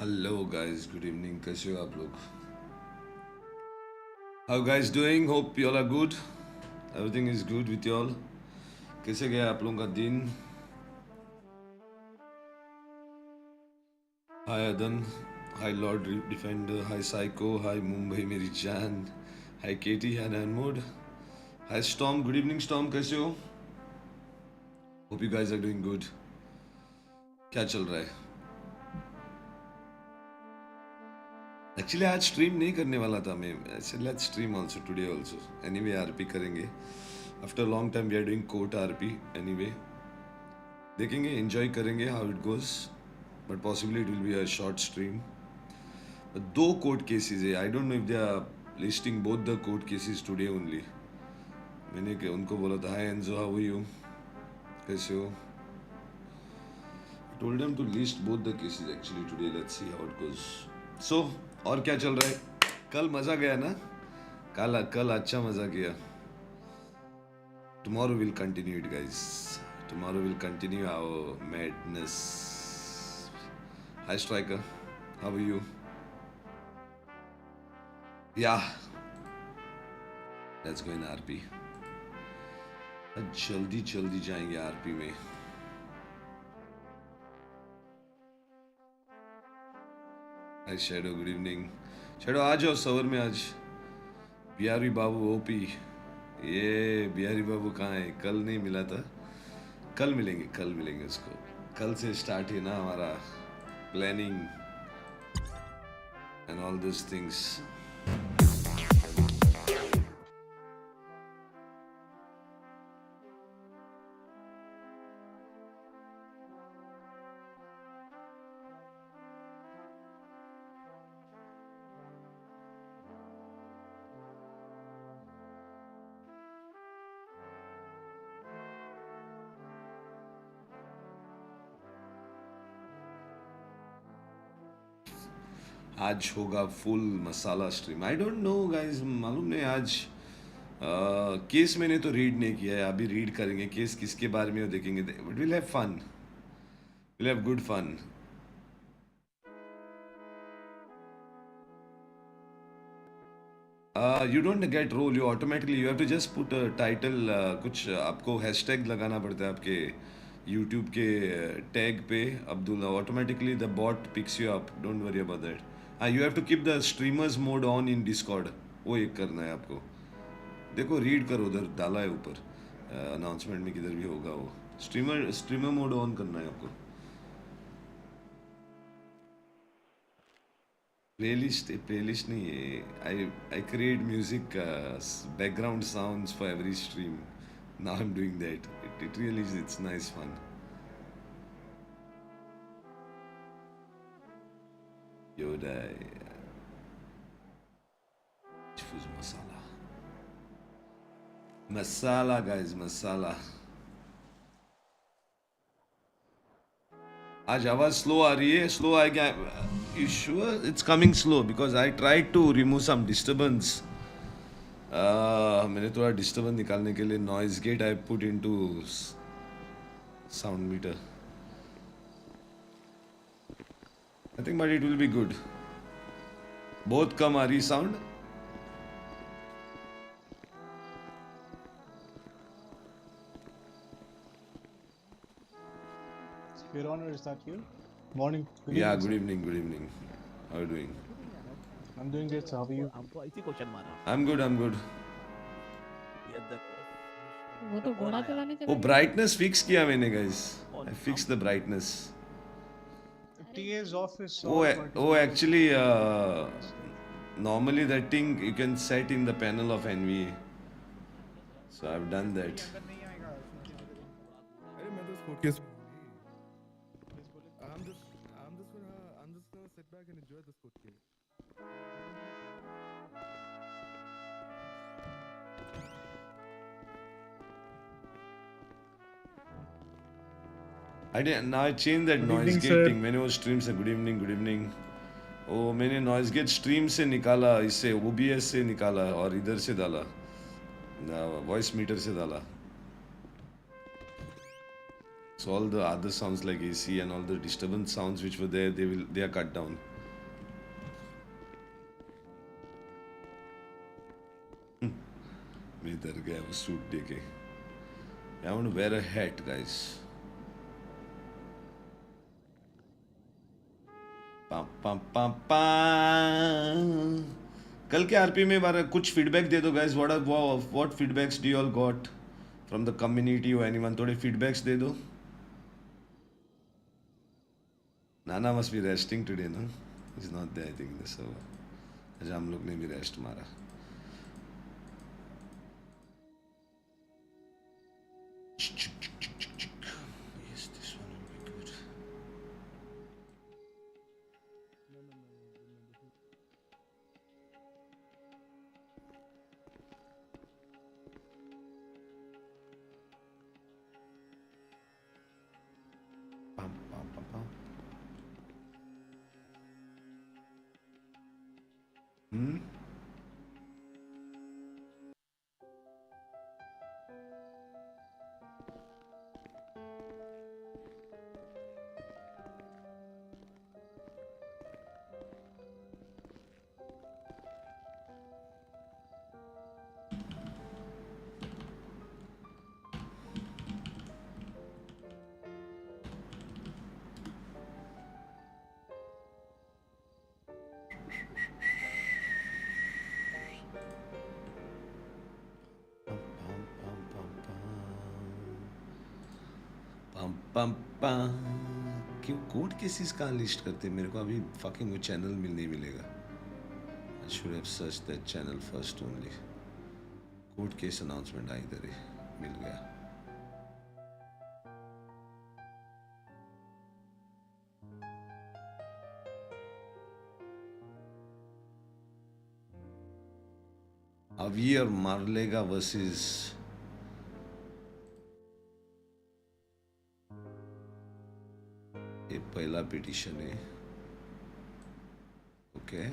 Hello guys, good evening. कैसे हो आप लोग? How you guys doing? Hope you all are good. Everything is good with you all. कैसे गया आप लोगों का दिन? Hi Adan, hi Lord Defender, hi Psycho, hi Mumbai मेरी जान, hi Katie, hi Nanmod, hi Storm. Good evening Storm, कैसे हो? Hope you guys are doing good. क्या चल रहा है? Actually आज स्ट्रीम नहीं करने वाला था मैं. I said let's stream also today also. Anyway RP करेंगे. After a long time we are doing court RP. Anyway देखेंगे, enjoy करेंगे how it goes. But possibly it will be a short stream. But दो court cases है. I don't know if they are listing both the court cases today only. मैंने उनको बोला था hi Enzo, how are you? कैसे हो? I told them to list both the cases actually today. Let's see how it goes. So और क्या चल रहा है? कल मजा गया ना? कल अच्छा मजा किया. Tomorrow we'll continue it, guys. Tomorrow we'll continue our madness. Hi Striker, how are you? Yeah. Let's go in RP. जल्दी जल्दी जाएंगे RP में. Hi Shadow, good evening. Shadow आ जाओ सवर में आज. बिहारी बाबू ओपी. ये बिहारी बाबू कहाँ है? कल नहीं मिला था. कल मिलेंगे उसको. कल से स्टार्ट है ना हमारा planning and all these things. आज होगा full masala stream. I don't know guys, मालूम नहीं आज केस मैंने तो रीड नहीं किया है. अभी रीड करेंगे केस किसके बारे में देखेंगे. But will have fun, will have good fun. You don't get role, you automatically you have to just put title. कुछ आपको हैशटैग लगाना पड़ता है आपके यूट्यूब के टैग पे Abdullah. Automatically the bot picks you up. Don't worry about that. You have to keep the streamers mode on in Discord. वो एक करना है आपको. देखो रीड करो, उधर डाला है ऊपर अनाउंसमेंट में, किधर भी होगा वो. स्ट्रीमर मोड ऑन करना है आपको. प्लेलिस्ट नहीं है. I create music background sounds for every stream. Now I am doing that. It really is, it's nice fun. Yoda. Masala. Masala, guys, masala. आज आवाज स्लो आ रही है. स्लो आएगा. You sure it's coming slow? Because I tried to remove some disturbance. मैंने थोड़ा disturbance निकालने के लिए noise gate I put into sound meter. I think but it will be good. बहुत कम आ रही sound. Your Honor, is that you? Morning. Yeah, good evening. How are you doing? I'm doing great, sir. How are you? हमको ऐसी question मारा. I'm good. ये देखो. वो तो घोड़ा चलाने चला वो गया. ब्राइटनेस फिक्स किया मैंने guys. I fixed the brightness. TA's office. Oh, actually, normally that thing you can set in the panel of NVIDIA. So I've done that. अरे मैं तो sport case I'm just gonna sit back and enjoy the sport game. Now I changed that noise evening, gate sir. thing. मैंने वो stream से good evening. वो मैंने noise gate stream से निकाला, इससे OBS से निकाला और इधर से डाला, voice meter से डाला. So all the other sounds like AC and all the disturbance sounds which were there, they are cut down. मैं डर गया वो सूट देखे. I want to wear a hat, guys. पम पम पम पम. कल के आरपी में बारे कुछ फीडबैक दे दो guys. What feedbacks do you all got from the community or anyone? थोड़े feedbacks दे दो. Nana must be resting today, no? He's not there, I think. So, आज हम लोग ने भी रेस्ट मारा. Yes, this one will be good. Pam, pam, pam, pam. Hmm? पम पम पम. क्यों कोड केसेस कहाँ लिस्ट करते हैं? मेरे को अभी फकिंग वो चैनल नहीं मिलेगा. I should have searched that channel first only. Code case announcement आई इधर ही मिल गया. AVer मारलेगा वर्सेस ये पहला पिटिशन है. ओके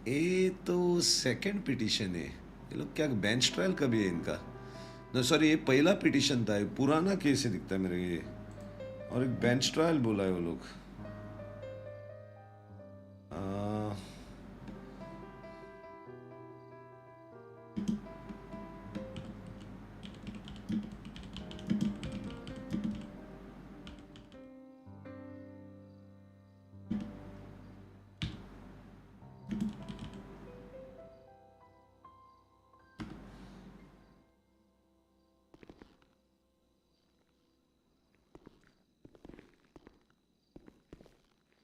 ये तो सेकंड पिटिशन है. ये लोग क्या बेंच ट्रायल कभी है इनका? नो सॉरी, ये पहला पिटिशन था. ये पुराना केस है दिखता है मेरे ये. और एक बेंच ट्रायल बोला है वो लोग.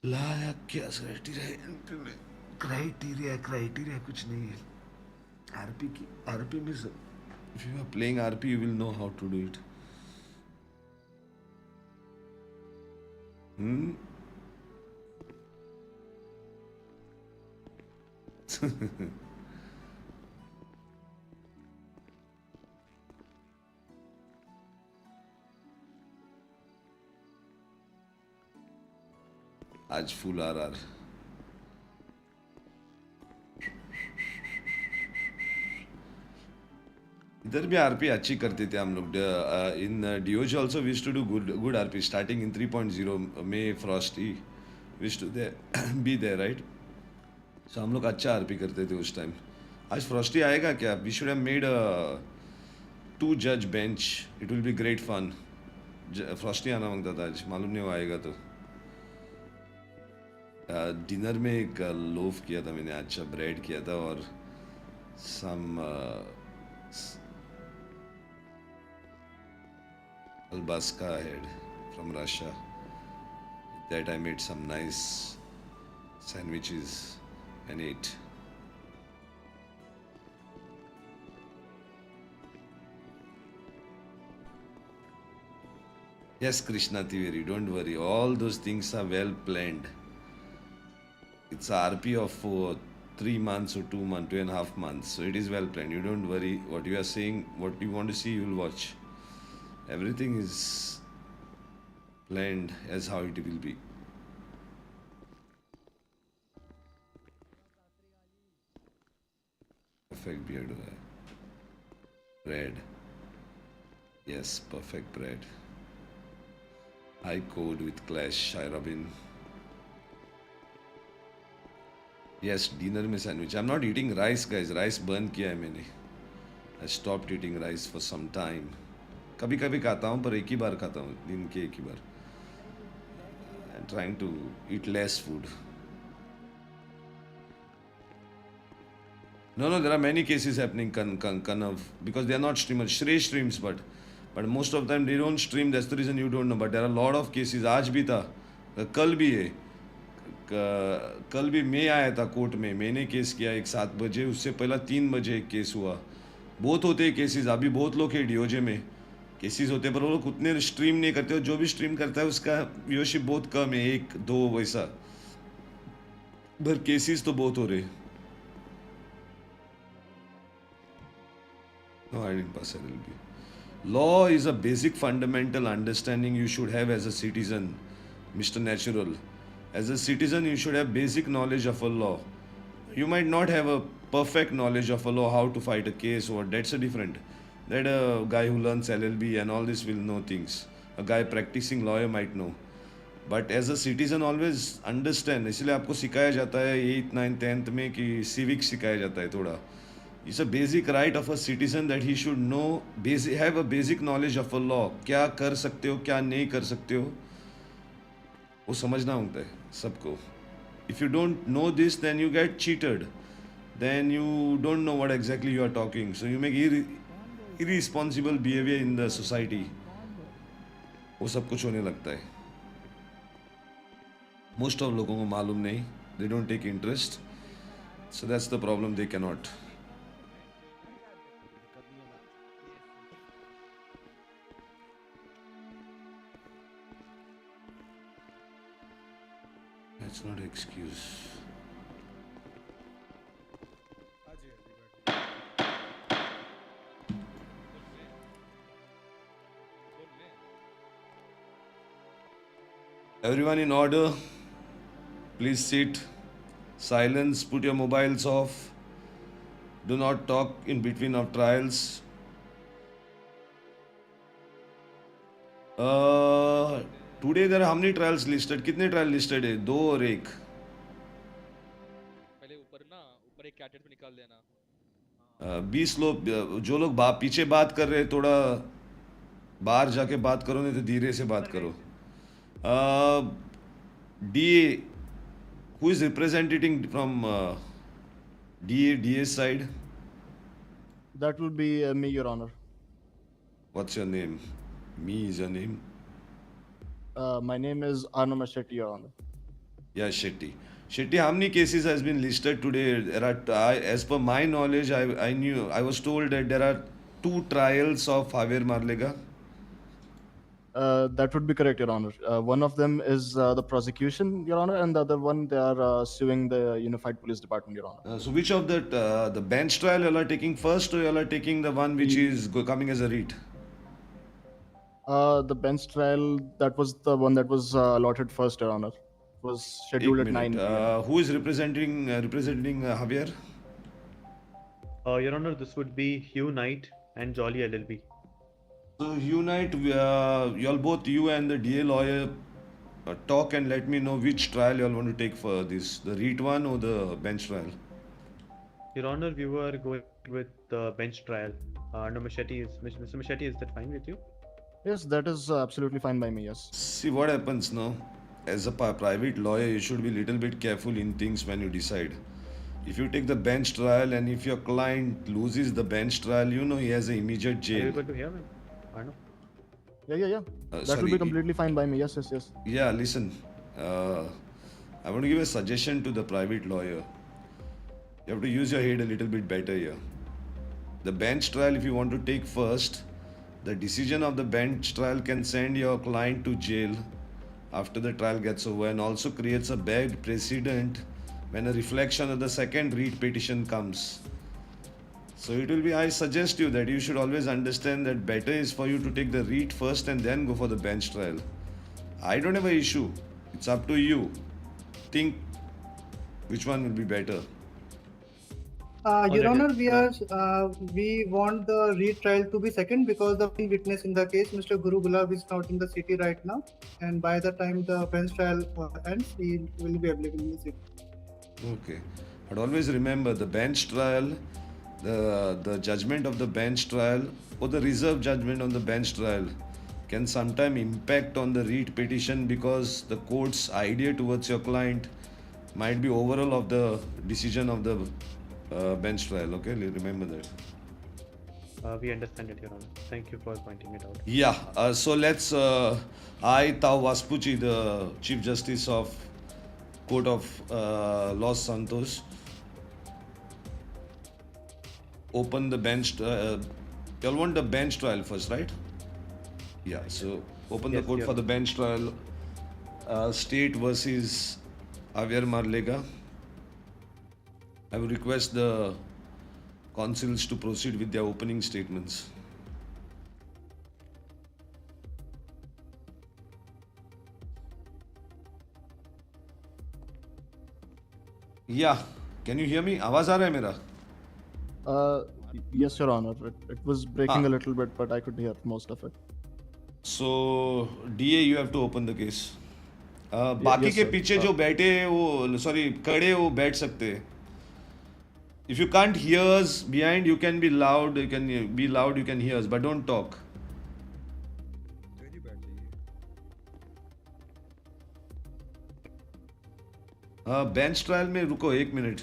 लाया क्या क्राइटेरिया? क्राइटेरिया कुछ नहीं है. आरपी में if you are playing RP you will know how to do it. आज फुल आर. इधर भी आरपी अच्छी करते थे हम लोग. In DOG also wish to do good RP starting in 3.0 में. Frosty wish to be there right. So हम लोग अच्छा आरपी करते थे उस टाइम. आज फ्रॉस्टी आएगा क्या? वी शुड हैव मेड 2 जज bench. It will be great fun. Frosty आना मांगता था आज. मालूम नहीं वो आएगा तो. डिनर में एक लोफ किया था मैंने. अच्छा ब्रेड किया था और सम Albaska head from Russia. With that I made some nice sandwiches and ate. Yes, Krishna Tiveri, don't worry. All those things are well planned. It's a RP of 3 months or 2 months, 2.5 months. So it is well planned. You don't worry. What you are saying, what you want to see, you will watch. Everything is planned as how it will be. perfect beard hai. Red. Yes, perfect bread. High code with clash, Shirabin. Yes, dinner में sandwich. I'm not eating rice, guys. Rice burn किया है मैंने. I stopped eating rice for some time. कभी कभी खाता हूँ पर एक ही बार खाता हूँ दिन के एक ही बार. I'm trying to eat less food. No, there are many cases happening, Kanav, because they are not streamers. Shrey streams, but most of them they don't stream. That's the reason you don't know. But there are a lot of cases. आज भी था, कल भी है. कल भी मैं आया था कोर्ट में. मैंने केस किया 7 बजे. उससे पहला 3 बजे एक केस हुआ. बहुत होते हैं केसेस. अभी बहुत लोग हैं डीओजे में केसेस होते हैं, पर वो लोग उतने स्ट्रीम नहीं करते. और जो भी स्ट्रीम करता है उसका व्यूअरशिप बहुत कम है, 1-2 वैसा. पर केसेस तो बहुत हो रहे. No, I didn't pass LLB. Law is a basic fundamental understanding you should have as a citizen, Mr. Natural. As a citizen, you should have basic knowledge of a law. You might not have a perfect knowledge of a law, how to fight a case, or that's a different. That a guy who learns LLB and all this will know things. A guy practicing lawyer might know. But as a citizen, always understand. इसलिए आपको सिखाया जाता है 8th, 9th, 10th में कि civics सिखाया जाता है थोड़ा. It's a basic right of a citizen that he should know, have a basic knowledge of a law. क्या कर सकते हो, क्या नहीं कर सकते हो, वो समझना होता है सबको. If you don't know this, then you get cheated. Then you don't know what exactly you are talking. So you make irresponsible behavior in the society. वो सब कुछ होने लगता है. Most of लोगों को मालूम नहीं. They don't take interest. So that's the problem. They cannot. That's not an excuse. Everyone in order. Please sit. Silence. Put your mobiles off. Do not talk in between of trials. Today there are how many trials listed? कितने trial listed है? 2 और 1. पहले ऊपर एक कैटेट में निकाल देना. 20 लोग जो लोग पीछे बात कर रहे हैं थोड़ा बाहर जाके बात करो, नहीं तो धीरे से बात करो. DA, who is representing from DA side? That will be me, Your Honor. What's your name? Me is your name? My name is Arno Machete, Your Honor. Yeah, Shetty. Shetty, how many cases has been listed today? There are, as per my knowledge, I was told that there are 2 trials of AVer Marlega. That would be correct, Your Honor. One of them is the prosecution, Your Honor, and the other one they are suing the Unified Police Department, Your Honor. So which of the bench trial you are taking first, or you are taking the one which is coming as a REIT? The bench trial, that was the one that was allotted first, Your Honor. It was scheduled at 9 p.m. Who is representing Javier? Your Honor, this would be Hugh Knight and Jolly LLB. So Hugh Knight, you and the DA lawyer talk and let me know which trial you all want to take for this, the REIT one or the bench trial. Your Honor, we were going with the bench trial. No, Mr. Machete, is that fine with you? Yes, that is absolutely fine by me, yes. See what happens now. As a private lawyer, you should be a little bit careful in things when you decide. If you take the bench trial and if your client loses the bench trial, you know he has an immediate Are you jail. able to hear me? Arno? Yeah. That will be completely fine by me, yes. Yeah, listen. I want to give a suggestion to the private lawyer. You have to use your head a little bit better here. The bench trial, if you want to take first, the decision of the bench trial can send your client to jail after the trial gets over, and also creates a bad precedent when a reflection of the second REIT petition comes. So it will be, I suggest you that you should always understand that better is for you to take the REIT first and then go for the bench trial. I don't have an issue. It's up to you. Think which one will be better. Your Already. Honor, we want the retrial to be second because the main witness in the case, Mr. Guru Gulab, is not in the city right now, and by the time the bench trial ends, he will be available in the city. Okay. But always remember the bench trial, the judgment of the bench trial or the reserve judgment on the bench trial can sometime impact on the writ petition because the court's idea towards your client might be overall of the decision of the bench trial. Okay, remember that. We understand it, Your Honor. Thank you for pointing it out. Yeah, so let's. I, Tao Vespucci, the Chief Justice of Court of Los Santos, open the bench. You'll want the bench trial first, right? Yeah, so open the Yes, court Your for the Honor. bench trial. State versus AVer Marlega. I will request the counsels to proceed with their opening statements. Yeah, can you hear me? आवाज आ रहा है मेरा? Yes, Your Honor. It was breaking Ah. a little bit, but I could hear most of it. So DA, you have to open the case. बाकी yes, के sir. पीछे जो बैठे वो सॉरी खड़े वो बैठ सकते हैं. If you can't hear us behind, you can be loud. You can be loud. You can hear us, but don't talk. Bench trial में रुको एक minute.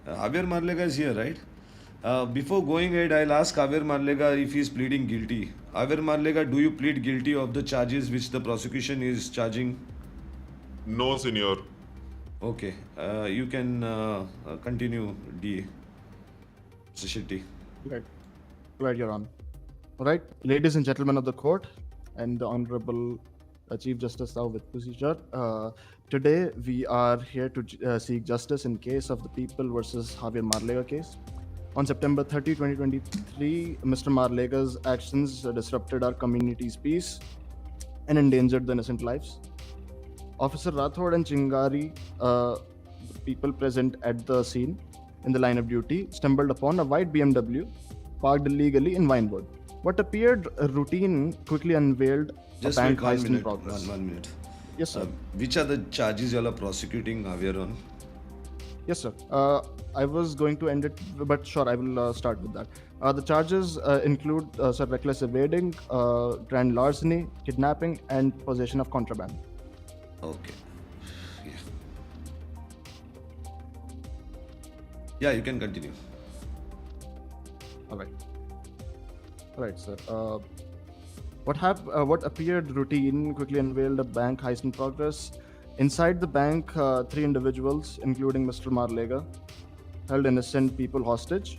AVer Marlega is here, right? Before going ahead, I'll ask AVer Marlega if he's pleading guilty. AVer Marlega, do you plead guilty of the charges which the prosecution is charging? No, senor. Okay, you can continue, DA. Mr. Shetty. Right, Your Honor. All right, ladies and gentlemen of the court, and the Honorable Chief Justice Tao Vespucci, today we are here to seek justice in case of the People versus Javier Marlega case. On September 30, 2023, Mr. Marlega's actions disrupted our community's peace and endangered the innocent lives. Officer Rathod and Chingari, people present at the scene in the line of duty, stumbled upon a white BMW parked illegally in Vinewood. What appeared routine quickly unveiled Just a bank wait 1 heist in minute. progress. One minute. Yes, sir. Which are the charges you all are prosecuting AVer on? Yes, sir. I was going to end it, but sure, I will start with that. The charges include sir, reckless evading, grand larceny, kidnapping, and possession of contraband. Okay. Yeah. Yeah, you can continue. All right, sir. What appeared routine quickly unveiled a bank heist in progress. Inside the bank, 3 individuals, including Mr. Marlega, held innocent people hostage.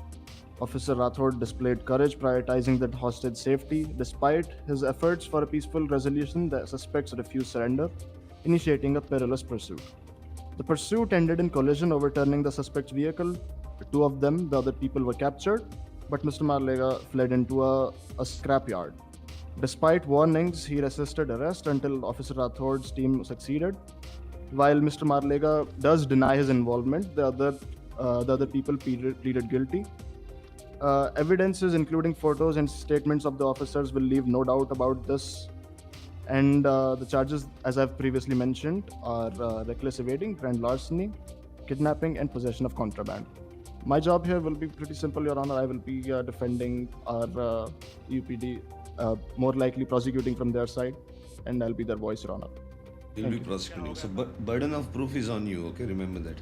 Officer Rathod displayed courage, prioritizing the hostage safety. Despite his efforts for a peaceful resolution, the suspects refused surrender, initiating a perilous pursuit. The pursuit ended in collision, overturning the suspect's vehicle. 2 of them, the other people, were captured, but Mr. Marlega fled into a scrapyard. Despite warnings, he resisted arrest until Officer Rathod's team succeeded. While Mr. Marlega does deny his involvement, the other people pleaded guilty. Evidences, including photos and statements of the officers, will leave no doubt about this. And the charges, as I've previously mentioned, are reckless evading, grand larceny, kidnapping, and possession of contraband. My job here will be pretty simple, Your Honor. I will be defending our UPD, more likely prosecuting from their side, and I'll be their voice, Your Honor. You'll be prosecuting. So burden of proof is on you, okay? Remember that.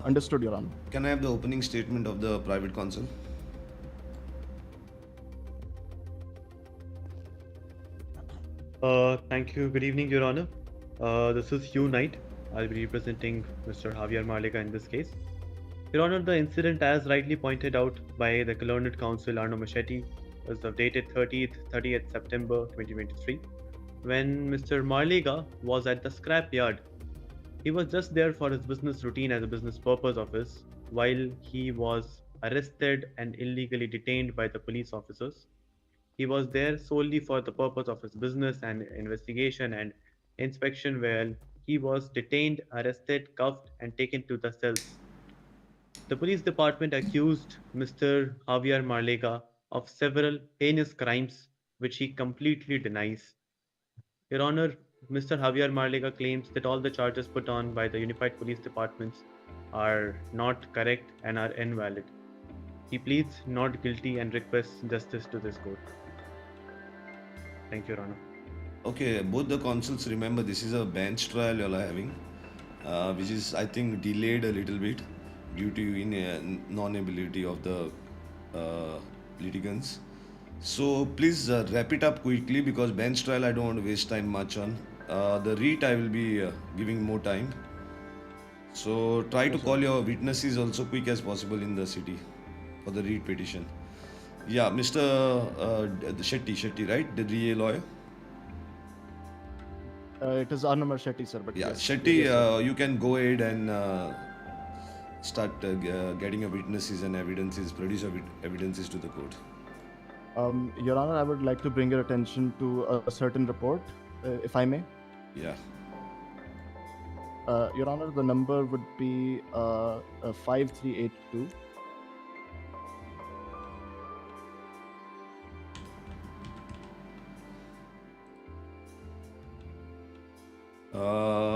Understood, Your Honor. Can I have the opening statement of the private counsel? Thank you. Good evening, Your Honor. This is Hugh Knight. I'll be representing Mr. Javier Marlega in this case. Your Honor, the incident, as rightly pointed out by the learned counsel Arno Machete, was dated 30th September 2023, when Mr. Marlega was at the scrap yard. He was just there for his business routine as a business purpose office, while he was arrested and illegally detained by the police officers. He was there solely for the purpose of his business and investigation and inspection, where he was detained, arrested, cuffed, and taken to the cells. the police department accused Mr. Javier Marlega of several heinous crimes which he completely denies. Your Honor, Mr. Javier Marlega claims that all the charges put on by the Unified Police Departments are not correct and are invalid. He pleads not guilty and requests justice to this court. Thank you, Your Honor. Okay, both the consuls, remember this is a bench trial you all are having, which is I think delayed a little bit due to non-ability of the litigants. So please wrap it up quickly because bench trial I don't want to waste time much on. The REIT I will be giving more time. So try to call your witnesses also quick as possible in the city for the REIT petition. Yeah, Mr. Shetty, right? The DA lawyer? It is Arnamar Shetty, sir. But Yeah, yes, Shetty, yes, you can go ahead and start getting your witnesses and evidences, produce your evidences to the court. Your Honor, I would like to bring your attention to a certain report, if I may. Yeah. Your Honor, the number would be 5382.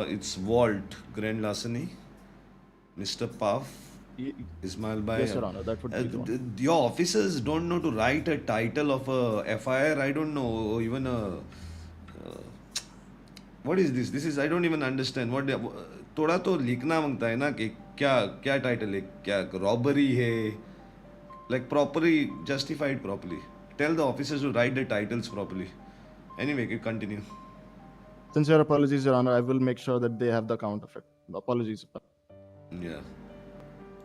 It's Walt, Grand Larceny, Mr. Puff, Ismail Bhai. Yes, Your Honor, that would be the one. Your officers don't know to write a title of a FIR. I don't know, or even a. What is this? This is I don't even understand. What थोड़ा तो लिखना मांगता है ना कि क्या क्या title है, क्या रॉबरी है, like properly justified properly. Tell the officers to write the titles properly. Anyway, you continue. Sincere apologies, Your Honor. I will make sure that they have the count of it. Apologies. Yeah.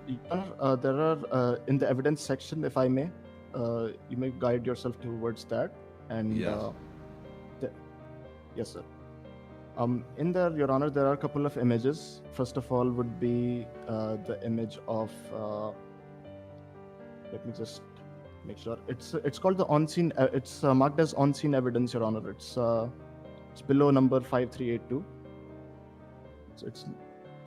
Your Honor, there are in the evidence section, if I may, you may guide yourself towards that. And Yeah. Yes, sir. In there, Your Honor, there are a couple of images. First of all, would be the image of. Let me just make sure. It's called the on-scene. It's marked as on-scene evidence, Your Honor. It's below number 5382. So it's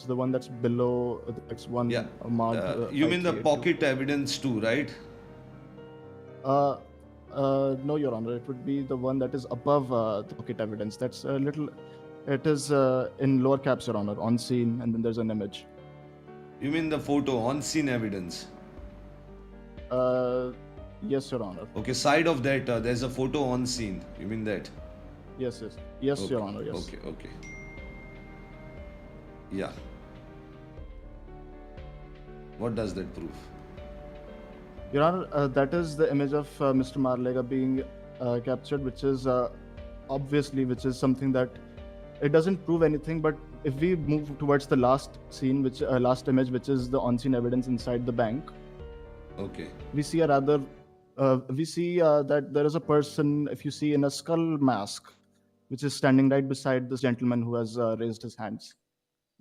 the one that's below. It's one Yeah. marked. You mean the 5382. pocket evidence too, right? No, Your Honor. It would be the one that is above the pocket evidence. That's a little. It is in lower caps, Your Honor. On scene, and then there's an image. You mean the photo, on-scene evidence? Yes, Your Honor. Okay, side of that, there's a photo on scene. You mean that? Yes, yes, Okay. Your Honor. Yes. Okay. Yeah. What does that prove? Your Honor, that is the image of Mr. Marlega being captured, which is obviously, which is something that it doesn't prove anything. But if we move towards the last scene, which last image, which is the on-scene evidence inside the bank, Okay. we see a rather, we see that there is a person, if you see, in a skull mask, which is standing right beside this gentleman who has raised his hands.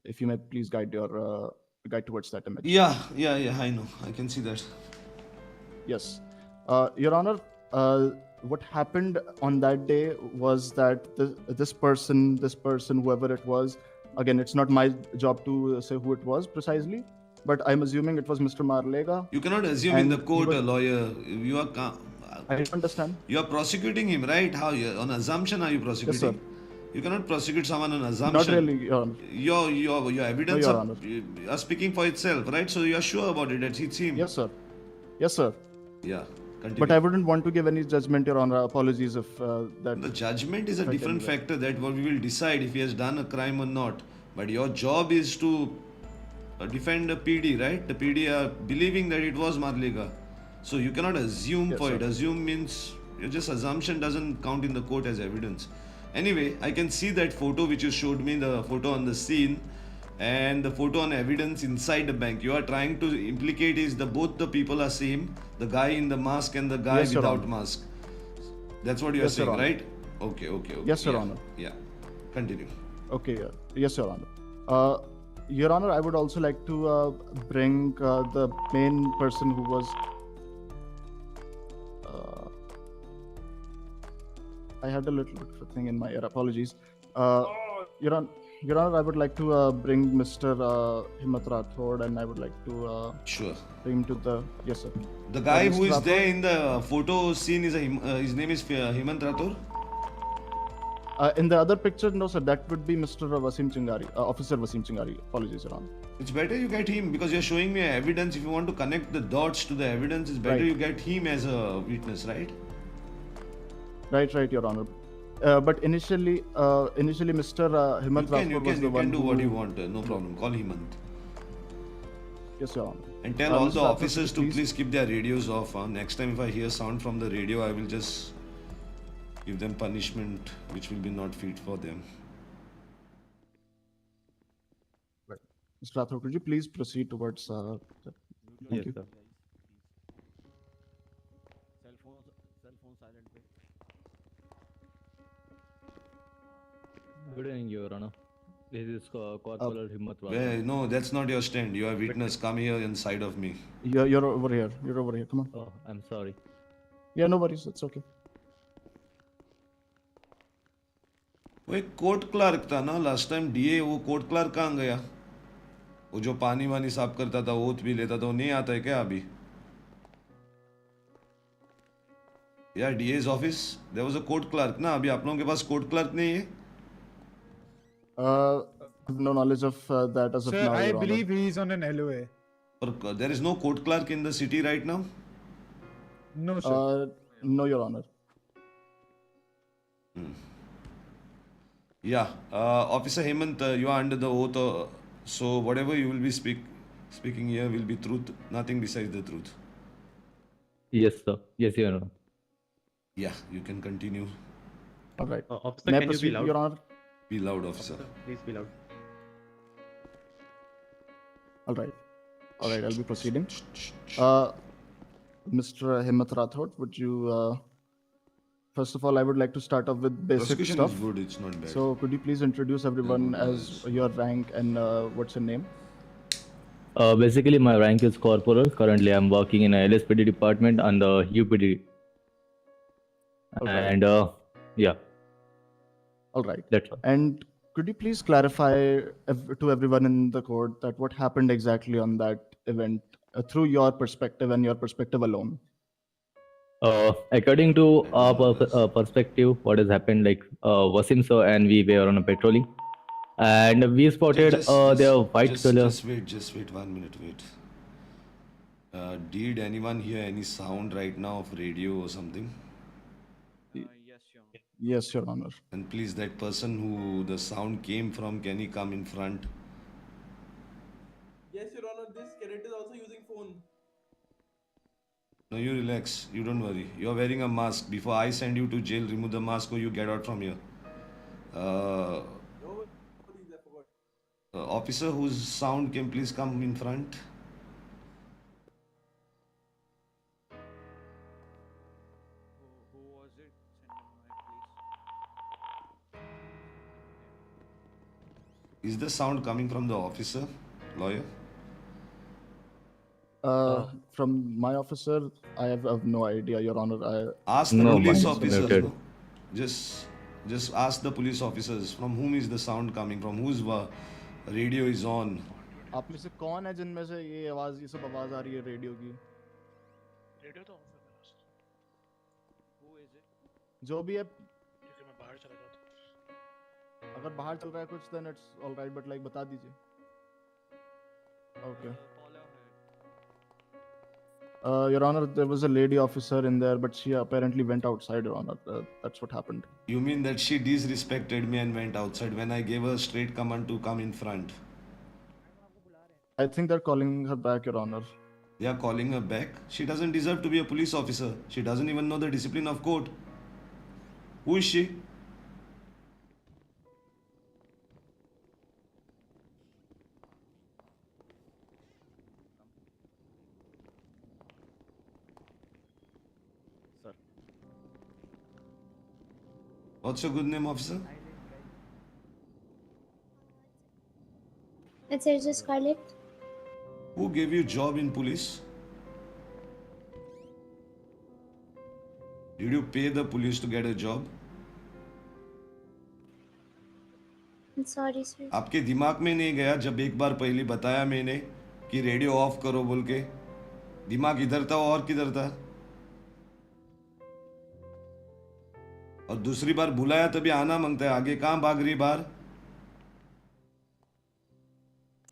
If you may please guide towards that image. Yeah, I know. I can see that. Yes. Your Honor, what happened on that day was that this person, whoever it was, again, it's not my job to say who it was precisely, but I'm assuming it was Mr. Marlega. You cannot assume in the court, a lawyer. You are. I don't understand. You are prosecuting him, right? How? On assumption are you prosecuting? Yes, sir. You cannot prosecute someone on assumption. Not really, Your Honor. Your evidence No, Your Honor. are speaking for itself, right? So you are sure about it that it's him. Yes, sir. Yes, sir. Yeah. Continue. But I wouldn't want to give any judgment, Your Honor. Apologies if that. The judgment is a affect different anyway. factor that what we will decide if he has done a crime or not. But your job is to defend the PD, right? The PD are believing that it was Marlega. So you cannot assume Yes, for sir. it. Assume means just assumption doesn't count in the court as evidence. Anyway, I can see that photo which you showed me, the photo on the scene and the photo on evidence inside the bank. You are trying to implicate is both the people are same, the guy in the mask and the guy Yes, Your without Honor. mask. That's what you are Yes, Your saying, Honor. right? Okay. Yes, Your Yeah. Honor. Yeah. Continue. Okay. Yes, Your Honor. Your Honor, I would also like to bring the main person who was. I had a little bit of a thing in my ear. Apologies. Your Honor. Your Honor, I would like to bring Mr. Himmat Rathod, and I would like to Sure. bring him to the... Yes, sir. The guy Mr. who is Rathod? there in the photo scene is his name is Hemant Rathod. In the other picture, no, sir. That would be Mr. Wasim Chingari, Officer Wasim Chingari. Apologies, Your Honor. It's better you get him because you're showing me evidence. If you want to connect the dots to the evidence, it's better Right. you get him as a witness, right? Right, Your Honor. But initially, Mr. Himmat Rathod was the You one can do who... what you want. No problem. Call Hemant. Yes, Your Honor. And tell all Mr. the Rathod, officers to please keep their radios off. Next time if I hear sound from the radio, I will just give them punishment which will be not fit for them. Mr. Rathod, could you please proceed towards... Thank you. sir. Cell phone silent पे. Good evening, Your Honor. This is Corporal Himmat Rathod. No, that's not your stand. You are witness. Come here inside of me. You're over here. You're over here. Come on. Oh, I'm sorry. Yeah, no worries. It's okay. वो एक court clerk था ना last time DA. वो court clerk कहाँ गया? वो जो पानी वानी साफ करता था, ओथ भी लेता था, वो नहीं आता है क्या अभी? या DA's office there was a court clerk ना. अभी आप लोगों के पास कोर्ट क्लर्क नहीं है? No knowledge of that as of Sir, now. I Your Honor. believe he is on an LOA. Or there is no court clerk in the city right now? No, sir. No, Your Honor. Yeah, Officer Hemant, you are under the oath, so whatever you will be speaking here will be truth, nothing besides the truth. Yes, sir. Yes, Your Honor. Yeah, you can continue. All right. Officer, May I can you be proceed, loud? Your Honor? Be loud, officer. Please be loud. All right. I'll be proceeding. Mr. Himmat Rathod, would you... First of all, I would like to start off with basic Prosecution stuff. is good, it's not bad. So, could you please introduce everyone as your rank and what's your name? Basically, my rank is Corporal. Currently, I'm working in a LSPD department under UPD. Okay. And yeah, All right. that's all. And could you please clarify to everyone in the court that what happened exactly on that event through your perspective and your perspective alone? According to our perspective, what has happened, like Wasim sir and we were on a patrolling, and we spotted their white color. Just wait 1 minute, wait. Did anyone hear any sound right now of radio or something? Yes, Your Honor. And please, that person who the sound came from, can he come in front? Yes, Your Honor, this cadet is also using phone. No, you relax. You don't worry. You're wearing a mask. Before I send you to jail, remove the mask or you get out from here. No, please, I forgot. Officer whose sound came, please come in front. Who was it? Is the sound coming from the officer, lawyer? From my officer, I have no idea, Your Honor. Ask the No, police mine is officers. muted. No? Just ask the police officers from whom is the sound coming from, whose radio is on. आप में से कौन है जिनमें से ये सब आवाज आ रही है रेडियो की? रेडियो तो ऑफ है मेरा सर. Who is it? जो भी है, क्योंकि मैं बाहर चला जाता हूँ. अगर बाहर चल रहा है कुछ, then it's all right, but like बता दीजिए. Okay. Your Honor, there was a lady officer in there, but she apparently went outside, Your Honor. That's what happened. You mean that she disrespected me and went outside when I gave her straight command to come in front? I think they're calling her back, Your Honor. They are calling her back. She doesn't deserve to be a police officer. She doesn't even know the discipline of court. Who is she? Sir. What's your good name, officer? It's Razer Scarlet. Who gave you job in police? Did you pay the police to get a job? Sorry sir. आपके दिमाग में नहीं गया जब एक बार पहले बताया मैंने कि रेडियो ऑफ करो बोल के? दिमाग इधर था और किधर था? और दूसरी बार बुलाया तभी आना मांगता है, आगे कहाँ भाग रही बाहर?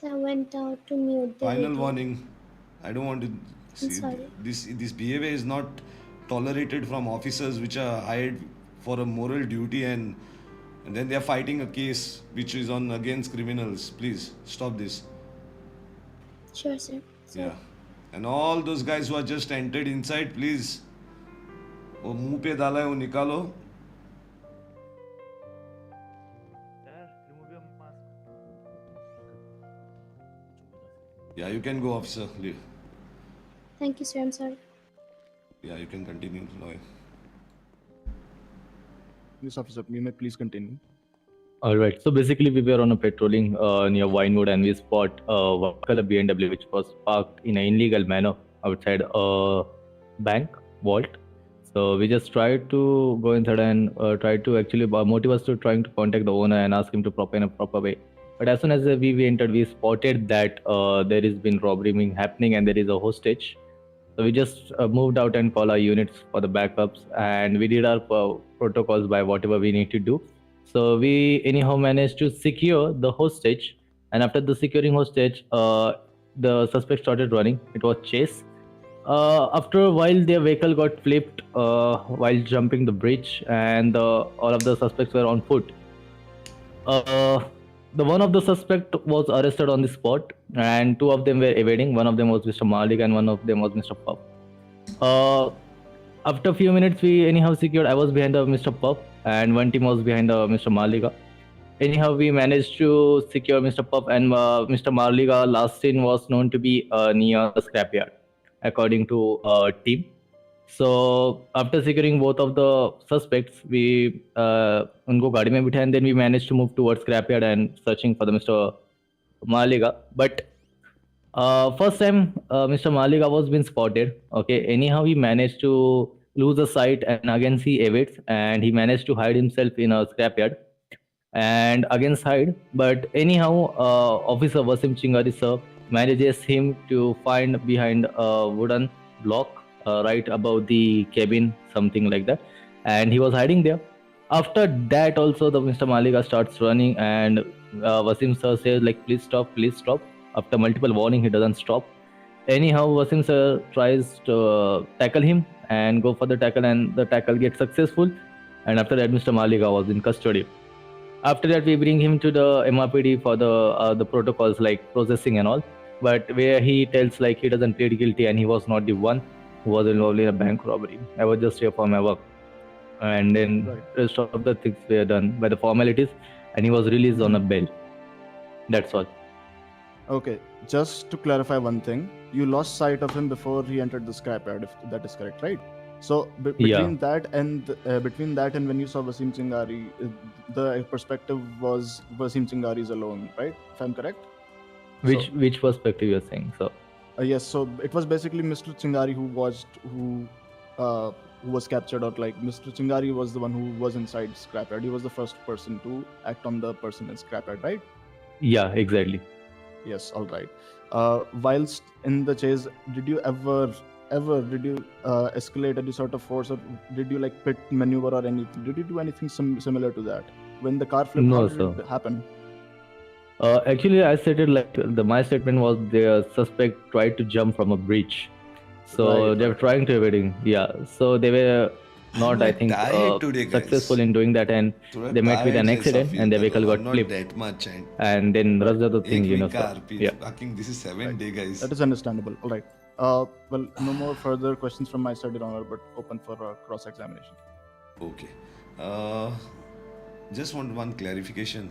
I went out to mute the Final video. warning. I don't want to see sorry. this behavior is not tolerated from officers which are hired for a moral duty, and then they are fighting a case which is on against criminals. Please stop this. Sure, sir. Yeah. And all those guys who are just entered inside, please, वो मुंह पे डाला है वो निकालो. Yeah, you can go, officer. Leave. Thank you, sir. I'm sorry. Yeah, you can continue, lawyer. Yes, officer, you may please continue. All right. So basically, we were on a patrolling near Vinewood, and we spot a white color BMW which was parked in an illegal manner outside a bank vault. So we just tried to go inside and tried to actually motive us to trying to contact the owner and ask him to prop in a proper way. But as soon as we entered, we spotted that there has been robbery happening and there is a hostage. So we just moved out and called our units for the backups, and we did our protocols by whatever we need to do. So we anyhow managed to secure the hostage, and after the securing hostage, the suspect started running. It was chase. After a while, their vehicle got flipped while jumping the bridge, and all of the suspects were on foot. The one of the suspect was arrested on the spot, and two of them were evading. One of them was Mr. Malik, and one of them was Mr. Puff. After a few minutes, we anyhow secured. I was behind Mr. Puff, and one team was behind Mr. Malika. Anyhow, we managed to secure Mr. Puff, and Mr. Malika last seen was known to be near the scrapyard, according to team. So after securing both of the suspects, we unko gaadi mein bitha, and then we managed to move towards scrapyard and searching for the Mr. Malika. But first time Mr. Malika was been spotted. Okay, anyhow he managed to lose the sight, and again he evades, and he managed to hide himself in a scrapyard and against hide. But anyhow, Officer Wasim Chingari sir manages him to find behind a wooden block right above the cabin, something like that, and he was hiding there. After that also the Mr. Malika starts running, and Wasim sir says like, please stop, please stop. After multiple warning, he doesn't stop. Anyhow, Wasim sir tries to tackle him and go for the tackle, and the tackle gets successful, and after that Mr. Malika was in custody. After that, we bring him to the MRPD for the protocols like processing and all, but where he tells like he doesn't plead guilty and he was not the one who was involved in a bank robbery. I was just here for my work, and then rest of the things were done by the formalities, and he was released on a bail. That's all. Okay, just to clarify one thing, you lost sight of him before he entered the scrapyard, if that is correct, right? So between that and when you saw Wasim Chingari, the perspective was Wasim Chingari's alone, right? If I'm correct. Which perspective you're saying? So yes, so it was basically Mr. Chingari who was captured, or like Mr. Chingari was the one who was inside scrapyard. He was the first person to act on the person in scrapyard, right? Yeah, exactly. Yes, all right. Whilst in the chase, did you ever escalate any sort of force, or did you like pit maneuver or anything? Did you do anything similar to that when the car flipped? No, how did it happen? Actually, I stated like my statement was the suspect tried to jump from a bridge, so they were trying to evading. Yeah, so they were not, I think, successful in doing that, and they met with an accident, and their vehicle got flipped. And then rest of the thing, you know. Yeah. This is 7-day, guys. That is understandable. All right. Well, no more further questions from my side, Your Honor, but open for cross-examination. Okay. Just want one clarification.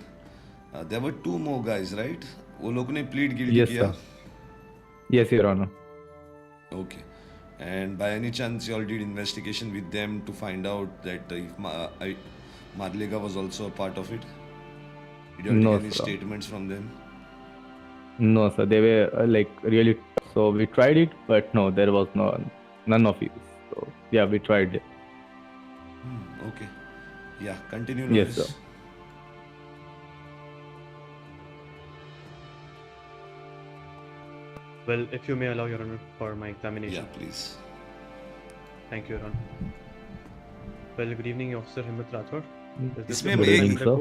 There were 2 more guys, right? वो लोग ने plead guilty Yes, किया? sir. Yes, Your Honor. Okay. And by any chance, you all did investigation with them to find out that if Marlega was also a part of it? Did you all take any statements from them? No, sir. They were like really. So we tried it, but no, there was none of it. So yeah, we tried it. Okay. Yeah, continue. Yes, sir. Well, if you may allow, Your Honor, for my examination. Yeah, please. Thank you, Your Honor. Well, good evening, Officer Himmat Rathod. इसमें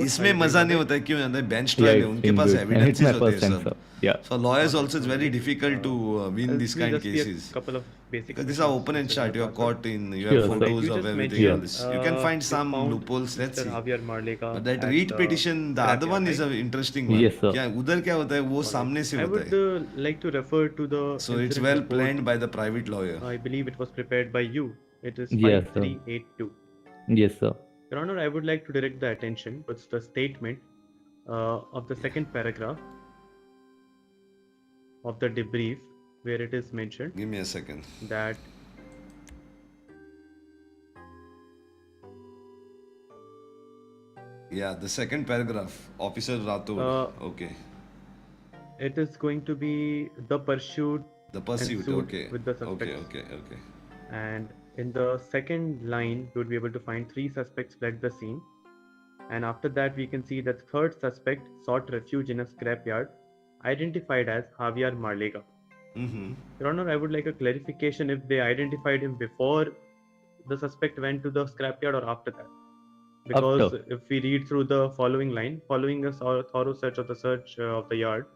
इसमें मजा नहीं होता है क्यों है bench trial है उनके पास एविडेंसेस होते हैं सब so lawyers also it's very difficult to win this kind of cases couple of basic because these are open and shut, you are caught in, you have photos of everything else, you can find some loopholes, let's see. But that read petition, the other one is an interesting one. Yes, sir. क्या उधर क्या होता है वो सामने से होता है. I would like to refer to the So it's well planned by the private lawyer. I believe it was prepared by you. It is Yes, sir. 5382. Yes, sir. Your Honor, I would like to direct the attention towards the statement of the second paragraph of the debrief, where it is mentioned. Give me a second. That Yeah, the second paragraph, Officer Rathod. Okay. It is going to be the pursuit. The pursuit. ensued Okay. With the suspects. Okay. And in the second line, you would be able to find 3 suspects fled the scene. And after that, we can see that third suspect sought refuge in a scrapyard, identified as AVer Marlega. Your Honor, I would like a clarification if they identified him before the suspect went to the scrapyard or after that. Because if we read through the following line, following a thorough search of the yard,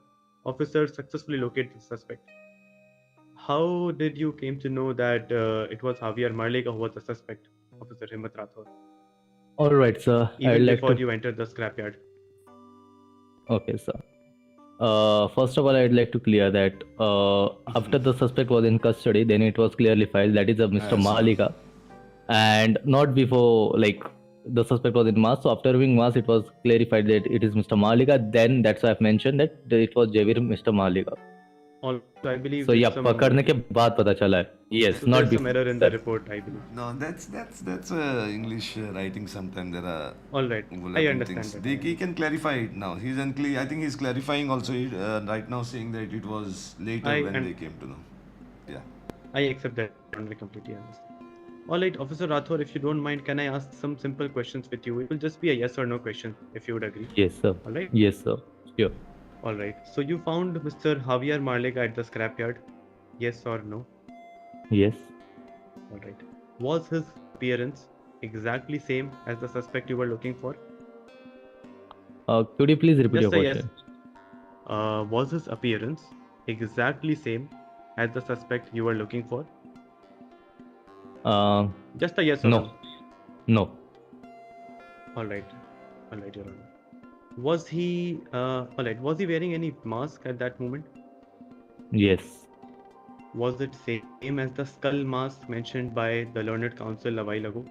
officers successfully located the suspect. How did you came to know that it was AVer Marlega who was the suspect, Officer Himmat Rathod? All right, sir. Even before you entered the scrapyard. Okay, sir. First of all, I'd like to clear that after the suspect was in custody, then it was clearly filed that is a Mr. Marlega, and not before, like, the suspect was in mass. So after doing mass, it was clarified that it is Mr. Marlega. Then that's why I've mentioned that it was Mr. Marlega. Also, I believe. So yeah, पकड़ने के बाद पता चला है. Yes, so not there's some error in the report, I believe. No, that's English writing. Sometimes there are. All right, I understand that. He can clarify it now. He's unclear. I think he's clarifying also right now, saying that it was later when they came to know. Yeah. I accept that. I completely understand. All right, Officer Rathod, if you don't mind, can I ask some simple questions with you? It will just be a yes or no question, if you would agree. Yes, sir. All right. Yes, sir. Sure. All right. So you found Mr. AVer Marlega at the scrapyard? Yes or no? Yes. All right. Was his appearance exactly same as the suspect you were looking for? Could you please repeat your Just a question? yes. Was his appearance exactly same as the suspect you were looking for? Just a yes or no? No. All right. All right, Your Honor. Was he Was he wearing any mask at that moment? Yes. Was it same as the skull mask mentioned by the learned counsel a while ago?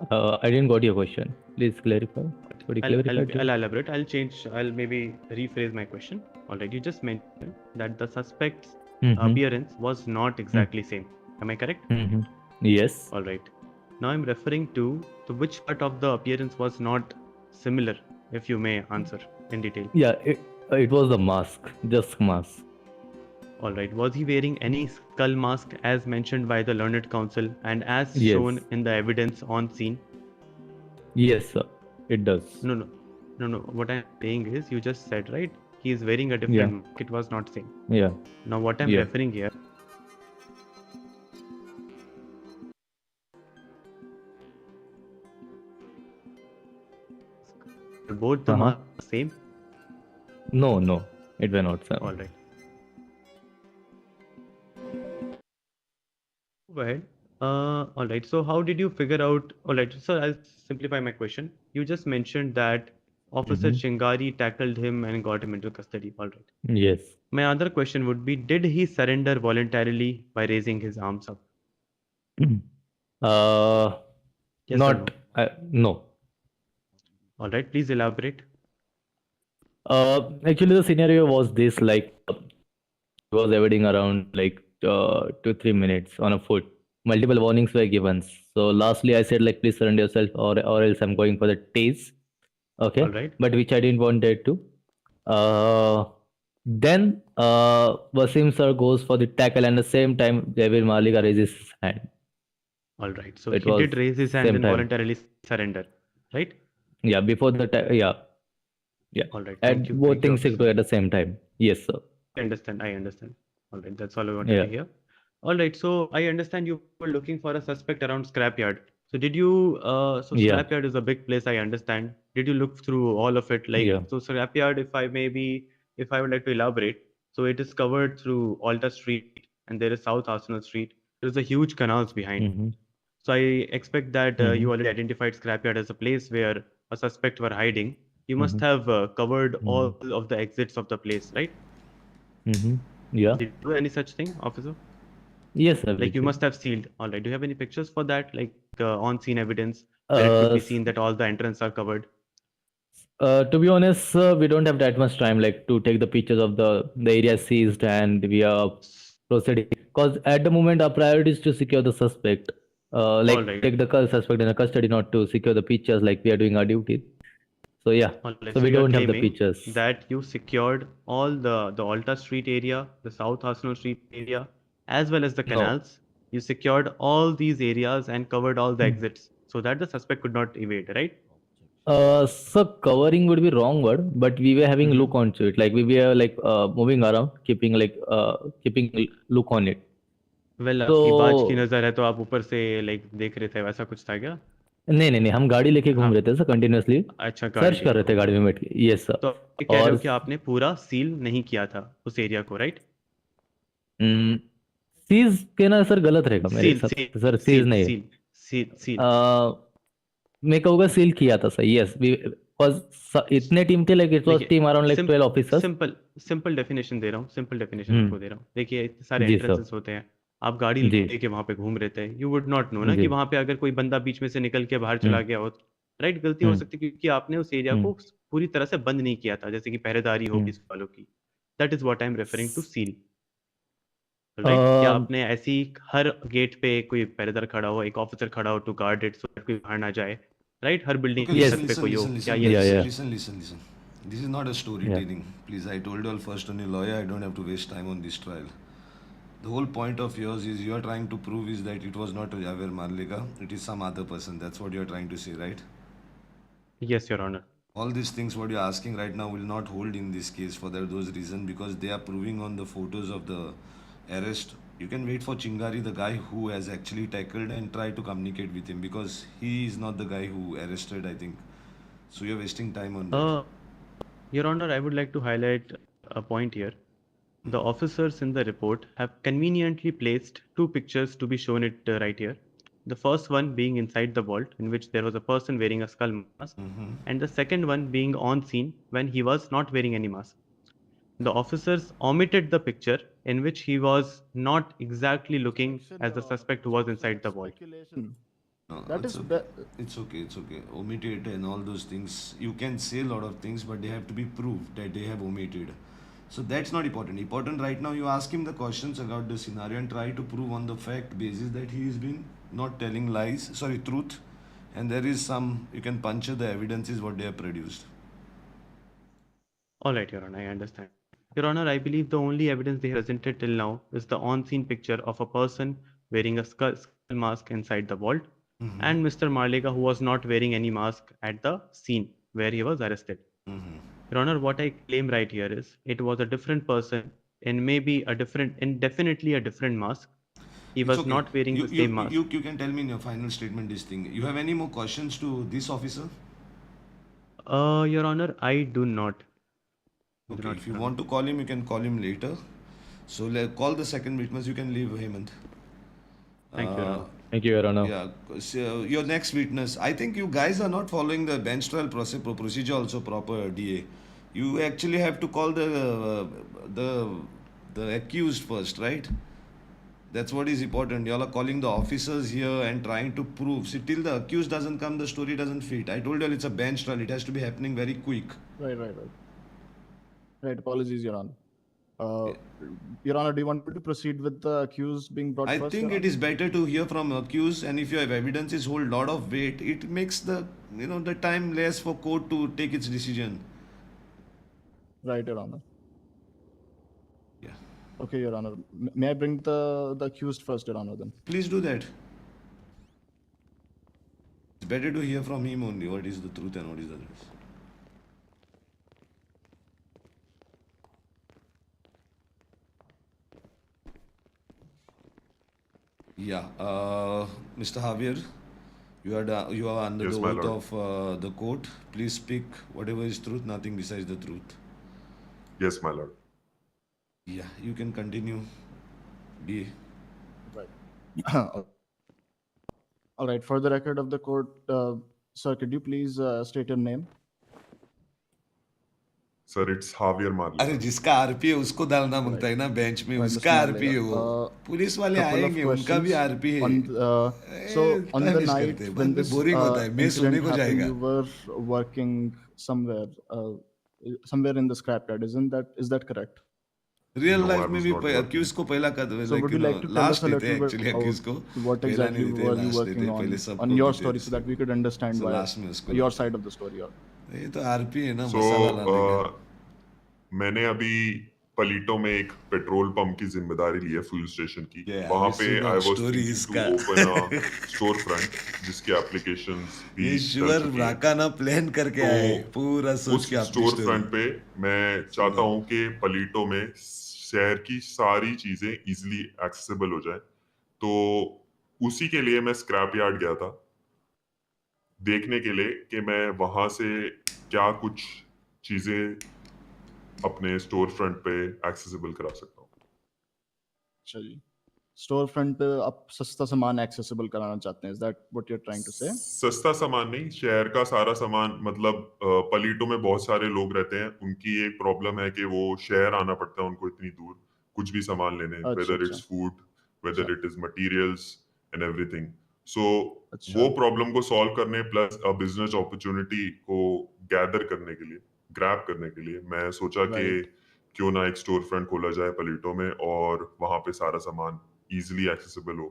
I didn't got your question. Please clarify. Could you clarify? I'll elaborate. I'll maybe rephrase my question. All right. You just mentioned that the suspect's appearance was not exactly same. Am I correct? Yes. All right. Now I'm referring to which part of the appearance was not similar, if you may answer in detail. Yeah, it was the mask, just mask. All right. Was he wearing any skull mask as mentioned by the learned counsel and as shown in the evidence on scene? Yes, sir. It does. No. What I'm saying is, you just said, right? He is wearing a different mask. It was not same. Yeah. Now what I'm referring here. Both the masks same? No. It were not same. All right. Go ahead. All right. So how did you figure out? All right. So I'll simplify my question. You just mentioned that Officer Chingari tackled him and got him into custody. All right. Yes. My other question would be: did he surrender voluntarily by raising his arms up? Yes not. No. All right. Please elaborate. Actually, the scenario was this: like, he was evading around like 2-3 minutes on a foot. Multiple warnings were given. So lastly, I said, like, please surrender yourself, or else I'm going for the tase. Okay. All right. But which I didn't want it to. Then Wasim sir goes for the tackle, and at the same time, AVer Marlega raises his hand. All right. So he did raise his hand and voluntarily surrender, right? Yeah. Before the yeah. All right. And both things at the same time. Yes, sir. understand. I understand. All right, that's all I wanted to hear. All right, so I understand you were looking for a suspect around scrapyard. So did you? So Yeah. scrapyard is a big place. I understand. Did you look through all of it? Like, Yeah. so scrapyard, if I would like to elaborate, so it is covered through Alta Street, and there is South Arsenal Street. There's a huge canals behind. Mm-hmm. So I expect that Mm-hmm. you already identified scrapyard as a place where a suspect were hiding. You must Mm-hmm. have covered Mm-hmm. all of the exits of the place, right? Mm-hmm. Yeah. Did you do any such thing, officer? Yes, I Like you believe. must have sealed. All right. Do you have any pictures for that? Like on-scene evidence where it could be seen that all the entrances are covered? To be honest, we don't have that much time like to take the pictures of the area seized, and we are proceeding because at the moment our priority is to secure the suspect. Like All right. take the suspect in a custody, not to secure the pictures. Like we are doing our duty. So yeah. All right. So So we you are don't have the claiming pictures. that you secured all the Alta Street area, the South Arsenal Street area, as well as the No. canals. You secured all these areas and covered all the Hmm. exits so that the suspect could not evade, right? So covering would be wrong word, but we were having look onto it. Like we were like moving around, keeping look on it. Well, तो आपकी बाज की नजर है तो आप ऊपर से लाइक देख रहे थे, वैसा कुछ था क्या? नहीं, हम गाड़ी लेके घूम हाँ। रहे थे सर कंटिन्यूअसली। अच्छा, गाड़ी सर्च कर रहे थे गाड़ी में बैठ के। Yes sir. तो आप कह रहे और हो कि आपने पूरा सील नहीं किया था उस एरिया को, राइट? सीज कहना सर गलत रहेगा मेरे सील हिसाब से। सील सर सीज सील नहीं सील सील सील मैं कहूँगा सील किया था सर। यस इतने टीम थे, like it was team around like 12 officers. Simple definition दे रहा हूँ, सिंपल डेफिनेशन आपको दे रहा हूँ। देखिए इतने सारे जी एंट्रेंसेस सर। होते हैं, आप गाड़ी जी। लेके वहां पे घूम रहे थे, यू वुड नॉट नो ना जी। कि वहां पे अगर कोई बंदा बीच में से निकल के बाहर चला गया हो, राइट? गलती हो सकती है क्योंकि आपने उस एरिया को पूरी तरह से बंद नहीं किया था, जैसे कि पहरेदारी हो किसी वालों की। That is what I am referring to seal, right? क्या आपने ऐसी हर गेट पे कोई पहरेदार खड़ा हो, एक ऑफिसर खड़ा हो to guard it so that कोई बाहर ना जाए, राइट? हर बिल्डिंग Okay, की listen, छत पे listen, कोई हो, listen, क्या listen, ये listen. This is not a storytelling. Please, I told you all first on your lawyer, I don't have to waste time on this trial. The whole point of yours is you are trying to prove is that it was not AVer Marlika, it is some other person. That's what you are trying to say, right? Yes, Your Honor. All these things what you're asking right now will not hold in this case for those reasons because they are proving on the photos of the arrest. You can wait for Chingari, the guy who has actually tackled, and try to communicate with him because he is not the guy who arrested, I think. So you're wasting time on that. Your Honor, I would like to highlight a point here. The officers in the report have conveniently placed two pictures to be shown it right here. The first one being inside the vault, in which there was a person wearing a skull mask, and the second one being on scene when he was not wearing any mask. The officers omitted the picture in which he was not exactly looking as the suspect who was inside the vault. No, That it's is okay. It's okay. Omitted and all those things. You can say a lot of things, but they have to be proved that they have omitted. So that's not important. Important right now, you ask him the questions about the scenario and try to prove on the fact basis that he has been not telling lies, truth. And there is some, you can puncture the evidence is what they have produced. All right, Your Honor, I understand. Your Honor, I believe the only evidence they have presented till now is the on-scene picture of a person wearing a skull mask inside the vault, and Mr. Marlega, who was not wearing any mask at the scene where he was arrested. Your Honor, what I claim right here is it was a different person in definitely a different mask. He was not wearing the same mask. You can tell me in your final statement this thing. You have any more questions to this officer? Your Honor, I do not. Okay, if you want to call him, you can call him later. So call the second witness. You can leave, Hemant. Thank you, Your Honor. Thank you, Your Honor. Yeah, so your next witness. I think you guys are not following the bench trial procedure also proper, DA. You actually have to call the accused first, right? That's what is important. Y'all are calling the officers here and trying to prove. See, till the accused doesn't come, the story doesn't fit. I told you it's a bench trial. It has to be happening very quick. Right, apologies, Your Honor. Your Honor, do you want me to proceed with the accused being brought first? I think it is better to hear from accused, and if you have evidences hold lot of weight, it makes the the time less for court to take its decision. Right, Your Honor. Yeah. Okay, Your Honor. May I bring the accused first, Your Honor, then? Please do that. It's better to hear from him only what is the truth and what is the rest. Yeah, Mr. Javier, you are under Yes, the my oath lord. of the court. Please speak whatever is truth, nothing besides the truth. Yes, my lord. Yeah, you can continue. DA. Right. All right. For the record of the court, sir, could you please state your name? Sir, it's Javier अरे Marley. जिसका RP है उसको डालना मांगता है ना bench में, Right, उसका Mr. आरपी है वो. Marlega. पुलिस वाले Couple of आएंगे, उनका भी questions. आरपी है. So on the Punish night करते हैं. when बाद में this बोरिंग होता है. मैं सोने incident को happened, जाएगा. you were working somewhere in the scrapyard. Is that correct? Real No, life I में was भी not working. अक्यूज को पहला कर So would you like to tell us last a देते हैं little bit एक्चुअली अक्यूज को. what पहला exactly नहीं देते, were you लास्ट working देते, पहले on सबको your देते story so that we could understand So why last में उसको your देते. side of the story? ये तो आरपी है ना, So, मसाला लाने का. मैंने अभी पलीटो में एक पेट्रोल पंप की जिम्मेदारी ली है फ्यूल स्टेशन की. Yeah, वहां अभी पे सुनो आई वाज story थिंकिंग इसका. To open a store front जिसके एप्लीकेशंस भी ये चल श्योर चुकी हैं. राका ना प्लान करके तो आए, पूरा सोच उस के अपनी स्टोर story. फ्रंट पे मैं चाहता हूँ कि पलीटो में शहर की सारी चीजें इजीली एक्सेसिबल हो जाए. तो उसी के लिए मैं स्क्रैप यार्ड गया था देखने के लिए कि मैं वहां से क्या कुछ चीजें अपने स्टोर फ्रंट पे एक्सेसिबल करा सकता हूँ. अच्छा जी. स्टोर फ्रंट पे आप सस्ता सामान एक्सेसिबल कराना चाहते हैं. Is that what you are trying to say? सस्ता सामान नहीं, शहर का सारा सामान. मतलब पलीटो में बहुत सारे लोग रहते हैं, उनकी एक प्रॉब्लम है कि वो शहर आना पड़ता है उनको इतनी दूर कुछ भी सामान लेने, अच्छा वेदर अच्छा इट्स फूड, अच्छा weather it is materials and everything. So अच्छा. वो प्रॉब्लम को सॉल्व करने प्लस अ बिजनेस अपॉर्चुनिटी को गैदर करने के लिए, ग्रैब करने के लिए मैं सोचा कि राइट क्यों ना एक स्टोर फ्रंट खोला जाए पलीटो में और वहां पे सारा सामान इजीली एक्सेसिबल हो.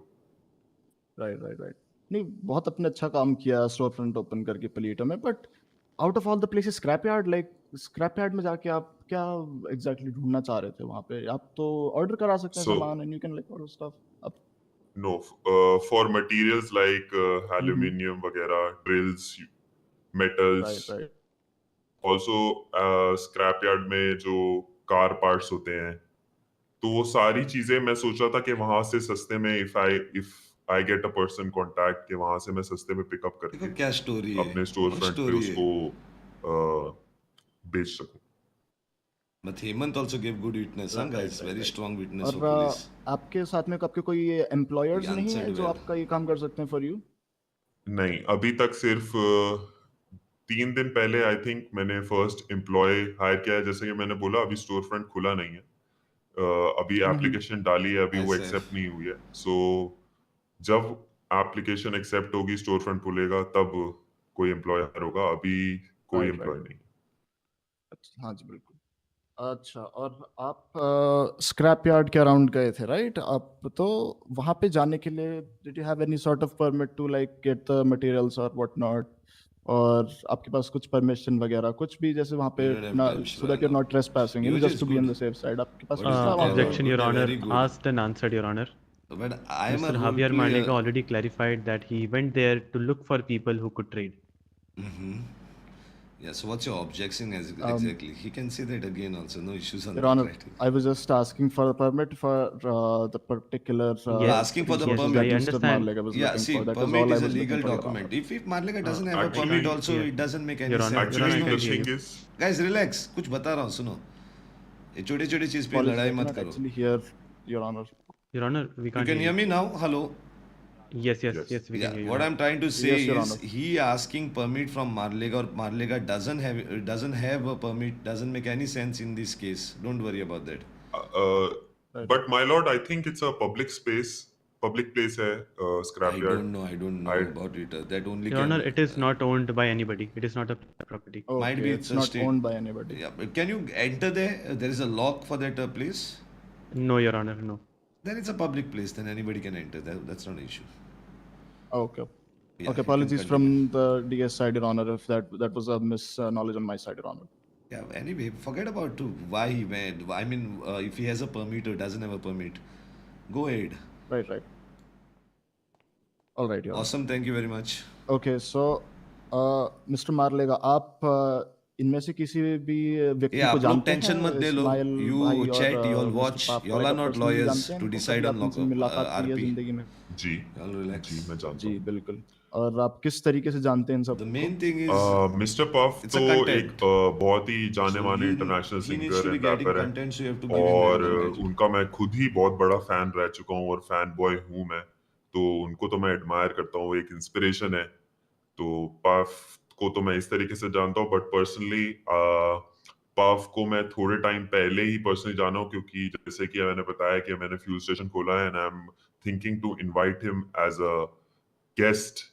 Right right right. नहीं, बहुत अपने अच्छा काम किया स्टोर फ्रंट ओपन करके पलीटो में. But out of all the places scrap yard, like scrap yard में जाके आप क्या एग्जैक्टली ढूंढना चाह रहे थे वहां पे? आप तो ऑर्डर करा सकते हैं सो सामान and you can like order stuff. आप No, for materials like aluminium वगैरह, drills, metals, right right also scrap yard में जो car parts होते हैं, तो वो सारी चीजें मैं सोच रहा था कि वहां से सस्ते में if I get a person contact कि वहां से मैं सस्ते में पिकअप देखो करके क्या स्टोरी है, अपने स्टोर मस्त फ्रंट पे स्टोरी है. उसको बेच सकूं. But Hemant also gave good witness, huh, guys? Very strong witness for और police. आपके साथ में आपके कोई एम्प्लॉयर्स He नहीं है answered जो well. आपका ये काम कर सकते हैं फॉर यू? नहीं, अभी तक सिर्फ 3 दिन पहले आई थिंक मैंने फर्स्ट एम्प्लॉय हायर किया है. जैसे कि मैंने बोला अभी स्टोर फ्रंट खुला नहीं है. अभी एप्लीकेशन डाली है, अभी वो ऐसा है. एक्सेप्ट नहीं हुई है. सो जब एप्लीकेशन एक्सेप्ट होगी, स्टोर फ्रंट खुलेगा, तब कोई एम्प्लॉयर होगा. अभी कोई राइट एम्प्लॉय राइट. नहीं. हाँ जी बिल्कुल. अच्छा, और आप स्क्रैप यार्ड के अराउंड गए थे, राइट? आप तो वहाँ पे जाने के लिए did you have any sort of permit to like get the materials और व्हाट नॉट? और आपके पास कुछ परमिशन वगैरह कुछ भी, जैसे वहाँ पे You don't have ना, time, so that you are not trespassing, you know, Yours just is to be on good. The safe side, आपके पास What कुछ is था it? वहाँ पे? Objection, Your Good, Honor. very good. Asked and answered, Your Honor. But I am a Mr. role Javier player. Marlega already clarified that he went there to look for people who could trade. Mm-hmm. Yeah, so what's your objection exactly? He can say that again also, no issues on Your that, Honor, right? I was just asking for a permit for the particular You're asking for the yes, resources permit. that I Mr. understand. Marlega was Yeah, looking see, for. That is permit all I is a was looking legal for, Your Honor. document. If Marlega doesn't have a actually, permit also, yeah. it doesn't make any Your Honor, sense. Your Actually, Honor, I the can hear thing you. is, Guys, relax. कुछ बता रहा हूँ, सुनो. ये छोटे-छोटे चीज पे Apologies, लड़ाई I मत cannot करो. actually hear, Your Honor. Your Honor, we You can't can hear me now? Hello. Yes, yes, Yes. yes, we Yeah, can hear you. what now. I'm trying to say Yes, Your is Honor. he asking permit from Marlega or Marlega doesn't have a permit, doesn't make any sense in this case. Don't worry about that. Right. but my lord, I think it's a public space, public place है, I scrapyard. don't know I- about it. That only Your can. Honor, it is not owned by anybody. It is not a property. Might Okay, be it's a not state. owned by anybody. Yeah, but can you enter there? There is a lock for that place. No, Your Honor, no. Then it's a public place. Then anybody can enter. That's not an issue. Okay. Yeah, you Okay, can apologies continue. from the DS side, Your Honor, if that was a misknowledge on my side, Your Honor. Yeah. Anyway, forget about why he went. I mean, if he has a permit or doesn't have a permit, go ahead. Right. All right, Your Honor. Awesome. Thank you very much. Okay, so Mr. Marlega, आप इनमें से किसी भी व्यक्ति ये को आप लोग जानते टेंशन हैं? मत ले लो, इस्माइल यू भाई और chat, you all mister watch, पाप यू ऑल आर को नॉट personally लॉयर्स जानते हैं टू इनको? डिसाइड कभी ऑन आपने इनसे मुलाकात की है आरपी। जिंदगी में? जी ऑल रिलैक्स। जी मैं जानता जी हूँ। बिल्कुल। और आप किस तरीके से जानते हैं इन द सबको? Main thing is mister puff it's a तो content. एक बहुत ही जाने So माने he international he needs singer to be and getting rapper है, content, so you have to give him और the content. उनका मैं खुद ही बहुत बड़ा फैन रह चुका हूँ और फैन बॉय हूँ मैं, तो उनको तो मैं एडमायर करता हूँ, एक इंस्पिरेशन है। तो पफ को तो मैं इस तरीके से जानता हूँ, बट पर्सनली पफ को मैं थोड़े टाइम पहले ही पर्सनली जाना हूँ, क्योंकि जैसे कि मैंने बताया कि मैंने फ्यूल स्टेशन खोला है and I am thinking to invite him as a guest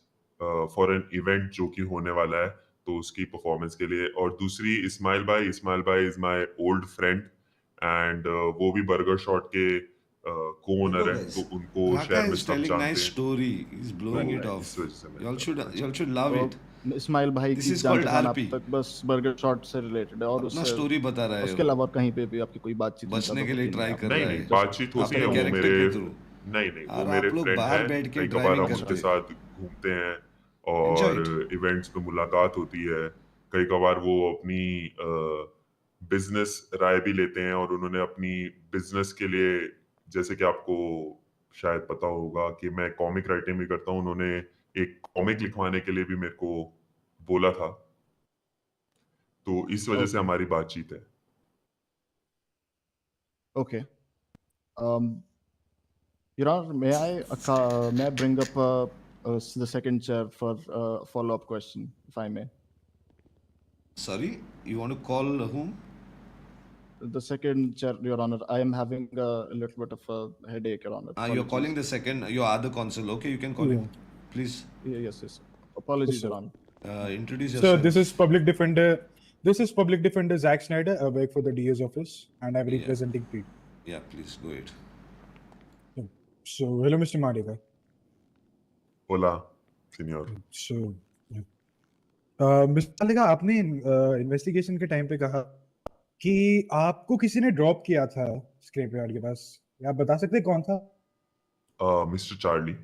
for an event जो कि होने वाला है, तो उसकी परफॉर्मेंस के लिए। और दूसरी इस्माइल भाई is my old friend and वो भी बर्गर शॉट के को ओनर है, तो उनको Raka शहर में is सब telling जानते nice हैं, story. He's blowing it तो off. इस वजह से मैं You all should love तो it. इस्माइल भाई This की is जान called पहचान RP. आप तक बस बर्गर शॉट से रिलेटेड है, और अपना उससे स्टोरी बता रहा है उसके वो, अलावा कहीं पे भी आपकी कोई बातचीत इनसे बचने तो के लिए होती ट्राई आप कर नहीं रहा नहीं है बातचीत होती अपने है, वो कैरेक्टर मेरे के थ्रू। नहीं नहीं वो और मेरे आप लोग फ्रेंड बाहर है, बैठ के कई कबार ड्राइविंग हम उनके करते साथ घूमते हैं Enjoy और it. इवेंट्स पे मुलाकात होती है, कई कबार वो अपनी बिजनेस राय भी लेते हैं, और उन्होंने अपनी बिजनेस के लिए, जैसे कि आपको शायद पता होगा कि मैं कॉमिक राइटिंग भी करता हूँ, उन्होंने एक कॉमिक लिखवाने के लिए भी मेरे को बोला था, तो इस वजह से ओके हमारी बातचीत है। Okay Your Honor, may I bring up the second chair for a follow-up question, if I may? Sorry, you want to call whom? The second chair, Your Honor. I am having a little bit of a headache, Your Honor. You're calling Apologies. the second, your other consul. Okay, you can call him. Please Yes. Apologies, Your Honor. introduce So yourself. this is public defender. This is public defender Zack Snyder. I work for the DA's office, and I'm Yeah. representing Pete. Yeah, please go ahead. So hello, Mr. Madhika. Hola, señor. So, mister मालिका, आपने investigation के time पे कहा कि आपको किसी ने drop किया था स्क्रैप यार्ड के पास। आप बता सकते हैं कौन था? Mister Charlie.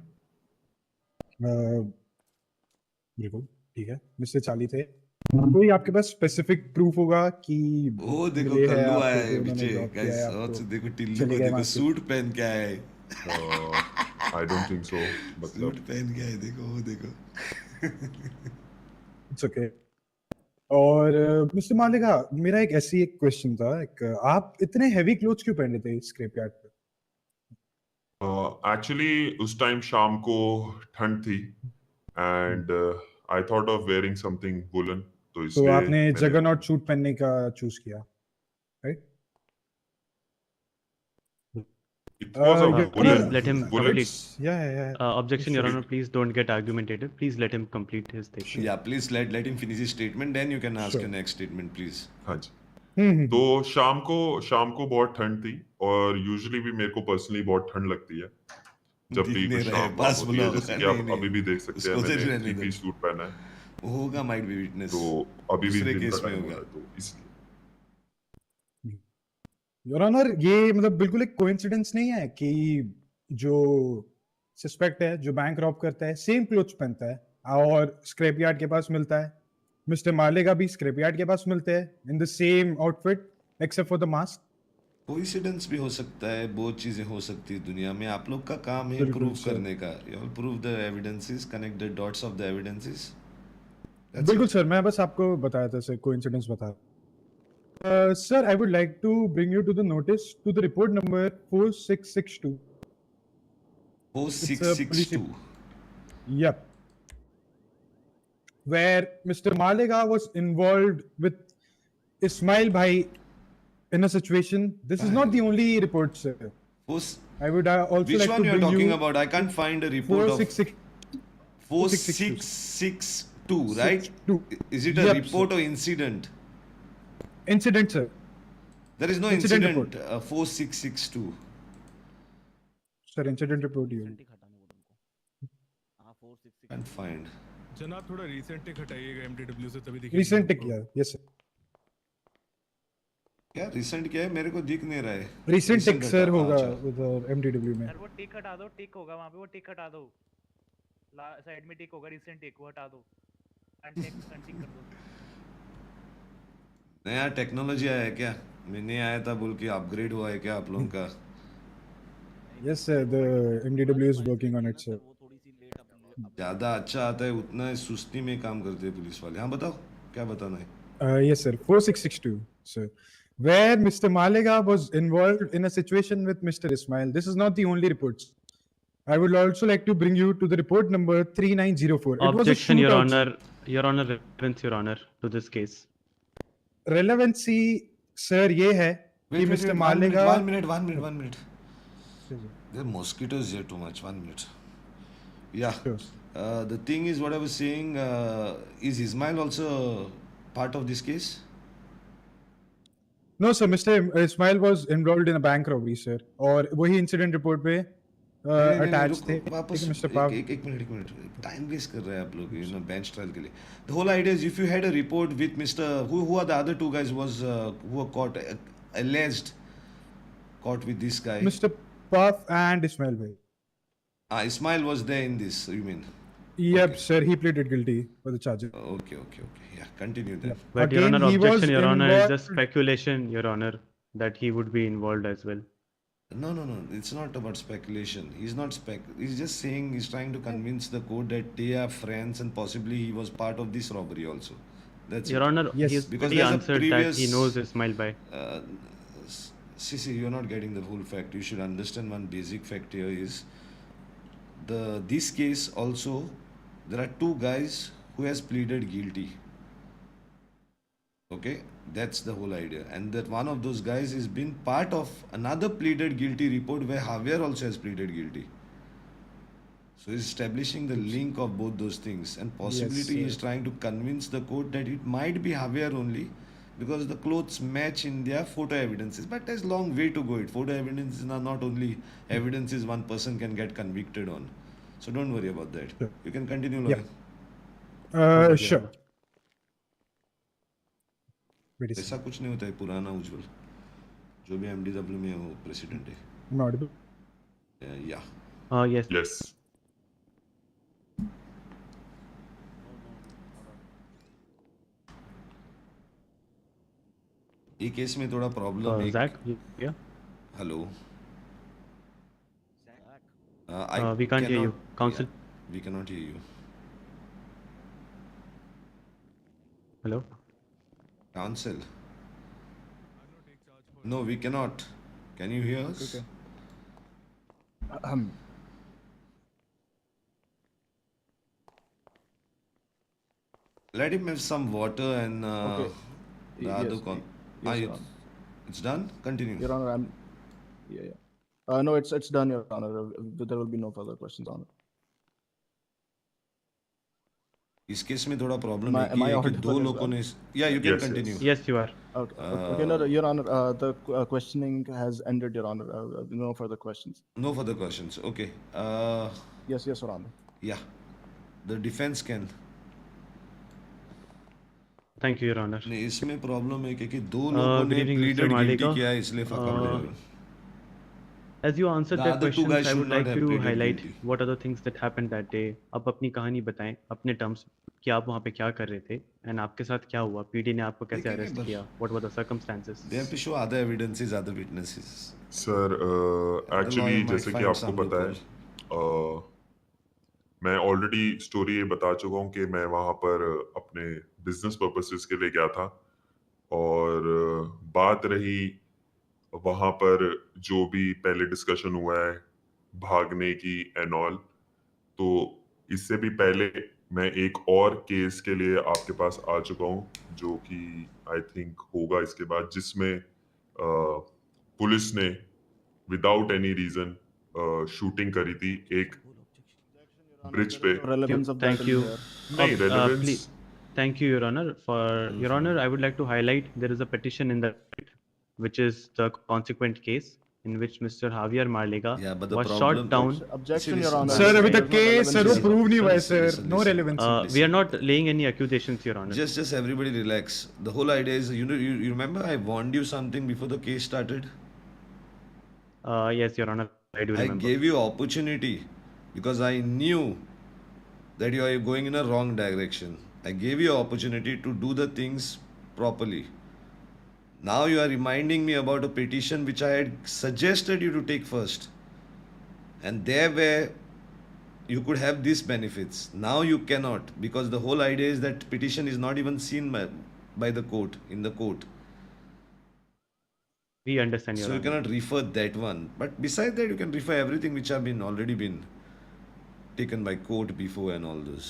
बिल्कुल ठीक है, मिस्टर चार्ली थे। कोई आपके पास स्पेसिफिक प्रूफ होगा कि ओ देखो मिले हैं कल्लू आपको आया कि है उन्होंने पीछे ड्रॉप किया गाइस, है और आपको, देखो टिल्लू चले को गए देखो वहाँ से? सूट पहन के आया है, आई डोंट थिंक सो, सूट मतलब पहन के आया है, देखो वो देखो। It's okay. और मिस्टर मालिका, मेरा एक ऐसी एक क्वेश्चन था, आप इतने हैवी क्लोथ्स क्यों पहन रहे थे स्क्रैप यार्ड पे? एक्चुअली उस टाइम शाम को ठंड थी and I thought of wearing something woollen, तो तो इसलिए आपने मैंने जगरनॉट सूट पहनने का चूज किया, right? It was a Your Please woollen Honor, let him woollen complete. yeah. Objection, Your Sure. Honor. Please don't get argumentative. Please let him complete his statement. Yeah, please let him finish his statement, then you can ask Sure. your next statement, please. हाँ जी। तो शाम को बहुत ठंड थी, और usually भी मेरे को पर्सनली बहुत ठंड लगती है जब दिख भी नहीं कुछ रहा है, शाम बस वाम होती है, बुलाओ। जैसे कि नहीं, आप नहीं, अभी भी देख सकते हैं उसको मैंने रहने थ्री दो। पीस सूट पहना है, होगा, might be witness, तो अभी भी दूसरे दिन केस का में टाइम हो होगा। रहा है, तो इसलिए योर ऑनर, ये मतलब बिल्कुल एक कोइंसिडेंस नहीं है कि जो सस्पेक्ट है, जो बैंक रॉब करता है, सेम क्लोथ्स पहनता है और स्क्रैप यार्ड के पास मिलता है। मिस्टर मालेगा भी स्क्रैप यार्ड के पास मिलते हैं in the same outfit except for the mask. Coincidence भी हो सकता है, बहुत चीजें हो सकती है दुनिया में, आप लोग का काम है बिल्कुल प्रूव सर, करने का। You all prove the evidences, connect the dots of the evidences, that's बिल्कुल इट। सर, मैं बस आपको बताया था सर, कोइंसिडेंस बताया। Sir, I would like to bring you to the notice to the report number 4662। It's a police 4662 Yep, where Mr. Malega was involved with Ismail Bhai in a situation. This is not the only report, sir. I would also which like one to you are bring talking you about? I can't find a report of 4662. 4662, right? 62. Is it a Yep, report sir. or incident? Incident, sir. There is no Incident incident. 4662. Sir, incident report you. Can't find. जनाब थोड़ा recent टिक हटाइएगा MTW से, तभी दिखेगा Recent tick, आपको। yeah. Yes, sir. क्या recent क्या है, मेरे को दिख नहीं रहा है। Recent tick, sir, हटा, होगा अच्छा। with MTW में. सर वो टिक हटा दो, टिक होगा वहाँ पे, वो टिक हटा दो, साइड में टिक होगा, रिसेंट टिक वो हटा दो, अनटिक कर दो। नया टेक्नोलॉजी आया है क्या? मैं नहीं आया था बोल के अपग्रेड हुआ है क्या आप लोगों का? Yes, sir. The MDW is working on it, sir. ज़्यादा अच्छा आता है उतना ही सुस्ती में काम करते हैं पुलिस वाले। हाँ बताओ क्या बताना है? Yes, sir. 4662, sir. Where Mr. Malega was involved in a situation with Mr. Ismail. This is not the only reports. I would also like to bring you to the report number 3904. It was a Objection, Your shootout. Honor. Your Honor, relevance, Your Honor, to this case. Relevancy, sir, ये है कि Mr. Malega. One minute. There are mosquitoes here too much. 1 minute. Yeah. Sure. The thing is, what I was saying, is Ismail also part of this case? No, sir. Mr. Ismail was involved in a bank robbery, sir. और वही incident report पे attached थे. वापस Mr. Pav. एक minute time waste कर रहे हैं आप लोग, बेंच ट्रायल के लिए. The whole idea is if you had a report with Mr. who are the other two guys who were caught, alleged caught with this guy. Mr. Puff and Ismail bhai. Ismail was there in this, you mean? Yep, Okay. sir. He pleaded guilty for the charges. Okay. Yeah, continue then. But Your Again, Honor, he was objection, Your Honor, is involved- just speculation, Your Honor, that he would be involved as well. No. It's not about speculation. He's not He's just saying he's trying to convince the court that they are friends and possibly he was part of this robbery also. That's Your it. Honor, Yes. he's Because already there's a answered that previous- he knows Ismail Bhai. See, you're not getting the full fact. You should understand one basic fact here is this case also, there are two guys who has pleaded guilty. Okay, that's the whole idea, and that one of those guys has been part of another pleaded guilty report where AVer also has pleaded guilty. So he's establishing the link of both those things, and possibility sir. he's trying to convince the court that it might be AVer only because the clothes match in their photo evidences. But there's long way to go. Photo evidences are not only evidences one person can get convicted on. So don't worry about that. Sure. You can continue, Yeah. lawyer. Sure. Wait a ऐसा second. कुछ नहीं होता है पुराना उज्जवल, जो भी MDW में हो प्रेसिडेंट है. I'm audible. Yeah. Yes. Yes. ये केस में थोड़ा प्रॉब्लम है. Zach, yeah. Hello. We can't hear you. Counsel. We cannot hear you. Hello. Counsel. No, we cannot. Can you hear us? Okay. Let him have some water and Okay. the other Yes, con. yes, Your Honor. It's done. Continue. Your Honor, yeah. No, it's done, Your Honor. There will be no further questions on it. इस case में थोड़ा problem Am है I- am I कि audible दो as लोगों well? ने. Yeah, you can Yes, continue. Yes, you are. Okay, no, Your Honor, the questioning has ended, Your Honor. No further questions. No further questions. Okay. Yes, Your Honor. Yeah. The defense can. Thank you, Your Honor. नहीं, इसमें problem है क्योंकि दो लोगों good ने evening, Mr. pleaded guilty Malika. किया है, इसलिए fuck up हो गया. As you answered The their other two questions, guys I should would not like have to pleaded highlight guilty. what are the things that happened that day. आप अपनी कहानी बताएं अपने terms कि आप वहाँ पे क्या कर रहे थे and आपके साथ क्या हुआ. PD ने आपको कैसे देखेंगे arrest बस. किया. What were the circumstances? They have to show other evidences, other witnesses. Sir actually might जैसे कि find आपको some पता है मैं ऑलरेडी स्टोरी ये बता चुका हूँ कि मैं वहाँ पर अपने बिजनेस पर्पसेस के लिए गया था और बात रही वहाँ पर जो भी पहले डिस्कशन हुआ है भागने की एंड ऑल, तो इससे भी पहले मैं एक और केस के लिए आपके पास आ चुका हूँ जो कि आई थिंक होगा इसके बाद, जिसमें पुलिस ने विदाउट एनी रीजन शूटिंग करी थी एक ब्रिज पे. Relevance of that Thank in you. here. नहीं relevance. Please. Thank you, Your Honor. For Your Honor, I would like to highlight there is a petition in the which is the consequent case in which Mr. AVer Marlega Yeah, but the was problem- shot down. Objection, Listen, Your Honor. Sir, अभी There's तक no case relevance sir वो here. prove नहीं हुआ है Listen, sir. listen, No listen. relevance. We are not laying any accusations, Your Honor. Just everybody relax. The whole idea is, you remember I warned you something before the case started? Yes, Your Honor, I do I remember. gave you opportunity because I knew that you are going in a wrong direction. I gave you opportunity to do the things properly. Now you are reminding me about a petition which I had suggested you to take first. And there where you could have these benefits. Now you cannot, because the whole idea is that petition is not even seen by the court, in the court. We understand, Your So you Honor. cannot refer that one. But besides that, you can refer everything which have been already been taken by court before and all this.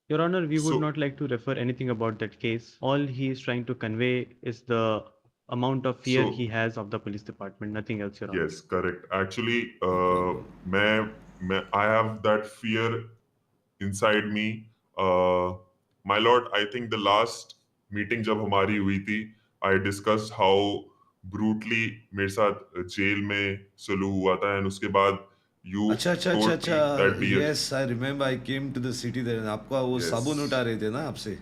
Your Honor, we would So- not like to refer anything about that case. All he is trying to convey is the amount of fear So- he has of the police department, nothing else, Your Honor. Yes, correct. Actually, I have that fear inside me. My lord, I think the last meeting जब हमारी हुई थी, I discussed how brutally मेरे साथ jail में सलूक हुआ था, and उसके बाद you अच्छा अच्छा told अच्छा me that अच्छा, yes, I remember I came to the city there. आपका वो Yes. साबुन उठा रहे थे ना आपसे.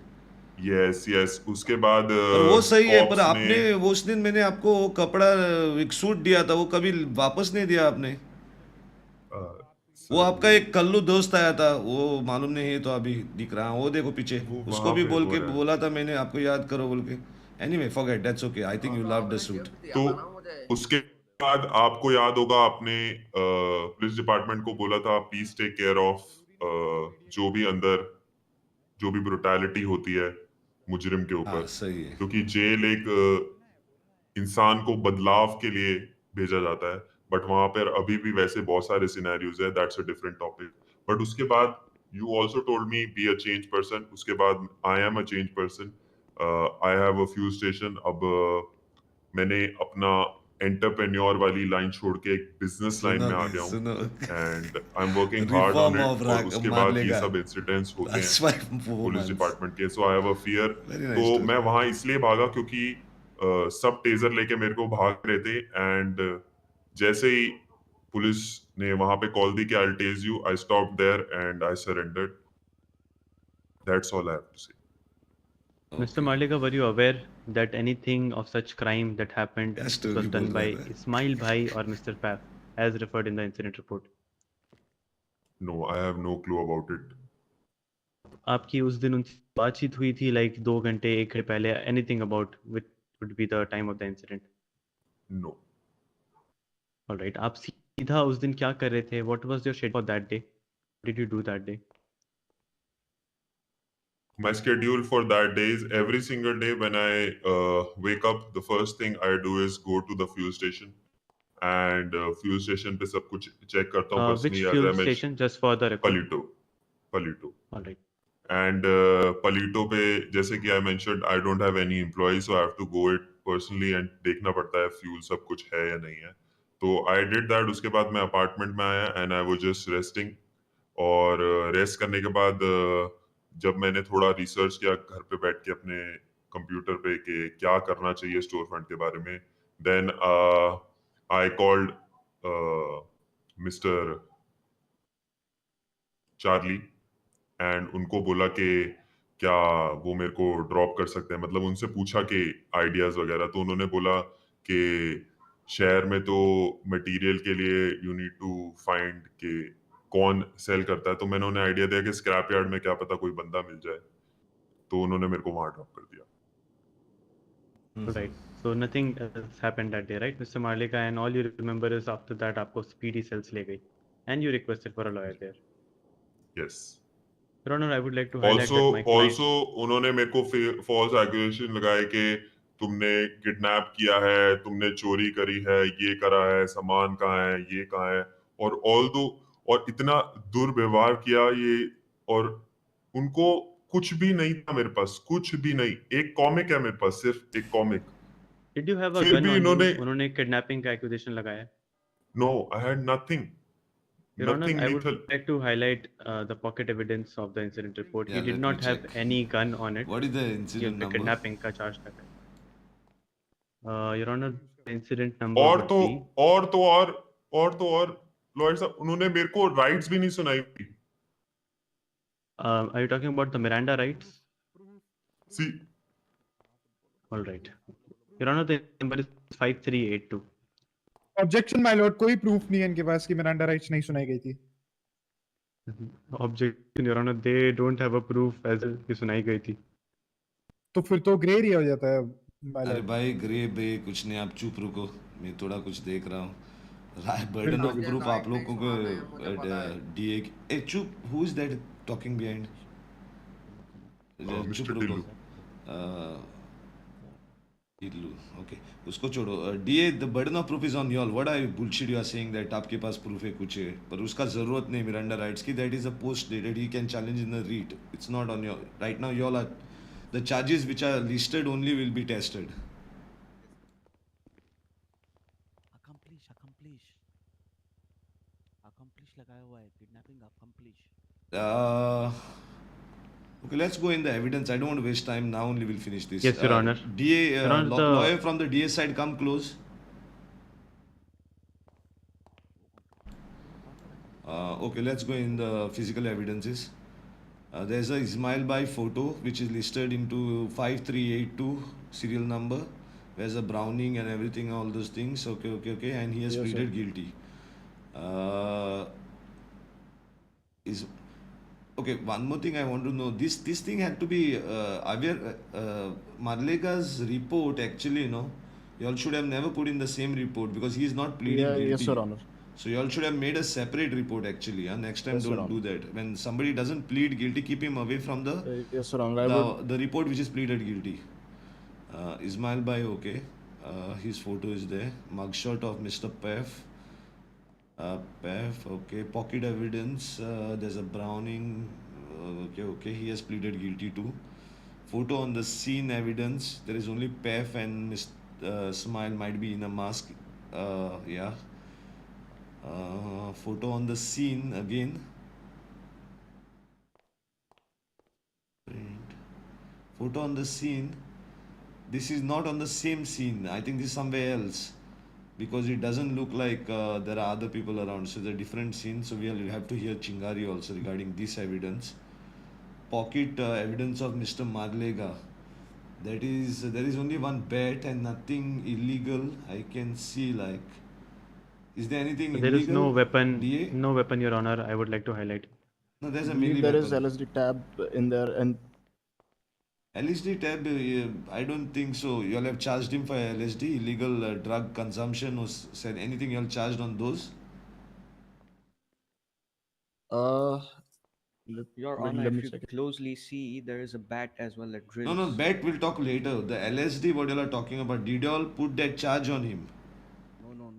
yes, उसके बाद पर वो सही है, पर cops आपने ने वो उस दिन मैंने आपको वो कपड़ा एक सूट दिया था, वो कभी वापस नहीं दिया आपने. वो आपका एक कल्लू दोस्त आया था, वो मालूम नहीं है तो अभी दिख रहा है, वो देखो पीछे, वो उसको वहाँ भी पे बोल हो के रहा है। बोला था मैंने, आपको याद करो बोल के. Anyway forget, that's okay. I think you love the suit. तो उसके बाद आपको याद होगा आपने पुलिस डिपार्टमेंट को बोला था प्लीज टेक केयर ऑफ जो भी अंदर जो भी ब्रुटैलिटी होती है मुजरिम के हाँ ऊपर, सही है. क्योंकि जेल एक इंसान को बदलाव के लिए भेजा जाता है, बट वहां पर अभी भी वैसे बहुत सारे सिनेरियोज है. That's a different topic. But उसके बाद you also told me be a change person. उसके बाद I am a change person. I have a few station. अब मैंने अपना एंटरप्रेन्योर वाली लाइन छोड़ के एक बिजनेस लाइन में आ गया हूँ, सुनो and I am working hard on reform of it. और उसके मार बाद ये लेगा. सब इंसिडेंट्स होते हैं That's why police performance. Department के. So I have a fear. Very nice तो story. मैं वहां इसलिए भागा क्योंकि सब टेजर लेके मेरे को भाग रहे थे, एंड जैसे ही पुलिस ने वहां पे कॉल दी कि I tase you, I stop there and I surrendered. That's all I have to say. Mr. Malika, were you aware that anything of such crime that happened क्या story was done बोल by रहा है? Ismail Bhai or Mr. Paf, as referred in the incident report? No, I have no clue about it. आपकी उस दिन उनसे बातचीत हुई थी लाइक 2 घंटे 1 घंटे पहले, anything about which would be the time of the incident? No. Alright, आप सीधा उस दिन क्या कर रहे थे? What was your schedule for that day? Did you do that day? My schedule for that day is every single day when I wake up, the first thing I do is go to the fuel station, and fuel station पे सब कुछ check करता हूँ Which personally. fuel as I station, just for the record? Palito. Alright. And Palito पे जैसे कि I mentioned, I don't have any employees, so I have to go it personally and देखना पड़ता है fuel सब कुछ है या नहीं है. तो I did that. उसके बाद मैं apartment में आया and I was just resting. और रेस्ट करने के बाद जब मैंने थोड़ा रिसर्च किया घर पे बैठ के अपने कंप्यूटर पे कि क्या करना चाहिए स्टोर फ्रंट के बारे में, then I called mister Charlie and उनको बोला कि क्या वो मेरे को ड्रॉप कर सकते हैं, मतलब उनसे पूछा कि आइडियाज वगैरह. तो उन्होंने बोला कि शहर में तो मटेरियल के लिए यू नीड टू फाइंड कि कौन सेल करता है. तो मैंने उन्हें आइडिया दिया कि स्क्रैप यार्ड में क्या पता कोई बंदा मिल जाए, तो उन्होंने मेरे को वहां ड्रॉप कर दिया. Right. So nothing else happened that day, right, Mr. Malika? And all you remember is after that आपको speedy cells ले गई, and you requested for a lawyer there. Yes. Your Honor, I would like to highlight that my client. Also उन्होंने मेरे को false accusation लगाए कि तुमने kidnap किया है, तुमने चोरी करी है, ये करा है, सामान कहाँ है, ये कहाँ है, और और इतना दुर्व्यवहार किया ये. और उनको कुछ भी नहीं था मेरे पास, कुछ भी नहीं. एक कॉमिक है मेरे पास, सिर्फ एक comic. Did you have a फिर gun भी on you? उन्होंने kidnapping का accusation लगाया. No, I had nothing. Your Honor, Nothing I would lethal. like to highlight the pocket evidence of the incident report. Yeah, He did let me not have check. any gun on it. What is the incident number? Kidnapping का charge लगा है. Your Honor, the incident number और would तो be. और lawyer साहब उन्होंने मेरे को राइट्स भी नहीं सुनाई थी. Are you talking about the Miranda rights? See. All right. Your Honor, the number is 5382. Objection my Lord, कोई प्रूफ नहीं है इनके पास कि मिरांडा राइट्स नहीं सुनाई गई थी. Objection, Your Honor, they don't have a proof as कि सुनाई गई थी. तो फिर तो ग्रे एरिया हो जाता है. अरे भाई ग्रे बे कुछ नहीं, आप चुप रुको, मैं थोड़ा कुछ देख रहा हूँ. बर्डन ऑफ प्रूफ आप लोगों को डीए. ए चुप, who is that talking behind? चुप मिस्टर रुको. टिल्लू. टिल्लू, ओके, उसको छोड़ो. DA, the burden of proof is on you all. What are bullshit you are saying that आपके पास प्रूफ है कुछ है, पर उसका जरूरत नहीं मिरांडा राइट्स की. That is a post dated, he can challenge in the writ. It's not on your right now. You all are the charges which are listed only will be tested. accomplish लगाया हुआ है, kidnapping accomplish. Okay, let's go in the evidence. I don't want to waste time. Now only we'll finish this. Yes, Your Honor. DA, Your Honor, lawyer from the DA side, come close. Okay, let's go in the physical evidences. There's a Ismail Bhai photo which is listed into 5382 serial number. There's a Browning and everything, all those things. Okay. And he has Yes, pleaded sir. guilty. Okay, one more thing I want to know. This thing had to be AVer Marlega's report actually, you know. You all should have never put in the same report because he is not pleading guilty. Yes, Your Honor. So you all should have made a separate report actually. Next time Yes, Your don't do Honor. that. When somebody doesn't plead guilty, keep him away from the Yes, Your Honor. I would. the report which is pleaded guilty. Ismail Bhai, okay. His photo is there. Mugshot of Mr. Pef. Pef, okay. Pocket evidence. There's a Browning. Okay. He has pleaded guilty too. Photo on the scene evidence. There is only Pef and Mr. Smile might be in a mask. Yeah. Photo on the scene again. Print. Photo on the scene. This is not on the same scene. I think this is somewhere else because it doesn't look like there are other people around. So it's a different scene. So we'll have to hear Chingari also regarding this evidence. Pocket evidence of Mr. Marlega. That is, there is only one bet and nothing illegal. I can see like. Is there anything There illegal? is no weapon. DA? No weapon, Your Honor. I would like to highlight. No, there's a I believe melee there weapon. is LSD tab in there, and LSD tab, I don't think so. You all have charged him for LSD, illegal drug consumption, or said anything you all charged on those? Your let Honor, me if you check it. closely see, there is a bat as well as drills. No, bet we'll talk later. The LSD, what you all are talking about, did you all put that charge on him? No.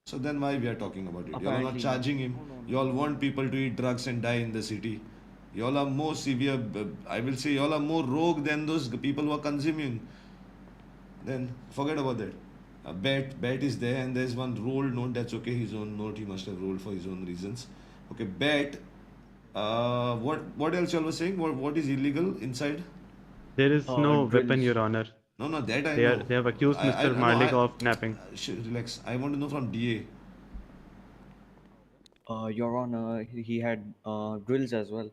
So then why we are talking about it? You all are not Apparently, charging him. no. You all want people to eat drugs and die in the city. You all are more severe, I will say you all are more rogue than those people who are consuming. Then forget about that. Bet is there and there's one rolled note. That's okay, his own note he must have rolled for his own reasons. Okay, bet. What else you all were saying? What is illegal inside? There is no drills. weapon, Your Honor. No, that I know. They have accused Mr. Marlega of napping. Relax. I want to know from DA. Your Honor, he had drills as well.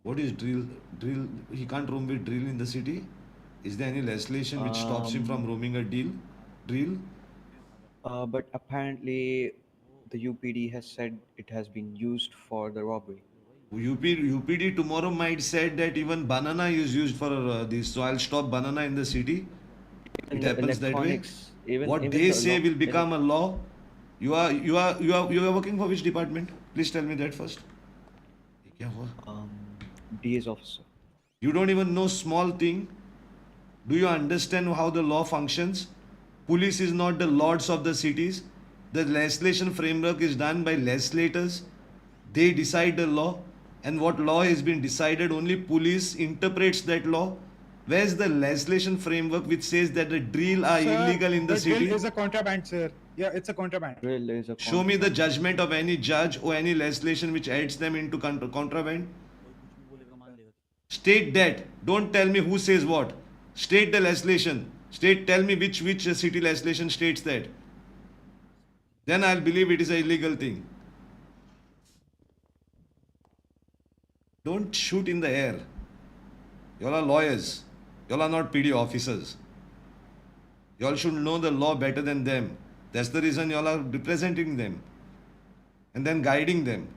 What is drill? Drill? He can't roam with drill in the city? Is there any legislation which stops him from roaming a drill? But apparently, the UPD has said it has been used for the robbery. UPD tomorrow might said that even banana is used for this, so I'll stop banana in the city. It happens that way. What they say will become a law. You are working for which department? Please tell me that first. DA's officer. You don't even know small thing. Do you understand how the law functions? Police is not the lords of the cities. The legislation framework is done by legislators. They decide the law, and what law has been decided, only police interprets that law. Where's the legislation framework which says that the drill are illegal in the city? Drill is a contraband, sir. Yeah, it's a contraband. Drill is a Show me the judgment of any judge or any legislation which adds them into contraband. State that. Don't tell me who says what. State the legislation. Tell me which city legislation states that. Then I'll believe it is an illegal thing. Don't shoot in the air. You all are lawyers. You all are not PD officers. You all should know the law better than them. That's the reason you all are representing them and then guiding them.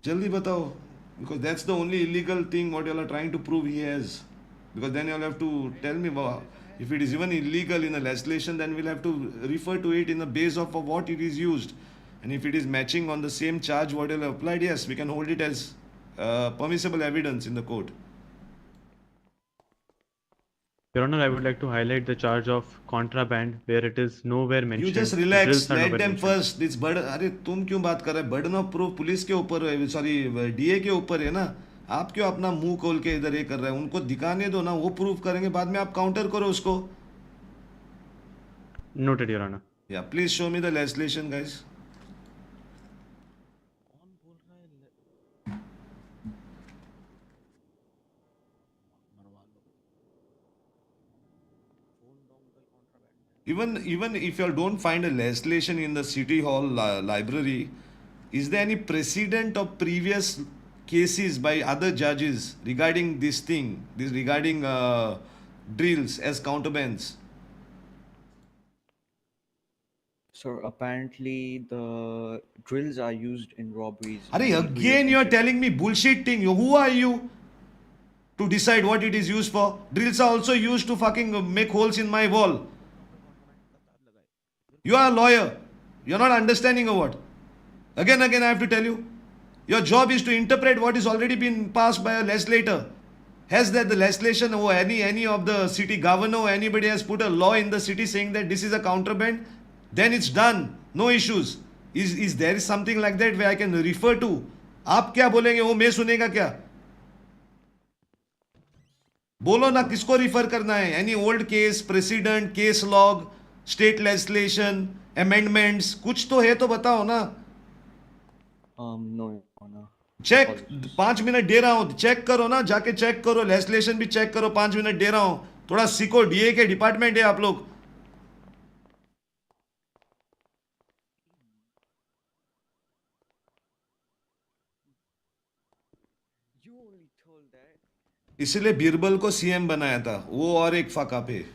जल्दी बताओ. Because that's the only illegal thing what you all are trying to prove he has. Because then you all have to tell me, wow, if it is even illegal in a legislation, then we'll have to refer to it in the base of what it is used. And if it is matching on the same charge what you all have applied, yes, we can hold it as permissible evidence in the court. Your Honor, I would like to highlight the charge of contraband where it is nowhere mentioned. You just drills relax, are let nowhere them mentioned. first. It's burden. अरे तुम क्यों बात कर रहे हैं? Burden of proof police के ऊपर है, सॉरी डीए के ऊपर है ना. आप क्यों अपना मुंह खोल के इधर ये कर रहे हैं? उनको दिखाने दो ना, वो प्रूफ करेंगे, बाद में आप काउंटर करो उसको. Noted, Your Honor. Yeah, please show me the legislation, guys. Even if you all don't find a legislation in the city hall library, is there any precedent of previous cases by other judges regarding this thing, this regarding drills as counterbands? So apparently the drills are used in robberies. Are in again you are telling me bullshit thing. Who are you to decide what it is used for? Drills are also used to fucking make holes in my wall. You are a lawyer. You are not understanding or what? Again I have to tell you. Your job is to interpret what is already been passed by a legislator. Has that the legislation or any of the city governor or anybody has put a law in the city saying that this is a contraband? Then it's done. No issues. Is there something like that where I can refer to? आप क्या बोलेंगे वो मैं सुनेगा क्या? बोलो ना किसको रिफर करना है? Any old case, precedent, case log, state legislation, amendments, कुछ तो है तो बताओ ना. No, Honor. चेक 5 मिनट दे रहा हूं, चेक करो ना, जाके चेक करो, लेजिस्लेशन भी चेक करो, 5 मिनट दे रहा हूं, थोड़ा सीखो, डीए के डिपार्टमेंट है आप लोग. इसलिए बीरबल को सीएम बनाया था, वो और एक फाका पे.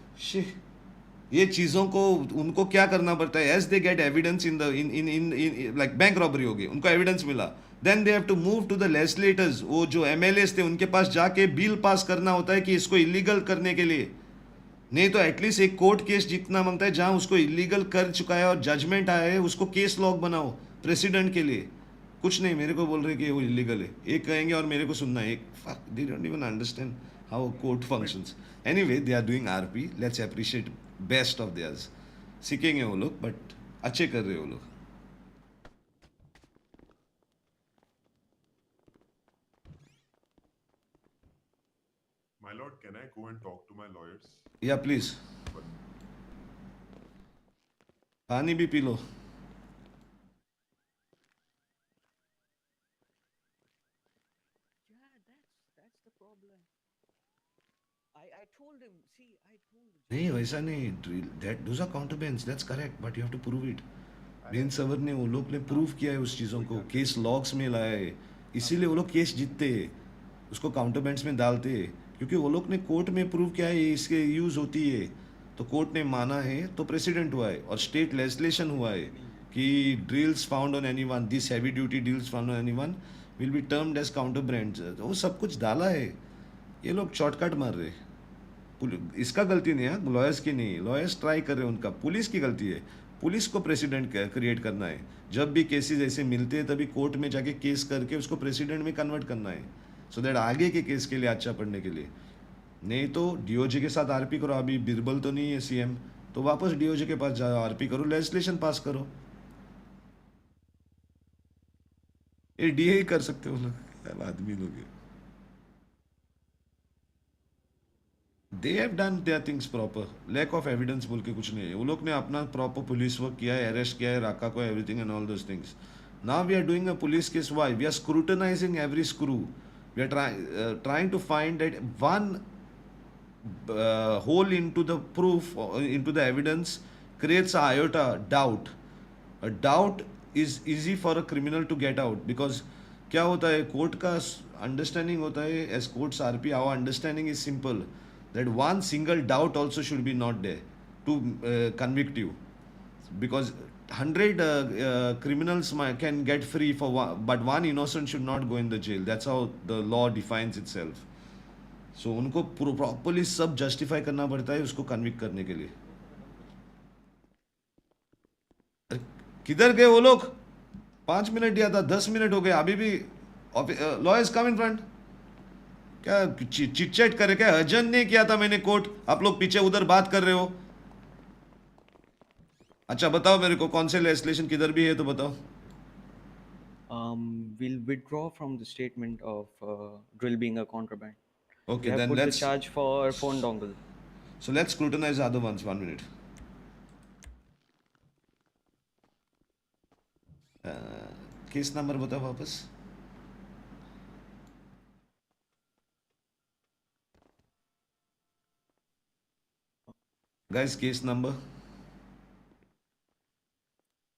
ये चीजों को उनको क्या करना पड़ता है? As they get evidence in the in like bank robbery हो गई, उनको एविडेंस मिला, then they have to move to the legislators. वो जो एमएलएस थे उनके पास जाके बिल पास करना होता है कि इसको इलीगल करने के लिए. नहीं तो एटलीस्ट एक कोर्ट केस जीतना मांगता है जहां उसको इलीगल कर चुका है और जजमेंट आया है, उसको केस लॉग बनाओ प्रेसिडेंट के लिए. कुछ नहीं, मेरे को बोल रहे कि वो इलीगल है, एक कहेंगे और मेरे को सुनना है एक. They don't even understand how court functions. Anyway they are doing RP, let's appreciate best of theirs. सीखेंगे वो लोग, बट अच्छे कर रहे हो लोग. My lord, can I go and talk to my lawyers? या प्लीज पानी भी पी लो. नहीं वैसा नहीं, that those are contrabands, that's correct, but you have to prove it. Ben Sawyer ने वो लोग ने प्रूव किया है उस चीज़ों को, केस लॉग्स में लाया है, इसीलिए वो लोग केस जीतते हैं, उसको काउंटरबैंड्स में डालते हैं, क्योंकि वो लोग ने कोर्ट में प्रूव किया है इसके यूज़ होती है, तो कोर्ट ने माना है, तो प्रेसिडेंट हुआ है और स्टेट लेजिस्लेशन हुआ है कि drills found on anyone, this heavy duty drills found on anyone will be termed as contrabands. वो सब कुछ डाला है, ये लोग शॉर्टकट मार रहे. इसका गलती नहीं है, लॉयर्स की नहीं, लॉयर्स ट्राई कर रहे हैं, उनका पुलिस की गलती है. पुलिस को प्रेसिडेंट क्रिएट करना है. जब भी केसेस ऐसे मिलते हैं तभी कोर्ट में जाके केस करके उसको प्रेसिडेंट में कन्वर्ट करना है, सो दैट आगे के केस के लिए अच्छा पढ़ने के लिए. नहीं तो डीओजे के साथ आरपी करो. अभी बीरबल तो नहीं है सीएम, तो वापस डीओजे के पास जाओ, आरपी करो, लेजिस्लेशन पास करो. ये डीए ही कर सकते हो लोग, आदमी लोग हैं. They have done their things proper. Lack of evidence बोल के कुछ नहीं है. वो लोग ने अपना प्रॉपर पुलिस वर्क किया है, अरेस्ट किया है राका को, everything and all those things. Now we are doing a police case. Why? We are scrutinising every screw. We are trying to find that one hole into the proof, into the evidence creates a iota doubt. A doubt is easy for a criminal to get out, because क्या होता है, court का understanding होता है, as courts RP our understanding is simple, that one single doubt also should be not there to convict you, because 100 criminals can get free for one, but one innocent should not go in the jail. That's how the law defines itself. So उनको properly सब justify करना पड़ता है उसको convict करने के लिए. किधर गए वो लोग? 5 मिनट दिया था, 10 मिनट हो गए, अभी भी लॉयर्स कम इन फ्रंट. क्या चिट चैट करे? क्या अर्जन नहीं किया था मैंने कोर्ट? आप लोग पीछे उधर बात कर रहे हो. अच्छा बताओ मेरे को कौन से लेजिस्लेशन किधर भी है तो बताओ. We'll withdraw from the statement of drill being a contraband. Okay, We have then put let's the charge for phone dongle. So let's scrutinize the other ones. 1 minute. Case number बताओ वापस. Guys, case number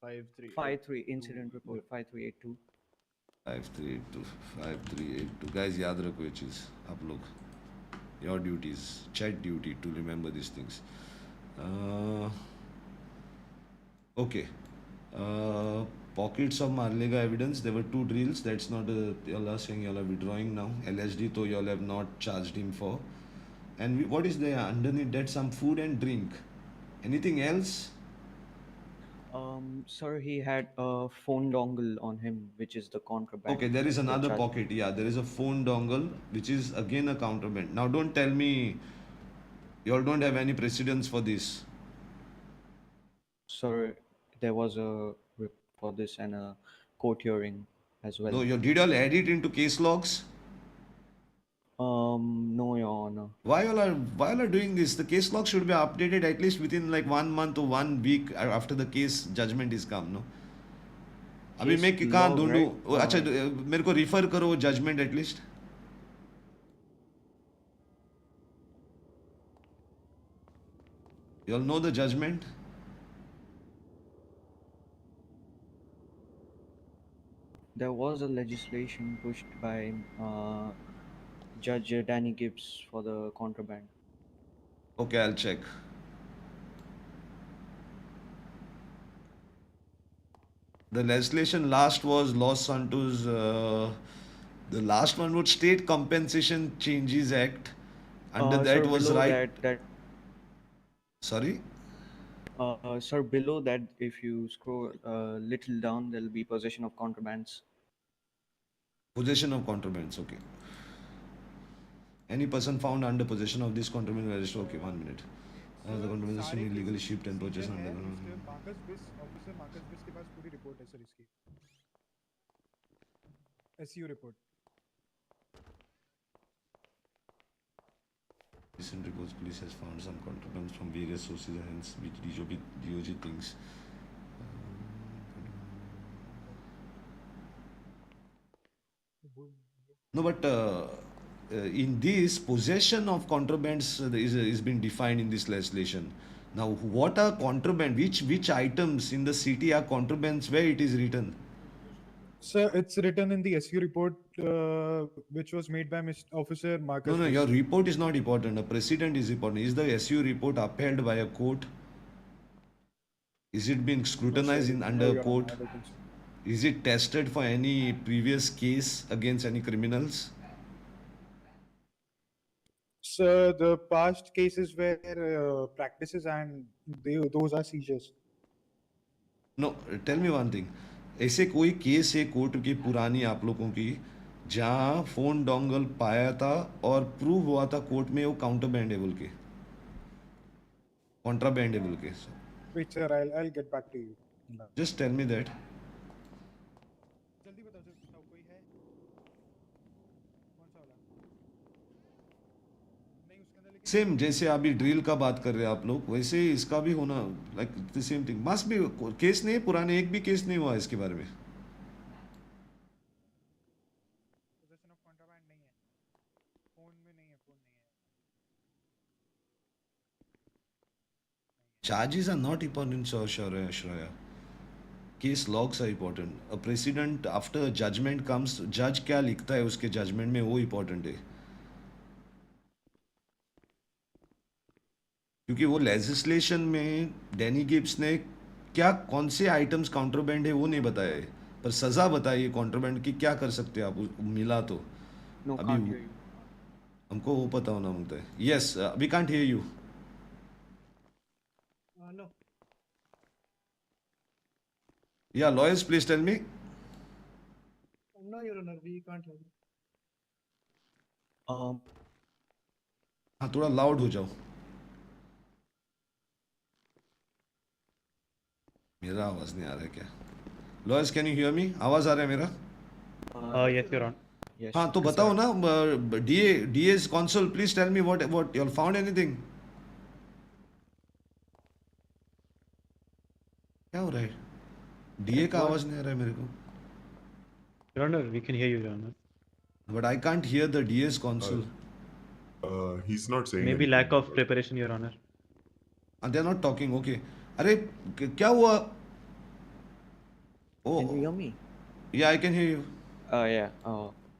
53 incident report 5382. 5382. Guys, याद रखो ये चीज आप लोग. Your duties, chat duty to remember these things. Okay. Pockets of Marlega evidence. There were 2 drills. That's not y'all are saying y'all are withdrawing now. LSD though y'all have not charged him for. And what is there underneath that? Some food and drink. Anything else? Sir, he had a phone dongle on him, which is the contraband. Okay, there is another pocket. Yeah, there is a phone dongle, which is again a contraband. Now, don't tell me you all don't have any precedence for this. Sir, there was a report for this and a court hearing as well. No, did you all add it into case logs? No, Your Honor. Why all are doing this? The case log should be updated at least within like 1 month or 1 week after the case judgment is come, no? अभी मैं कहाँ ढूंढूं? अच्छा मेरे को refer करो judgment at least. You all know the judgment? There was a legislation pushed by Judge Danny Gibbs for the contraband. Okay, I'll check. The legislation last was Los Santos. The last one was State Compensation Changes Act. Under that sir, was below right. that Sorry. Sir, below that, if you scroll a little down, there will be possession of contrabands. Possession of contrabands. Okay. Any person found under possession of this contraband register. Okay, 1 minute. The contraband is illegally shipped and purchased under. Officer Marcus बिस के पास पूरी report है sir इसकी. SU report. Recent reports, police has found some contrabands from various sources and hence which DOJ thinks. No, but in this, possession of contrabands is being defined in this legislation. Now, what are contraband? Which items in the city are contrabands? Where it is written? Sir, it's written in the SU report, which was made by Mr. Officer Marcus. No, your report is not important. A precedent is important. Is the SU report upheld by a court? Is it being scrutinized under court? Is it tested for any previous case against any criminals? Sir, the past cases were practices and those are seizures. No, tell me one thing. ऐसे कोई case है court की पुरानी आप लोगों की जहाँ phone dongle पाया था और प्रूव हुआ था कोर्ट में वो काउंटरबैंड है बोल के, कॉन्ट्राबैंड है बोल के? Wait, sir, I'll get back to you. Just tell me that. जल्दी बताओ सर, कोई है? कौन सा वाला? नहीं उसके अंदर लेकिन सेम जैसे अभी ड्रिल का बात कर रहे हैं आप लोग, वैसे ही इसका भी होना like the same thing. Must भी केस नहीं, पुराने एक भी केस नहीं हुआ इसके बारे में. possession of contraband नहीं है. फोन में नहीं है, फोन नहीं है. Charges are not important, so Shreya. Case logs are important. A precedent after a judgment comes, judge क्या लिखता है उसके judgment में वो important है. क्योंकि वो legislation में डैनी गिब्स ने क्या कौन से आइटम्स कॉन्ट्रोबैंड है वो नहीं बताया है, पर सजा बताइए कॉन्ट्रोबैंड की क्या कर सकते हैं आप मिला तो। No, अभी can't hear you. हमको वो पता होना मांगता है। Yes we can't hear you. No. Yeah lawyers please tell me. No, Your Honor, we can't hear you. हाँ थोड़ा लाउड हो जाओ। मेरा आवाज नहीं आ रहा है क्या? Lawyers can you hear me? आवाज आ रहा है मेरा? Yes, Your Honor. Yes. हाँ तो बताओ ना, DS counsel please tell me what you found anything. क्या हो रहा है? डीए का आवाज नहीं आ रहा है मेरे को। Your Honor, we can hear you, Your Honor. But I can't hear the DS console. He's not saying Maybe anything. lack of preparation, Your Honor. They are not talking. Okay अरे क्या हुआ? Can you hear me? Yeah I can hear you. Yeah.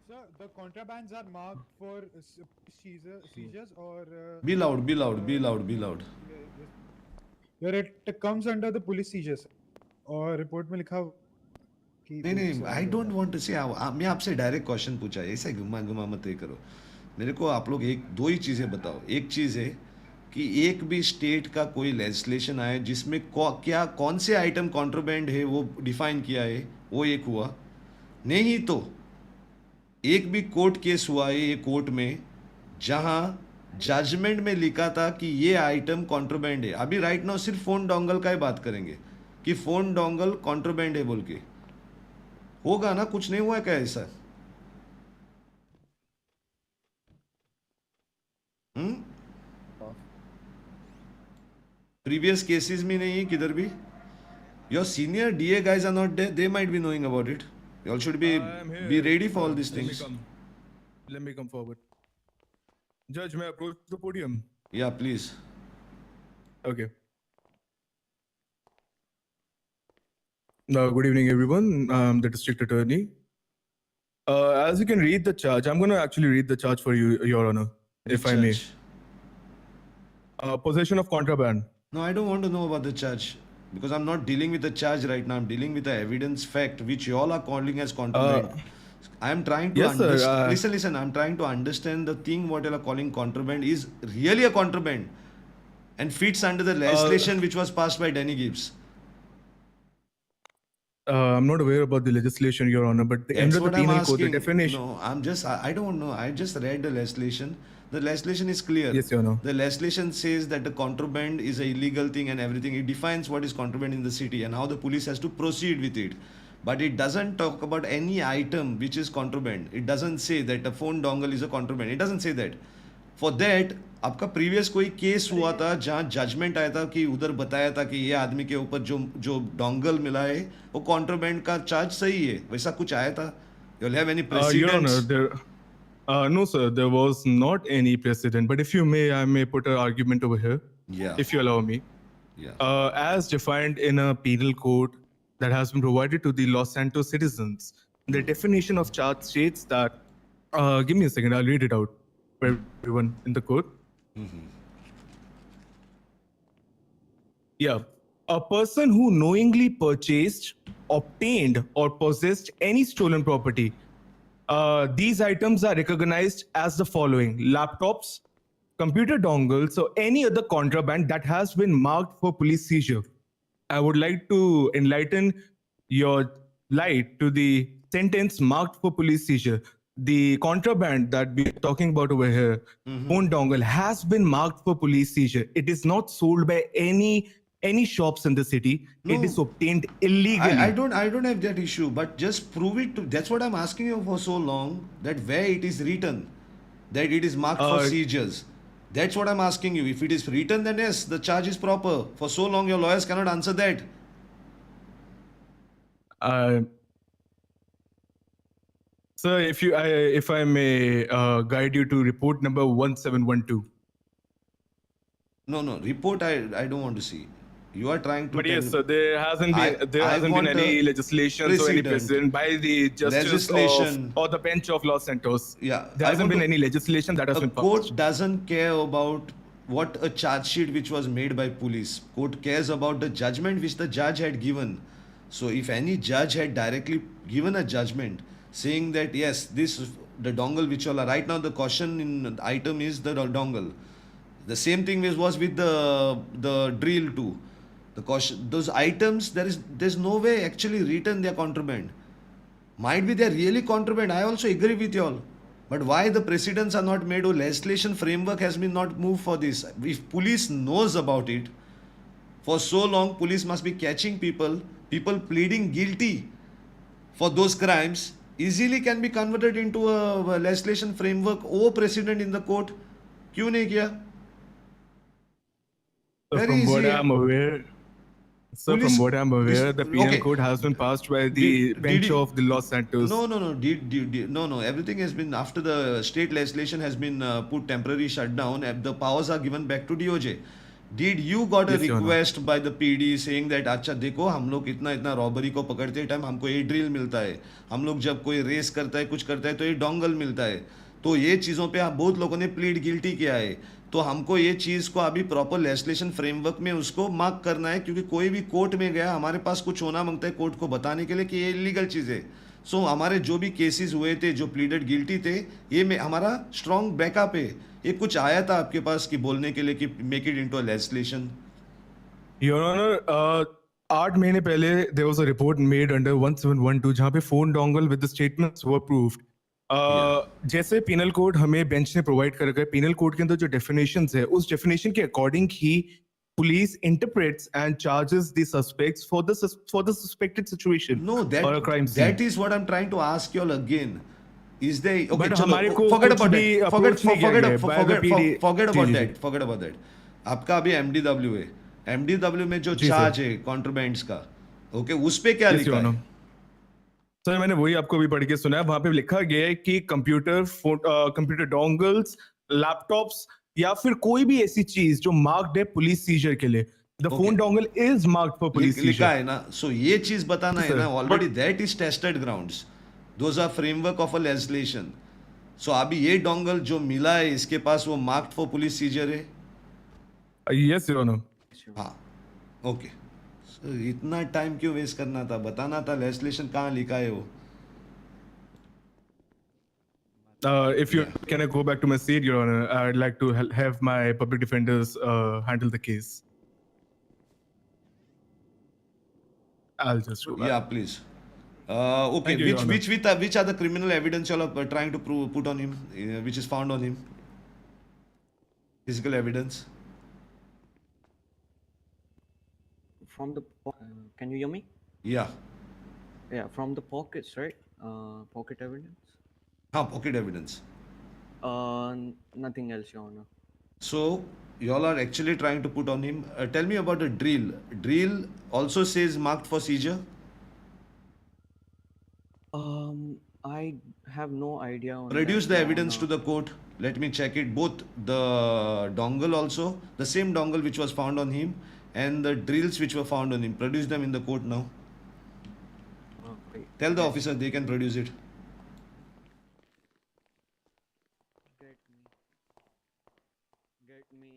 Sir, the contrabands are marked for seizures or. Be loud, be loud, be loud, be loud. Where it comes under the police seizures. और report में लिखा कि नहीं I don't want to से। मैं आपसे direct question पूछा है, ऐसे घुमा घुमा मत ये करो। मेरे को आप लोग एक दो ही चीज़ें बताओ। एक चीज़ है कि एक भी स्टेट का कोई लेजिस्लेशन आए जिसमें क्या कौन से आइटम कॉन्ट्रोबैंड है वो डिफाइन किया है, वो एक हुआ। नहीं तो एक भी कोर्ट केस हुआ है ये कोर्ट में जहां जजमेंट में लिखा था कि ये आइटम कॉन्ट्रोबैंड है। अभी राइट नाउ सिर्फ फोन डोंगल का ही बात करेंगे कि फोन डोंगल कॉन्ट्रोबैंड है बोल के। होगा ना? कुछ नहीं हुआ है क्या ऐसा? प्रीवियस केसेस में नहीं है किधर भी? Your senior DA guys are not there, they might be knowing about it. You all should be ready for all these things. Let me come forward. Judge, may I approach the podium? Yeah, please. Okay. Good evening, everyone. I'm the district attorney. As you can read the charge, I'm going to actually read the charge for you, Your Honor, if I may. Possession of contraband. No, I don't want to know about the charge. Because I'm not dealing with the charge right now. I'm dealing with the evidence fact which you all are calling as contraband. I am trying to understand. Listen. I'm trying to understand the thing what you are calling contraband is really a contraband and fits under the legislation which was passed by Danny Gibbs. I'm not aware about the legislation, Your Honor, but under the penal code, the definition. No, I don't know. I just read the legislation. The legislation is clear. Yes, Your Honor. The legislation says that the contraband is an illegal thing and everything. It defines what is contraband in the city and how the police has to proceed with it. But it doesn't talk about any item which is contraband. It doesn't say that a phone dongle is a contraband. It doesn't say that. For that, आपका previous कोई case हुआ था जहाँ judgement आया था कि उधर बताया था कि ये आदमी के ऊपर जो डोंगल मिला है वो contraband का चार्ज सही है, वैसा कुछ आया था? You'll have any precedents? Your Honor, no, sir, there was not any precedent. But if you may, I may put an argument over here. Yeah. If you allow me. Yeah. As defined in a penal code that has been provided to the Los Santos citizens, the definition of charge states that. Give me a second. I'll read it out for everyone in the code. Yeah. A person who knowingly purchased, obtained, or possessed any stolen property. These items are recognized as the following: laptops, computer dongles, or any other contraband that has been marked for police seizure. I would like to enlighten your light to the sentence marked for police seizure. The contraband that we're talking about over here, phone dongle, has been marked for police seizure. It is not sold by any shops in the city. No. It is obtained illegally. I don't have that issue, but just prove it. That's what I'm asking you for so long, that where it is written that it is marked for seizures. That's what I'm asking you. If it is written, then yes, the charge is proper. For so long, your lawyers cannot answer that. Sir, if I may guide you to report number 1712. No, report I don't want to see. You are trying to. But yes, sir, there hasn't been any legislation or any precedent by the justice or the bench of Los Santos. Yeah, there hasn't been any legislation that has been passed. The court doesn't care about what a charge sheet which was made by police. Court cares about the judgment which the judge had given. So if any judge had directly given a judgment saying that yes, this the dongle which all are right now, the caution in the item is the dongle. The same thing was with the drill too. The caution, those items, there's no way actually written they're contraband. Might be they're really contraband. I also agree with you all. But why the precedents are not made or legislation framework has been not moved for this? If police knows about it, for so long police must be catching people pleading guilty for those crimes easily can be converted into a legislation framework or precedent in the court. क्यों नहीं किया? So Very from what easy. I'm aware, so Police- from what I'm aware, the penal okay. code has been passed by the bench you- of the Los Santos. No. No. Everything has been after the state legislation has been put temporary shutdown. The powers are given back to DOJ. Did you got a Yes, Your Honor. request by the PD saying that अच्छा देखो हम लोग इतना robbery को पकड़ते time हमको ये drill मिलता है, हम लोग जब कोई रेस करता है कुछ करता है तो ये डोंगल मिलता है, तो ये चीज़ों पे बहुत लोगों ने प्लीड गिल्टी किया है, तो हमको ये चीज़ को अभी प्रॉपर लेजिस्लेशन फ्रेमवर्क में उसको मार्क करना है, क्योंकि कोई भी कोर्ट में गया हमारे पास कुछ होना मांगता है कोर्ट को बताने के लिए कि ये इलीगल चीज़ है. सो हमारे जो भी केसेस हुए थे जो प्लीडेड गिल्टी थे, ये में हमारा स्ट्रॉन्ग बैकअप है. ये कुछ आया था आपके पास कि बोलने के लिए कि make it into a legislation? Your Honor, 8 महीने पहले there was a report made under 1712 जहाँ पे phone dongle with the statements were proved. जैसे penal code हमें bench ने provide कर रखा है, penal code के अंदर जो definitions है, उस definition के according he police interprets and charges the suspects for the suspected situation No, or a crime scene. that is what I'm trying to ask you all again. Is there okay? But चलो, हमारे को forget कुछ about भी that. approach नहीं किया गया है by the PD. Forget ji, about ji, that. Forget about that. आपका अभी MDW है. MDW में जो जी, चार्ज है कॉन्ट्रबैंड्स का, ओके, उस पे क्या Yes, लिखा Your है? Honor. सर मैंने वही आपको भी पढ़ के सुना है, वहां पे लिखा गया है कि कंप्यूटर डोंगल्स, लैपटॉप्स या फिर कोई भी ऐसी चीज जो मार्क्ड है पुलिस सीजर के लिए, the phone dongle is marked for police लिखा सीजर. है ना, सो ये चीज बताना है Sir. ना, already that is tested grounds, those are framework of a legislation. So अभी ये डोंगल जो मिला है इसके पास वो मार्क्ड फॉर पुलिस सीजर है. Yes your honour. हाँ, ओके. इतना टाइम क्यों वेस्ट करना था, बताना था लेजिस्लेशन कहाँ लिखा है वो. If you can I go back to my seat, Your Honor? I'd like to have my public defenders handle the case. I'll just go back. Yeah, please. Okay, Thank you, Your Honor. which are the criminal evidence you are trying to put on him, which is found on him? Physical evidence. From the can you hear me? Yeah. Yeah, from the pockets, right? Pocket evidence. Pocket evidence. Nothing else, Your Honor. So y'all are actually trying to put on him. Tell me about the drill. Drill also says marked for seizure. I have no idea on Produce that, the Your evidence to Honor. the court. Let me check it. Both the dongle also, the same dongle which was found on him, and the drills which were found on him. Produce them in the court now. Great. Tell the officer they can produce it. Get me.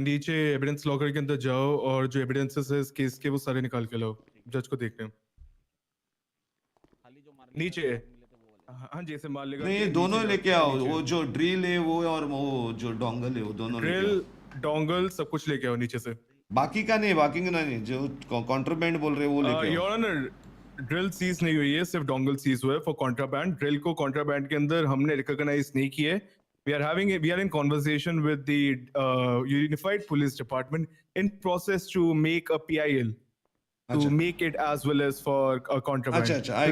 नीचे evidence locker के अंदर जाओ और जो evidences है इस case के वो सारे निकाल के लाओ, जज को देखते हैं. नीचे हाँ जी, ऐसे मार लेगा. नहीं, दोनों लेके आओ, वो जो ड्रिल है वो और वो जो डोंगल है वो दोनों लेके ड्रिल आओ. डोंगल सब कुछ लेके आओ नीचे से. बाकी का नहीं, जो कॉन्ट्राबैंड बोल रहे हैं वो लेके आओ. योर ऑनर, ड्रिल सीज नहीं हुई है, सिर्फ डोंगल सीज हुआ है फॉर कॉन्ट्राबैंड. ड्रिल को कॉन्ट्राबैंड के अंदर हमने रिकॉग्नाइज नहीं किया है. We are in conversation with the Unified Police Department in process to make a PIL to make it as well as for contraband. Acha, I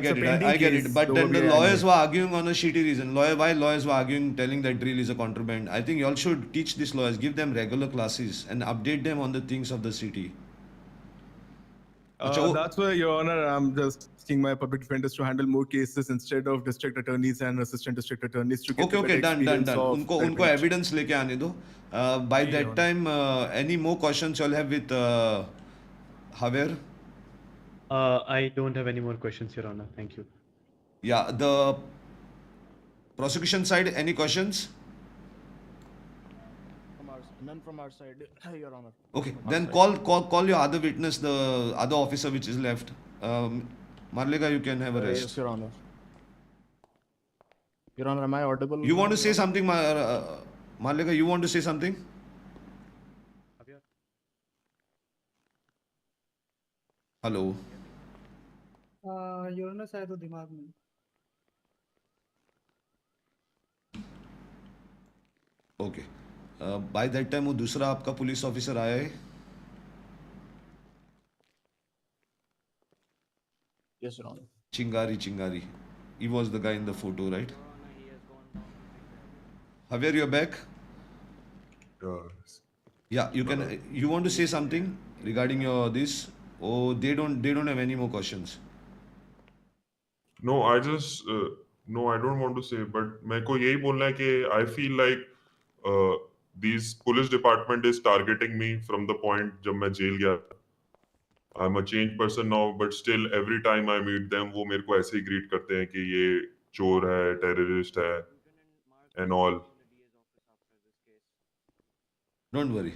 get it. But then the lawyers were arguing on a shitty reason. Why lawyers were arguing, telling that drill is a contraband? I think you all should teach these lawyers, give them regular classes and update them on the things of the city. That's why, Your Honor, I'm just asking my public defenders to handle more cases instead of district attorneys and assistant district attorneys to get Okay, done. उनको evidence लेके आने दो. By that time, any more questions you all have with AVer? I don't have any more questions, Your Honor. Thank you. Yeah, the prosecution side, any questions? None from our side, Your Honor. Okay, From our then side. call your other witness, the other officer which is left. Marlika, you can have a rest. Yes, Your Honor. Your Honor, am I audible? You want now, to say Your Honor? something, Marlika? You want to say something? Javier? Hello. Your Honor, शायद वो दिमाग में. Okay by that time वो दूसरा आपका police officer आया है. Yes, Your Honor. Chingari. He was the guy in the photo, right? Javier, you're back. Yeah, you can. You want to say something regarding your this? Oh, they don't have any more questions. No, I just no, I don't want to say, but मेरे को यही बोलना है कि I feel like these police department is targeting me from the point जब मैं jail गया. I'm a changed person now, but still every time I meet them, वो मेरे को ऐसे ही greet करते हैं कि ये चोर है, terrorist है, and all. Don't worry.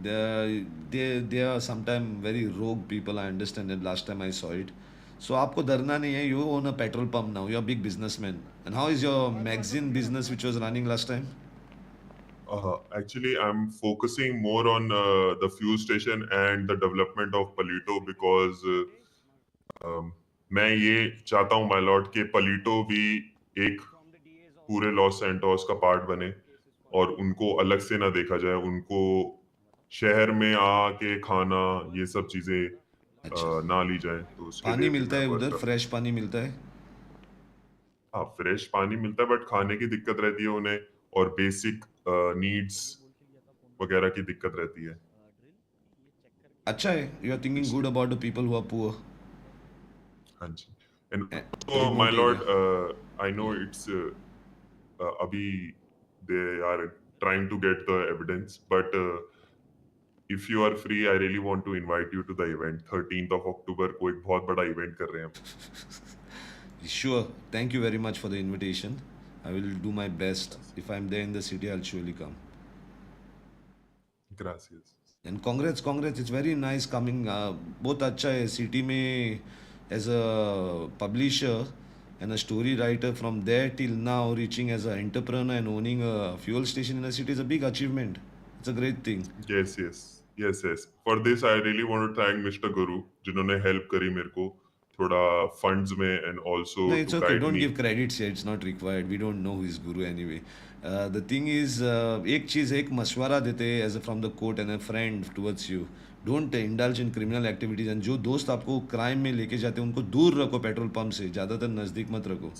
They are sometimes very rogue people. I understand that. Last time I saw it. So आपको डरना नहीं है. You own a petrol pump now. You're a big businessman. And how is your magazine business which was running last time? Actually, I'm focusing more on the fuel station and the development of Palito because मैं ये चाहता हूँ, my lord, कि Palito भी एक पूरे Los Santos का part बने और उनको अलग से ना देखा जाए. उनको शहर में आके खाना ये सब चीजें ना ली जाए. तो उसके पानी लिए भी मिलता मैं है work उधर? कर- फ्रेश पानी मिलता है? हाँ, फ्रेश पानी मिलता है, बट खाने की दिक्कत रहती है उन्हें और बेसिक नीड्स वगैरह की दिक्कत रहती है. अच्छा है. You are thinking good about the people who are poor. हाँ जी. And so, remote my lord, area. I know it's अभी they are trying to get the evidence, but if you are free, I really want to invite you to the event. 13th of October को एक बहुत बड़ा event कर रहे हैं हम. Sure. Thank you very much for the invitation. I will do my best. If I'm there in the city, I'll surely come. Gracias. And congrats. It's very nice coming. बहुत अच्छा है city में as a publisher and a story writer from there till now reaching as an entrepreneur and owning a fuel station in a city is a big achievement. It's a great thing. Yes. For this, I really want to thank Mr. Guru, जिन्होंने help करी मेरे को थोड़ा funds में and also No, it's to okay. guide Don't me. give credits here. It's not required. We don't know who is Guru anyway. The thing is, एक चीज एक मशवरा देते हैं as a from the court and a friend towards you. Don't indulge in criminal activities. And जो दोस्त आपको crime में लेके जाते हैं उनको दूर रखो पेट्रोल पंप से. ज़्यादातर नज़दीक मत रखो.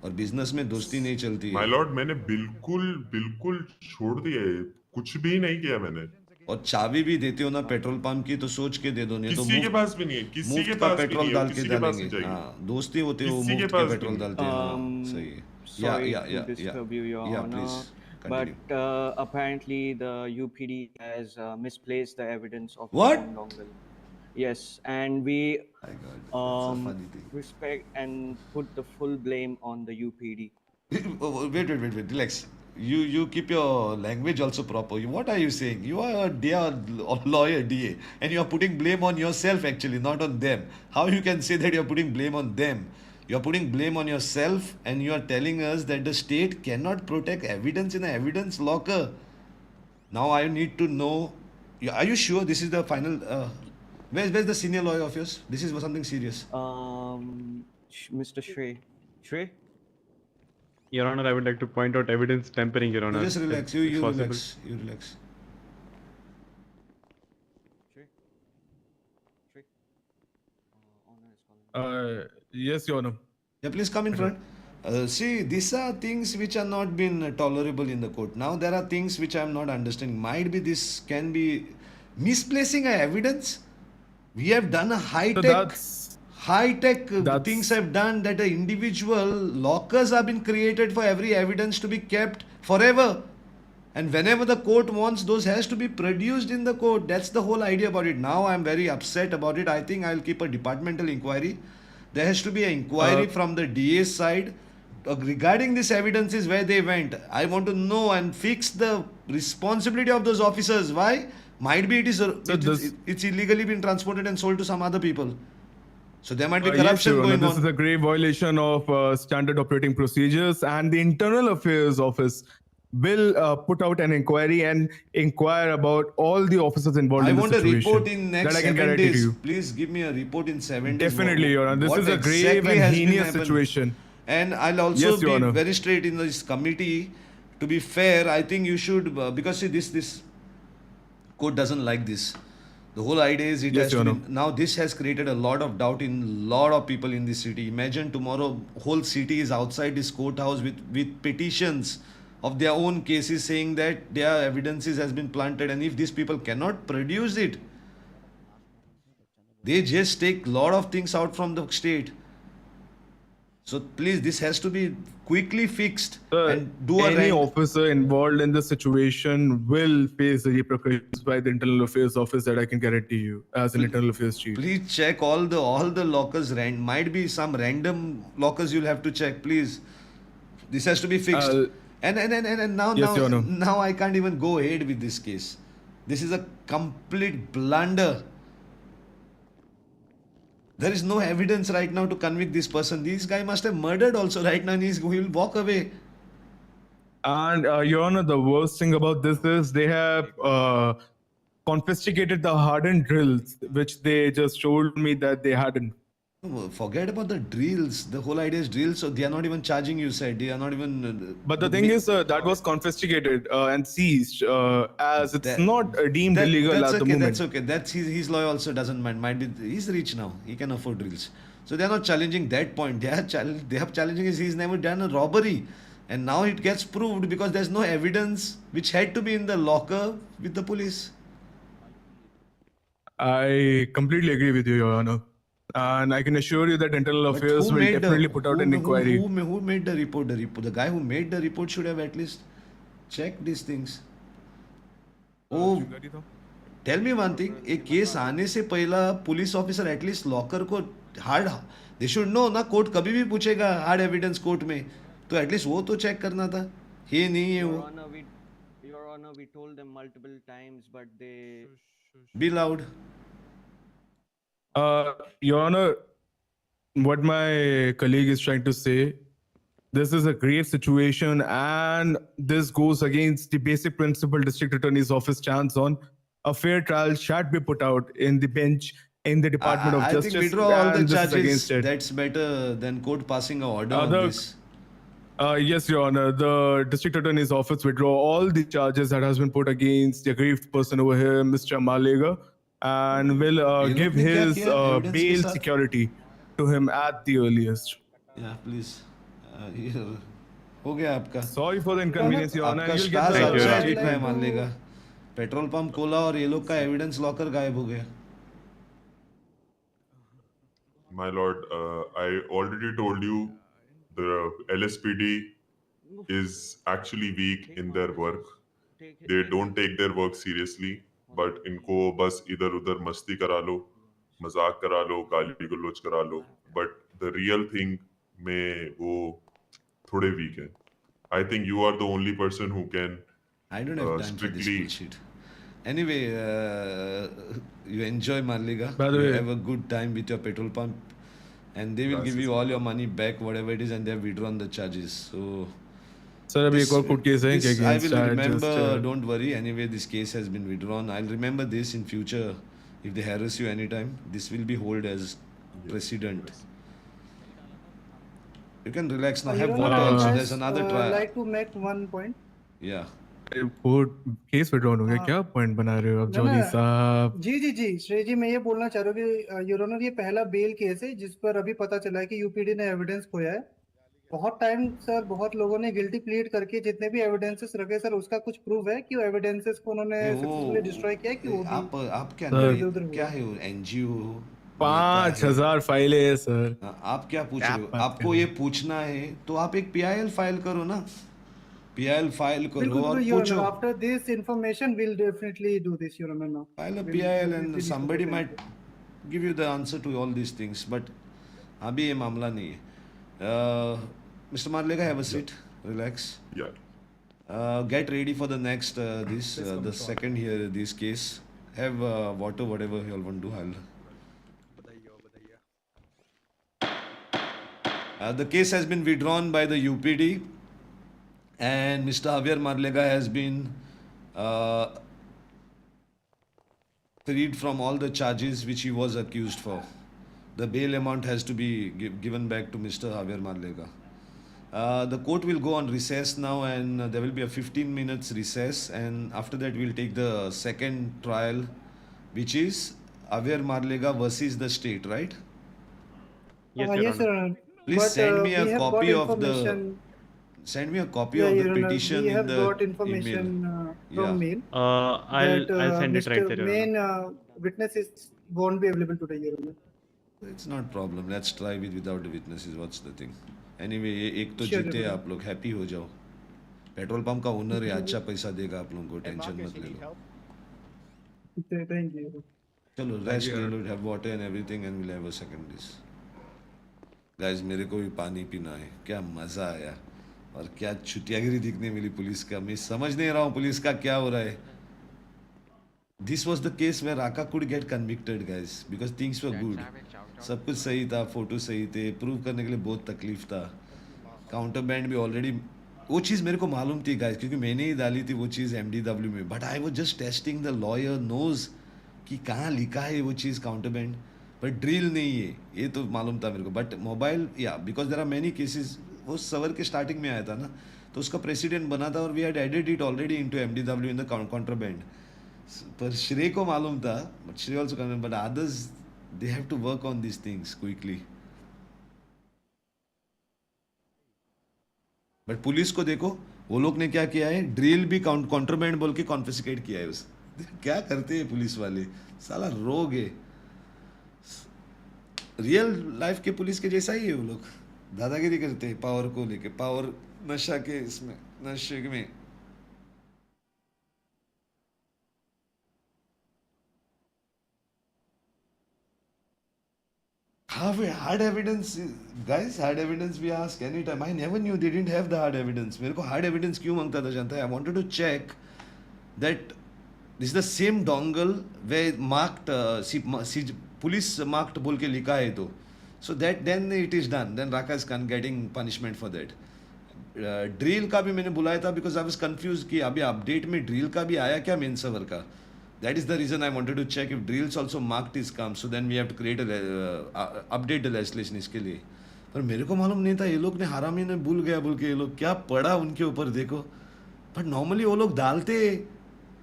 और बिजनेस में दोस्ती नहीं चलती है. My lord, मैंने बिल्कुल छोड़ दिया है. कुछ भी नहीं किया मैंने. और चाबी भी देते हो ना पेट्रोल पंप की तो सोच के दे दो. नहीं तो किसी के पास भी नहीं है. किसी मुफ्त के का पास भी पेट्रोल नहीं है. डाल के किसी के पास डालेंगे. नहीं चाहिए. हाँ, दोस्ती होते हो किसी के मुफ्त का पास भी पेट्रोल नहीं. डालते हैं. हाँ, सही है. Sorry to disturb you, Your Honor. Please continue. But apparently the UPD has misplaced the evidence of What? the dongle. Yes, and we respect and put the full blame on the UPD. Wait, relax. You keep your language also proper. What are you saying? You are a lawyer, DA, and you are putting blame on yourself actually, not on them. How you can say that you are putting blame on them? You are putting blame on yourself, and you are telling us that the state cannot protect evidence in an evidence locker. Now I need to know. Are you sure this is the final? Where's the senior lawyer of yours? This is something serious. Mr. Shrey? Your Honor, I would like to point out evidence tampering, Your Honor. Just relax. if You possible. relax. You relax. Yes, Your Honor. Yeah, please come in front. See, these are things which are not been tolerable in the court. Now there are things which I am not understanding. Might be this can be misplacing a evidence. We have done a high-tech things have done that the individual lockers have been created for every evidence to be kept forever. And whenever the court wants, those has to be produced in the court. That's the whole idea about it. Now I'm very upset about it. I think I'll keep a departmental inquiry. There has to be an inquiry from the DA's side regarding this evidences where they went. I want to know and fix the responsibility of those officers. Why? Might be this- it's illegally been transported and sold to some other people. So there might be Yes, corruption Your Honor, going this on. is a grave violation of standard operating procedures, and the Internal Affairs Office will put out an inquiry and inquire about all the officers involved I in the want a situation. report in next that I can 7 guarantee to days. you. Please give me a report in 7 days. Definitely, Your Honor. This What is a grave exactly and has been heinous happened? situation. And I'll also Yes, Your be Honor. very straight in this committee. To be fair, I think you should because see this court doesn't like this. The whole idea is it Yes, has to Your be, Honor. now this has created a lot of doubt in lot of people in this city. Imagine tomorrow whole city is outside this courthouse with petitions of their own cases saying that their evidences has been planted, and if these people cannot produce it, they just take lot of things out from the state. So please, this has to be quickly fixed and do a Any rank. officer involved in this situation will face the repercussions by the Internal Affairs Office, that I can guarantee you, as an Internal Affairs Chief. Please check all the lockers. Might be some random lockers you'll have to check. Please, this has to be fixed. And now Yes, Your Honor. now I can't even go ahead with this case. This is a complete blunder. There is no evidence right now to convict this person. This guy must have murdered also right now, and he will walk away. And Your Honor, the worst thing about this is they have confiscated the hardened drills, which they just told me that they hadn't. Forget about the drills. The whole idea is drills, so they are not even charging you. Said they are not even. But the thing is, that was confiscated and seized, as it's not deemed illegal that's at the okay, moment. That's okay. That's his lawyer also doesn't mind. Might be he's rich now. He can afford drills. So they are not challenging that point. They are challenging is he's never done a robbery, and now it gets proved because there's no evidence which had to be in the locker with the police. I completely agree with you, Your Honor. And I can assure you that Internal But Affairs who will made definitely put out an inquiry. Who made the report? The guy who made the report should have at least checked these things. Oh, tell me one thing. A case आने से पहला police officer at least locker को hard they should know ना court कभी भी पूछेगा hard evidence court में तो एटलीस्ट वो तो चेक करना था ये नहीं है वो Your Honor, we told them multiple times, but they... Be loud. Your Honor, what my colleague is trying to say, this is a grave situation, and this goes against the basic principle District Attorney's Office stands on. A fair trial should be put out in the bench in the Department of I Justice. think withdraw all the and this is charges. against it. That's better than court passing an order on this. Yes, Your Honor. The District Attorney's Office withdraw all the charges that has been put against the aggrieved person over here, Mr. Malega, and will give his bail security to him at the earliest. Yeah, please. Here. हो गया आपका. Sorry for the inconvenience, Your Honor. आपका You'll get star the अच्छा है मान लेगा. Petrol pump खोला और ये लोग का एविडेंस लॉकर गायब हो गया. My lord, I already told you the LSPD is actually weak in their work. They don't take their work seriously, but इनको बस इधर उधर मस्ती करा लो, मजाक करा लो, गाली गलौज करा लो. But the real thing में वो थोड़े weak है. I think you are the only person who can. I don't have time for this bullshit. Anyway, you enjoy Marliga. By the You way, have a good time with your petrol pump, and they will give you all your money back, whatever it is, and they have withdrawn the charges. So, Sir, अभी एक और court case है this I will remember. just, Don't worry. Anyway, this case has been withdrawn. I'll remember this in future. If they harass you anytime, this will be held as precedent. You can relax now. Have water also. There's another trial. I'd like to make one point. Yeah. Court case withdrawn हो गया. क्या point बना रहे हो आप jolly साहब? जी श्रेय जी, मैं ये बोलना चाह रहा हूँ कि योर ऑनर ये पहला बेल केस है जिस पर अभी पता चला है कि यूपीडी ने एविडेंस खोया है. बहुत टाइम सर बहुत लोगों ने गिल्टी प्लीड करके जितने भी एविडेंसेस रखे सर उसका कुछ प्रूफ है कि वो एविडेंसेस को उन्होंने सक्सेसफुली डिस्ट्रॉय किया कि वो आप क्या है एनजीओ 5000 फाइलें है सर. आप क्या पूछ रहे हो? आपको ये पूछना है तो आप एक पीआईएल फाइल करो ना. पीआईएल फाइल करो और पूछो. After this information we will definitely do this your honour now. File a PIL and somebody might give you the answer to all these things, but अभी ये मामला नहीं है. Mr. Marlega, have a seat. Relax. Yeah. Get ready for the next the second here this case. Have water, whatever you all want to do. The case has been withdrawn by the UPD, and Mr. Javier Marlega has been freed from all the charges which he was accused for. The bail amount has to be given back to Mr. Javier Marlega. The court will go on recess now, and there will be a 15 minutes recess, and after that we'll take the second trial, which is Javier Marlega versus the state, right? Yes, Your Yes, Honor. Your Honor. Please But, send me we a have copy got of the information- send me a copy Yeah, of the Your Honor, petition we in have the got information email. from mail. I'll send it right Mr. there, Your Main witnesses won't be available today, Your Honor. It's not problem. Let's try without the witnesses. What's the thing? Anyway, एक तो Sure, जीते Your Honor. आप लोग, happy हो जाओ. Petrol pump का owner है, अच्छा पैसा देगा आप लोगों को, टेंशन मत ले लो. Thank you. चलो रेस्ट ले लो, have water and everything, and we'll have a second dish. Guys, मेरे को भी पानी पीना है. क्या मजा आया और क्या छुटियागिरी दिखने मिली पुलिस का. मैं समझ नहीं रहा हूँ पुलिस का क्या हो रहा है. This was the case where Raka could get convicted, guys, because things were good. सब कुछ सही था, फोटो सही थे, प्रूव करने के लिए बहुत तकलीफ था. काउंटर बैंड भी ऑलरेडी वो चीज़ मेरे को मालूम थी गाइस, क्योंकि मैंने ही डाली थी वो चीज़ MDW में. But I was just testing the lawyer knows कि कहाँ लिखा है वो चीज़ काउंटर बैंड, बट ड्रिल नहीं है, ये तो मालूम था मेरे को. बट मोबाइल या because there are many cases, वो सवर के स्टार्टिंग में आया था ना, तो उसका प्रेसिडेंट बना था और we had added it already into MDW in the counter band. पर श्रेय को मालूम था, but Shrey also can, but others they have to work on this things quickly. But police को देखो, वो लोग ने क्या किया है, ड्रिल भी कॉन्ट्राबैंड बोल के कॉन्फिस्केट किया है उस. क्या करते हैं पुलिस वाले, साला रोग है. रियल लाइफ के पुलिस के जैसा ही है वो लोग, दादागिरी करते हैं पावर को लेके, पावर नशा के इसमें, नशे में. Hard evidence, guys, hard evidence we ask anytime. I never knew they didn't have the hard evidence. मेरे को hard evidence क्यों मांगता था जानता है? I wanted to check that this is the same dongle where marked police marked बोल के लिखा है तो, so that then it is done. Then Raka is getting punishment for that. Drill का भी मैंने बुलाया था because I was confused कि अभी अपडेट में ड्रिल का भी आया क्या मेन सर्वर का. That is the reason I wanted to check if drills also marked is come. So then we have to create a update the legislation इसके लिए. पर मेरे को मालूम नहीं था, ये लोग ने हरामी ने भूल गया बोल के, ये लोग क्या पड़ा उनके ऊपर देखो. बट नॉर्मली वो लोग डालते,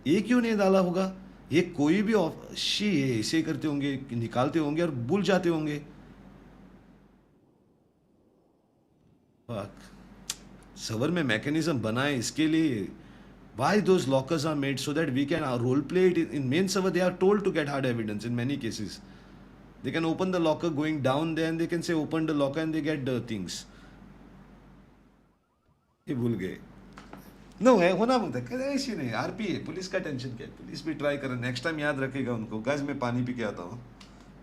ये क्यों नहीं डाला होगा? ये कोई भी शी ऐसे करते होंगे, निकालते होंगे और भूल जाते होंगे. सर्वर में मैकेनिज्म बनाए इसके लिए. Why those lockers are made so that we can role play it in main server. They are told to get hard evidence in many cases. They can open the locker going down there and they can say open the locker and they get the things. ये भूल गए. No है, होना बनता है, ऐसी नहीं. RP है, पुलिस का टेंशन क्या है, पुलिस भी ट्राई करे, नेक्स्ट टाइम याद रखेगा उनको. गाइस मैं पानी पी के आता हूँ.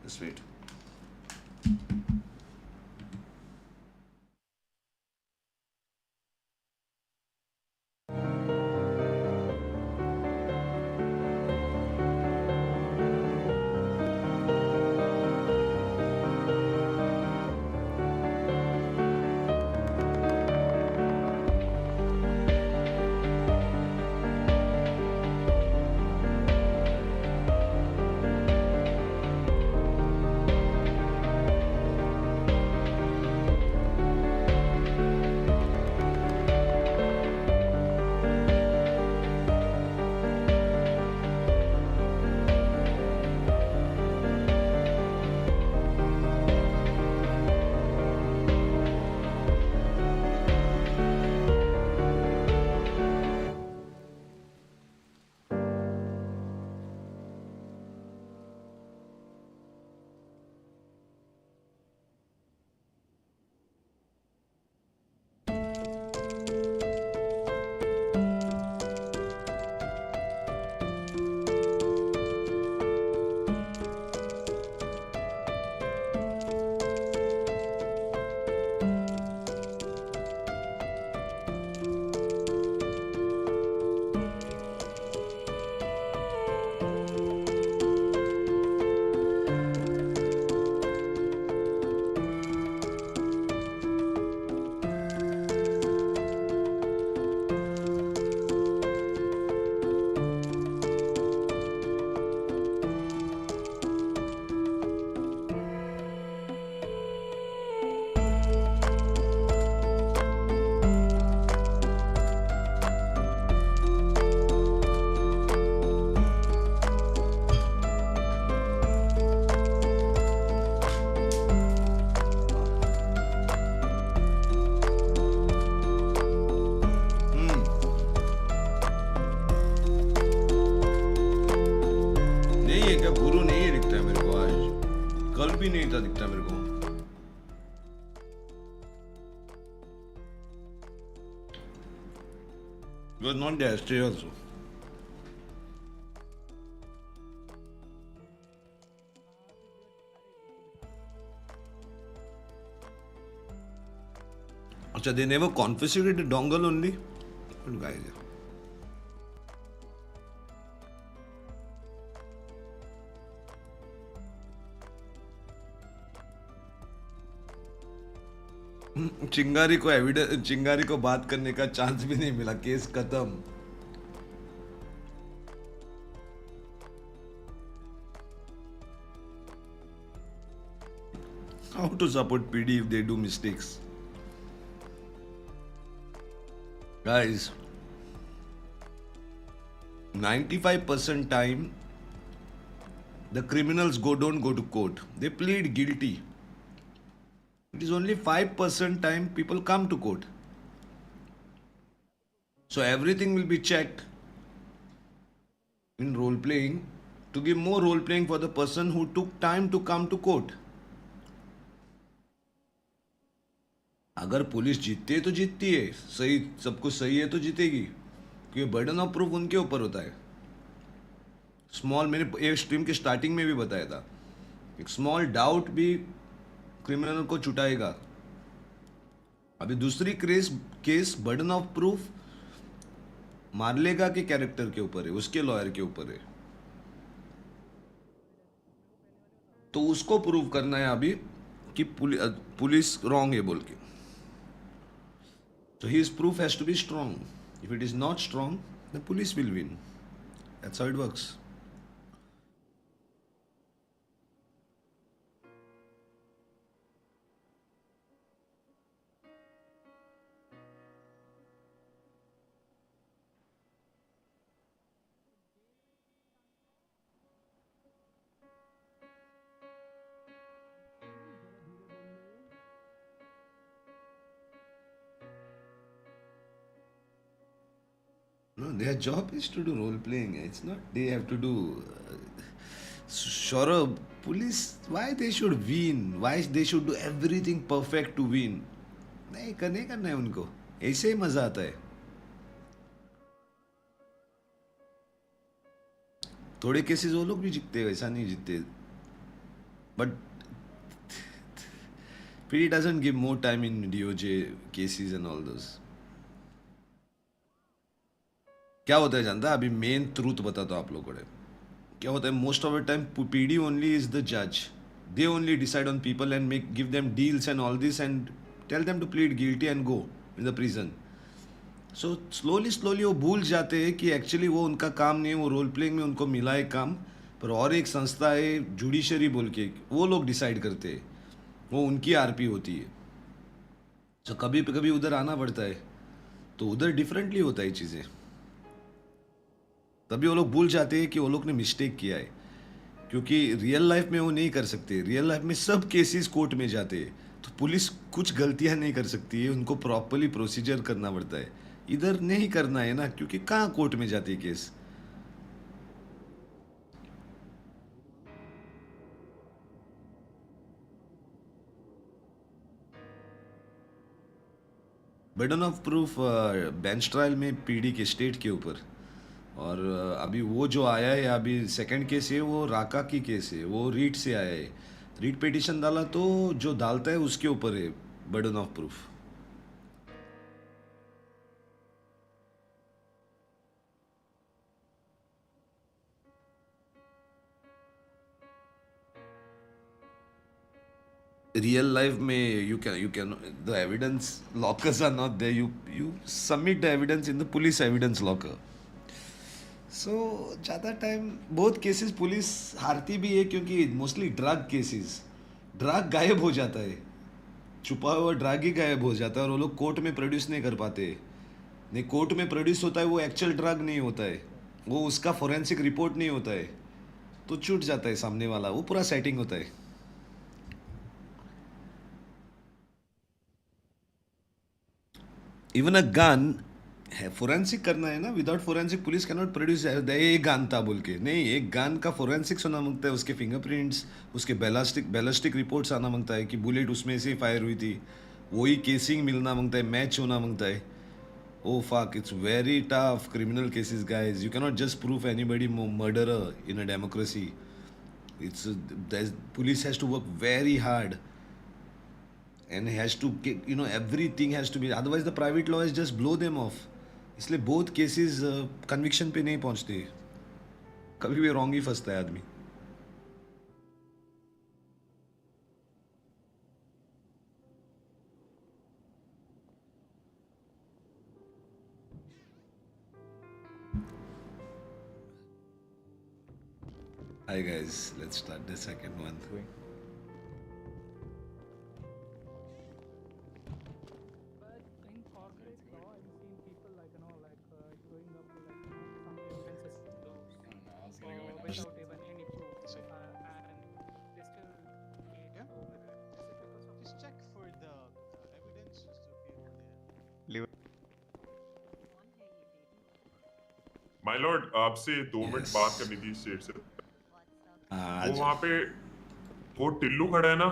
Just wait. भी नहीं था दिखता मेरे को. It was not there yesterday also. Acha, they never confiscated the dongle only? What guys? चिंगारी को बात करने का चांस भी नहीं मिला. केस खत्म. How to support PD if they do mistakes? Guys, 95% time the criminals don't go to court. They plead guilty. It is only 5% time people come to court. So everything will be checked in role playing to give more role playing for the person who took time to come to court. अगर police जीतती है तो जीतती है, सही सब कुछ सही है तो जीतेगी, क्योंकि बर्डन ऑफ प्रूफ उनके ऊपर होता है. स्मॉल, मैंने एक स्ट्रीम के स्टार्टिंग में भी बताया था, एक स्मॉल डाउट भी क्रिमिनल को छुटाएगा. अभी दूसरी केस बर्डन ऑफ प्रूफ मारलेगा के कैरेक्टर के ऊपर है, उसके लॉयर के ऊपर है, तो उसको प्रूव करना है अभी कि पुलिस रॉन्ग है बोल के. So his proof has to be strong. If it is not strong, the police will win. That's how it works. No, their job is to do role playing. It's not they have to do. Sure, police. Why they should win? Why they should do everything perfect to win? नहीं करना है उनको. ऐसे ही मजा आता है. थोड़े cases वो लोग भी जीतते हैं, ऐसा नहीं जीतते. But PD doesn't give more time in DOJ cases and all those. क्या होता है जानता है? अभी मेन ट्रूथ बताता हूँ आप लोगों को. क्या होता है, most of the time PD only is the जज. They only decide on people and make give them deals and all this and tell them to plead guilty and go in the prison. So slowly वो भूल जाते हैं कि actually वो उनका काम नहीं है, वो रोल प्लेइंग में उनको मिला है काम, पर और एक संस्था है जुडिशरी बोल के, वो लोग डिसाइड करते हैं, वो उनकी आरपी होती है. तो कभी कभी उधर आना पड़ता है, तो उधर डिफरेंटली होता है चीज़ें. तभी वो लोग भूल जाते हैं कि वो लोग ने मिस्टेक किया है, क्योंकि रियल लाइफ में वो नहीं कर सकते. रियल लाइफ में सब केसेस कोर्ट में जाते हैं, तो पुलिस कुछ गलतियां नहीं कर सकती है, उनको प्रॉपरली प्रोसीजर करना पड़ता है. इधर नहीं करना है ना, क्योंकि कहाँ कोर्ट में जाती है case. Burden of proof bench trial में पीडी के स्टेट के ऊपर. और अभी वो जो आया है, अभी सेकंड केस है, वो राका की केस है, वो रीट से आया है. रीट पिटिशन डाला तो जो डालता है उसके ऊपर है burden of proof. Real life में you can the evidence lockers are not there. You submit the evidence in the police evidence locker. So ज़्यादा टाइम बहुत केसेस पुलिस हारती भी है, क्योंकि मोस्टली ड्रग केसेस, ड्रग गायब हो जाता है, छुपा हुआ ड्रग ही गायब हो जाता है, और वो लोग कोर्ट में प्रोड्यूस नहीं कर पाते. नहीं, कोर्ट में प्रोड्यूस होता है वो एक्चुअल ड्रग नहीं होता है, वो उसका फोरेंसिक रिपोर्ट नहीं होता है, तो छूट जाता है सामने वाला, वो पूरा सेटिंग होता है. इवन अ गन है फोरेंसिक करना है ना, without forensic police can not produce एक गन था बोल के, नहीं एक गन का फोरेंसिक्स होना मांगता है, उसके फिंगरप्रिंट्स, उसके बैलिस्टिक रिपोर्ट्स आना मांगता है कि बुलेट उसमें से फायर हुई थी, वही केसिंग मिलना मांगता है, मैच होना मांगता है. Oh fuck, it's very tough criminal cases, guys. You cannot just prove anybody murderer in a democracy. Police has to work very hard and has to get, everything has to be, otherwise the private lawyers just blow them off. इसलिए both cases conviction पे नहीं पहुंचते, कभी भी wrong ही फंसता है आदमी. Hi guys, let's start the second one. Just check for the evidence just to be there. My Lord, आपसे 2 minute बात करनी थी स्टेट से. वो वहाँ पे वो टिल्लू खड़ा है ना,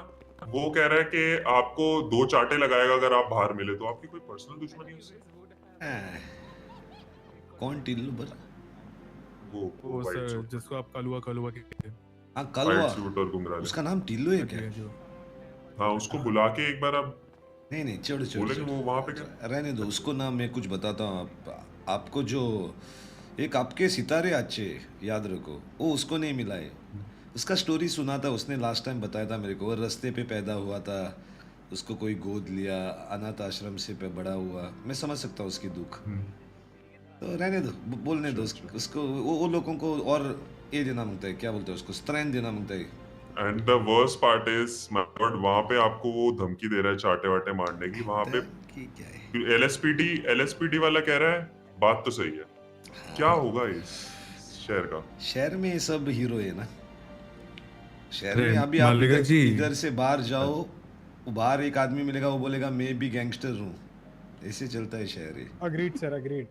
वो कह रहा है कि आपको 2 चाटे लगाएगा अगर आप बाहर मिले, तो आपकी कोई पर्सनल दुश्मनी है उससे? कौन टिल्लू बोला? वो सर जिसको आप कलुआ कहते हैं. हाँ कलुआ, व्हाइट सूट और घुंघराले. उसका नाम टिल्लू है क्या? हाँ, उसको बुला के एक बार आप नहीं छोड़ो बोले कि वो वहाँ पे रहने दो उसको ना. मैं कुछ बताता हूँ आपको, जो एक आपके सितारे अच्छे याद रखो, वो उसको नहीं मिला है. उसका स्टोरी सुना था उसने लास्ट टाइम, बताया था मेरे को. वो रास्ते पे पैदा हुआ था, उसको कोई गोद लिया, अनाथ आश्रम से पे बड़ा हुआ. मैं समझ सकता हूँ उसकी दुख, तो रहने दो, बोलने दो उसको. वो लोगों को और ये देना मांगता है, क्या बोलते हैं उसको, स्ट्रेंथ देना मांगता है. And the worst part is my Lord, वहाँ पे आपको वो धमकी दे रहा है चाटे वाटे मारने की. वहाँ पे एलएसपीडी वाला कह रहा है बात तो सही है. क्या होगा इस शहर का? शहर में सब हीरो है ना शहर में. अभी आप इधर से बाहर जाओ, बाहर एक आदमी मिलेगा, वो बोलेगा मैं भी गैंगस्टर हूँ. ऐसे चलता है शहर है. Agreed sir, agreed.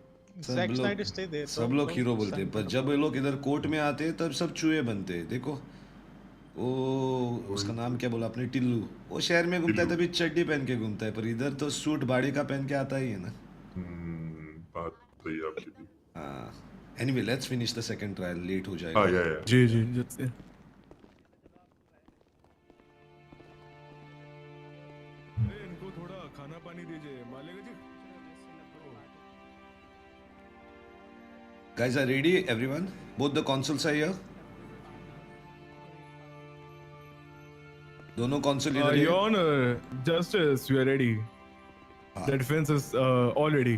सब लोग हीरो बोलते हैं, पर जब ये लोग इधर कोर्ट में आते हैं तब सब चूहे बनते हैं. देखो वो उसका नाम क्या बोला आपने, टिल्लू. वो शहर में घूमता है तभी चड्डी पहन के घूमता है, पर इधर तो सूट बाड़ी का पहन के आता ही है ना. बात सही है आपकी भी. Anyway let's finish the second trial, late हो जाएगा. जी जैसे इनको थोड़ा खाना पानी दीजिए मालेगा जी. Guys are ready, everyone? Both the consoles are here. दोनों console इधर Your Honor, Justice, we are ready. The defense is all ready.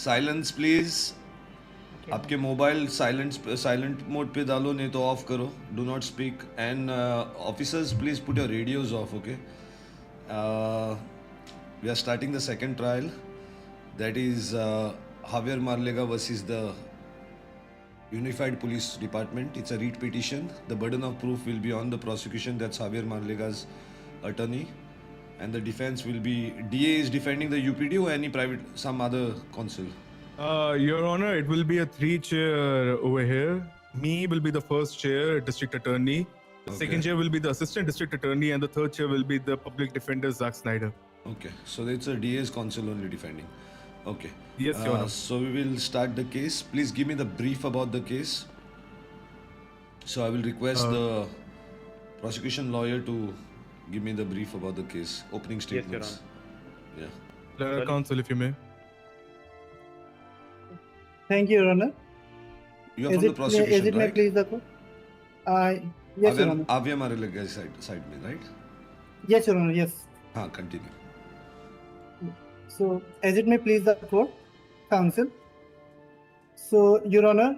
Silence please. आपके मोबाइल साइलेंट मोड पे डालो, नहीं तो ऑफ करो. Do not speak. And officers please put your radios off. Okay, we are starting the second trial, that is Javier Marlega versus the unified police department. It's a writ petition. The burden of proof will be on the prosecution, that's Javier Marlega's attorney, and the defense will be DA is defending the UPD or any private some other counsel. Your Honor, it will be a 3-chair over here. Me will be the first chair, District Attorney. The second chair will be the Assistant District Attorney, and the third chair will be the Public Defender, Zack Snyder. Okay, so it's a DA's counsel only defending. Okay. Yes, Your Honor. So we will start the case. Please give me the brief about the case. So I will request the prosecution lawyer to give me the brief about the case. Opening statements. Yes, Your Honor. Counsel, if you may. Thank you, Your Honor. You are from the prosecution, is it right? Please the court. Yes, Your Honor. AVer Marlega side में, right? Yes, Your Honor. Yes. हाँ, continue. So, as it may please the court, counsel. So, Your Honor,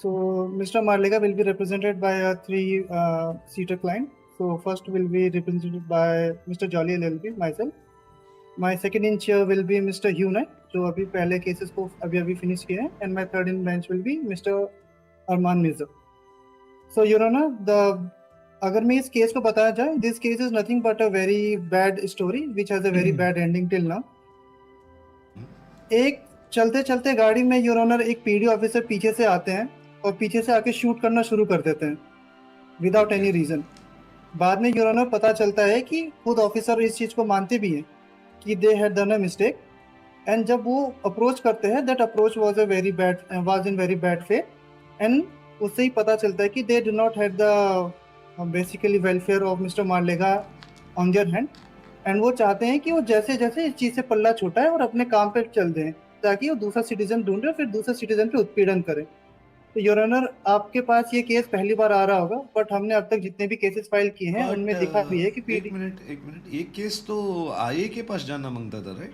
so Mr. Marlega will be represented by a 3-seater client. So, first will be represented by Mr. Jolly LLP, myself. My second in chair will be Mr. Hugh Knight, जो अभी पहले cases को अभी finish किए हैं, and my third in bench will be Mr. Arman Mirza. So, Your Honor, the अगर मैं इस केस को बताया जाए, this case is nothing but a very bad story which has a very bad ending till now. एक चलते चलते गाड़ी में योर ऑनर एक पीडी ऑफिसर पीछे से आते हैं और पीछे से आके शूट करना शुरू कर देते हैं विदाउट एनी रीजन। बाद में योर ऑनर पता चलता है कि खुद ऑफिसर इस चीज को मानते भी हैं कि they had done a mistake, and जब वो अप्रोच करते हैं that approach was in very bad faith, and उससे ही पता चलता है कि they do not have the basically welfare of mister Marlega on their hand, and वो चाहते हैं कि वो जैसे जैसे इस चीज से पल्ला छूटा है और अपने काम पे चल दें ताकि वो दूसरा सिटीजन ढूंढे और फिर दूसरे सिटीजन पे उत्पीड़न करे। तो योर ऑनर, आपके पास ये केस पहली बार आ रहा होगा, बट हमने अब तक जितने भी केसेस फाइल किए हैं उनमें दिखा भी है कि एक मिनट, एक केस तो आईए के पास जाना मांगता था, right?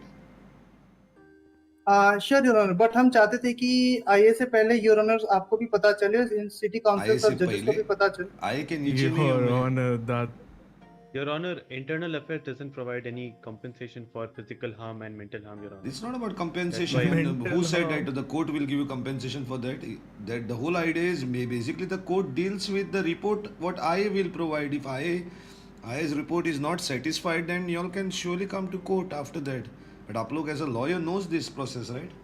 Sure your honour, but हम चाहते थे कि आईए से पहले योर ऑनर आपको भी पता चले, इन सिटी काउंसिल और जजेस को भी पता चले। आईए के नीचे नहीं Your हूं मैं। Honor, that Your Honor, internal affairs doesn't provide any compensation for physical harm and mental harm, Your Honor. It's not about compensation. And who said that the court will give you compensation for that? That the whole idea is basically the court deals with the report what I will provide. If IA's report is not satisfied, then you all can surely come to court after that. But आप लोग as a lawyer knows this process, right?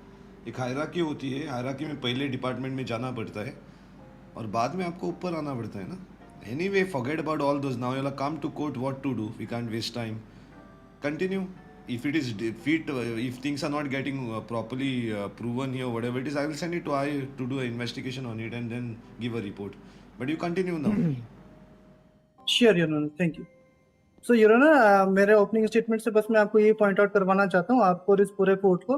एक hierarchy होती है, hierarchy में पहले department में जाना पड़ता है और बाद में आपको ऊपर आना पड़ता है ना. Anyway, forget about all those. Now you'll come to court. What to do? We can't waste time. Continue. If it is if things are not getting properly proven here, whatever it is, I will send it to I to do an investigation on it and then give a report. But you continue now. Sure your honour, thank you. So your honour, मेरे opening statement से बस मैं आपको ये point out करवाना चाहता हूँ आपको और इस पूरे कोर्ट को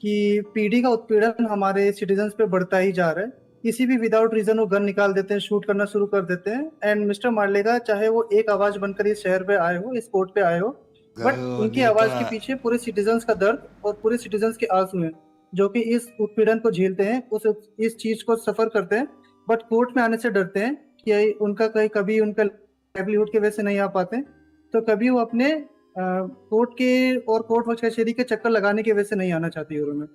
कि पीडी का उत्पीड़न हमारे सिटीजन्स पे बढ़ता ही जा रहा है। किसी भी विदाउट रीजन वो गन निकाल देते हैं, शूट करना शुरू कर देते हैं, एंड मिस्टर मार्लेगा चाहे वो एक आवाज बनकर इस शहर पे आए हो, इस कोर्ट पे आए हो, बट उनकी आवाज के पीछे पूरे सिटीजन्स का दर्द और पूरे सिटीजन्स के आंसू हैं जो कि इस उत्पीड़न को झेलते हैं, इस चीज को सफर करते हैं, बट कोर्ट में आने से डरते हैं कि उनका कभी उनका लाइवलीहुड की वजह से नहीं आ पाते, तो कभी वो अपने कोर्ट के और कोर्ट कचहरी के चक्कर लगाने की वजह से नहीं आना चाहते यूरो में।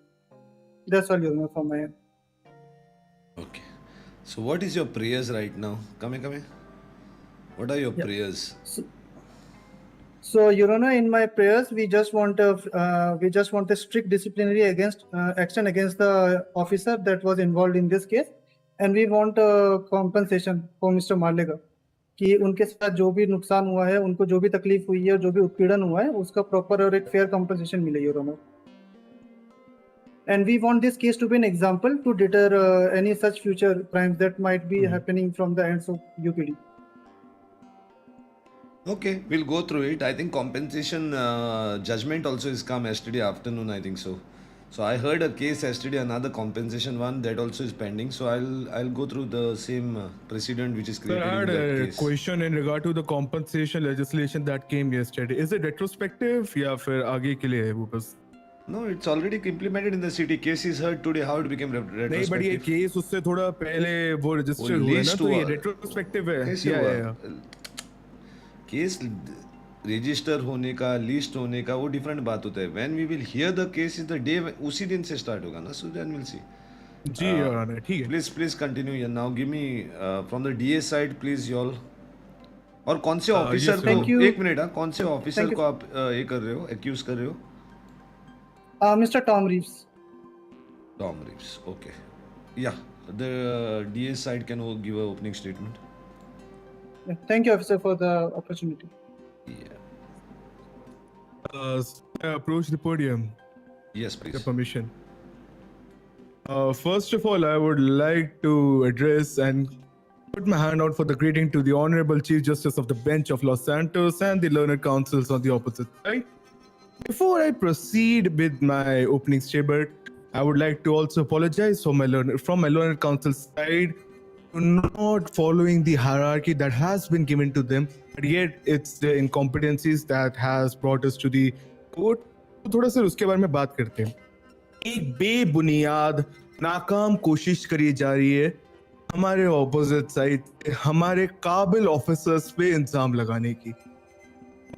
That's all euro from my and. Okay. So what is your prayers right now? Come here. What are your prayers? So Your Honor, in my prayers, we just want a strict disciplinary action against the officer that was involved in this case, and we want a compensation for Mr. Marlega कि उनके साथ जो भी नुकसान हुआ है, उनको जो भी तकलीफ हुई है, जो भी उत्पीड़न हुआ है, उसका प्रॉपर और एक फेयर compensation मिले, Your Honor. And we want this case to be an example to deter any such future crimes that might be happening from the ends of UPD. Okay, we'll go through it. I think compensation judgment also has come yesterday afternoon, I think so. So I heard a case yesterday, another compensation one that also is pending. So I'll go through the same precedent which is created I in had that a case. question in regard to the compensation legislation that came yesterday. Is it retrospective या फिर आगे के लिए है वो बस? No, it's already implemented in the city. Case is heard today. How it became retrospective? नहीं, but ये केस उससे थोड़ा पहले वो रजिस्टर हुआ है ना, तो ये retrospective है। कैसे हुआ? केस रजिस्टर होने का, लिस्ट होने का वो डिफरेंट बात होता है. When we will hear the case is the day उसी दिन से स्टार्ट होगा ना. So then we'll see. Ji Your Honor, ठीक है. Please continue here. Now give me from the DA side please y'all. और कौन से ऑफिसर को, एक मिनट, कौन से ऑफिसर को आप ये कर रहे हो, एक्यूज कर रहे हो? Mr. Tom Reeves. Tom Reeves, okay. Yeah, the DA side can give an opening statement. Yeah, thank you, officer, for the opportunity. Yeah. I approach the podium. Yes, please. With your permission. First of all, I would like to address and put my hand out for the greeting to the Honorable Chief Justice of the Bench of Los Santos and the learned counsels on the opposite side. Before I proceed with my opening statement, I would like to also apologize from my learned counsel side for not following the hierarchy that has been given to them, but yet it's the incompetencies that has brought us to the court. तो थोड़ा सा उसके बारे में बात करते हैं. एक बेबुनियाद नाकाम कोशिश करी जा रही है हमारे ऑपोजिट साइड हमारे काबिल ऑफिसर्स पे इल्जाम लगाने की,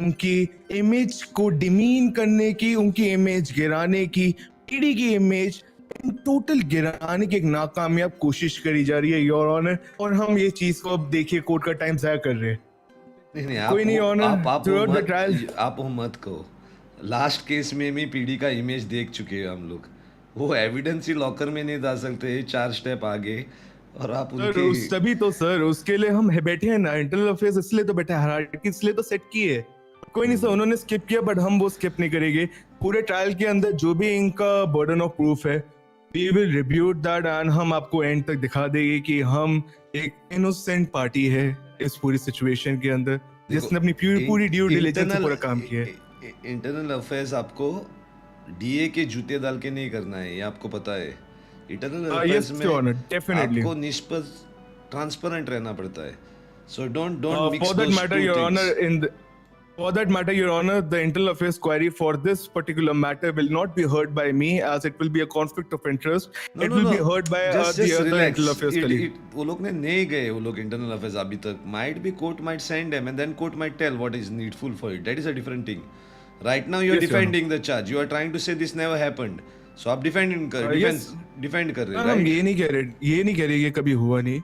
उनकी इमेज को डिमीन करने की, उनकी इमेज गिराने की, पीडी की इमेज टोटल गिराने की एक नाकामयाब कोशिश करी जा रही है योर ऑनर, और हम ये चीज को अब देखिए कोर्ट का टाइम जाया कर रहे हैं. नहीं कोई नहीं ऑनर, थ्रूआउट द ट्रायल आप वो मत कहो। लास्ट केस में भी पीडी का इमेज देख चुके हैं हम लोग। वो एविडेंस ही लॉकर में नहीं डाल सकते, 4 स्टेप आगे, और आप सर उनके उस तभी तो सर उसके लिए हम बैठे हैं ना, इंटरनल अफेयर्स इसलिए तो बैठे हैं, हायरार्की इसलिए तो सेट की है। कोई नहीं सर, उन्होंने स्किप किया बट हम वो स्किप नहीं करेंगे। पूरे ट्रायल के अंदर जो भी इनका बर्डन ऑफ प्रूफ है, we will review that and हम आपको एंड तक दिखा देंगे कि हम एक इनोसेंट पार्टी है इस पूरी सिचुएशन के अंदर, जिसने अपनी पूरी ड्यू डिलिजेंस से पूरा काम किया है। इंटरनल अफेयर्स आपको डीए के जूते डाल के नहीं करना है, ये आपको पता है। इंटरनल अफेयर्स में आपको निष्पक्ष ट्रांसपेरेंट रहना पड़ता है। So don't mix For that matter, Your Honor, Your Honor, the internal affairs query for this particular matter will not be heard by me, as it will be a conflict of interest. It will be heard by the other internal affairs colleague. वो लोग ने नहीं गए, वो लोग internal affairs अभी तक। might be court might send them and then court might tell what is needful for it. That is a different thing. Right now you are defending the charge. You are trying to say this never happened. So आप defend कर रहे हैं, हम ये नहीं कह रहे ये कभी हुआ नहीं।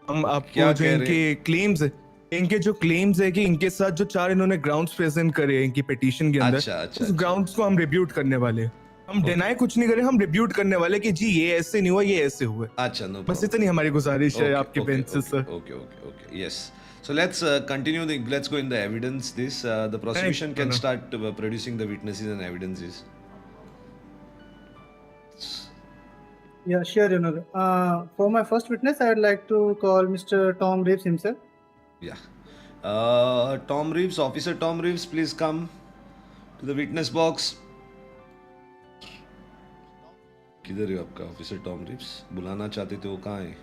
हम आपको जो इनके जो क्लेम्स है कि इनके साथ जो 4 इन्होंने ग्राउंड्स प्रेजेंट करे इनकी पिटीशन के अंदर, उस ग्राउंड्स को हम रिब्यूट करने वाले। हम डिनाई कुछ नहीं करे, हम रिब्यूट करने वाले कि जी ये ऐसे नहीं हुआ, ये ऐसे हुआ। अच्छा, नो, बस इतनी हमारी गुजारिश है आपके बेंच से sir. Okay, yes. So let's continue. Let's go in the evidence. The prosecution can start producing the witnesses and evidences. Yeah, sure, Your Honor. For my first witness, I would like to call Mr. Tom Reeves himself. Yeah. Tom Reeves, Officer Tom Reeves, please come to the witness box. किधर है आपका officer Tom रिव्स? बुलाना चाहते थे, वो कहाँ है?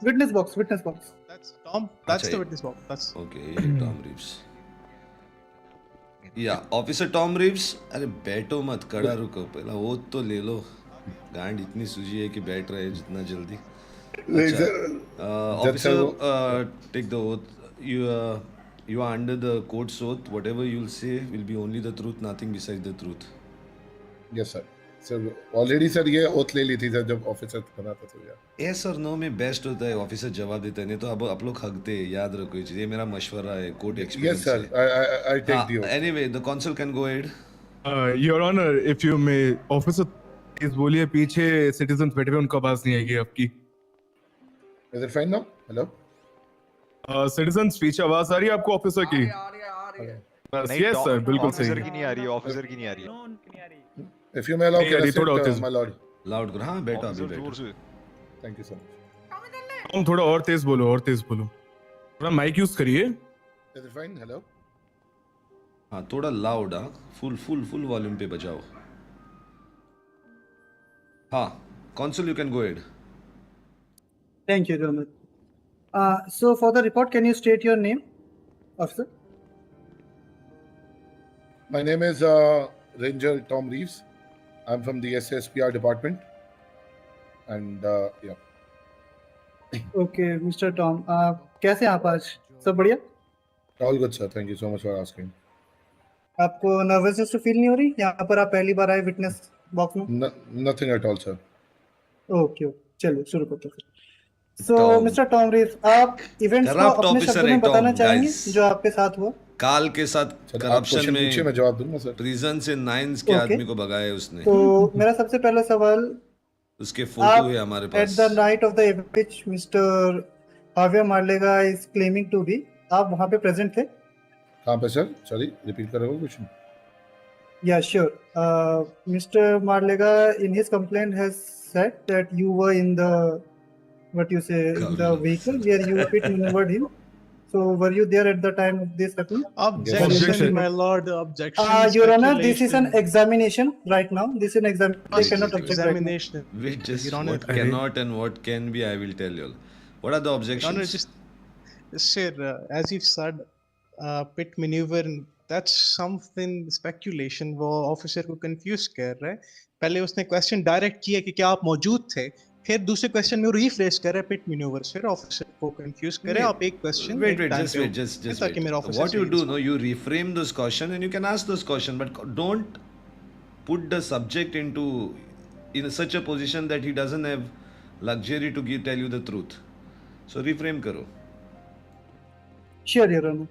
Witness box. That's Tom. That's the witness box. That's okay. Tom Reeves. Yeah, Officer Tom Reeves. अरे बैठो मत, खड़ा रुको, पहला ओथ तो ले लो। गांड इतनी सूजी है कि बैठ रहे जितना जल्दी। Officer, take the oath. You are under the court's oath. Whatever you'll say will be only the truth, nothing besides the truth. Yes, sir. Sir already sir ये ओथ ले ली थी सर जब ऑफिसर बना था। तो यार यस और no में बेस्ट होता है, ऑफिसर जवाब देता है, नहीं तो अब आप लोग हकते हैं। याद रखो ये चीज, ये मेरा मशवरा है, court experience. Yes sir, I take the oath. Anyway the council can go ahead. Your honour, if you may, officer please बोलिए, पीछे सिटीजंस बैठे हुए, उनका आवाज नहीं आएगी आपकी। Is it fine now? Hello citizens, पीछे आवाज आ रही है आपको ऑफिसर की? यस सर, बिल्कुल सही। ऑफिसर की नहीं आ रही है, ऑफिसर की नहीं आ रही है। If you may allow, थोड़ा तेज, my lord. लाउड करो। हाँ बैठो, अभी बैठो। Thank you so much. हम थोड़ा और तेज बोलो, थोड़ा माइक यूज करिए। Is it fine? Hello. हाँ थोड़ा लाउड, हाँ फुल वॉल्यूम पे बजाओ। हाँ council, you can go ahead. Thank you, Your Honor. So for the report, can you state your name, officer? My name is Ranger Tom Reeves. I'm from the SSPR department. And yeah. Okay, Mr. Tom. कैसे हैं आप आज? सब बढ़िया? All good, sir. Thank you so much for asking. आपको nervousness तो feel नहीं हो रही? यहाँ पर आप पहली बार आए विटनेस बॉक्स में? Nothing at all, sir. Okay, चलिए शुरू करते हैं। So, Mr. Tom Reeves, आप इवेंट्स को अपने शब्दों में बताना चाहेंगे जो आपके साथ हुआ? काल के साथ करप्शन में मैं जवाब दूंगा सर। प्रिजन से 9 के आदमी को भगाया उसने। तो मेरा सबसे पहला सवाल, उसके फोटो है हमारे पास। At the night of the event which Mr. AVer Marlega is claiming to be, आप वहाँ पे प्रेजेंट थे? कहाँ पे सर? सॉरी, रिपीट करोगे question? Yeah, sure. Mr. Marlega in his complaint has said that you were in the, what you say, in the vehicle where you pit maneuvered him. So were you there at the time of this happening? Objection, my lord. Objection. Your Honor, this is an examination right now. This is an examination. They cannot object Examination. right now. Wait, just what cannot and what can be, I will tell you all. What are the objections? Your Honor, just sir, as you've said, pit maneuver, that's something speculation. वो officer को confuse कर रहा है। पहले उसने question direct किया कि क्या आप मौजूद थे, फिर दूसरे क्वेश्चन में वो रीफ्रेश कर रहा है पिट मैन्यूवर से, ऑफिसर को कंफ्यूज करे। आप एक question wait what you do, no, you reframe those question and you can ask those question, but don't put the subject into in such a position that he doesn't have luxury to tell you the truth. So reframe karo. Sure, Your Honor.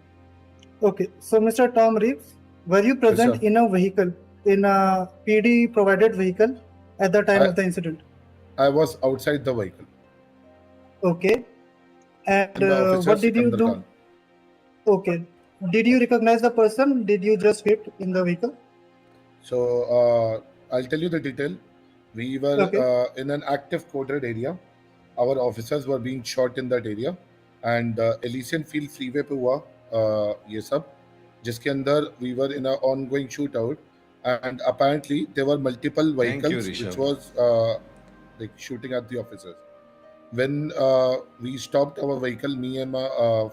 Okay, so Mr. Tom Reeves, were you present sir. in a vehicle, in a PD provided vehicle at the time I- of the incident? I was outside the vehicle. Okay. And And the officer what did you Sikandar do? Khan. Okay. Did you recognize the person? Did you just fit in the vehicle? So I'll tell you the detail. We were Okay. in an active coded area. Our officers were being shot in that area. And Elysian Field freeway पे हुआ ये सब, जिसके अंदर we were in an ongoing shootout. And apparently there were multiple Thank you, vehicles which Rishabh. was like shooting at the officers. When we stopped our vehicle, me and my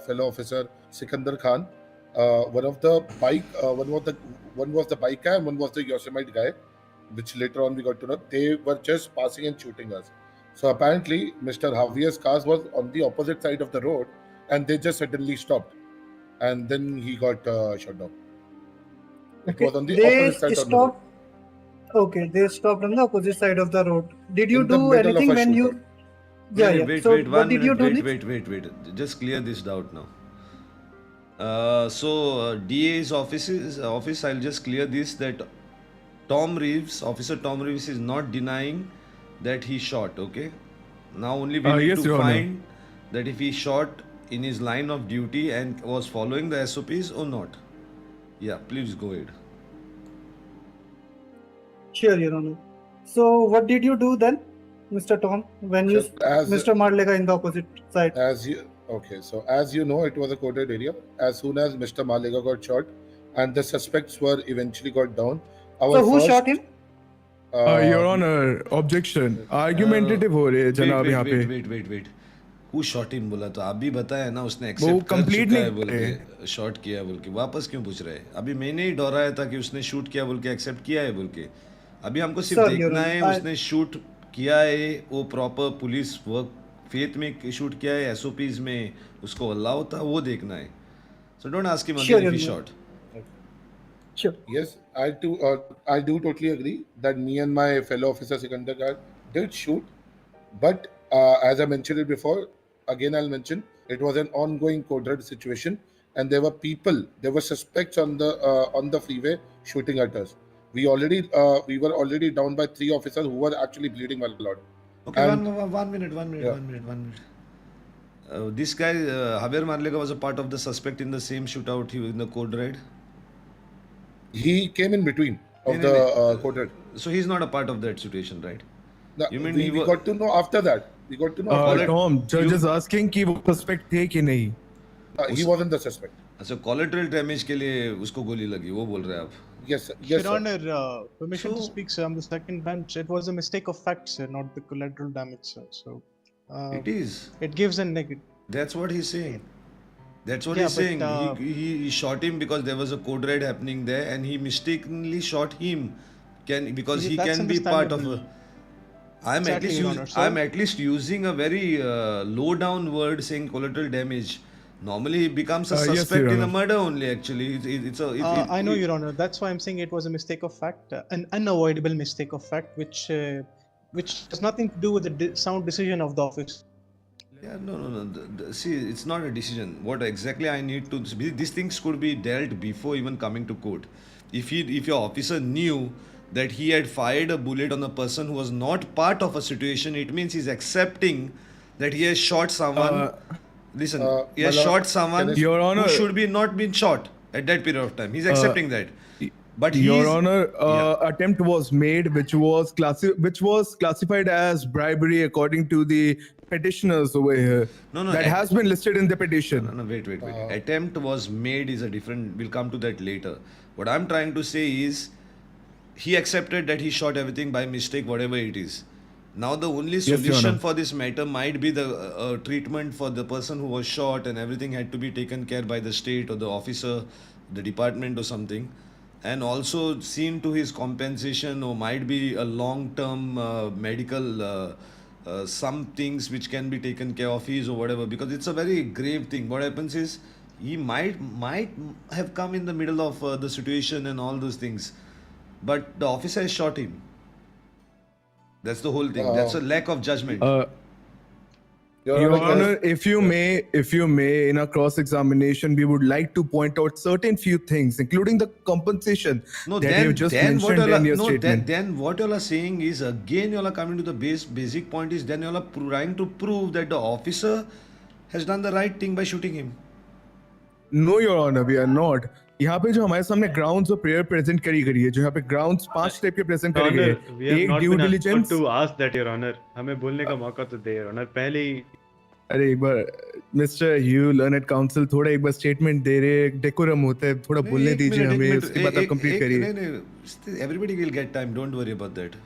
fellow officer Sikandar Khan, one was the bike guy and one was the Yosemite guy, which later on we got to know they were just passing and shooting us. So apparently, Mr. Javier's car was on the opposite side of the road, and they just suddenly stopped, and then he got shot down. It was on the They opposite side of the road. stopped. Okay, they stopped on the opposite side of the road. Did you In the do middle of anything a when you? shootout. Yeah, yeah. Wait, So wait, what one did you minute. do? Wait. Just clear this doubt now. DA's office, I'll just clear this, that Officer Tom Reeves is not denying that he shot, okay? Now only we need Yes, to Your Honor. find that if he shot in his line of duty and was following the SOPs or not. Yeah, please go ahead. Sure, Your Honor. So what did you do then, Mr. Tom, when you So as- Mr. Marlega in the opposite side? So as you know, it was a coded area. As soon as Mr. Malega got shot, and the suspects were eventually got down. So who shot him? Your Honor, objection. Argumentative हो रहे हैं जनाब यहाँ पे. Wait. Who shot him बोला तो आप भी बताया ना उसने वो एक्सेप्ट कर complete चुका है नहीं बोल करे. के शॉट किया बोल के वापस क्यों पूछ रहे हैं? अभी मैंने ही दोहराया था कि उसने शूट किया बोल के एक्सेप्ट किया है बोल के. अभी हमको सिर्फ Sir, Your देखना है Honor, उसने शूट किया है, वो प्रॉपर पुलिस वर्क फेथ में शूट किया है, एसओपीज में उसको अलाउ था, वो देखना है. So don't ask him Sure, again if he Your shot. Sure. Yes, I do totally agree that me and my fellow officer Sikandar Khan did shoot, but as I mentioned it before, again I'll mention it was an ongoing coded situation, and there were suspects on the freeway shooting at us. We were already down by 3 officers who were actually bleeding a lot. Okay, And- one minute. This guy, Javier Marlega, was a part of the suspect in the same shootout in the code red. He came in between of the coded. So he's not a part of that situation, right? You mean we got to know after that. We got to know after that. Tom, judge is asking कि वो suspect थे कि नहीं. He wasn't the suspect. अच्छा collateral damage के लिए उसको गोली लगी, वो बोल रहे हैं आप? Yes, Your sir. Honor, permission to speak, sir, on the second bench. It was a mistake of fact, sir, not the collateral damage, sir. So It is. it gives a negative. That's what he's saying. That's what Yeah, he's saying. but, He shot him because there was a code red happening there, and he mistakenly shot him. Because See, he that's can be part of a. understandable. I'm Exactly, Your Honor. So- I'm at least using a very low down word saying collateral damage. Normally, he becomes a Yes, suspect Your in a Honor. murder only. Actually, I know, Your Honor. That's why I'm saying it was a mistake of fact, an unavoidable mistake of fact, which has nothing to do with the sound decision of the office. Yeah, no. See, it's not a decision. What exactly I need to... These things could be dealt before even coming to court. If your officer knew that he had fired a bullet on a person who was not part of a situation, it means he's accepting that he has shot someone. Listen, he has Malad, shot someone Your Honor, who should be not been shot at that period of time. He's accepting that. But Your he's... Honor, Yeah. attempt was made, which was classified as bribery according to the petitioners over here. No, that has been listed in the petition. No, wait. Attempt was made is a different... We'll come to that later. What I'm trying to say is, he accepted that he shot everything by mistake, whatever it is. Now the only Your solution Honor. for this matter might be the treatment for the person who was shot, and everything had to be taken care by the state or the officer, the department or something. And also seen to his compensation, or might be a long-term medical some things which can be taken care of his or whatever, because it's a very grave thing. What happens is he might have come in the middle of the situation and all those things, but the officer has shot him. That's the whole thing. That's a lack of judgment. Your Honor, if you may, in a cross-examination, we would like to point out certain few things, including the compensation No, that you just mentioned in your statement. Then what you are saying is again you are coming to the basic point is then you are trying to prove that the officer has done the right thing by shooting him. No, Your Honor, we are not. यहाँ पे जो हमारे सामने grounds और prayer present करी गई है, जो यहाँ पे grounds 5 टाइप के present करी गई है. we have एक not due been allowed diligence. to ask that, Your Honor. हमें बोलने का मौका तो दे, Your Honor. पहले ही अरे एक बार Mr. Hugh Learned Counsel थोड़ा एक बार statement दे रहे, decorum होता है, थोड़ा बोलने दीजिए हमें, उसके बाद आप complete करिए. नहीं, everybody will get time. Don't worry about that.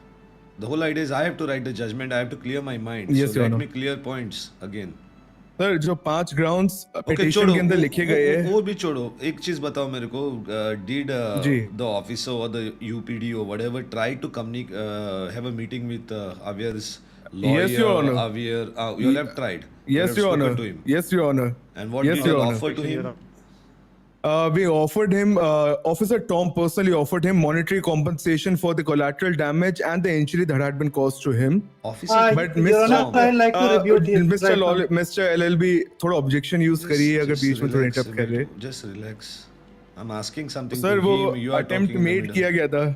The whole idea is I have to write the judgment. I have to clear my mind. Yes, so Your let Honor. me clear points again. Sir जो 5 grounds Okay, petition के अंदर लिखे गए हैं. वो भी छोड़ो. एक चीज बताओ मेरे को. Did ji. the officer or the UPD or whatever try to have a meeting with AVer's lawyer? Yes, Your Honor. AVer, you have tried. Yes, Your Honor. To him. Yes, Your Honor. And what Yes, did you Your Honor. offer to him? We offered him, Officer Tom personally offered him monetary compensation for the collateral damage and the injury that had been caused to him. Officer, but Your Honor, I'd like to rebut him Mr. right now. Mr. LLB थोड़ा objection use करिए अगर बीच में थोड़ा interrupt कर रहे. Just relax. I'm asking something Sir to वो him. You are attempt talking in the made middle. किया गया था.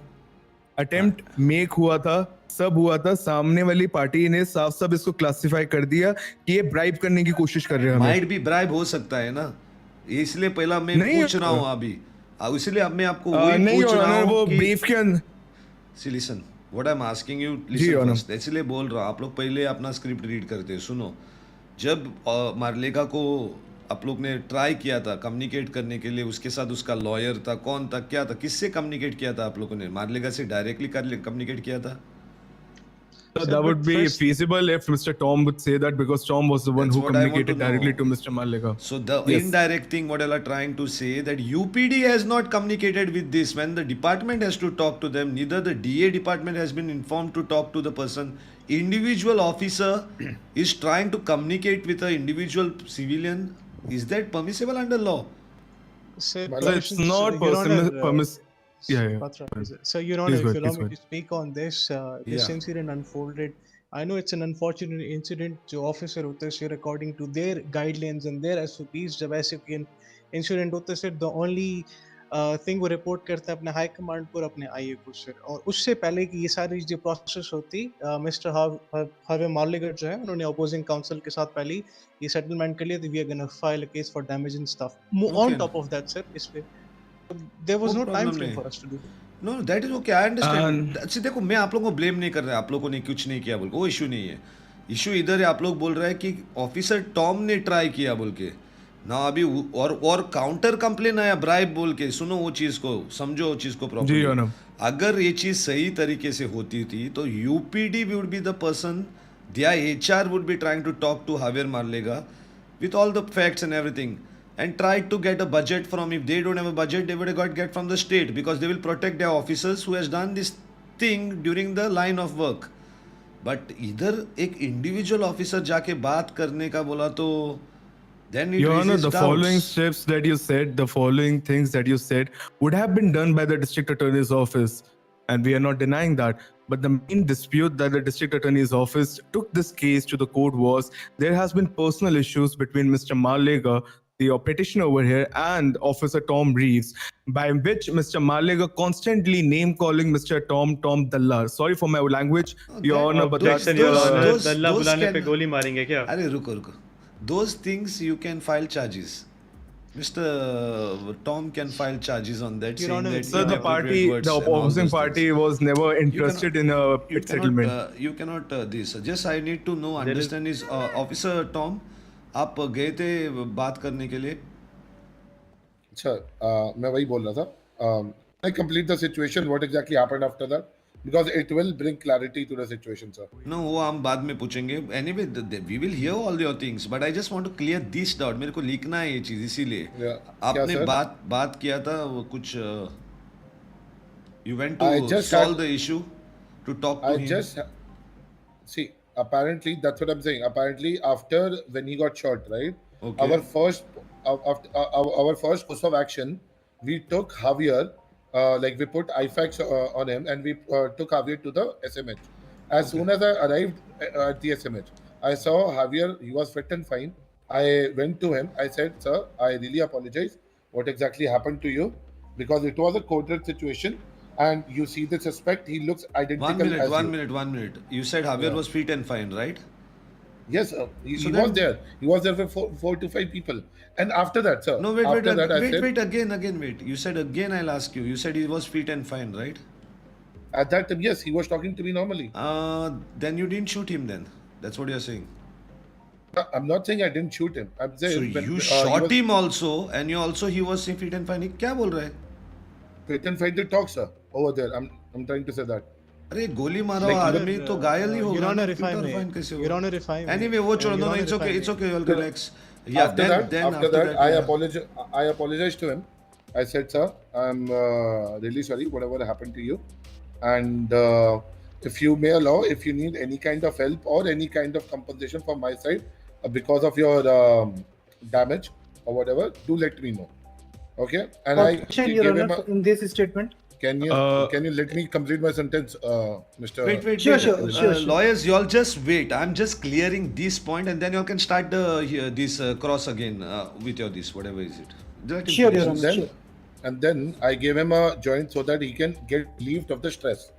Attempt make हुआ था. सब हुआ था. सामने वाली पार्टी ने साफ इसको क्लासिफाई कर दिया कि ये bribe करने की कोशिश कर रहे हैं हमें. Might be bribe हो सकता है ना. इसलिए पहला मैं पूछ रहा हूँ अभी. इसलिए अब मैं आपको वही पूछ रहा हूँ कि brief के अंदर. See, listen. What I'm asking you, listen first. इसलिए बोल रहा हूँ. आप लोग पहले अपना स्क्रिप्ट रीड करते हैं. सुनो. जब मार्लेगा को आप लोग ने ट्राई किया था कम्युनिकेट करने के लिए, उसके साथ उसका लॉयर था, कौन था, क्या था, किससे कम्युनिकेट किया था आप लोगों ने? मार्लेगा से डायरेक्टली कम्युनिकेट किया था? So that would be feasible if Mr. Tom would say that, because Tom was the one who communicated directly to Mr. Malega. So the indirect thing what you are trying to say that UPD has not communicated with this when the department has to talk to them. Neither the DA department has been informed to talk to the person. Individual officer is trying to communicate with an individual civilian. Is that permissible under law? Sir, It's not permissible. Yeah. So, Your Honor, if you allow me to speak on this, this incident unfolded. I know it's an unfortunate incident. जो officer होते हैं, according to their guidelines and their SOPs, जब ऐसे कोई incident होता है, the only thing वो report करता है अपने high command पर, अपने IA को sir. और उससे पहले कि ये सारी जो process होती, Mr. Harvey Marliger जो है, उन्होंने opposing counsel के साथ पहले ये settlement कर लिया था. We are gonna file a case for damage and stuff. On top of that, sir, इस पे there was no time frame for us to do. No, that is okay. I understand. अच्छी देखो, मैं आप लोगों को ब्लेम नहीं कर रहा. आप लोगों ने कुछ नहीं किया बोल के, वो इशू नहीं है. इशू इधर है, आप लोग बोल रहे हैं कि ऑफिसर टॉम ने ट्राई किया बोल के ना. अभी और काउंटर कंप्लेन आया ब्राइब बोल के. सुनो वो चीज को, समझो वो चीज को प्रॉपर्ली. अगर ये चीज सही तरीके से होती थी तो UPD would be the person, their HR would be trying to talk to Javier Marlega with all the facts and everything, and try to get a budget from. If they don't have a budget, they would have got from the state, because they will protect their officers who has done this thing during the line of work. But इधर एक individual officer जाके बात करने का बोला तो then it Your Honor, raises the doubts. following steps that you said, the following things that you said would have been done by the district attorney's office, and we are not denying that. But the main dispute that the district attorney's office took this case to the court was there has been personal issues between Mr. Marlega, the petitioner over here, and Officer Tom Reeves, by which Mr. Marlega constantly name calling Mr. Tom Dalla. Sorry for my language, Your Honor, but that's Dalla बुलाने पे गोली मारेंगे क्या? अरे रुको. Those things you can file charges. Mr. Tom can file charges on that. Your Honor, sir, the opposing party was never interested in a settlement. You cannot this. Just I need to know, understand is Officer Tom, आप गए थे बात करने के लिए? अच्छा, मैं वही बोल रहा था. I complete the situation. What exactly happened after that? Because it will bring clarity to the situation, sir. No, वो हम बाद में पूछेंगे. Anyway, we will hear all your things, but I just want to clear this doubt. मेरे को लिखना है ये चीज, इसीलिए. आपने बात किया था वो कुछ. You went to solve the issue, to talk to him. See, apparently that's what I'm saying. Apparently, after when he got shot, right? Okay. Our first course of action, we took Javier. Like we put IFAX on him, and we took Javier to the SMH. As soon as I arrived at the SMH, I saw Javier, he was fit and fine. I went to him. I said, sir, I really apologize. What exactly happened to you? Because it was a coded situation, and you see the suspect, he looks identical as you. 1 minute. You said Javier Yeah. was fit and fine, right? Yes, sir. He So was then- there. He was there for four to five people. And after that, sir. No, wait, after that, I said, wait, again, wait. You said again, I'll ask you. You said he was fit and fine, right? At that time, yes, he was talking to me normally. Then you didn't shoot him then. That's what you're saying. I'm not saying I didn't shoot him. I'm saying So when, you he shot was him also, and you also he was fit and fine. ये क्या बोल रहा है? fit and fine to talk, sir. Over there, I'm trying to say that. अरे गोली मारा Like, आदमी तो घायल ही होगा. Your Honor, ना, if I fit और may. fine कैसे Your होगा? Honor, if I may. Anyway, वो छोड़ो. Your No, Honor, it's if I okay. may. It's okay. You'll relax. Yeah. After that, I yeah. apologized to him. I said, sir, I'm really sorry, whatever happened to you. And if you may allow, if you need any kind of help or any kind of compensation from my side because of your damage or whatever, do let me know. Okay? And I Objection, gave Your him Honor, in this statement. Can you let me complete my sentence, Mr. Wait. Sure. Lawyers, y'all just wait. I'm just clearing this point, and then you can start this cross again with your this whatever is it. Let him Sure, finish. Your Honor. Sure. And then I gave him a joint so that he can get relieved of the stress.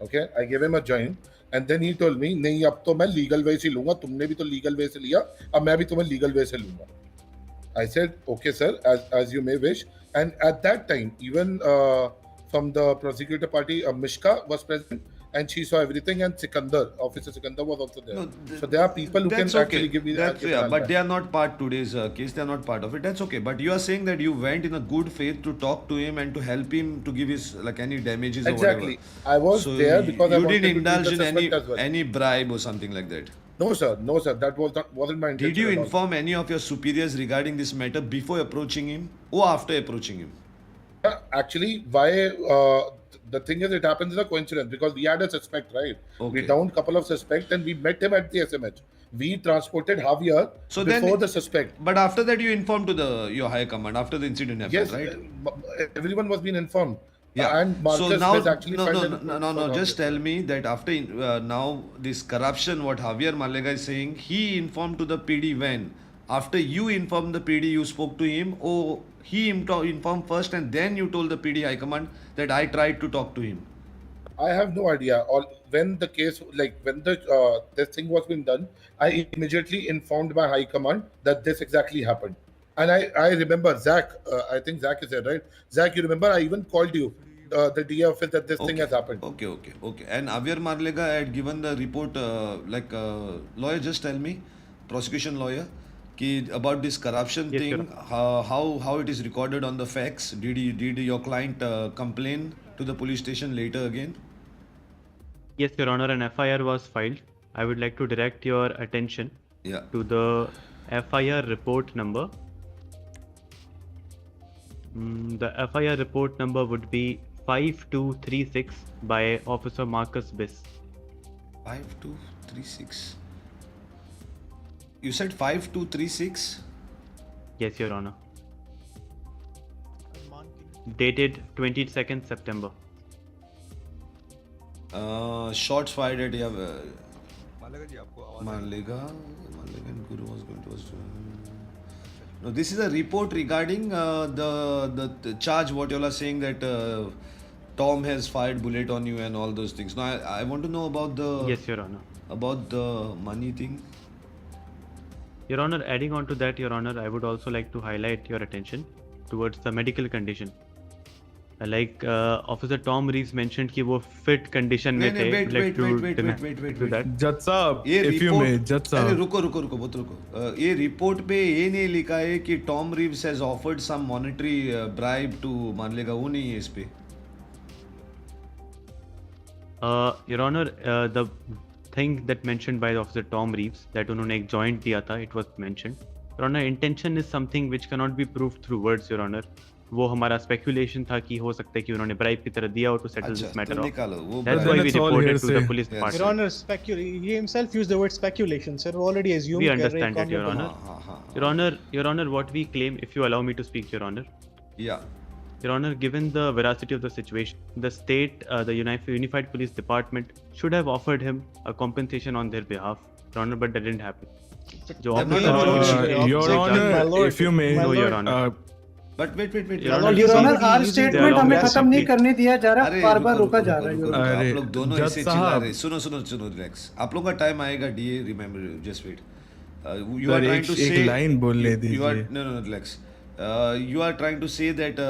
Okay, I gave him a joint, and then he told me, नहीं अब तो मैं legal way से लूँगा, तुमने भी तो legal way से लिया, अब मैं भी तुम्हें legal way से लूँगा. I said, okay, sir, as you may wish. And at that time, even from the prosecutor party, Mishka was present, and she saw everything. And Officer Sikandar was also there. No, so there are people who can that's okay. actually give me That's give yeah, an but alibi. they are not part today's case. They are not part of it. That's okay. But you are saying that you went in a good faith to talk to him and to help him to give his like any damages Exactly. or whatever. I was So there because I you wanted didn't to indulge keep the in any suspect as well. any bribe or something like that. No, sir. That wasn't my intention. Did you at all. inform any of your superiors regarding this matter before approaching him or after approaching him? Actually, why the thing is, it happens as a coincidence because we had a suspect, right? Okay. We downed a couple of suspects and we met him at the SMH. We transported Javier So before then, the suspect. But after that, you informed to your high command after the incident happened, Yes, right? everyone was being informed. Yeah. And Marcus So now, has actually filed no. Just tell me that after now this corruption, what Javier Malega is saying, he informed to the PD when? After you informed the PD, you spoke to him, or he informed first and then you told the PD High Command that I tried to talk to him? I have no idea. When the case, when the this thing was being done, I immediately informed my high command that this exactly happened. And I remember Zach. I think Zach is there, right? Zach, you remember? I even called you, the DA office, that this thing has happened. Okay. And AVer Marlega had given the report. Lawyer, just tell me, prosecution lawyer, about this corruption Yes, thing. Your How it is recorded on the facts? Did your client complain to the police station later again? Yes, Your Honor, an FIR was filed. I would like to direct your attention to the FIR report number. The FIR report number would be 5236 by Officer Marcus Biss. 5236. You said 5236? Yes, Your Honor. Dated 22nd September. Shots fired at Malega and Guru was going to. No, this is a report regarding the charge. What you all are saying that Tom has fired bullet on you and all those things. Now I want to know about the. Yes, Your Honor. About the money thing. Your Honor, adding on to that, Your Honor, I would also like to highlight your attention towards the medical condition. Like Officer Tom Reeves mentioned कि वो fit condition में थे. Wait. Judge साहब, if you may, Judge अरे साहब. रुको. ये report पे ये नहीं लिखा है कि Tom Reeves has offered some monetary bribe to Manlega. वो नहीं है इस पे. Your Honor, the thing that mentioned by Officer Tom Reeves that उन्होंने एक joint दिया था, it was mentioned. Your Honor, intention is something which cannot be proved through words, Your Honor. वो हमारा speculation था कि हो सकता है कि उन्होंने bribe की तरह दिया हो to settle this matter off. That's why we reported to the police department. Your Honor, he himself used the word speculation, sir. Already assumed. We understand it, Your Honor. Your Honor, what we claim, if you allow me to speak, Your Honor. Yeah. Your Honor, given the veracity of the situation, the state, the Unified Police Department should have offered him a compensation on their behalf. Your Honor, but that didn't happen. जो They're officer not was allowed. given Your objection- Honor, if you may, No, Your Honor. But wait. Your Honor, Your Honor, see, our they statement allow हमें that खत्म नहीं simply- करने दिया जा रहा, अरे बार बार रुको, रोका रुको, जा रुको, रहा है रुको, Your रुको, Honor। आप लोग दोनों जज ऐसे चिल्ला साहब। रहे। सुनो रिलैक्स। आप लोगों का टाइम आएगा DA, remember, just wait. You are sir, trying to एक से लाइन बोलने you are दीजिए। no relax. You are trying to say that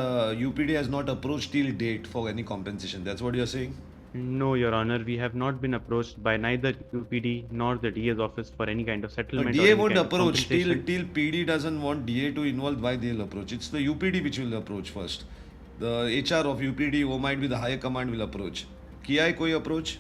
UPD has not approached till date for any compensation. That's what you are saying? No, Your Honor, we have not been approached by neither UPD nor the DA's office for any kind of No, settlement or DA any won't kind of approach compensation. till PD doesn't want DA to involve. Why they'll approach? It's the UPD which will approach first. The HR of UPD, who might be the higher command, will approach. किया है कोई approach?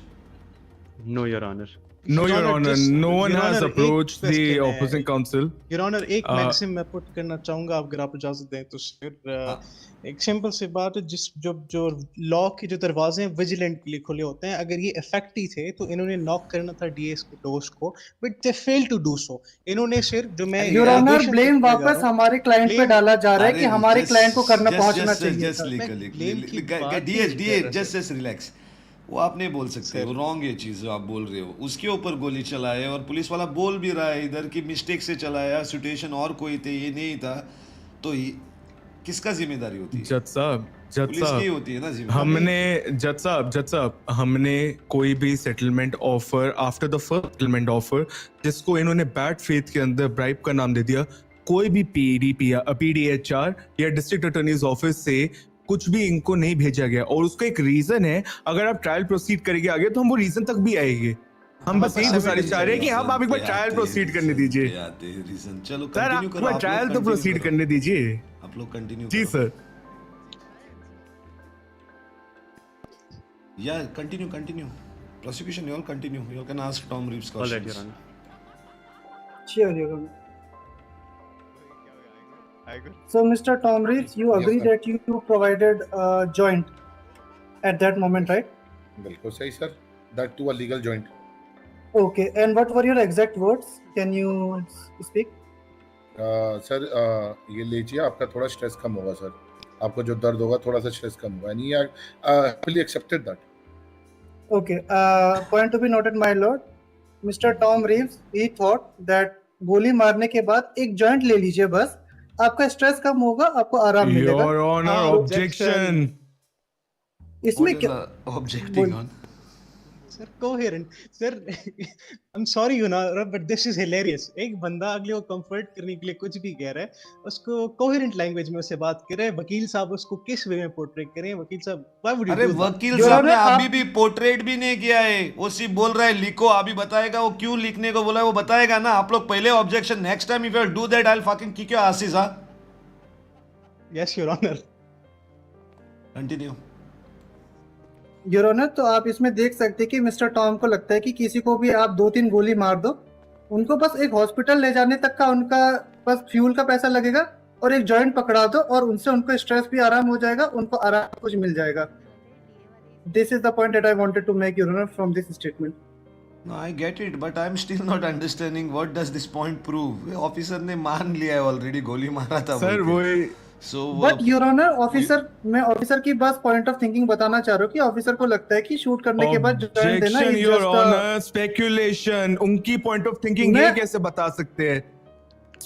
No, Your Honor. No, Your Honor, no one Your has Honor, approached एक the question है। opposing counsel. Your Honor, एक Uh, maxim मैं put करना चाहूंगा, अगर आप इजाजत दें तो सर। एक सिंपल सी बात है, जो लॉ के जो दरवाजे हैं विजिलेंट के लिए खुले होते हैं, अगर ये इफेक्ट ही थे तो इन्होंने नॉक करना था डीएस के डोर्स को, but they fail to do so. इन्होंने सिर्फ जो मैं Your Honor, allegation ब्लेम करने जा वापस रहा हूं, हमारे क्लाइंट पे blame- डाला जा रहा है कि अरे हमारे just- क्लाइंट को करना just- पहुंचना just- चाहिए just था। leak- मैं leak- blame की leak- बात DS नहीं DS कर रहा just relax. वो आप नहीं बोल सकते, वो रॉन्ग ये चीज जो आप बोल रहे हो। उसके ऊपर गोली चलाए और पुलिस वाला बोल भी रहा है इधर की मिस्टेक से चलाया, सिचुएशन और कोई थे, ये नहीं था, तो किसका जिम्मेदारी होती है? जज पुलिस की होती है ना जिम्मेदारी। हमने जज साहब हमने कोई भी settlement offer after the first settlement offer जिसको इन्होंने बैड फेथ के अंदर ब्राइब का नाम दे दिया, कोई भी पीडीएचआर या डिस्ट्रिक्ट अटॉर्नीज ऑफिस से कुछ भी इनको नहीं भेजा गया, और उसका एक रीजन है। अगर आप ट्रायल प्रोसीड करेंगे आगे तो हम वो रीजन तक भी आएंगे। हम बस यही गुजारिश चाह रहे हैं कि हम आप एक बार ट्रायल प्रोसीड करने दीजिए रीजन। चलो सर, कंटिन्यू आप करो। आप ट्रायल लोग तो continue प्रोसीड करो। करने दीजिए। आप लोग continue ji sir. Yeah, continue. Prosecution, you all continue. You all can ask Tom Reeves All right, questions. Your Honor. Sure, Your Honor. So, Mr. Tom Reeves, you Yes, agree sir. that you provided joint at that moment, right? बिल्कुल सही sir, that too a legal joint. Okay, and what were your exact words? Can you speak? Sir ये लीजिए, आपका थोड़ा stress कम होगा sir, आपको जो दर्द होगा थोड़ा सा स्ट्रेस कम होगा। नहीं happily accepted that. Okay, point to be noted, my lord. Mr. Tom Reeves, he thought that गोली मारने के बाद एक जॉइंट ले लीजिए, बस आपका स्ट्रेस कम होगा, आपको आराम मिलेगा। Your Honor, objection. इसमें What is क्या the objecting on? Sir coherent sir, I am sorry you know, but this is hilarious. एक बंदा अगले को कंफर्ट करने के लिए कुछ भी कह रहा है, उसको कोहेरेंट लैंग्वेज में उससे बात कर रहे हैं। वकील साहब उसको किस वे में पोर्ट्रेट करें? वकील साहब, व्हाई वुड यू अरे डू दैट? वकील साहब ने अभी भी पोर्ट्रेट भी नहीं किया है, वो सिर्फ बोल रहा है लिखो। अभी बताएगा वो क्यों लिखने को बोला है, वो बताएगा ना। आप लोग पहले objection, next time if you do that I will fucking kick your asses, हां। Yes your honour. Continue. Your honour, तो आप इसमें देख सकते हैं कि मिस्टर टॉम को लगता है कि किसी को भी आप 2-3 गोली मार दो, उनको बस एक हॉस्पिटल ले जाने तक का उनका बस फ्यूल का पैसा लगेगा, और एक जॉइंट पकड़ा दो और उनसे उनको स्ट्रेस भी आराम हो जाएगा, उनको आराम कुछ मिल जाएगा। This is the point that I wanted to make your honour from this statement. No, I get it, but I'm still not understanding what does this point prove. Officer ने मान लिया है ऑलरेडी, गोली मारा था सर वो but your honour, officer, मैं officer की बस पॉइंट ऑफ थिंकिंग बताना चाह रहा हूँ कि ऑफिसर को लगता है कि शूट करने के बाद जॉइंट देना Objection, is Your just a- Honor, speculation. उनकी पॉइंट ऑफ थिंकिंग ये मैं- कैसे बता सकते हैं?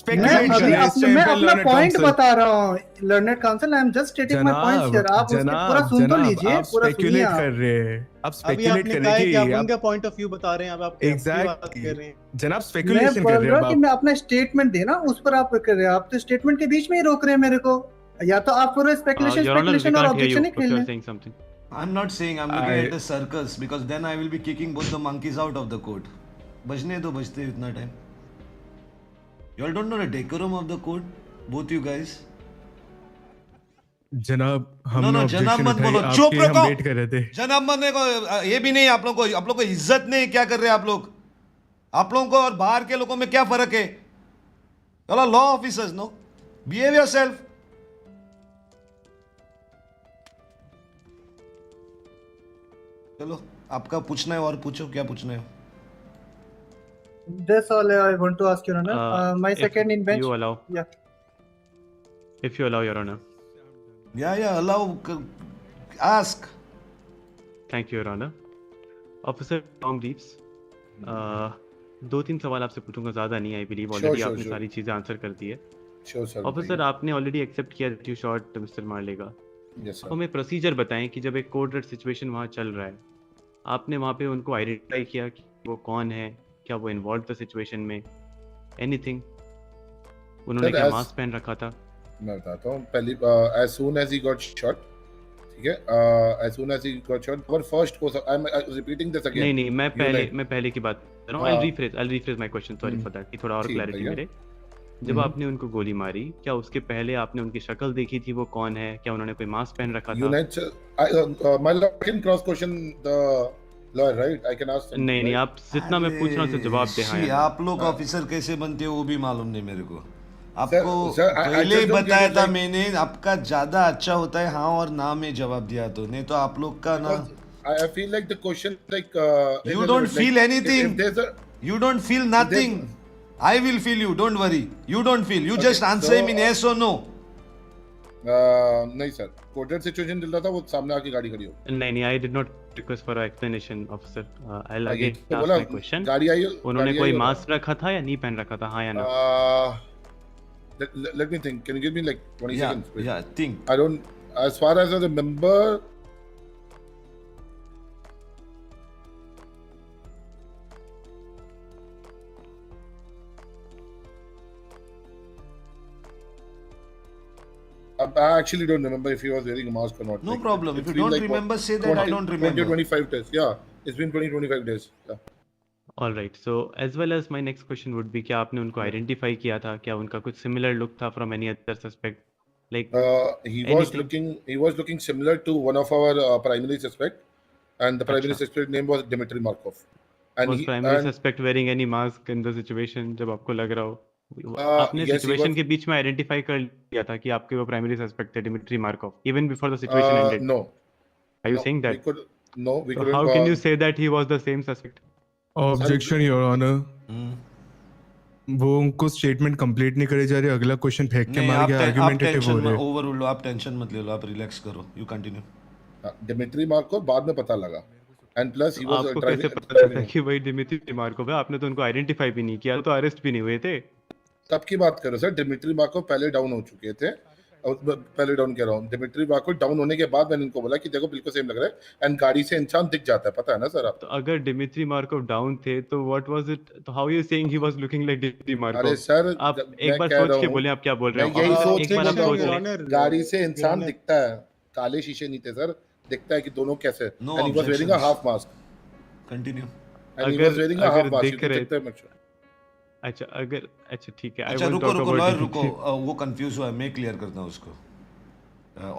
मैं अपना पॉइंट बता रहा हूँ learned council, I am just stating my points here. आप उसके पूरा सुन तो लीजिए, आप पूरा स्पेकुलेट सुनिए कर आप। रहे हैं, आप अभी स्पेकुलेट आपने कर कहा रहे है कि आप हैं उनका पॉइंट ऑफ व्यू बता रहे हैं, अब आप क्या बात कर रहे हैं? जनाब मैं स्पेकुलेशन बोल कर रहे रहा हैं हूँ कि अब मैं अपना स्टेटमेंट देना उस पर आप कर रहे हैं। आप तो स्टेटमेंट के बीच में ही रोक रहे हैं मेरे को, या तो आप पूरा speculation Your Honor, we speculation और can't hear you objection he if खेल you're लें। saying something. I'm not saying, I'm looking at the circus because then I will be kicking both the monkeys out of the court. बजने दो, बजते इतना time. You all don't know the decorum of the court, both you guys. जनाब हमने No, objection जनाब मत उठाई, बोलो, चुप आपकी हम रखो। वेट कर रहे थे। जनाब बनने को ये भी नहीं, आप लोग को इज्जत नहीं। क्या कर रहे हैं आप लोग? आप लोगों को और बाहर के लोगों में क्या फर्क है? चलो law officers, no, behave yourself. चलो आपका पूछना है और पूछो, क्या पूछना है? That's all I want to ask, Your Honor. My If second in bench. you allow. Yeah. If you allow, Your Honor. Yeah, allow, ask. Thank you, Your Honor. Officer Tom Reeves, 2-3 सवाल आपसे पूछूंगा, ज़्यादा नहीं। I believe Sure, already sure, आपने sure. सारी चीज़ें answer कर दी है। Sure, sir. ऑफिसर, आपने ऑलरेडी एक्सेप्ट किया that you shot mister Marlega. Yes, sir. अब हमें प्रोसीजर बताएं कि जब एक कोड रेड सिचुएशन वहाँ चल रहा है, आपने वहाँ पे उनको आइडेंटिफाई किया कि वो कौन है, क्या वो इन्वॉल्व था सिचुएशन में, एनीथिंग? उन्होंने Sir, क्या as- मास्क पहन रखा था? मैं बताता हूँ पहली as soon as he got shot, ठीक है, as soon as he got shot, our first course, I'm repeating this again. नहीं, मैं You पहले की बात कर रहा हूँ। हाँ। I'll rephrase my question, sorry for that, कि थोड़ा और ठीक, क्लैरिटी भैया। मिले। जब आपने उनको गोली मारी, क्या उसके पहले आपने उनकी शक्ल देखी थी, वो कौन है? क्या उन्होंने कोई मास्क पहन रखा था? Unite, my lord, I can cross question the lawyer, right? I can ask something, नहीं, right? आप जितना मैं पूछ रहा हूँ उससे जवाब दे। हाँ शी, या ना? आप लोग ऑफिसर कैसे बनते हो वो भी मालूम नहीं मेरे को। Sir, आपको sir, I पहले just don't get बताया it, था like- मैंने, आपका ज्यादा अच्छा होता है हाँ और ना में जवाब दिया तो, नहीं तो आप लोग का ना। Because I feel like the question, like, You don't feel anything. If there's a, You don't feel nothing. I will feel you. Don't worry. You don't feel. You Okay, just answer him in so- yes or no. नहीं sir, coated situation चल रहा था, वो सामने आके गाड़ी खड़ी हो। नहीं, I did not request for an explanation, officer. I'll ये again तो ask बोला, my question. गाड़ी आई उन्होंने कोई मास्क रखा था या नहीं पहन रखा था, हाँ या ना? Let me think. Can you give me like 20 Yeah, seconds? Please? yeah. Think. I don't. As far as I remember, I actually don't remember if he was wearing a mask or not. No Like, problem. it's If you been don't like remember, say that 20, I don't remember. 25 days. Yeah, it's been 25 days. Yeah. All right. So as well as my next question would be, क्या आपने उनको identify किया था? क्या उनका कुछ similar look था from any other suspect? Like He was looking similar to one of our primary suspect, and the primary अच्छा। suspect name was Dmitry Markov. And Was he, primary and, suspect wearing any mask in the situation जब आपको लग रहा हो? आपने yes, he situation was. के बीच में identify कर लिया था कि आपके वो प्राइमरी सस्पेक्ट थे Dimitri Markov, even before the situation ended? No. Are you No, saying we that? could. No, we So couldn't. how can you say that he was the same suspect? Objection your honour, वो उनको statement complete नहीं करे जा रहे, अगला question फेंक के नहीं, मार के आप आर्गुमेंटेटिव हो टेंशन रहे। ओवर लो, आप टेंशन मत ले लो, आप रिलैक्स करो। You continue. Dmitry Markov बाद में पता लगा, and plus he was आपको driving. कैसे पता था कि वही डिमिट्री मार्कोव है? आपने तो उनको आइडेंटिफाई भी नहीं किया, तो अरेस्ट भी नहीं हुए थे। तब की बात करो सर, डिमिट्री मार्कोव पहले डाउन हो चुके थे। पहले डाउन कह रहा हूँ, डिमिट्री मार्कोव डाउन होने के बाद मैंने इनको बोला कि देखो बिल्कुल सेम लग रहा है, एंड गाड़ी से इंसान दिख जाता है, पता है ना सर आप? तो अगर डिमिट्री मार्कोव डाउन थे तो व्हाट वाज इट, तो how you saying he was looking like Dimitri Markov? अरे सर, आप एक मैं बार कह सोच रहा के हूँ, बोले आप क्या बोल रहे मैं हो। यही ऑफिसर, सोच एक के बार बोल आप रहा सोच हूँ, लें। गाड़ी से इंसान दिखता है, काले शीशे नहीं थे सर, दिखता है कि दोनों कैसे, No and he was wearing a objections. half mask, continue. and he was wearing a half mask, you can check the picture. अच्छा ठीक है। अच्छा रुको लॉयर रुको, वो कंफ्यूज हुआ है, मैं क्लियर करता हूँ उसको।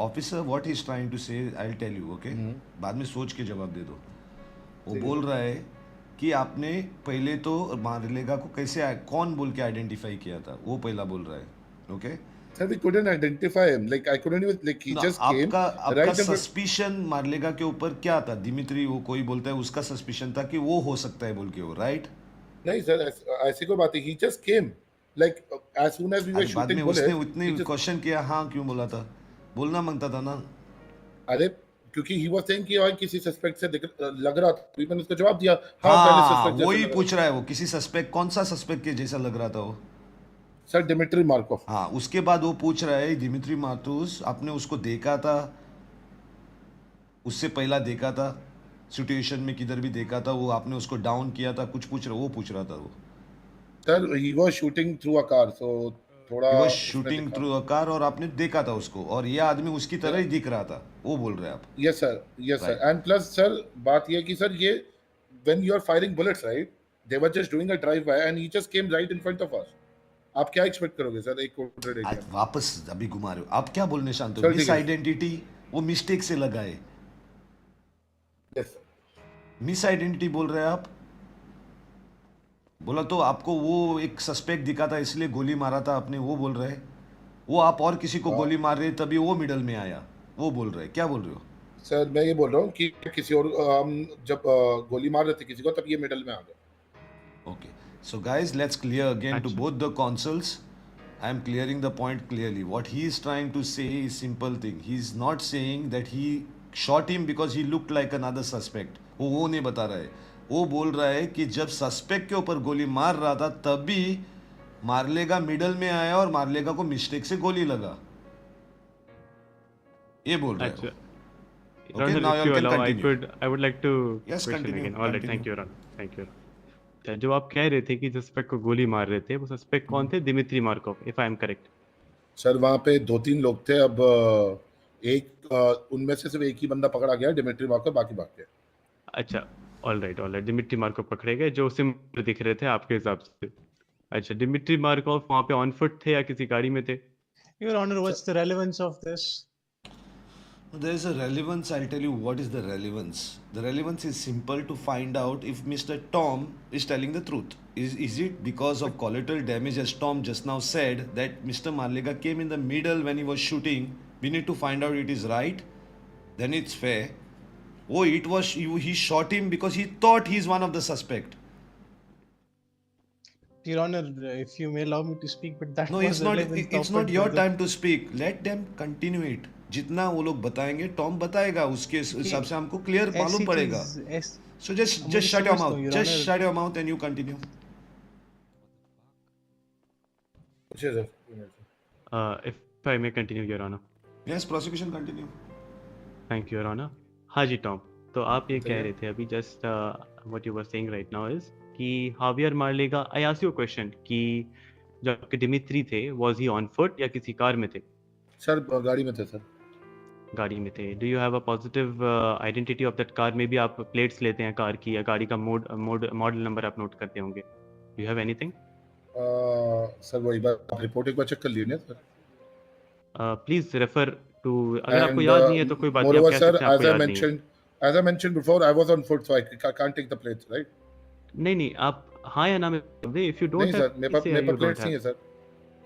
Officer what he is trying to say, I will tell you, okay? बाद में सोच के जवाब दे दो। वो बोल रहा है कि आपने पहले तो मारलेगा को कैसे कौन बोल के आइडेंटिफाई किया था, वो पहला बोल रहा है, okay? Sir, we couldn't identify him. Like I couldn't even, like he just came. आपका right in front- सस्पिशन मारलेगा के ऊपर क्या था? दिमित्री, वो कोई बोलता है उसका सस्पिशन था कि वो हो सकता है बोल के, वो राइट? नहीं सर, ऐसी कोई बात नहीं, he just came. Like as soon as we were बाद shooting में bullets, उसने उतने क्वेश्चन किया, हाँ क्यों बोला था? बोलना मांगता था ना। अरे क्योंकि he was saying कि यार किसी सस्पेक्ट से लग रहा था, मैंने उसको जवाब दिया, हाँ पहले हाँ सस्पेक्ट वही पूछ रहा है वो, किसी सस्पेक्ट, कौन सा सस्पेक्ट के जैसा लग रहा था वो? Sir Dimitri Markov. हाँ, उसके बाद वो पूछ रहा है दिमित्री मार्कोव, आपने उसको देखा था, उससे पहला देखा था सिचुएशन में, किधर भी देखा था, वो आपने उसको डाउन किया था, कुछ पूछ रहा, वो पूछ रहा था वो। Sir he was shooting through a car, so थोड़ा He was shooting through a car और आपने देखा था उसको, और ये आदमी उसकी तरह ही दिख रहा था, वो बोल रहे हैं आप। yes sir, and plus sir बात ये है कि सर ये when you are firing bullets, right, they were just doing a drive by and he just came right in front of us. आप क्या एक्सपेक्ट करोगे सर एक कोड रेड? आज वापस अभी घुमा रहे हो आप, क्या बोलने शांत हो? सर, मिस ठीक है। आइडेंटिटी, वो मिस्टेक से लगा है। yes मिस आइडेंटिटी बोल रहे हैं आप। बोला तो आपको वो एक सस्पेक्ट दिखा था इसलिए गोली मारा था आपने, वो बोल रहे हैं। वो आप और किसी को गोली मार रहे तभी वो मिडल में आया, वो बोल रहे हैं। क्या बोल रहे हो? सर मैं ये बोल रहा हूँ कि किसी और हम जब गोली मार रहे थे किसी को, तब ये मिडल में आ गया। Okay, so guys, let's clear again to both the consoles. I am clearing the point clearly. What he is trying to say is simple thing. He is not saying that he shot him because he looked like another suspect. वो नहीं बता रहा है। वो बोल रहा है कि जब सस्पेक्ट के ऊपर गोली मार रहा था तभी मार्लेगा मिडल में आया और मार्लेगा को मिस्टेक से गोली लगा, ये बोल रहा है अच्छा। वो. Your Okay, Honor, now if you you can allow, continue. I would like to Yes, question continue, again. All right, thank continue. you, Your Honor. Thank you. अच्छा, जो आप कह रहे थे कि सस्पेक्ट को गोली मार रहे थे, वो सस्पेक्ट कौन थे? Dmitri Markov, if I am correct. Sir वहाँ पे 2-3 लोग थे, अब उनमें से सिर्फ एक ही बंदा पकड़ा गया, डिमिट्री मार्कोव, बाकी भाग गए. अच्छा, ऑल राइट, दिमित्री मार्कोव पकड़े गए जो सिमिलर दिख रहे थे आपके हिसाब से. अच्छा, डिमित्री मार्कोव वहाँ पे ऑन फुट थे या किसी गाड़ी में थे? Your Honor, what's the relevance of this? There is a relevance. I'll tell you what is the relevance. The relevance is simple to find out if Mr. Tom is telling the truth. Is it because of collateral damage, as Tom just now said, that Mr. Marlega came in the middle when he was shooting? We need to find out it is right. Then it's fair. Oh, it was he shot him because he thought he's one of the suspect. Your Honor, if you may allow me to speak, but that No, was it's not. relevant It's of not it, your brother. time to speak. Let them continue it. जितना वो लोग बताएंगे Tom बताएगा, उसके हिसाब से हमको clear मालूम पड़ेगा. So just shut your mouth. Just shut your mouth and you continue. If I may continue, Your Honor. Yes, prosecution continue. Thank you, Your Honor. हाँ जी टॉम, तो आप ये कह रहे थे अभी just what you were saying right now is कि Javier Marlega, I asked you a question कि जो आपके डिमित्री थे वाज ही ऑन फुट या किसी कार में थे? सर गाड़ी में थे सर. गाड़ी में थे. Do you have a positive identity of that car? में भी आप प्लेट्स लेते हैं कार की या गाड़ी का मॉडल नंबर आप नोट करते होंगे. Do you have anything? Sir वही बात, आप रिपोर्ट एक बार चेक कर लीजिए सर. प्लीज रेफर टू, अगर आपको याद नहीं है तो कोई बात नहीं, आप moreover कह sir, सकते हैं आपको याद नहीं है. as I mentioned before, I was on foot, so I can't take the plates, right? नहीं, आप हाँ या ना में दे. इफ यू डोंट नहीं सर, मेरे पास प्लेट्स नहीं है सर.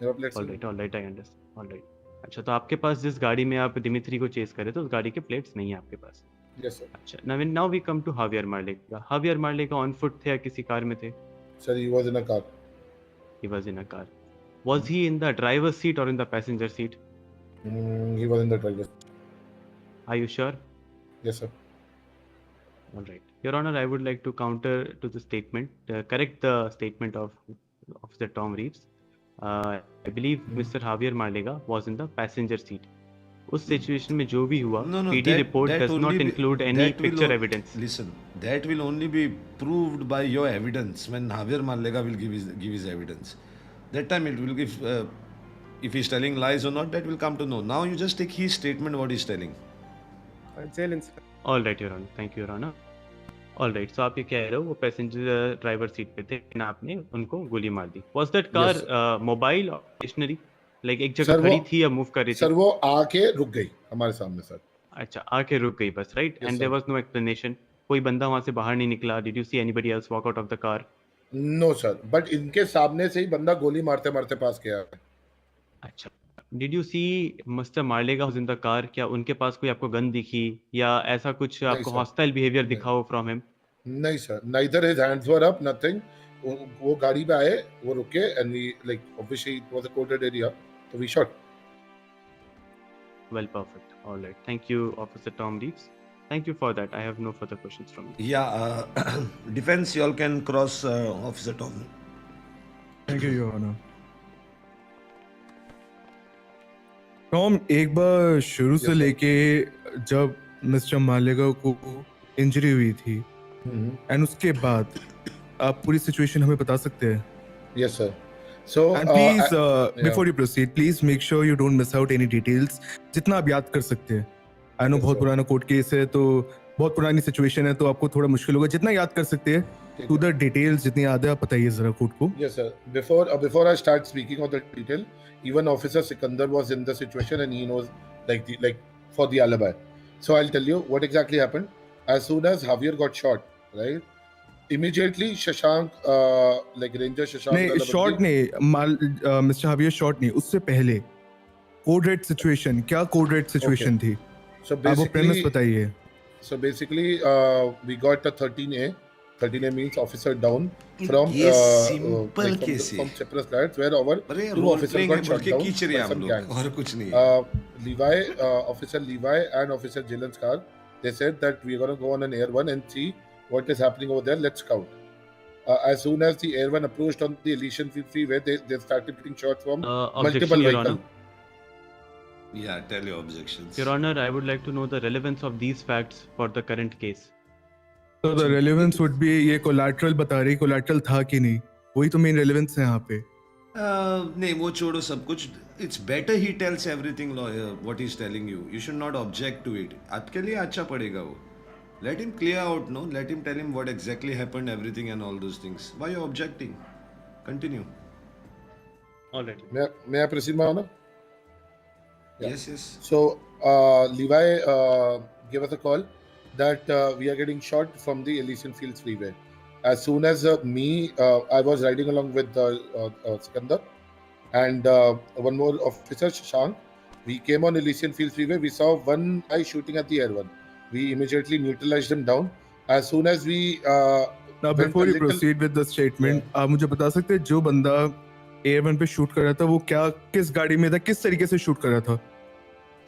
मेरे पास प्लेट्स नहीं. Alright, I understand. ऑलराइट. अच्छा, तो आपके पास जिस गाड़ी में आप दिमित्री को चेस कर रहे थे उस गाड़ी के प्लेट्स नहीं है आपके पास? Yes sir. अच्छा, now we come to Javier Marlega. Javier Marlega on foot थे या किसी कार में थे? Sir he was in a car. He was in a car. Was he in the driver's seat or in the passenger seat? He was in the driver's seat. Are you sure? Yes sir. All right. Your Honor, I would like to counter to the statement, correct the statement of Officer Tom Reeves. I believe Mr. Javier Marlega was in the passenger seat. उस situation में जो भी हुआ, PD report does not include any picture evidence. Listen, that will only be proved by your evidence when Javier Marlega will give his evidence. That time it will give, if he's telling lies or not, that will come to know. Now you just take his statement, what he's telling. All right, Your Honor. Thank you, Your Honor. All right. So आप ये कह रहे हो वो passenger driver seat पे थे ना, आपने उनको गोली मार दी. Was that car मोबाइल और स्टेशनरी, लाइक एक जगह खड़ी थी या मूव कर रही थी? सर वो आके रुक गई हमारे सामने सर. अच्छा, आके रुक गई बस, right? And there was no explanation. कोई बंदा वहां से बाहर नहीं निकला? Did you see anybody else walk out of the car? No sir, but इनके सामने से ही बंदा गोली मारते मारते पास गया. अच्छा, did you see mister Marlega was in the car? क्या उनके पास कोई आपको गन दिखी या ऐसा कुछ आपको हॉस्टाइल बिहेवियर दिखा हो फ्रॉम हिम? नहीं sir, neither his hands were up, nothing. वो गाड़ी पे आए, वो रुके and we like obviously it was a coded area, so we shot. Well, perfect. All right. Thank you, Officer Tom Reeves. Thank you for that. I have no further questions from you. Yeah, defense, you all can cross Officer Tom. Thank you, Your Honor. Tom, एक बार शुरू से लेके जब mister मार्लेगा को injury हुई थी and उसके बाद आप पूरी सिचुएशन हमें बता सकते हैं? Yes sir. So and please before you proceed, please make sure you don't miss out any details. जितना आप याद कर सकते हैं. I know बहुत पुराना कोर्ट केस है, तो बहुत पुरानी सिचुएशन है, तो आपको थोड़ा मुश्किल होगा. जितना याद कर सकते हैं to the details, जितनी याद है आप बताइए जरा कोर्ट को. Yes sir. Before I start speaking of the detail, even Officer Sikandar was in the situation and he knows like for the alibi. So I'll tell you what exactly happened. As soon as Javier got shot, right? Immediately Shashank, like Ranger Shashank. नहीं, shot नहीं, mister हावियर shot नहीं, उससे पहले code red situation, क्या code red situation थी? So आप वो premise बताइए. So basically, we got a 13A. 13A means officer down from simple case from Cyprus Flats, where our two officers got shot down by some gangs. और कुछ नहीं. Levi, Officer Levi and Officer Jillen's car, they said that we are going to go on an air one and see what is happening over there. Let's count. As soon as the Air One approached on the Elysian Field Freeway, they started getting shots from multiple Objection, Your vehicles. Honor. Yeah, tell your objections. Your Honor, I would like to know the relevance of these facts for the current case. So the relevance would be ये collateral बता रही collateral था कि नहीं वही तो main relevance है यहाँ पे. नहीं वो छोड़ो सब कुछ. It's better he tells everything lawyer what he's telling you. You should not object to it. आपके लिए अच्छा पड़ेगा वो. Let him clear out, no? Let him tell him what exactly happened, everything and all those things. Why you objecting? Continue. All right. May I proceed, my honor? Yeah. Yes. So Levi gave us a call that we are getting shot from the Elysian Fields Freeway. As soon as I was riding along with Sikandar and one more officer, Shashank. We came on Elysian Fields Freeway. We saw one guy shooting at the Air One. We immediately neutralized him down. As soon as we now before you proceed with the statement, आप मुझे बता सकते हैं जो बंदा Air One पे shoot कर रहा था वो क्या किस गाड़ी में था किस तरीके से शूट कर रहा था?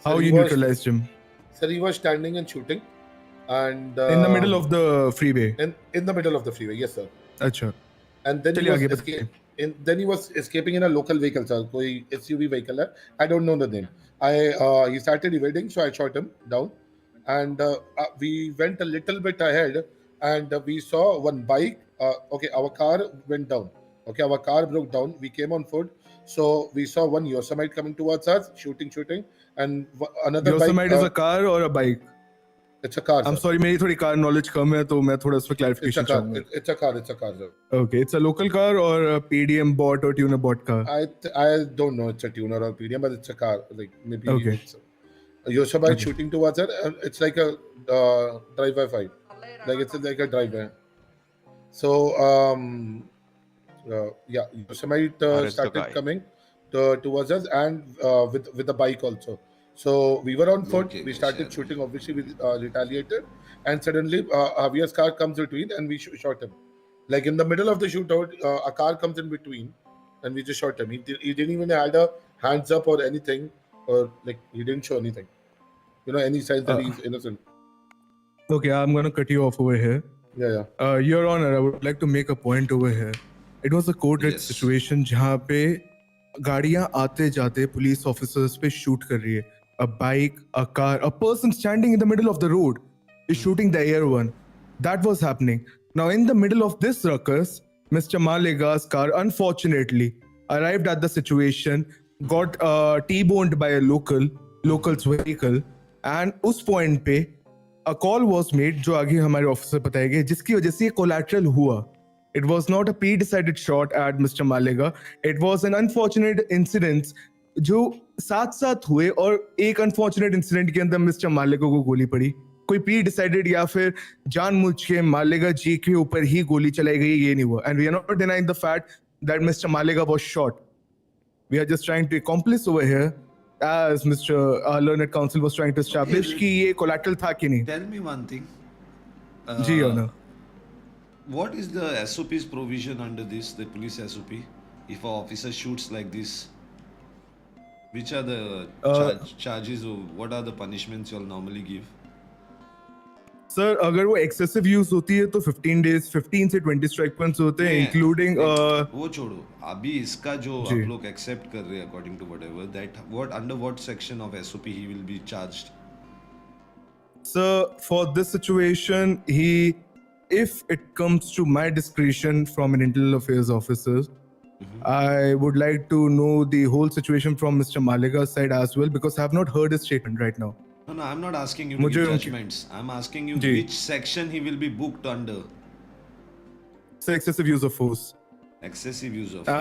How you neutralized him? Sir, he was standing and shooting, and in the middle of the freeway. In the middle of the freeway, yes, sir. अच्छा. And then he was escaping in a local vehicle, sir. कोई SUV vehicle है. I don't know the name. He started evading, so I shot him down. And we went a little bit ahead, and we saw one bike. Our car went down. Our car broke down. We came on foot, so we saw one Yosemite coming towards us, shooting, and another Yosemite bike. is a car or a bike? It's a car. I'm sorry, मेरी थोड़ी car knowledge कम है तो मैं थोड़ा उसमें clarification चाहूँगा. It's a car. Sir. Okay, it's a local car or a PDM bot or tuner bot car? I don't know. It's a tuner or PDM, but it's a car. Like maybe. Okay. It's a Yosemite shooting towards her. It's like a drive-by fight. Like it's like a drive-by. So Yosemite started coming towards us, and with the bike also. So we were on foot. We started shooting. Obviously, we retaliated, and suddenly Javier's car comes between, and we shot him. Like in the middle of the shootout, a car comes in between, and we just shot him. He didn't even had a hands up or anything, or like he didn't show anything. Any signs that he's innocent. Okay, I'm gonna cut you off over here. Yeah. Your Honor, I would like to make a point over here. It was a code red situation जहाँ पे गाड़ियाँ आते जाते police officers पे shoot कर रही है. A bike, a car, a person standing in the middle of the road is shooting the Air One. That was happening. Now, in the middle of this ruckus, Mr. Malega's car unfortunately arrived at the situation, got T-boned by a local's vehicle, and उस point पे a call was made जो आगे हमारे officer बताएंगे जिसकी वजह से ये collateral हुआ. It was not a pre-decided shot at Mr. Malega. It was an unfortunate incident जो साथ हुए और एक अनफॉर्चुनेट इंसिडेंट के अंदर मिस्टर मालेगा को गोली पड़ी. कोई प्री डिसाइडेड या फिर जानबूझ के मालेगा जी के ऊपर ही गोली चलाई गई ये नहीं हुआ. And we are not denying the fact that mister Malega was shot. We are just trying to accomplish over here as Mr. Learned Counsel was trying to establish कि ये collateral था कि नहीं. Tell me one thing. Ji Honor. What is the SOP's provision under this, the police SOP? If an officer shoots like this, which are the charges or what are the punishments you'll normally give? Sir, अगर वो excessive use होती है तो 15 days, 15 से 20 strike points होते हैं, including वो छोड़ो. अभी इसका जो आप लोग accept कर रहे हैं according to whatever that under what section of SOP he will be charged? Sir, for this situation, if it comes to my discretion from an internal affairs officer, I would like to know the whole situation from Mr. Malega's side as well because I have not heard his statement right now. No, I'm not asking you to give judgments. I'm asking you which section he will be booked under. So excessive use of force. Excessive use of force.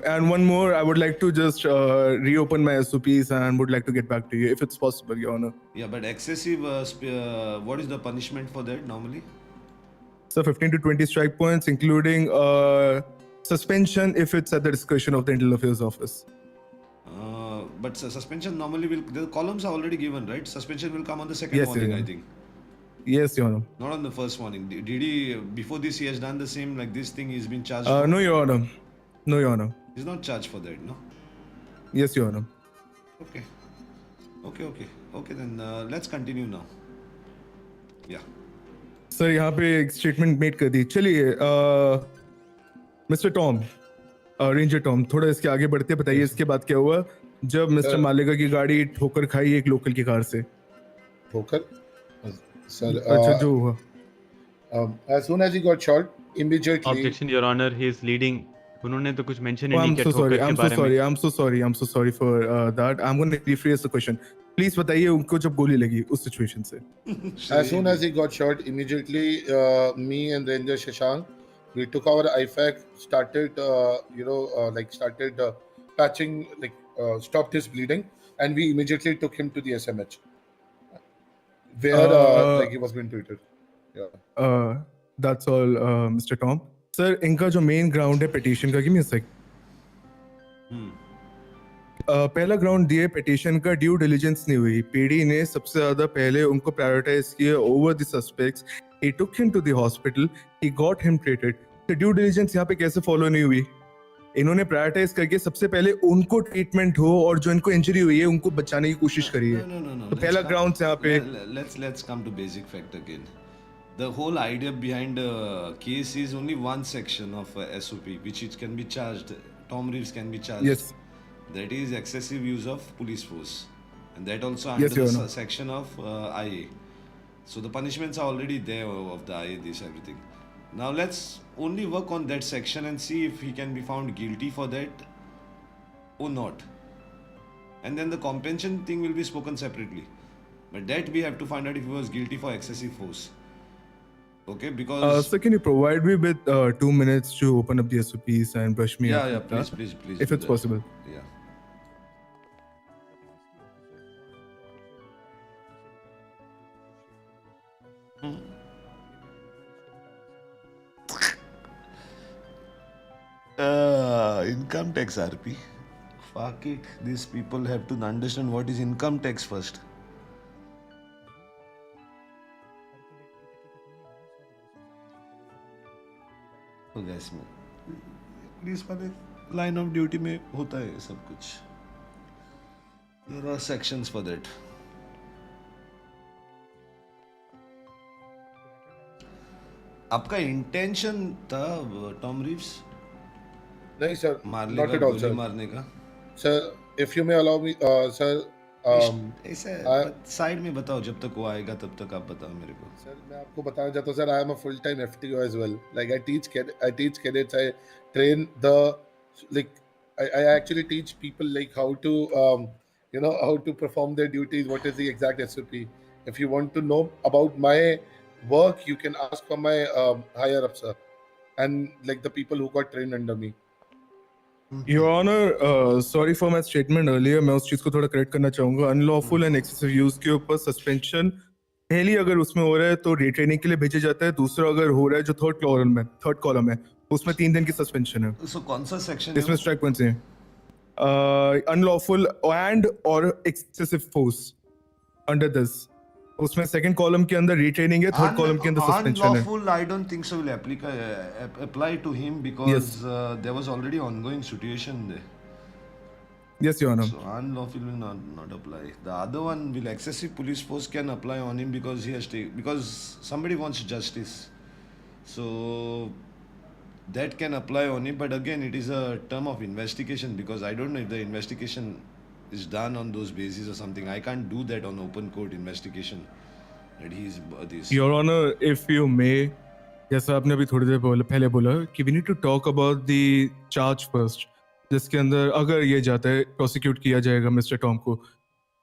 And one more, I would like to just reopen my SOPs and would like to get back to you if it's possible, Your Honor. Yeah, but excessive, what is the punishment for that normally? So 15 to 20 strike points, including suspension if it's at the discretion of the Internal Affairs Office. But suspension normally the columns are already given, right? Suspension will come on the second morning, I think. Yes, Your Honor. Not on the first morning. Did he, before this, he has done the same like this thing he's been charged for? No, Your Honor. No, Your Honor. He's not charged for that, no? Yes, Your Honor. Okay, then let's continue now. Yeah. Sir यहाँ पे एक statement made कर दी. चलिए mister Tom, ranger Tom, थोड़ा इसके आगे बढ़ते बताइए इसके बाद क्या हुआ जब मिस्टर मालेगा की गाड़ी ठोकर खाई एक लोकल की कार से. ठोकर सर अच्छा जो हुआ. as soon as he got shot immediately Objection, Your Honor. He is leading. उन्होंने तो कुछ mention ही Oh, नहीं I'm किया so sorry. ठोकर के I'm so बारे में. sorry. I'm so sorry for that. I'm going to rephrase the question. Please बताइए उनको जब गोली लगी उस सिचुएशन से. as soon as he got shot immediately me and Ranger Shashank we took our IFAC started started patching stopped his bleeding and we immediately took him to the SMH where he was being treated. That's all, Mr. Tom. Sir, इनका जो main ground है petition का, give me a sec. पहला ground दिए petition का due diligence नहीं हुई. PD ने सबसे ज्यादा पहले उनको प्रायोरिटाइज किया over the suspects. He took him to the hospital. He got him treated. तो ड्यू डिलिजेंस यहाँ पे कैसे फॉलो नहीं हुई? इन्होंने प्रायोरिटाइज करके सबसे पहले उनको ट्रीटमेंट हो और जो इनको इंजरी हुई है उनको बचाने की कोशिश करी है. तो पहला ग्राउंड यहाँ पे. Let's come to basic fact again. The whole idea behind a case is only one section of SOP, which it can be charged. Tom Reeves can be charged. Yes. That is excessive use of police force, and that also Yes, under Your the Honor. section of IA. So the punishments are already there of the IA, this everything. Now let's only work on that section and see if he can be found guilty for that or not. And then the compensation thing will be spoken separately. But that we have to find out if he was guilty for excessive force. Okay, because So can you provide me with 2 minutes to open up the SOPs and brush me up? yeah, with please, that, if do it's that. possible. Yeah. Income tax RP. Fuck it. These people have to understand what is income tax first. तो gas में police वाले line of duty में होता है सब कुछ. There are sections for that. आपका intention था टॉम रिव्स नहीं सर मारने not का, at all गोली sir मारने का? sir if you may allow me sir ऐसे साइड में बताओ, जब तक वो आएगा तब तक आप बताओ मेरे को. सर मैं आपको बताना चाहता हूँ sir I am a full time FTO as well. Like I teach cadets, I train the I actually teach people like how to how to perform their duties, what is the exact SOP. If you want to know about my work you can ask for my higher up sir and like the people who got trained under me. Your Honor, sorry for my statement earlier. मैं उस चीज को थोड़ा correct करना चाहूंगा. Unlawful and excessive use के ऊपर suspension पहली अगर उसमें हो रहा है तो रिट्रेनिंग के लिए भेजा जाता है. दूसरा अगर हो रहा है जो थर्ड कॉलम है उसमें 3 दिन की सस्पेंशन है. So कौन सा सेक्शन इसमें है? स्ट्राइक पॉइंट्स हैं अनलॉफुल एंड और एक्सेसिव फोर्स अंडर दिस. उसमें सेकंड कॉलम के अंदर रिट्रेनिंग है, थर्ड कॉलम के अंदर सस्पेंशन है. Unlawful, I don't think so will apply to him because there was already ongoing situation there. Yes, Your Honor. So unlawful will not apply. The other one will excessive police force can apply on him because he has because somebody wants justice. So that can apply on him, but again it is a term of investigation because I don't know if the investigation is done on those bases or something. I can't do that on open court investigation. That he is this. Your Honor, if you may, जैसा आपने अभी थोड़ी देर पहले बोला कि we need to talk about the charge first, जिसके अंदर अगर ये जाता है prosecute किया जाएगा मिस्टर टॉम को.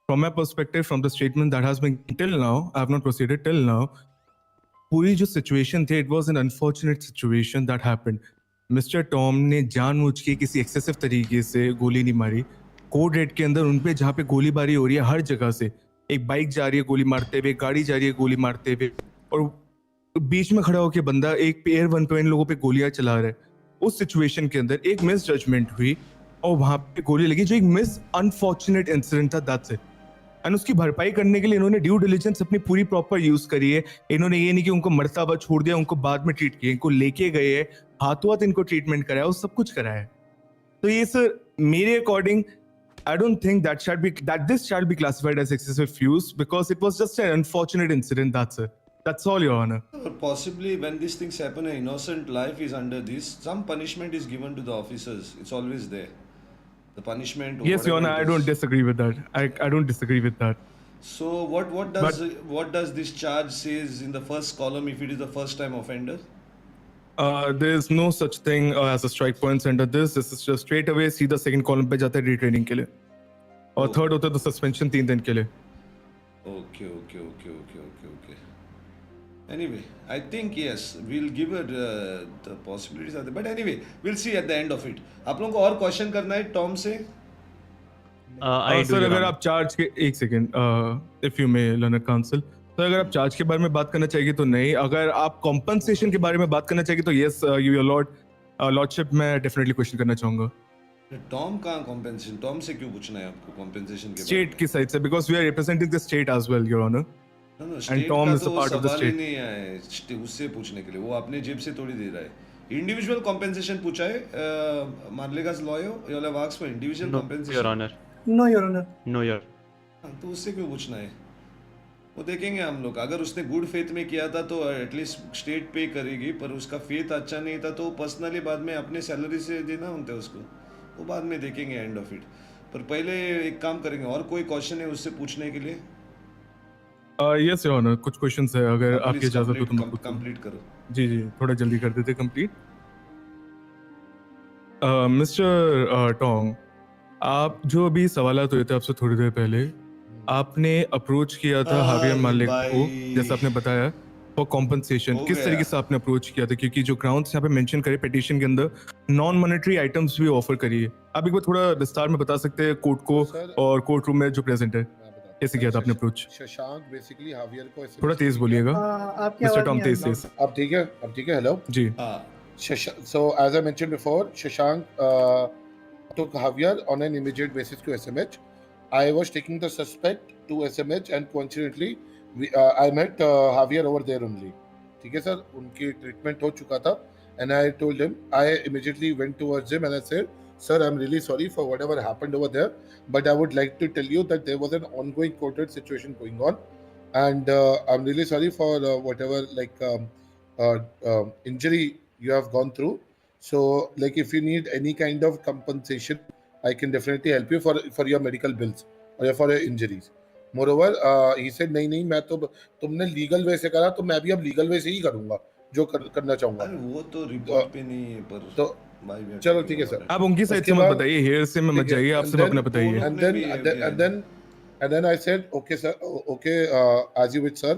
From my perspective, from the statement that has been till now, I have not proceeded till now. पूरी जो situation थी, it was an unfortunate situation that happened. Mister Tom ने जानबूझ के किसी एक्सेसिव तरीके से गोली नहीं मारी. कोड रेड के अंदर उनपे जहाँ पे गोलीबारी हो रही है हर जगह से, एक बाइक जा रही है गोली मारते हुए, गाड़ी जा रही है गोली मारते हुए, और बीच में खड़ा होकर बंदा एक एयर वन पे इन लोगों पे गोलियां चला रहा है. उस सिचुएशन के अंदर एक मिस जजमेंट हुई और वहां पे गोली लगी जो एक मिस अनफॉर्चुनेट इंसिडेंट था. That's it. एंड उसकी भरपाई करने के लिए इन्होंने ड्यू डिलिजेंस अपनी पूरी प्रॉपर यूज करी है. इन्होंने ये नहीं कि उनको मरता हुआ छोड़ दिया, उनको बाद में ट्रीट किया, इनको लेके गए, हाथों हाथ इनको ट्रीटमेंट कराया और सब कुछ कराया. तो ये सर मेरे according I don't think that this shall be classified as excessive use because it was just an unfortunate incident. That's it. That's all, Your Honor. Or possibly when these things happen, an innocent life is under this. Some punishment is given to the officers. It's always there. The punishment. Or Yes, Your Honor, I don't disagree with that. I don't disagree with that. So what does this charge says in the first column if it is the first time offender? There is no such thing as a strike points under this. This is just straight away सीधा second column पे जाता है retraining के लिए. और third होता है तो suspension 3 दिन के लिए. Okay. Anyway, I think yes, we'll give it the possibilities are there. But anyway, we'll see at the end of it. आप लोगों को और क्वेश्चन करना है टॉम से? सर अगर आप चार्ज के एक second if you may learner council, तो अगर आप चार्ज के बारे में बात करना चाहिए तो नहीं, अगर आप कॉम्पनसेशन के बारे में बात करना चाहिए तो यस योर लॉर्डशिप मैं डेफिनेटली क्वेश्चन करना चाहूंगा. टॉम कहाँ कॉम्पेंसेशन? टॉम से क्यों पूछना है आपको कॉम्पेंसेशन के? स्टेट की साइड से, because we are representing the state as well your honour, and Tom is a part of the state. नहीं है उससे पूछने के लिए, वो अपने जेब से थोड़ी दे रहा है. इंडिविजुअल कॉम्पेंसेशन पूछा है मार्लेगा's lawyer, you all have asked for individual compensation. Your honour. No, Your Honor. No your. तो उससे क्यों पूछना है? वो देखेंगे हम लोग. अगर उसने गुड फेथ में किया था तो एटलीस्ट स्टेट पे करेगी, पर उसका फेथ अच्छा नहीं था तो पर्सनली बाद में अपने सैलरी से देना होता है उसको. वो बाद में देखेंगे एंड ऑफ इट. पर पहले एक काम करेंगे. और कोई क्वेश्चन है उससे पूछने के लिए? यस योर ऑनर, कुछ क्वेश्चंस है अगर आपकी इजाजत हो तो मैं कंप्लीट करो. जी थोड़ा जल्दी कर देते कंप्लीट. मिस्टर टोंग, आप जो अभी सवालात हुए थे आपसे थोड़ी देर पहले, आपने अप्रोच किया था हावियर मालिक को, जैसा आपने बताया, फॉर कॉम्पनसेशन. किस तरीके से आपने अप्रोच किया था? क्योंकि जो ग्राउंड्स यहाँ पे मेंशन करे पिटीशन के अंदर, नॉन मॉनेटरी आइटम्स भी ऑफर करिए. आप एक बार थोड़ा विस्तार में बता सकते हैं कोर्ट को और कोर्ट रूम में जो प्रेजेंट है, कैसे किया था आपने अप्रोच? शशांक बेसिकली हावियर को थोड़ा तेज बोलिएगा मिस्टर टॉम, तेज. अब ठीक है. हेलो जी. So as I mentioned before, Shashank took Javier on an immediate basis to SMH. I was taking the suspect to SMH and coincidentally I met Javier over there only. ठीक है sir, उनकी treatment हो चुका था and I told him, I immediately went towards him and I said, sir, I'm really sorry for whatever happened over there, but I would like to tell you that there was an ongoing courted situation going on and I'm really sorry for whatever injury you have gone through. So like if you need any kind of compensation, I can definitely help you for your medical bills or for your injuries. Moreover, he said नहीं मैं तो तुमने legal way से करा तो मैं भी अब लीगल वे से ही करूंगा जो करना चाहूंगा. वो तो रिपोर्ट पे नहीं है, पर तो चलो ठीक है सर, आप उनकी साइड से मत बताइए, हेयर से मत जाइए, आप सब अपना बताइए. and then I said, okay sir, okay, as you wish sir,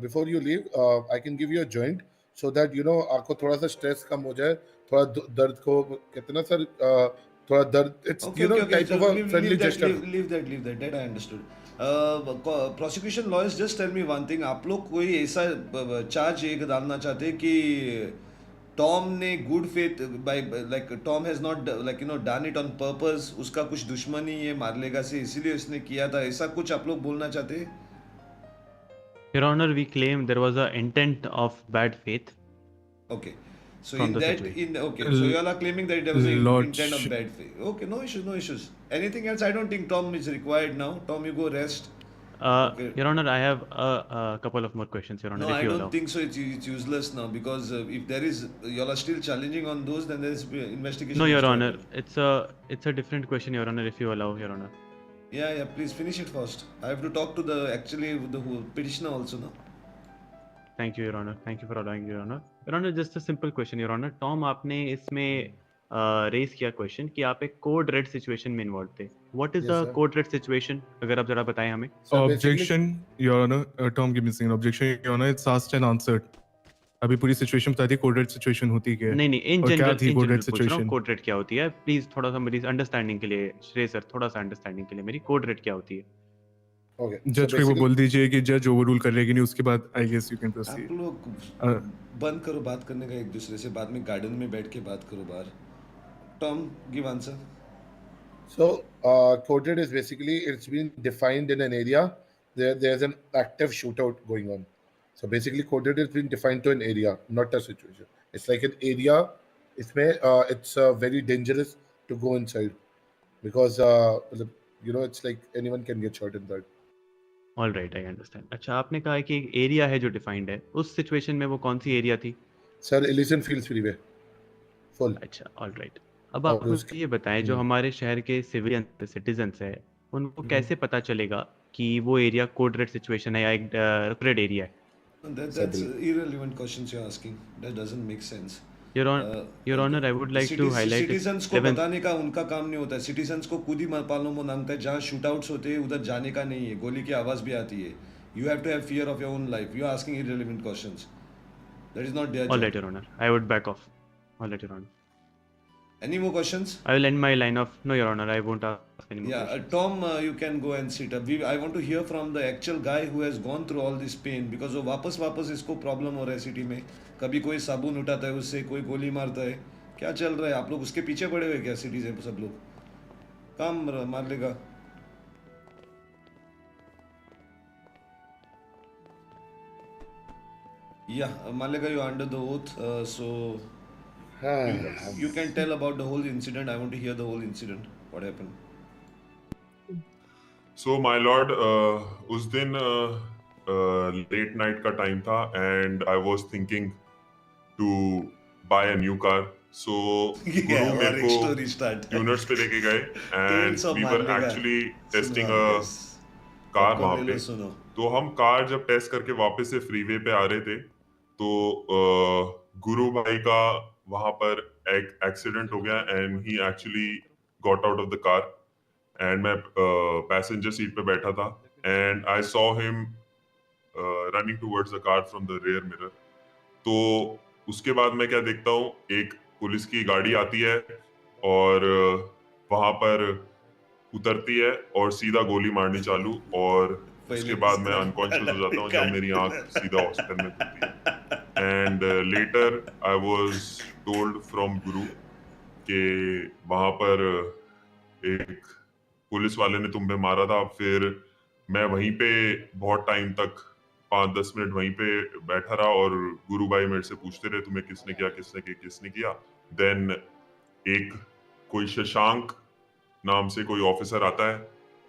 before you leave, I can give you a joint so that you know आपको थोड़ा सा स्ट्रेस कम हो जाए, थोड़ा दर्द को कितना सर थोड़ा दर्द, it's you know type of a friendly gesture. Leave that I understood. Prosecution lawyers, just tell me one thing. आप लोग कोई ऐसा चार्ज एक डालना चाहते हैं कि टॉम ने good faith bye like Tom has not like you know done it on purpose, उसका कुछ दुश्मनी है मारलेगा से इसीलिए उसने किया था, ऐसा कुछ आप लोग बोलना चाहते हैं? Your Honor, we claim there was an intent of bad faith. Okay. So in that, so you all are claiming that there was an intent of bad faith. Okay, no issues. Anything else? I don't think Tom is required now. Tom, you go rest. Okay. Your Honor, I have a couple of more questions, Your Honor. No, if I you don't allow. think so. It's useless now because if there is, you all are still challenging on those, then there is investigation. No, Your Honor. It's a different question, Your Honor. If you allow, Your Honor. Yeah. Please finish it first. I have to talk to the petitioner also, no? Thank you, Your Honor. Thank you for allowing, Your Honor. Your Honor, just a simple question, Your Honor. Tom, आपने इसमें race किया question कि आप एक code red situation में involve थे. What is the code red situation? अगर आप जरा बताएं हमें. Objection, Your Honor. Tom, give me a second. Objection, Your Honor. It's asked and answered. अभी पूरी सिचुएशन बता दी कोड रेड सिचुएशन होती है. नहीं in general code red situation. Code red क्या होती है? प्लीज थोड़ा सा मेरी अंडरस्टैंडिंग के लिए, श्रेय सर, थोड़ा सा अंडरस्टैंडिंग के लिए मेरी कोड रेड क्या होती है? Okay. जज को वो बोल दीजिए कि जज ओवररूल कर लेगी नहीं, उसके बाद I guess you can proceed. आप लोग बंद करो बात करने का एक दूसरे से, बाद में गार्डन में बैठ के बात करो बाहर. Tom, give answer. So coded is basically, it's been defined in an area there's an active shootout going on. So basically coded has been defined to an area, not a situation. It's like an area. It's very dangerous to go inside because you know it's like anyone can get shot in that. All right, I understand. अच्छा, आपने कहा है कि एक area है जो defined है, उस सिचुएशन में वो कौन सी एरिया थी? Sir Allison Fields freeway full. अच्छा, ऑल राइट। अब और आप उसके मुझे ये बताएं, जो हमारे शहर के सिविलियन सिटीजन्स है, उनको कैसे पता चलेगा कि वो एरिया कोड रेड सिचुएशन है या एक रेड एरिया है? That's irrelevant questions you're asking. That doesn't make sense. Your Honor, I would like to highlight citizens को 11th बताने का उनका काम नहीं होता है। सिटीजन्स को खुद ही मालूम होना है, जहाँ शूटआउट्स होते हैं उधर जाने का नहीं है, गोली की आवाज़ भी आती है। You have to have fear of your own life. You are asking irrelevant questions. That is not their All job. right, Your Honor. I would back off. All right, Your Honor. Any more questions? I will end my line of no, Your Honor. I won't ask any more Yeah, questions. Tom, you can go and sit up. I want to hear from the actual guy who has gone through all this pain, because वो वापस इसको problem हो रहा है city में। कभी कोई साबुन उठाता है उससे, कोई गोली मारता है। क्या चल रहा है? आप लोग उसके पीछे पड़े हुए क्या सिटी से सब लोग? काम मार लेगा। Yeah, Malega, you are under the oath, so you can tell about the whole incident. I want to hear the whole incident. What happened? So my lord, उस दिन late night का time था and I was thinking to buy a new car. So Guru मेरे को tuners पे लेके गए and we were actually testing a car वहाँ पे। तो हम कार जब टेस्ट करके वापस से फ्रीवे पे आ रहे थे, तो गुरु भाई का वहाँ पर एक एक्सीडेंट हो गया and he actually got out of the car. And मैं पैसेंजर सीट पे बैठा था and I saw him running towards the car from the rear mirror. तो उसके बाद मैं क्या देखता हूँ, एक पुलिस की गाड़ी आती है और वहाँ पर उतरती है और सीधा गोली मारनी चालू, और उसके बाद मैं अनकॉन्शियस हो जाता हूँ जब मेरी आंख सीधा हॉस्पिटल में खुलती है। And later I was told from गुरु कि वहाँ पर एक पुलिस वाले ने तुम्हें मारा था। फिर मैं वहीं पे बहुत टाइम तक 5-10 मिनट वहीं पे बैठा रहा और गुरु भाई मेरे से पूछते रहे तुम्हें किसने किया। देन एक कोई शशांक नाम से कोई ऑफिसर आता है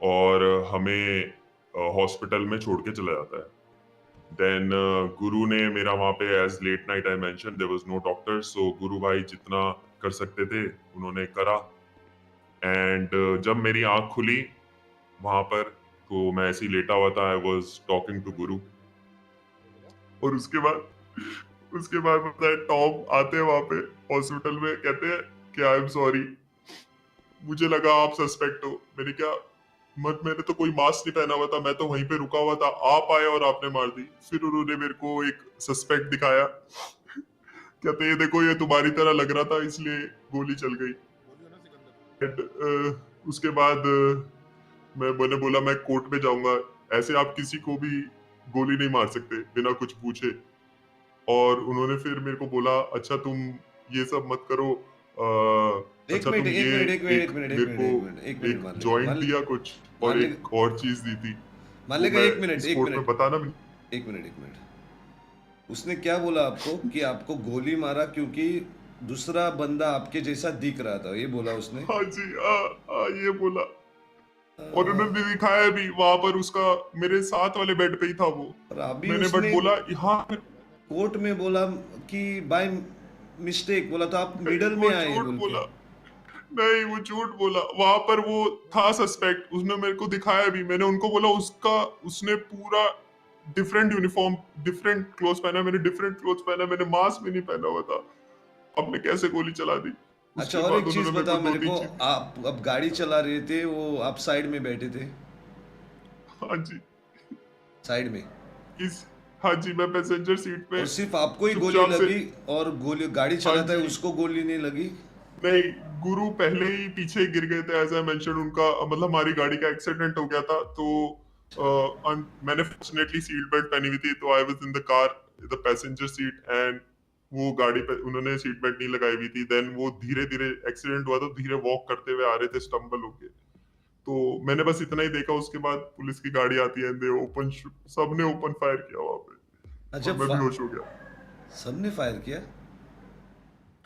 और हमें हॉस्पिटल में छोड़ के चला जाता है। देन गुरु ने मेरा वहाँ पे as late night I mention there was no doctor, so गुरु भाई जितना कर सकते थे उन्होंने करा। एंड जब मेरी आंख खुली वहां पर, तो मैं ऐसे ही लेटा हुआ था, आई वाज टॉकिंग टू गुरु। और उसके बाद पता है टॉम आते हैं वहां पे हॉस्पिटल में, कहते हैं कि आई एम सॉरी, मुझे लगा आप सस्पेक्ट हो। मैंने तो कोई मास्क नहीं पहना हुआ था, मैं तो वहीं पे रुका हुआ था, आप आए और आपने मार दी। फिर उन्होंने मेरे को एक सस्पेक्ट दिखाया, कहते हैं देखो ये तुम्हारी तरह लग रहा था इसलिए गोली चल गई। उसके बाद मैंने बोला मैं कोर्ट में जाऊंगा, ऐसे आप किसी को भी गोली नहीं मार सकते बिना कुछ पूछे। और उन्होंने फिर मेरे को बोला अच्छा तुम ये सब मत करो, अच्छा तुम ये मेरे को एक जॉइंट दिया कुछ और एक और चीज दी थी। मालेगा एक मिनट बताना भी। एक मिनट उसने क्या बोला आपको कि आपको गोली मारा क्योंकि दूसरा बंदा आपके जैसा दिख रहा था, ये बोला उसने? हाँ जी, ये बोला। और उन्होंने दिखाया भी वहां पर, उसका मेरे साथ वाले बेड पे ही था वो। मैंने बट बोला हाँ, कोर्ट में बोला कि बाय मिस्टेक बोला, तो आप मिडल में आए बोला। नहीं, वो झूठ बोला। वहां पर वो था सस्पेक्ट, उसने मेरे को दिखाया भी। मैंने उनको बोला उसने पूरा डिफरेंट यूनिफॉर्म, डिफरेंट क्लोथ पहना, मैंने डिफरेंट क्लोथ पहना, मैंने मास्क भी नहीं पहना हुआ था। आपने कैसे गोली चला दी? अच्छा, और एक चीज बता मेरे को, आप अब गाड़ी चला रहे थे, वो आप साइड में बैठे थे? हाँ जी, साइड में। हाँ जी, मैं पैसेंजर सीट पे। और सिर्फ आपको ही गोली लगी और गाड़ी चलाता है उसको गोली नहीं लगी? नहीं, गुरु पहले ही पीछे गिर गए थे, एज आई मेंशन। उनका मतलब हमारी गाड़ी का एक्सीडेंट हो गया था, तो मैंने फॉर्चुनेटली सीट बेल्ट पहनी हुई थी, तो I was in the car, the passenger seat, and वो गाड़ी पे उन्होंने सीट बेल्ट नहीं लगाई हुई थी। देन वो धीरे धीरे एक्सीडेंट हुआ, तो धीरे वॉक करते हुए आ रहे थे, स्टम्बल होके। तो मैंने बस इतना ही देखा। उसके बाद पुलिस की गाड़ी आती है, सबने ओपन फायर किया वहां पे। अच्छा, मैं बेहोश हो गया। सबने फायर किया?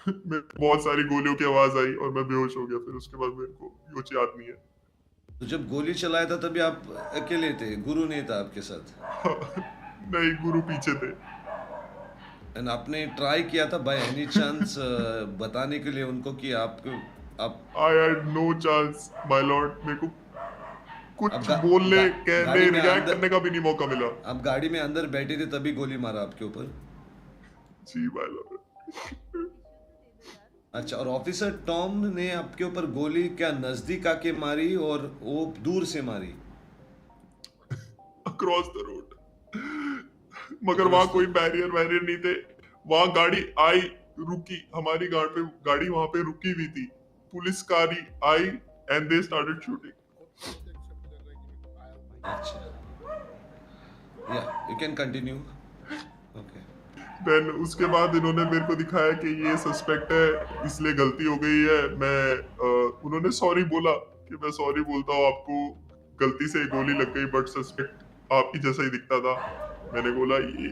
बहुत सारी गोलियों की आवाज आई और मैं बेहोश हो गया। फिर उसके बाद मेरे को कुछ याद नहीं है। तो जब गोली चलाया था तभी आप अकेले थे, गुरु नहीं था आपके साथ? नहीं, गुरु पीछे थे। एंड आपने ट्राई किया था बाय एनी चांस बताने के लिए उनको कि आपको आप I had no chance my lord, मेरे को कुछ अब बोलने कहने गाड़ी में रिएक्ट अंदर करने का भी नहीं मौका मिला। आप गाड़ी में अंदर बैठे थे तभी गोली मारा आपके ऊपर? जी माय लॉर्ड। अच्छा, और ऑफिसर टॉम ने आपके ऊपर गोली क्या नजदीक आके मारी और वो दूर से मारी? अक्रॉस द रोड, मगर वहां कोई बैरियर नहीं थे। वहां गाड़ी आई, रुकी, हमारी गाड़ी वहां पे रुकी हुई थी। पुलिस कार आई एंड दे स्टार्टेड शूटिंग। अच्छा, या you can continue. Okay. Then उसके बाद इन्होंने मेरे को दिखाया कि ये सस्पेक्ट है, इसलिए गलती हो गई है। उन्होंने सॉरी बोला कि मैं सॉरी बोलता हूँ, आपको गलती से गोली लग गई, बट सस्पेक्ट आपकी जैसा ही दिखता था। मैंने बोला ये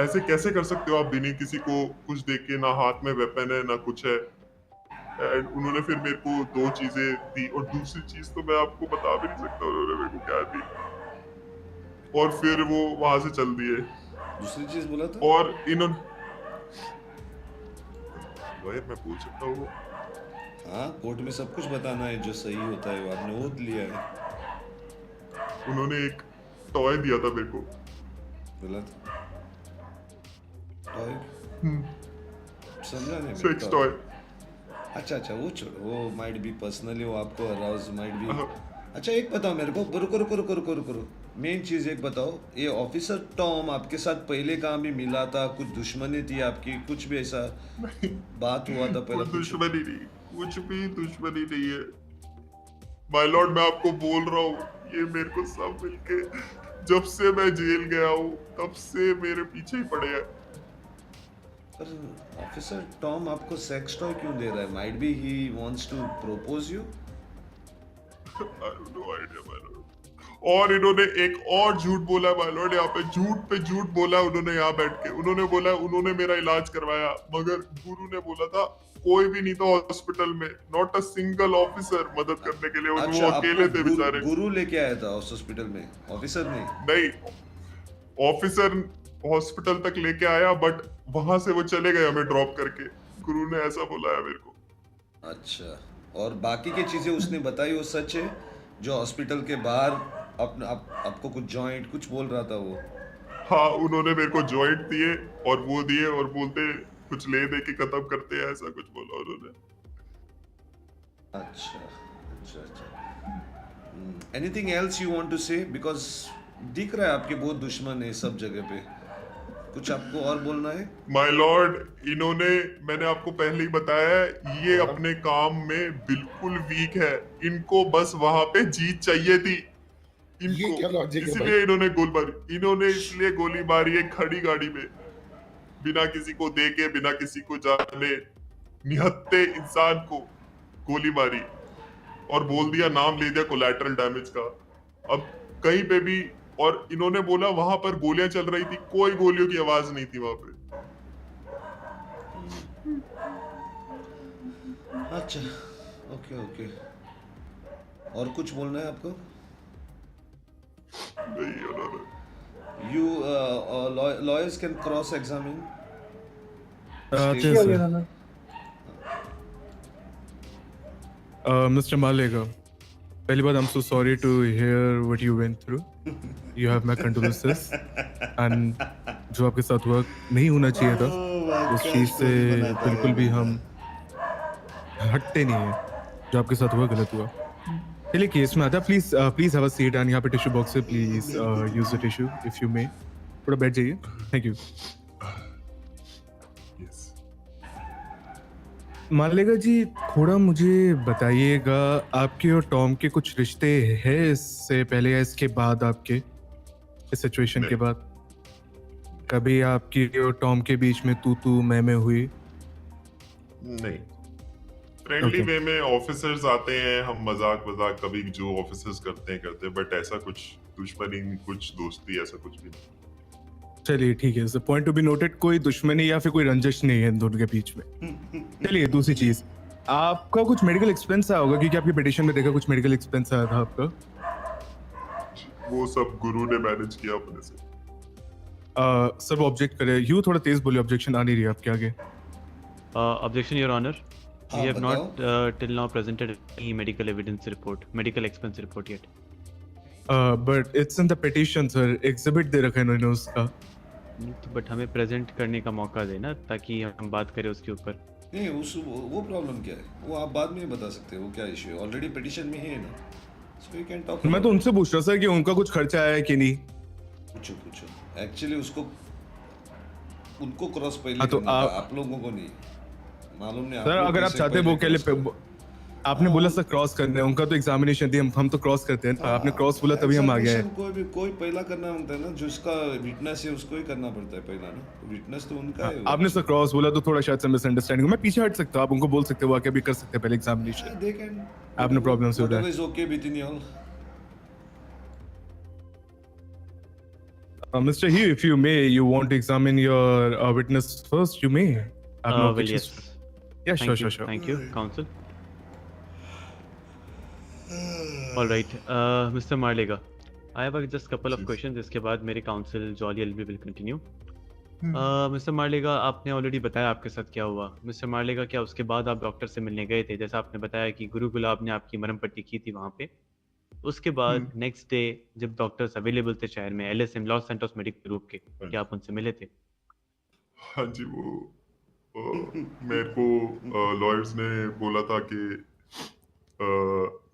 ऐसे कैसे कर सकते हो आप बिना किसी को कुछ देख के, ना हाथ में वेपन है ना कुछ है। एंड उन्होंने फिर मेरे को 2 चीजें दी, और दूसरी चीज तो मैं आपको बता भी नहीं सकता उन्होंने मेरे को क्या दी। और फिर वो वहां से चल दिए। दूसरी चीज बोला था? और इन्होंने मैं पूछ सकता हूँ? हाँ, कोर्ट में सब कुछ बताना है, जो सही होता है वो आपने ओथ लिया है। उन्होंने एक टॉय दिया था मेरे को। गलत टॉय? समझा नहीं? Sex toy. अच्छा, वो छोड़ो, वो माइट बी पर्सनली, वो आपको अराउज माइट बी। अच्छा, एक बताओ मेरे को, रुको, मेन चीज एक बताओ, ये ऑफिसर टॉम आपके साथ पहले कहाँ भी मिला था? कुछ दुश्मनी थी आपकी? कुछ भी ऐसा बात हुआ था पहले? दुश्मनी नहीं, कुछ भी दुश्मनी नहीं है माय लॉर्ड, मैं आपको बोल रहा हूँ। ये मेरे को सब मिलके, जब से मैं जेल गया हूँ तब से मेरे पीछे ही पड़े हैं। पर ऑफिसर टॉम आपको सेक्स टॉय क्यों दे रहा है? Might be he wants to propose you. I have no idea, my lord. और इन्होंने एक और झूठ बोला माय लॉर्ड, यहाँ पे झूठ बोला उन्होंने यहाँ बैठ के। उन्होंने बोला उन्होंने मेरा इलाज करवाया, मगर गुरु ने बोला था कोई भी नहीं था हॉस्पिटल में, नॉट अ सिंगल ऑफिसर मदद करने के लिए। अच्छा, वो अकेले थे बेचारे। गुरु लेके आया था हॉस्पिटल में, ऑफिसर नहीं? ऑफिसर हॉस्पिटल तक लेके आया, बट वहां से वो चले गए हमें ड्रॉप करके। गुरु ने ऐसा बोला है मेरे को। अच्छा, और बाकी की चीजें उसने बताई वो सच है? जो हॉस्पिटल के बाहर आपको कुछ जॉइंट कुछ बोल रहा था वो? हाँ, उन्होंने मेरे को जॉइंट दिए और वो दिए और बोलते कुछ ले दे के खत्म करते हैं, ऐसा कुछ बोला उन्होंने। अच्छा। Anything else you want to say? Because दिख रहा है आपके बहुत दुश्मन है सब जगह पे। कुछ आपको और बोलना है? माय लॉर्ड, मैंने आपको पहले ही बताया है, ये अपने काम में बिल्कुल वीक है। इनको बस वहां पे जीत चाहिए थी इनको, इसलिए इन्होंने इसलिए गोली मारी है खड़ी गाड़ी में, बिना किसी को देखे, बिना किसी को जाने, निहत्थे इंसान को गोली मारी और बोल दिया, नाम ले दिया कोलैटरल डैमेज का। अब कहीं पे भी, और इन्होंने बोला वहां पर गोलियां चल रही थी, कोई गोलियों की आवाज नहीं थी वहां पे। अच्छा, ओके। और कुछ बोलना है आपको? नहीं, you lawyers can cross examine. Mr. Malega, पहली बात, I'm so sorry to hear what you went through. You have my condolences. And जो आपके साथ हुआ नहीं होना चाहिए था, उस चीज से बिल्कुल भी हम हटते नहीं हैं। जो आपके साथ हुआ गलत हुआ। चलिए केस में आता, please have a seat, and यहाँ पे टिश्यू बॉक्स है, please use the tissue if you मे। थोड़ा बैठ जाइए, थैंक यू। मालेगा जी, थोड़ा मुझे बताइएगा, आपके और टॉम के कुछ रिश्ते हैं इससे पहले या इसके बाद? आपके इस सिचुएशन के बाद कभी आपकी और टॉम के बीच में तू मैं हुई? नहीं, फ्रेंडली वे में ऑफिसर्स आते हैं, हम मजाक कभी जो ऑफिसर्स करते हैं, बट ऐसा कुछ दुश्मनी, कुछ दोस्ती, ऐसा कुछ भी नहीं। चलिए ठीक है, पॉइंट टू बी नोटेड। कोई दुश्मनी या फिर कोई रंजिश नहीं है इन दोनों के बीच में। चलिए दूसरी चीज, आपका कुछ मेडिकल एक्सपेंस आया होगा क्योंकि आपकी पिटीशन में देखा कुछ मेडिकल एक्सपेंस आया था आपका। वो सब गुरु ने मैनेज किया अपने से। सर वो ऑब्जेक्ट करे, यू थोड़ा तेज बोलिए, ऑब्जेक्शन आ नहीं रही है आपके आगे। Objection, Your Honor. We हाँ, have not बताओ। till now presented any medical evidence report, medical expense report yet. But it's in the petition sir, exhibit दे रखा है इन्होंने उसका। बट हमें प्रेजेंट करने का मौका देना ताकि हम बात करें उसके ऊपर। नहीं वो प्रॉब्लम क्या है वो आप बाद में बता सकते हो, वो क्या इशू है, ऑलरेडी पिटीशन में ही है ना, सो यू कैन टॉक। मैं तो उनसे पूछ रहा सर कि उनका कुछ खर्चा आया है कि नहीं। पूछो एक्चुअली उनको क्रॉस पहले हाँ, तो करना था, आप लोगों को नहीं मालूम नहीं। सर अगर आप चाहते हैं वो के लिए आपने बोला सर क्रॉस करना है, उनका तो एग्जामिनेशन थी, हम तो क्रॉस करते हैं। आपने क्रॉस बोला तभी हम आ गए हैं। कोई पहला करना होता है ना, जिसका विटनेस है उसको ही करना पड़ता है पहला ना, विटनेस तो उनका है। आपने सर क्रॉस बोला तो थोड़ा शायद से मिसअंडरस्टैंडिंग। मैं पीछे हट सकता हूं, आप उनको बोल सकते हो वो आके भी कर सकते हैं पहले एग्जामिनेशन। दे कैन आपने प्रॉब्लम से उधर is okay with in all. Mr. He, if you may, you want to examine your witness first, you may. I have no Well, objections. yes. Yeah, sure. Thank you, counsel. All right, Mr. Marlega, I have just couple of questions. इसके बाद मेरे counsel Jolly LB will continue. Mr. Marlega, आपने already बताया आपके साथ क्या हुआ। Mr. Marlega, क्या उसके बाद आप डॉक्टर से मिलने गए थे? जैसा आपने बताया कि गुरु गुलाब ने आपकी मरहम पट्टी की थी वहाँ पे। उसके बाद नेक्स्ट डे जब डॉक्टर्स अवेलेबल थे शहर में, LSM Los Santos medical group के, क्या आप उनसे मिले थे? हाँ जी, वो मेरे को लॉयर्स ने बोला था कि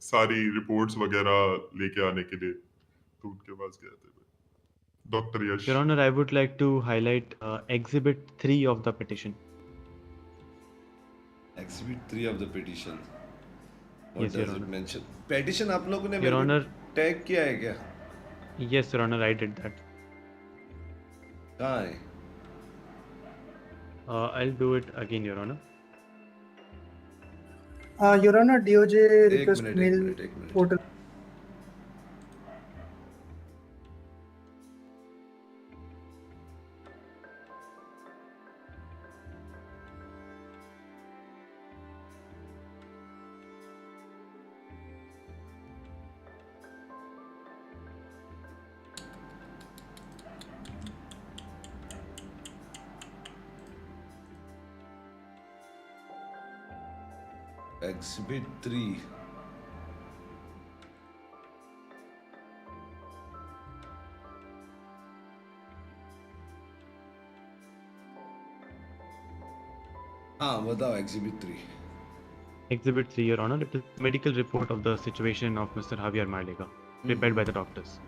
सारी रिपोर्ट्स वगैरह लेके आने के लिए, तो उनके पास गया था doctor Yash. Your Honor, I would like to highlight Exhibit 3 of the petition. Exhibit 3 of the petition. What Yes, Your does it Honor. mention? Petition आप लोगों ने Your मेरे को Honor. टैग किया है क्या? Yes, Your Honor, I did that. कहाँ है? I'll do it again, Your Honor. Your Honor, DOJ एक request मिनट, mail एक मिनट। portal. Exhibit 3. हाँ बताओ Exhibit 3. Exhibit 3, Your Honor, it is medical report of the situation of Mr. Javier Marlega, prepared by the doctors.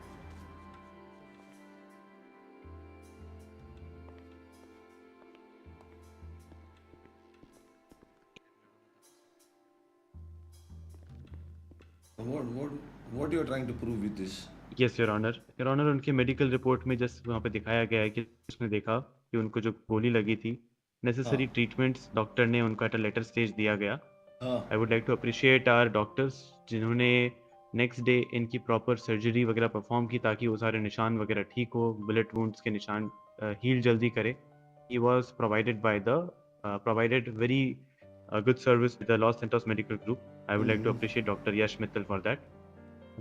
What you are trying to prove with this? Yes, Your Honor. Your Honor, उनके medical report में just वहाँ पे दिखाया गया है कि उसने देखा कि उनको जो गोली लगी थी, नेसेसरी ट्रीटमेंट्स डॉक्टर ने उनको एट अ लेटर स्टेज दिया गया। I would like to appreciate our doctors जिन्होंने नेक्स्ट डे इनकी प्रॉपर सर्जरी वगैरह परफॉर्म की ताकि वो सारे निशान वगैरह ठीक हो, बुलेट वुंड्स के निशान हील जल्दी करे। He was provided very good service with the Los Santos Medical Group. I would like to appreciate Dr. Yash Mittal for that.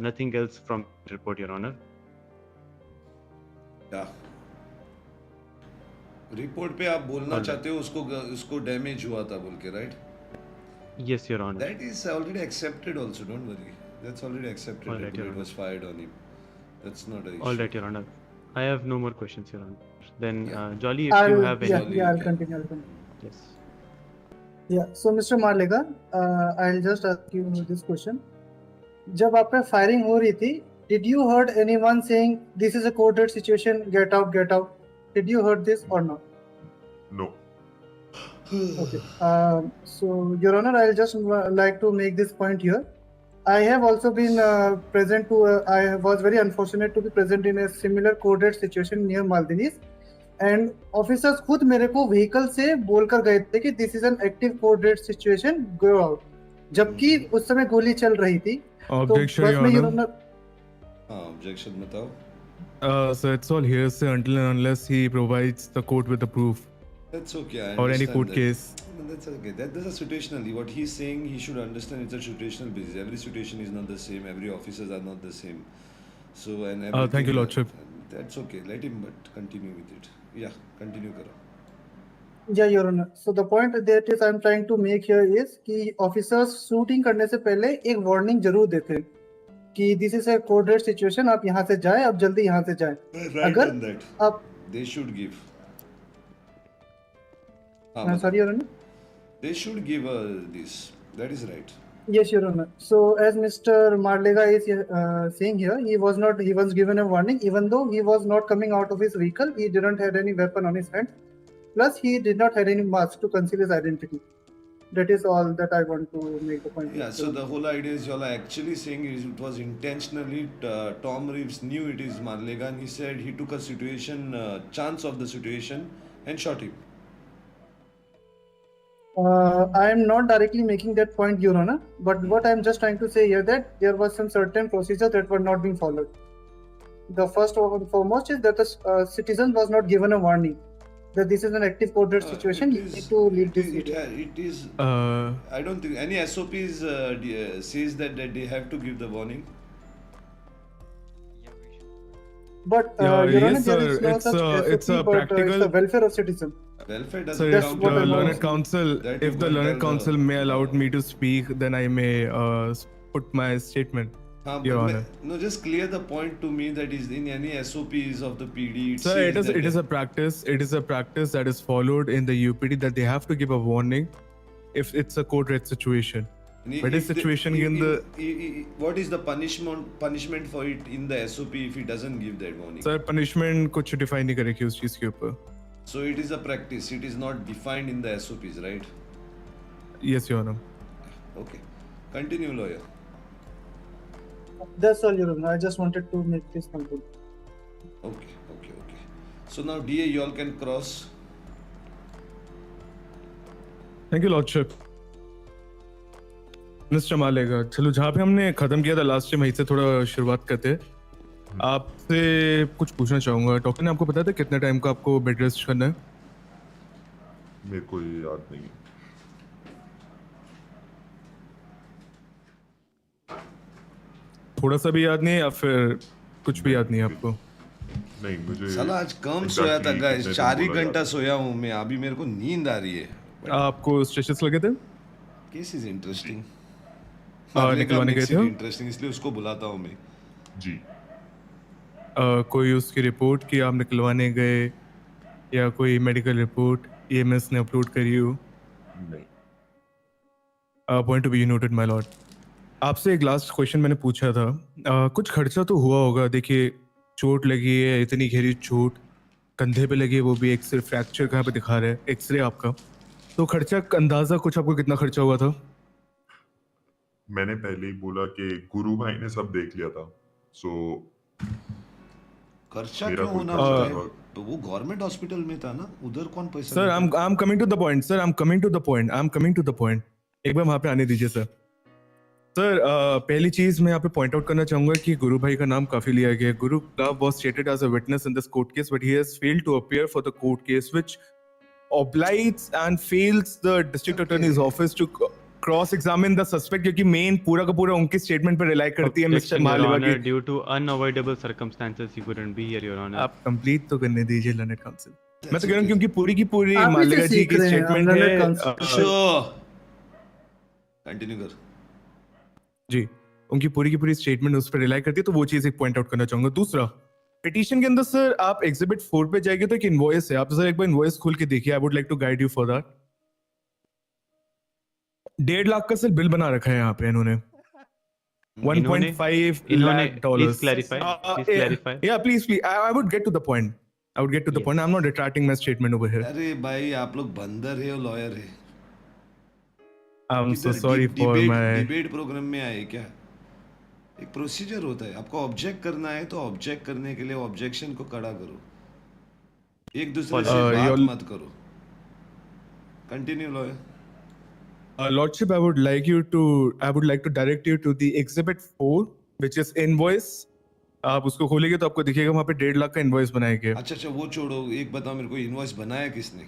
Nothing else from the report, Your Honor. Yeah. Report पे आप बोलना चाहते हो उसको damage हुआ था बोल के, right? Yes, Your Honor. That is already accepted also, don't worry. That's already accepted. All right, that Your bullet was fired on him. That's not an issue. All right, Your Honor. I have no more questions, Your Honor. Then, Jolly, if you have any... Yeah, I'll continue. Yes. Yeah, so Mr. Marlega, I'll just ask you this question. जब आप पे firing हो रही थी, did you heard anyone saying this is a coded situation, get out, get out? Did you heard this or not? No. Okay. So Your Honor, I'll just like to make this point here. I have also been present to. I was very unfortunate to be present in a similar coded situation near Maldives. And officers खुद मेरे को vehicle से बोलकर गए थे कि this is an active code red situation, go out, जबकि उस समय गोली चल रही थी। Objection, your honour. हां, ऑब्जेक्शन बताओ। So it's all hearsay until and unless he provides the court with the proof. That's okay. I or any understand court that. case. No, that's okay. That's a situational. What he's saying, he should understand it's a situational basis. Every situation is not the same. Every officers are not the same. So and everything. Thank you, Lordship. That's okay. Let him, but continue with it. Yeah, continue, karo. Yeah, Your Honor. So the point that is I'm trying to make here is कि officers shooting करने से पहले एक warning जरूर देते हैं कि this is a code red situation, आप यहाँ से जाएं, आप जल्दी यहाँ से जाएं. Right अगर on that. आप They should give. sorry, Your Honor. They should give this. That is right. Yes, Your Honor. So as Mr. Marlega is saying here, he was given a warning, even though he was not coming out of his vehicle. He didn't have any weapon on his hand. Plus, he did not have any mask to conceal his identity. That is all that I want to make the point. Yeah, so the whole idea is y'all are actually saying is it was intentionally Tom Reeves knew it is Marlega and he said he took a situation, chance of the situation and shot him. I am not directly making that point, Your Honor, but what I am just trying to say here that there was some certain procedures that were not being followed. The first and foremost is that the citizen was not given a warning that this is an active code red situation. You need to leave this. It is. I don't think any SOPs says that they have to give the warning. But Yeah, Your Honor, yes, there sir. is no such It's a SOP, but practical. it's the welfare of citizen. Welfare So doesn't if count. the what I'm learned asking. counsel, That if you the can learned tell the- counsel may allowed me to speak, then I may put my statement, Your Honor. No, just clear the point to me that is in any SOPs of the PD. Sir, says it is that it is a practice. It is a practice that is followed in the UPD that they have to give a warning if it's a code red situation. And But if this situation in the what is the punishment for it in the SOP if he doesn't give that warning? sir punishment कुछ define नहीं करेगी उस चीज के ऊपर. So it is a practice. It is not defined in the SOPs, right? Yes, Your Honor. Okay. Continue, lawyer. That's all, Your Honor. I just wanted to make this conclude. Okay. So now DA, you all can cross. Thank you, Lordship. Mister Malega, चलो जहाँ पे हमने खत्म किया था last time वहीं से थोड़ा शुरुआत करते हैं. आपसे कुछ पूछना चाहूंगा. डॉक्टर ने आपको बताया था कितने टाइम का आपको बेड रेस्ट करना है? मेरे को ये याद नहीं है. थोड़ा सा भी याद नहीं है या फिर कुछ भी याद नहीं है आपको? नहीं मुझे. साला आज कम सोया था गाइस. 4 ही घंटा सोया हूँ मैं. अभी मेरे को नींद आ रही है. आपको स्ट्रेसेस लगे थे? Case is interesting. निकलवाने गए थे? इंटरेस्टिंग इसलिए उसको बुलाता हूँ मैं. जी. कोई उसकी रिपोर्ट कि आप निकलवाने गए या कोई मेडिकल रिपोर्ट EMS ने अपलोड करी हो? नहीं. Point to be noted my Lord. आपसे एक लास्ट क्वेश्चन मैंने पूछा था. कुछ खर्चा तो हुआ होगा. देखिए चोट लगी है, इतनी गहरी चोट, कंधे पे लगी है, वो भी एक सिर्फ फ्रैक्चर कहाँ पे दिखा रहा है, एक्सरे आपका. तो खर्चा का अंदाजा कुछ आपको कितना खर्चा हुआ था? मैंने पहले ही बोला कि गुरु भाई ने सब देख लिया था. सो खर्चा मेरा क्यों कोई होना खर्चा है? हुआ. तो वो गवर्नमेंट हॉस्पिटल में था ना, उधर कौन पैसा सर देता? I'm coming to the point. Sir, I'm coming to the point. एक बार वहाँ पे आने दीजिए सर. सर पहली चीज मैं यहाँ पे पॉइंट आउट करना चाहूंगा कि गुरु भाई का नाम काफी लिया गया है. गुरु was stated as a witness in this court case, but he has failed to appear for the court case, which obliges and fails the district attorney's office to cross examine the suspect, क्योंकि main पूरा का पूरा उनके statement पे rely करती है mister मालेवा की. Due to unavoidable circumstances, he couldn't be here, Your Honor. आप कंप्लीट तो करने दीजिए लर्नेड काउंसिल. मैं तो कह रहा हूँ क्योंकि पूरी की पूरी आप ही से मालेगा जी सीख की रहे हैं, स्टेटमेंट learned है. counsel. कंटिन्यू कर. जी, उनकी पूरी की पूरी स्टेटमेंट उस पर रिलाई करती है, तो वो चीज एक पॉइंट आउट करना चाहूंगा. दूसरा, पिटीशन के अंदर सर आप एग्जिबिट 4 पे जाएंगे तो एक इनवॉइस है. आप सर एक बार इनवॉइस खोल के देखिए. I would like to guide you for that. 1.5 lakh का सर बिल बना रखा है यहाँ पे इन्होंने. 1.5 lakh dollars. Please clarify. Yeah, please. I would get to the point. I'm not retracting my statement over here. अरे भाई आप लोग बंदर है और लॉयर है. I'm so sorry for my. Debate programme में आए क्या? एक प्रोसीजर होता है. आपको ऑब्जेक्ट करना है तो ऑब्जेक्ट करने के लिए ऑब्जेक्शन को खड़ा करो. एक दूसरे से बात मत करो. Continue lawyer. Lordship, I would like to direct you to the Exhibit 4, which is invoice. आप उसको खोलेंगे तो आपको दिखेगा वहाँ पे 1.5 लाख का इनवॉइस बनाया गया. अच्छा वो छोड़ो. एक बताओ मेरे को, इनवॉइस बनाया किसने?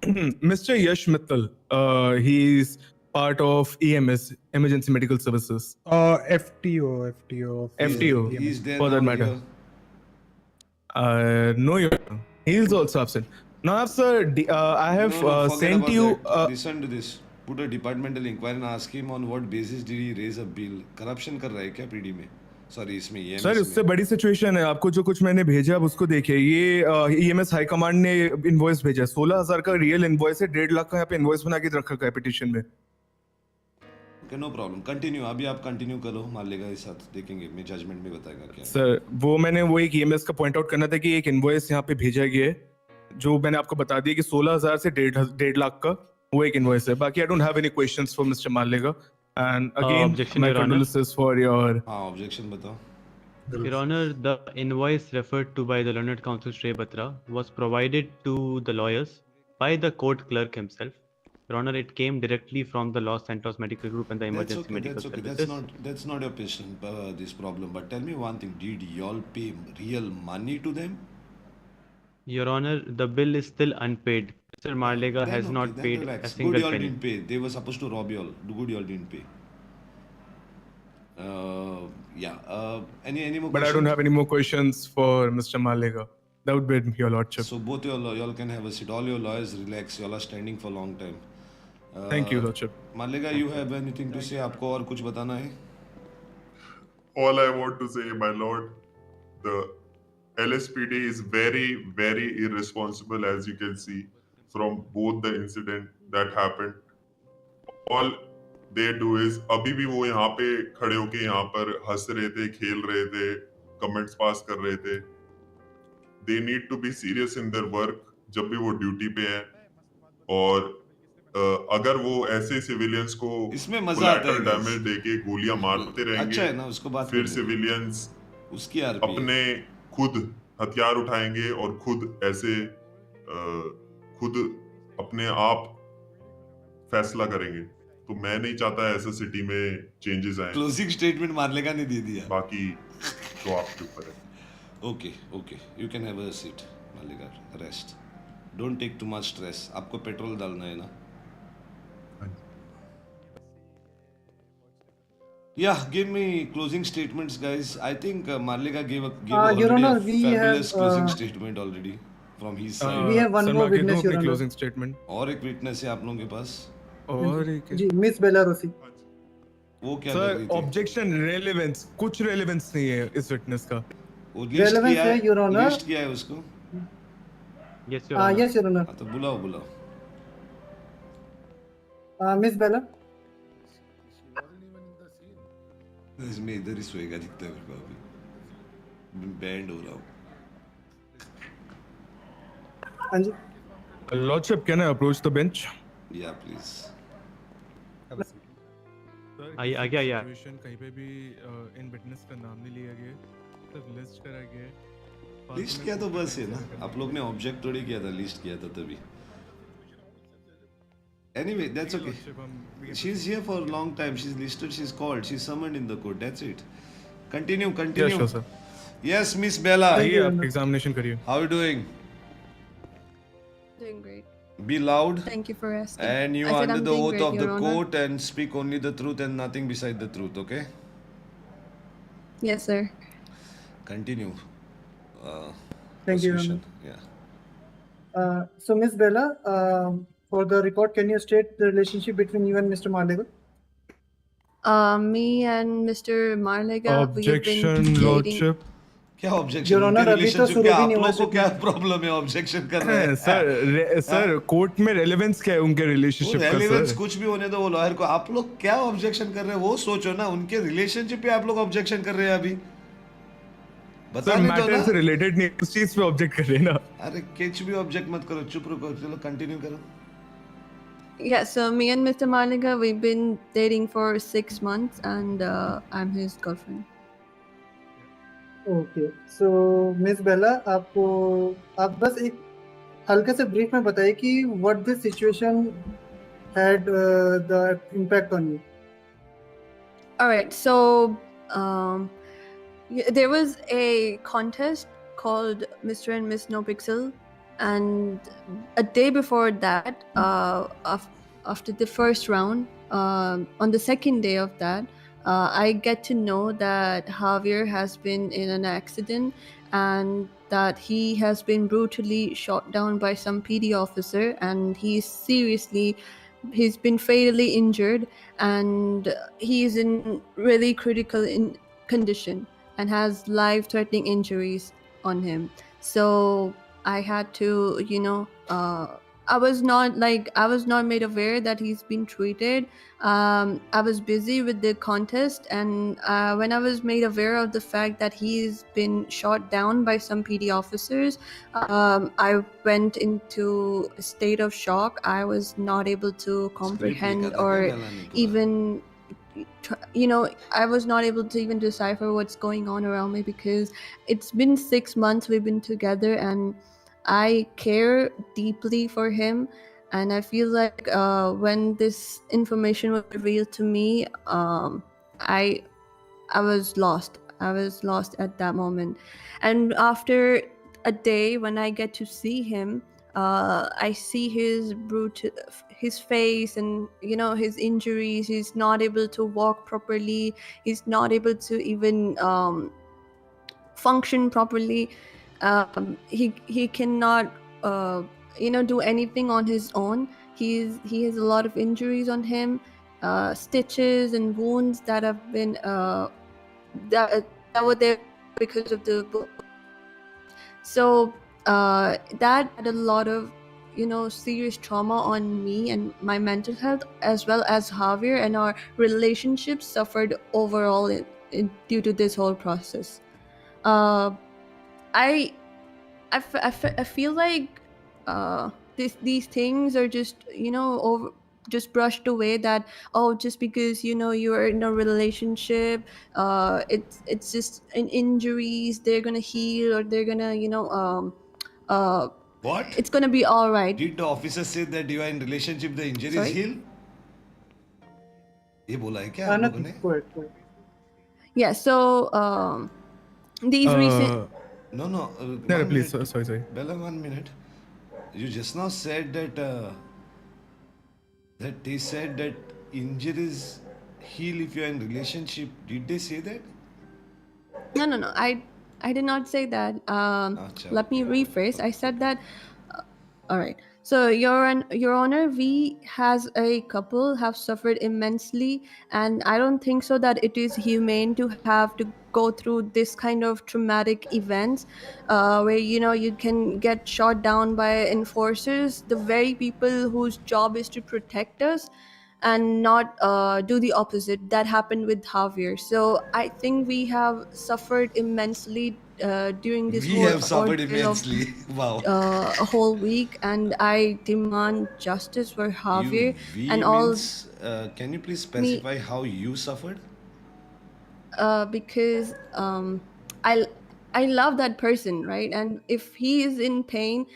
Mr. Yash Mittal, he's part of EMS, Emergency Medical Services. FTO. FTO, He's there for that now matter. here. No, Your Honor. He is also absent. Now, sir, I have No, forget sent about you. that. Listen to this. Put a departmental inquiry and ask him on what basis did he raise a bill. Corruption कर रहा है क्या PD में? Sorry, इसमें EMS sir, उससे बड़ी situation है. आपको जो कुछ मैंने भेजा आप उसको देखिए. ये EMS हाई कमांड ने इनवॉइस भेजा. 16,000 का रियल इनवॉइस है. 1.5 लाख का यहाँ पे इनवॉइस बना के रख रखा है पिटीशन में. Okay, no problem. Continue. अभी आप कंटिन्यू करो. मालेगा के साथ देखेंगे. मैं जजमेंट में बताएगा क्या. सर, मैंने एक EMS का पॉइंट आउट करना था कि एक इनवॉइस यहाँ पे भेजा गया है जो मैंने आपको बता दिया कि 16,000 से 1.5 लाख का वो एक इनवॉइस है. बाकी I don't have any questions for mister Malega. And again my condolences for your. हाँ, ऑब्जेक्शन बताओ. Your Honor, the invoice referred to by the learned counsel Shrey Batra was provided to the lawyers by the court clerk himself. Your Honor, it came directly from the Los Santos Medical Group and the Emergency Medical Services. That's not your patient, this problem. But tell me one thing: did y'all pay real money to them? Your Honor, the bill is still unpaid. Mr. Marlega has not paid relax. a single Good, y'all penny. didn't pay. They were supposed to rob y'all. Good, y'all didn't pay. Any more But I don't have any more questions for Mr. Marlega. That would be your lordship. So both y'all can have a seat. All your lawyers relax. Y'all are standing for a long time. Thank you, lordship. Marlega, you have anything to say? आपको और कुछ बताना है? All I want to say, my lord, the LSPD is very, very irresponsible, as you can see from both the incident that happened. All they do is, अभी भी वो यहाँ पे खड़े होके यहाँ पर हंस रहे थे, खेल रहे थे, कमेंट्स पास कर रहे थे. They need to be serious in their work जब भी वो ड्यूटी पे हैं. और अगर वो ऐसे सिविलियंस को इसमें मजा आता है डैमेज देके गोलियां मारते रहेंगे, अच्छा है ना, उसको बात फिर सिविलियंस उसकी अपने खुद हथियार उठाएंगे और खुद ऐसे खुद अपने आप फैसला करेंगे. तो मैं नहीं चाहता ऐसे सिटी में चेंजेस आए. क्लोजिंग स्टेटमेंट मारलेगा ने दे दिया. बाकी तो आपके ऊपर है. Okay, you can have a seat. Marlega, rest. Don't take too much stress. आपको पेट्रोल डालना है ना. Yeah, give me closing statements, guys. I think Marlega gave Your Honor, a we fabulous have, closing statement already from his side. We have one more witness, Your Honor. Closing statement. और एक witness है आप लोगों के पास. और एक जी, miss बेलारोसी. वो क्या कर रही थी? ऑब्जेक्शन रेलेवेंस, कुछ रेलेवेंस नहीं है इस विटनेस का. वो लिस्ट किया है, Your Honor. लिस्ट किया है उसको. Yes, Your Honor. Yes, Your Honor. तो बुलाओ. मिस बेला. इसमें इधर ही सोएगा दिखता है मेरे को अभी. बैंड हो रहा हूँ. हाँ जी. Lordship, can I approach the bench? Yeah, please. आ गया. कहीं पे भी इन विटनेस का नाम नहीं लिया गया, सिर्फ लिस्ट करा गया है. लिस्ट किया तो बस है ना. आप लोग ने ऑब्जेक्ट थोड़ी किया था, लिस्ट किया था तभी. Anyway, that's okay. She's here for a long time. She's listed, she's called, she's summoned in the court. That's it. Continue. Yes, sure, sir. Yes, Miss Bella. आइए आप एग्जामिनेशन करिए. How are you doing? Doing great. Be loud. Thank you for asking. And you I said under I'm the doing oath great, of the Your Honor. court and speak only the truth and nothing beside the truth, okay? Yes, sir. Continue. Thank you, Your Honor. Honor. Yeah. So, Miss Bella, for the record, can you state the relationship between you and Mr. Marlega? Me and Mr. Marlega, Objection, we've been dating. Lordship. क्या objection? Your Honor, अभी तो शुरू भी नहीं हुआ. आपको क्या problem है ऑब्जेक्शन कर रहे हैं? सर कोर्ट में रेलेवेंस क्या है उनके रिलेशनशिप का? रेलेवेंस कुछ भी होने दो वो लॉयर को. आप लोग क्या ऑब्जेक्शन कर रहे हैं वो सोचो ना. उनके रिलेशनशिप पे आप लोग ऑब्जेक्शन कर रहे हैं अभी. बता नहीं दो ना. मैटर से रिलेटेड नहीं, उस चीज पे ऑब्जेक्ट कर रहे हैं ना. अरे कुछ भी ऑब्जेक्ट मत करो, चुप रहो. चलो कंटिन्यू करो. Yeah, so me and Mr. Marlega, we've been dating for 6 months and I'm his girlfriend. Okay, so Miss Bella, आप बस एक हल्के से ब्रीफ में बताइए कि what this situation had the impact on you. All right, so there was a contest called Mr. and Miss NoPixel, and a day before that, after the first round, on the second day of that, I get to know that Javier has been in an accident and that he has been brutally shot down by some PD officer, and he's been fatally injured, and he's in really critical condition and has life-threatening injuries on him. So I had to, I was not made aware that he's been treated. I was busy with the contest, and when I was made aware of the fact that he's been shot down by some PD officers, I went into a state of shock. I was not able to comprehend or even I was not able to even decipher what's going on around me, because it's been 6 months we've been together, and I care deeply for him. And I feel like when this information was revealed to me, I was lost. I was lost at that moment. And after a day, when I get to see him, I see his face and his injuries. He's not able to walk properly. He's not able to even function properly. He cannot do anything on his own. He has a lot of injuries on him, stitches and wounds that have been that were there because of the book. So that had a lot of serious trauma on me and my mental health, as well as Javier, and our relationship suffered overall due to this whole process. I feel like these things are just just brushed away, that just because you are in a relationship, it's just injuries, they're gonna heal, or they're gonna What? it's gonna be all right. Did the officer say that you are in relationship, the injuries Sorry? heal? ये बोला है क्या आप लोगों ने? Yeah, so these recent No, No, one please. minute. Sorry. Bella, 1 minute. You just now said that that they said that injuries heal if you are in relationship. Did they say that? No, I did not say that. Let me rephrase. I said that all right. So, Your Honor, we as a couple have suffered immensely, and I don't think so that it is humane to have to go through this kind of traumatic events, where you can get shot down by enforcers, the very people whose job is to protect us, and not do the opposite. That happened with Javier. So I think we have suffered immensely during this We whole have suffered ordeal of immensely. Wow. a whole week, and I demand justice for Javier We and all means, can you please specify how you suffered? because I love that person, right? And if he is in pain,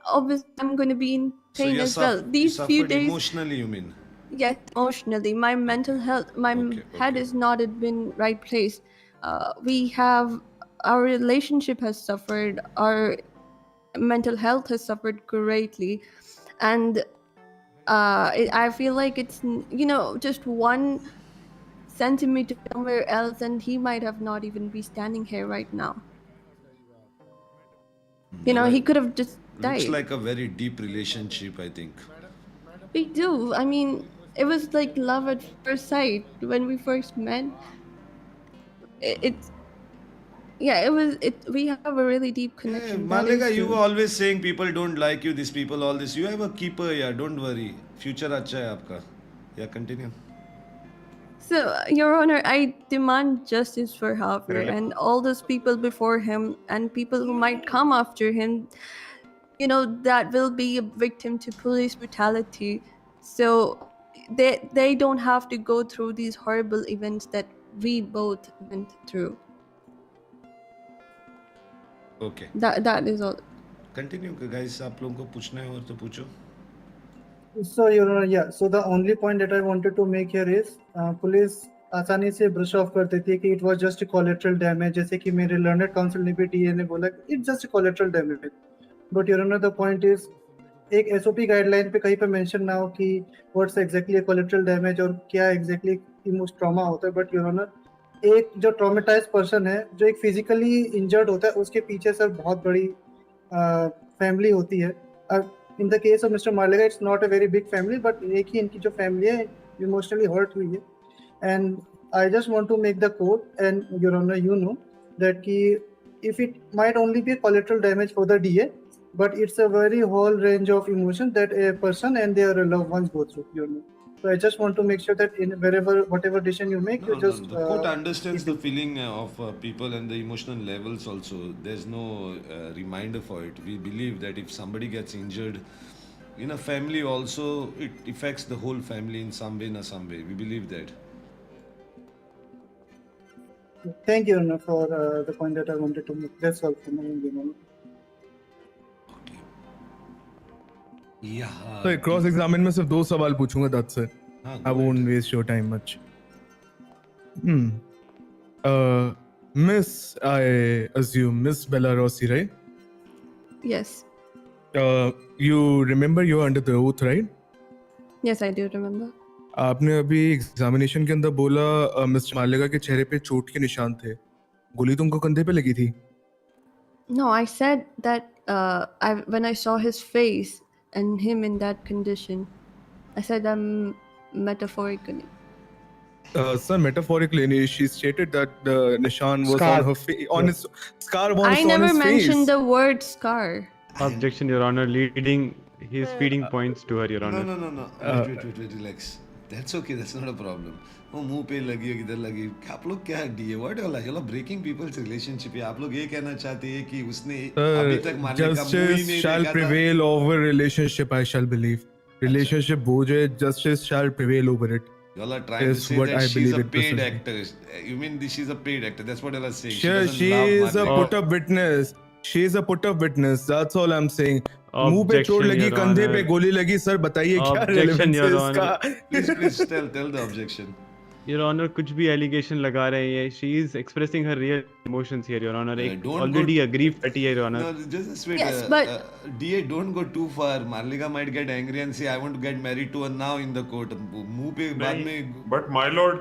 obviously I'm going to be in So pain you as well. you These few suffered days, emotionally, you mean? yes, emotionally, my mental health, my head is not in right place. Our relationship has suffered, our mental health has suffered greatly, and I feel like it's just 1 centimeter somewhere else, and he might have not even be standing here right now. He could have just Looks died. like a very deep relationship, I think. We do. I mean, it was like love at first sight when we first met. It's yeah, we have a really deep connection. That is Malika, you true. were always saying people don't like you, these people, all this. You have a keeper, yeah, don't worry. Future अच्छा है आपका. Yeah, continue. So, Your Honor, I demand justice for Javier Really? and all those people before him and people who might come after him, that will be a victim to police brutality. So they don't have to go through these horrible events that we both went through. Okay. That is all. Continue, guys. आप लोगों को पूछना है और तो पूछो. So, Your Honor, yeah. So the only point that I wanted to make here is police आसानी से ब्रश ऑफ कर देती है कि it was just collateral damage, जैसे कि मेरे लर्नड काउंसिल ने भी टीए ने बोला it's just collateral damage. But your honour the point is एक एसओपी गाइडलाइन पे कहीं पे मेंशन ना हो कि व्हाट्स एग्जैक्टली कोलेटरल डैमेज और क्या एग्जैक्टली इमोशनल ट्रॉमा होता है। बट योर ऑनर एक जो ट्रॉमेटाइज्ड पर्सन है, जो एक फिजिकली इंजर्ड होता है, उसके पीछे सर बहुत बड़ी फैमिली होती है। In the case of mister Marlega it's not a very big family, but एक ही इनकी जो फैमिली है इमोशनली हर्ट हुई है। And I just want to make the quote and your honour you know that कि if it might only be collateral damage for the DA, but it's a very whole range of emotion that a person and their loved ones go through, you know. So I just want to make sure that in whatever decision you make, you just the court understands the feeling of people and the emotional levels also. There's no reminder for it. We believe that if somebody gets injured in a family also, it affects the whole family in some way, we believe that. Thank you, Your Honor, for the point that I wanted to make. That's all from my end, Your Honor. Yeah. So cross examine में सिर्फ 2 सवाल पूछूंगा, that's it. I won't waste your time much. Miss, I assume Miss Belarossi, right? Yes. You remember you were under the oath, right? Yes, I do remember. आपने अभी examination के अंदर बोला mister मालेगा के चेहरे पे चोट के निशान थे, गोली तुमको कंधे पे लगी थी? No, I said that when I saw his face and him in that condition, I said metaphorically. Sir, metaphorically, she stated that the nishan was Scar. on her face, on his scar was I on never his mentioned face. the word scar. Objection, Your Honor. He's feeding points to her, Your Honor. No. Wait, relax. That's okay. That's not a problem. वो मुंह पे लगी और इधर लगी, आप लोग क्या DA what all breaking peoples relationship है। आप लोग ये कहना चाहते हैं कि उसने अभी तक मारने का मुंह ही नहीं Justice shall देखा था। prevail over relationship, I shall believe. Relationship बोझ है, justice shall prevail over it. Y'all are trying to Is say what that I she's believe a it paid precisely. actor. You mean she's a paid actor? That's what y'all are saying. She is a put up witness. She is a put up witness. That's all I'm saying. मुंह पे चोट Objection, लगी, Your कंधे पे Honor. गोली लगी, sir बताइए क्या Objection, relevance है Your इसका? Please tell the objection. Your Honor, कुछ भी allegation लगा रहे हैं. She is expressing her real emotions here, Your Honor. एक don't already go- aggrieved party है, Your Honor. No, just wait. Yes, but- DA, don't go too far. Marlika might get angry and say, I want to get married to her now in the court. मुंह पे बाद में but my Lord,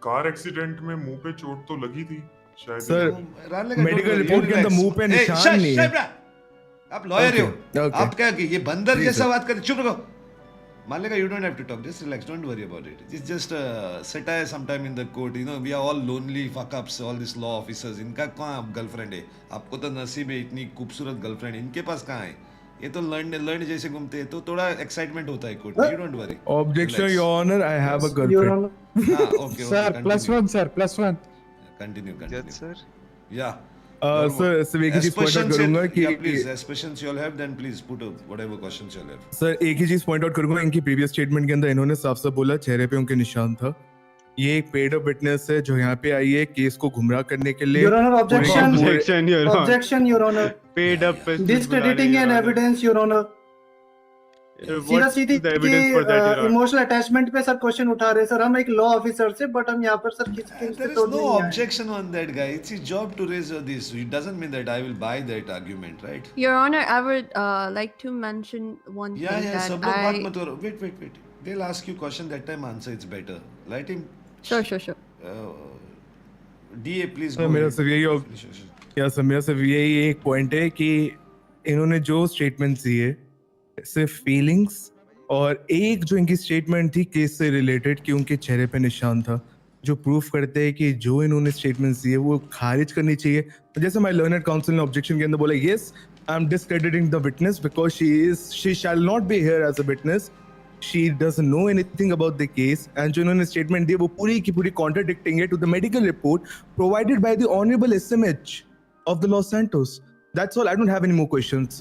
car accident में मुंह पे चोट तो लगी थी शायद। सर मेडिकल रिपोर्ट के अंदर मुंह पे निशान नहीं है। आप लॉयर हो, Okay. आप क्या कि ये बंदर जी, जैसा sir. बात कर, चुप रहो। Malika, you don't have to talk. Just relax. Don't worry about it. It's just satire sometime in the court. You know, we are all lonely fuck-ups. All these law officers. इनका कहाँ girlfriend है? आपको तो नसीब है इतनी खूबसूरत girlfriend. इनके पास कहाँ है? ये तो लर्न जैसे घूमते हैं, तो थोड़ा एक्साइटमेंट होता है कोर्ट में. You don't worry. Objection, Relax. Your Honor. I have a Your girlfriend. Honor. हाँ, okay. Sir, Continue. +1, sir, +1. Continue. Yes, sir. Yeah. Sir सिर्फ एक ही चीज पॉइंट आउट करूंगा कि please as questions you all have, then please put up whatever questions you all have. Sir एक ही चीज point out करूंगा, इनकी प्रीवियस स्टेटमेंट के अंदर इन्होंने साफ साफ बोला चेहरे पे उनके निशान था। ये एक पेड अप विटनेस है जो यहाँ पे आई है केस को गुमराह करने के लिए। Your Honor, objection. Objection, Your Honor. Objection, Your Honor. Paid up. Discrediting an evidence, Your Honor. सीधा What's Sidhi the evidence for that, Your Honor? Emotional attachment पे सर क्वेश्चन उठा रहे हैं सर। हम एक लॉ ऑफिसर से, but हम यहाँ पर सर किसके There is no objection on that guy. It's his job to raise this. It doesn't mean that I will buy that argument, right? Your Honor, I would like to mention one Yeah, thing that सब लोग बात I... मत करो. Wait. They'll ask you question that time. Answer. It's better. Let him. Sure. DA, please sir go. मेरा ahead. सिर्फ यही sir मेरा सिर्फ यही एक पॉइंट है कि इन्होंने जो स्टेटमेंट्स दिए सिर्फ फीलिंग्स और एक जो इनकी स्टेटमेंट थी केस से रिलेटेड कि उनके चेहरे पे निशान था, जो प्रूफ करते हैं कि जो इन्होंने स्टेटमेंट्स दिए वो खारिज करनी चाहिए। जैसे माय लर्नड काउंसिल ने ऑब्जेक्शन के अंदर बोला, yes I am discrediting the witness because she shall not be here as a witness, she doesn't know anything about the case, and जो इन्होंने स्टेटमेंट दी वो पूरी की पूरी कॉन्ट्राडिक्टिंग है to the medical report provided by the honourable SMH of the Los Santos. That's all. I don't have any more questions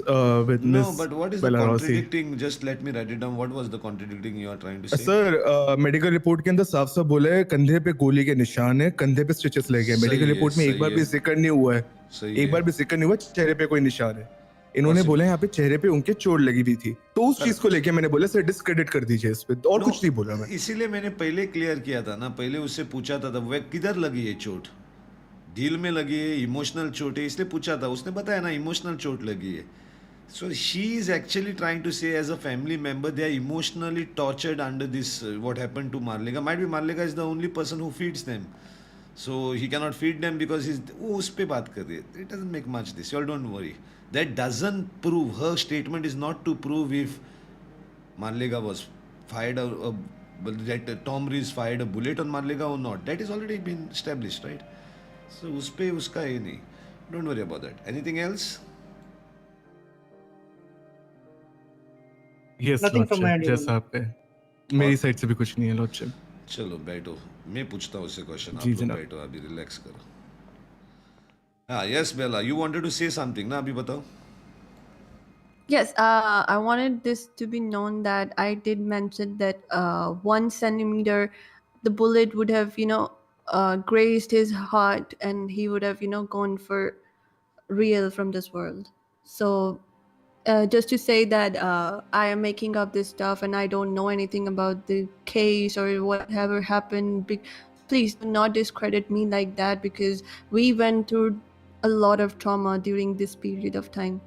with No, Miss but what is the Belarossi. contradicting? Just let me write it down. What was the contradicting you are trying to say? Sir medical report के अंदर साफ साफ बोला है कंधे पे गोली के निशान है, कंधे पे स्टिचेस लगे हैं। सही मेडिकल है, रिपोर्ट में सही एक बार है। भी जिक्र नहीं हुआ है, सही एक है। बार भी जिक्र नहीं हुआ चेहरे पे कोई निशान है। इन्होंने Possible. बोला यहाँ पे चेहरे पे उनके चोट लगी हुई थी, तो उस चीज को लेके मैंने बोला सर डिस्क्रेडिट कर दीजिए इस पे, और No, कुछ नहीं बोला मैं। इसीलिए मैंने पहले क्लियर किया था ना, पहले उससे पूछा था वह किधर लगी है चोट, दिल में लगी है, इमोशनल चोट है, इसलिए पूछा था, उसने बताया ना इमोशनल चोट लगी है. So she is actually trying to say as a family member they are emotionally tortured under this what happened to Marlega. Might be Marlega is the only person who feeds them. So he cannot feed them because he's वो उस पे बात कर रही है. It doesn't make much this. You all don't worry. That doesn't prove, her statement is not to prove if Marlega was fired or that Tom Rees fired a bullet on Marlega or not. That is already been established, right? So उस पे उसका ये नहीं. Don't worry about that. Anything else? Yes, Nothing from my Lordship, end, जैसा आपने, मेरी side से भी कुछ नहीं है Lordship. चलो बैठो, मैं पूछता हूँ उससे क्वेश्चन. आप जी, लोग जनाब. बैठो, अभी रिलैक्स करो. हाँ, yes Bella, you wanted to say something ना, अभी बताओ. Yes, I wanted this to be known that I did mention that 1 centimeter, the bullet would have, grazed his heart and he would have, gone for real from this world. So just to say that I am making up this stuff and I don't know anything about the case or whatever happened. Please do not discredit me like that, because we went through a lot of trauma during this period of time.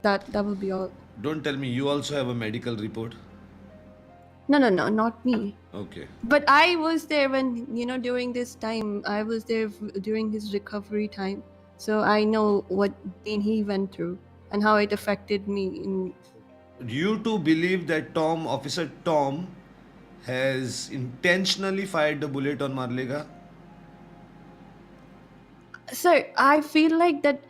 That will be all. Don't tell me you also have a medical report. No, not me. Okay. But I was there when, during this time, I was there during his recovery time. So I know what pain he went through and how it affected me. You two believe that Officer Tom has intentionally fired the bullet on Marlega? Sir, I feel like that.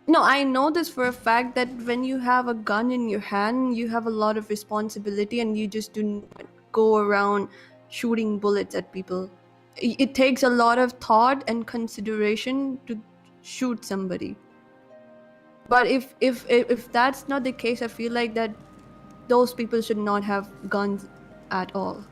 No, I know this for a fact that when you have a gun in your hand, you have a lot of responsibility and you just do not go around shooting bullets at people. It takes a lot of thought and consideration to shoot somebody. But if that's not the case, I feel like that those people should not have guns at all.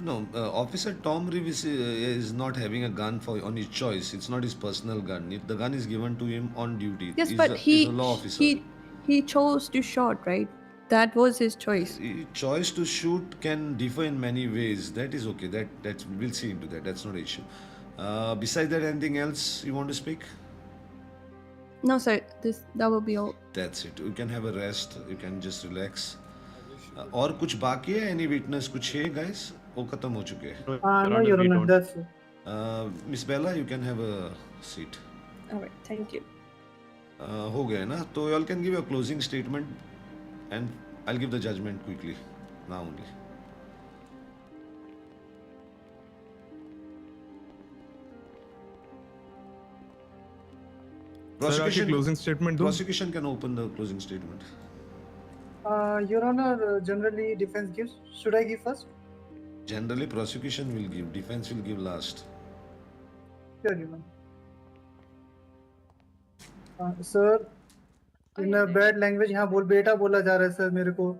No, Officer Tom Reeves is not having a gun on his choice. It's not his personal gun. The gun is given to him on duty. Yes, He's but he's a law officer. he chose to shoot, right? That was his choice. Choice to shoot can differ in many ways. That is okay. That's we'll see into that. That's not an issue. Besides that, anything else you want to speak? No, sir. That will be all. That's it. You can have a rest. You can just relax. और कुछ बाकी है? Any witness कुछ है, guys? वो खत्म हो चुके हैं. No, Your Honor, that's it. Miss Bella, you can have a seat. All right, thank you. हो गया ना? तो you all can give a closing statement, and I'll give the judgment quickly now only. closing statement. Prosecution can open the closing statement. Your Honor, generally defense gives. Should I give first? Generally, prosecution will give. Defense will give last. Sure, Your Honor. Sir, in a bad language, यहाँ बेटा बोला जा रहा है sir मेरे को.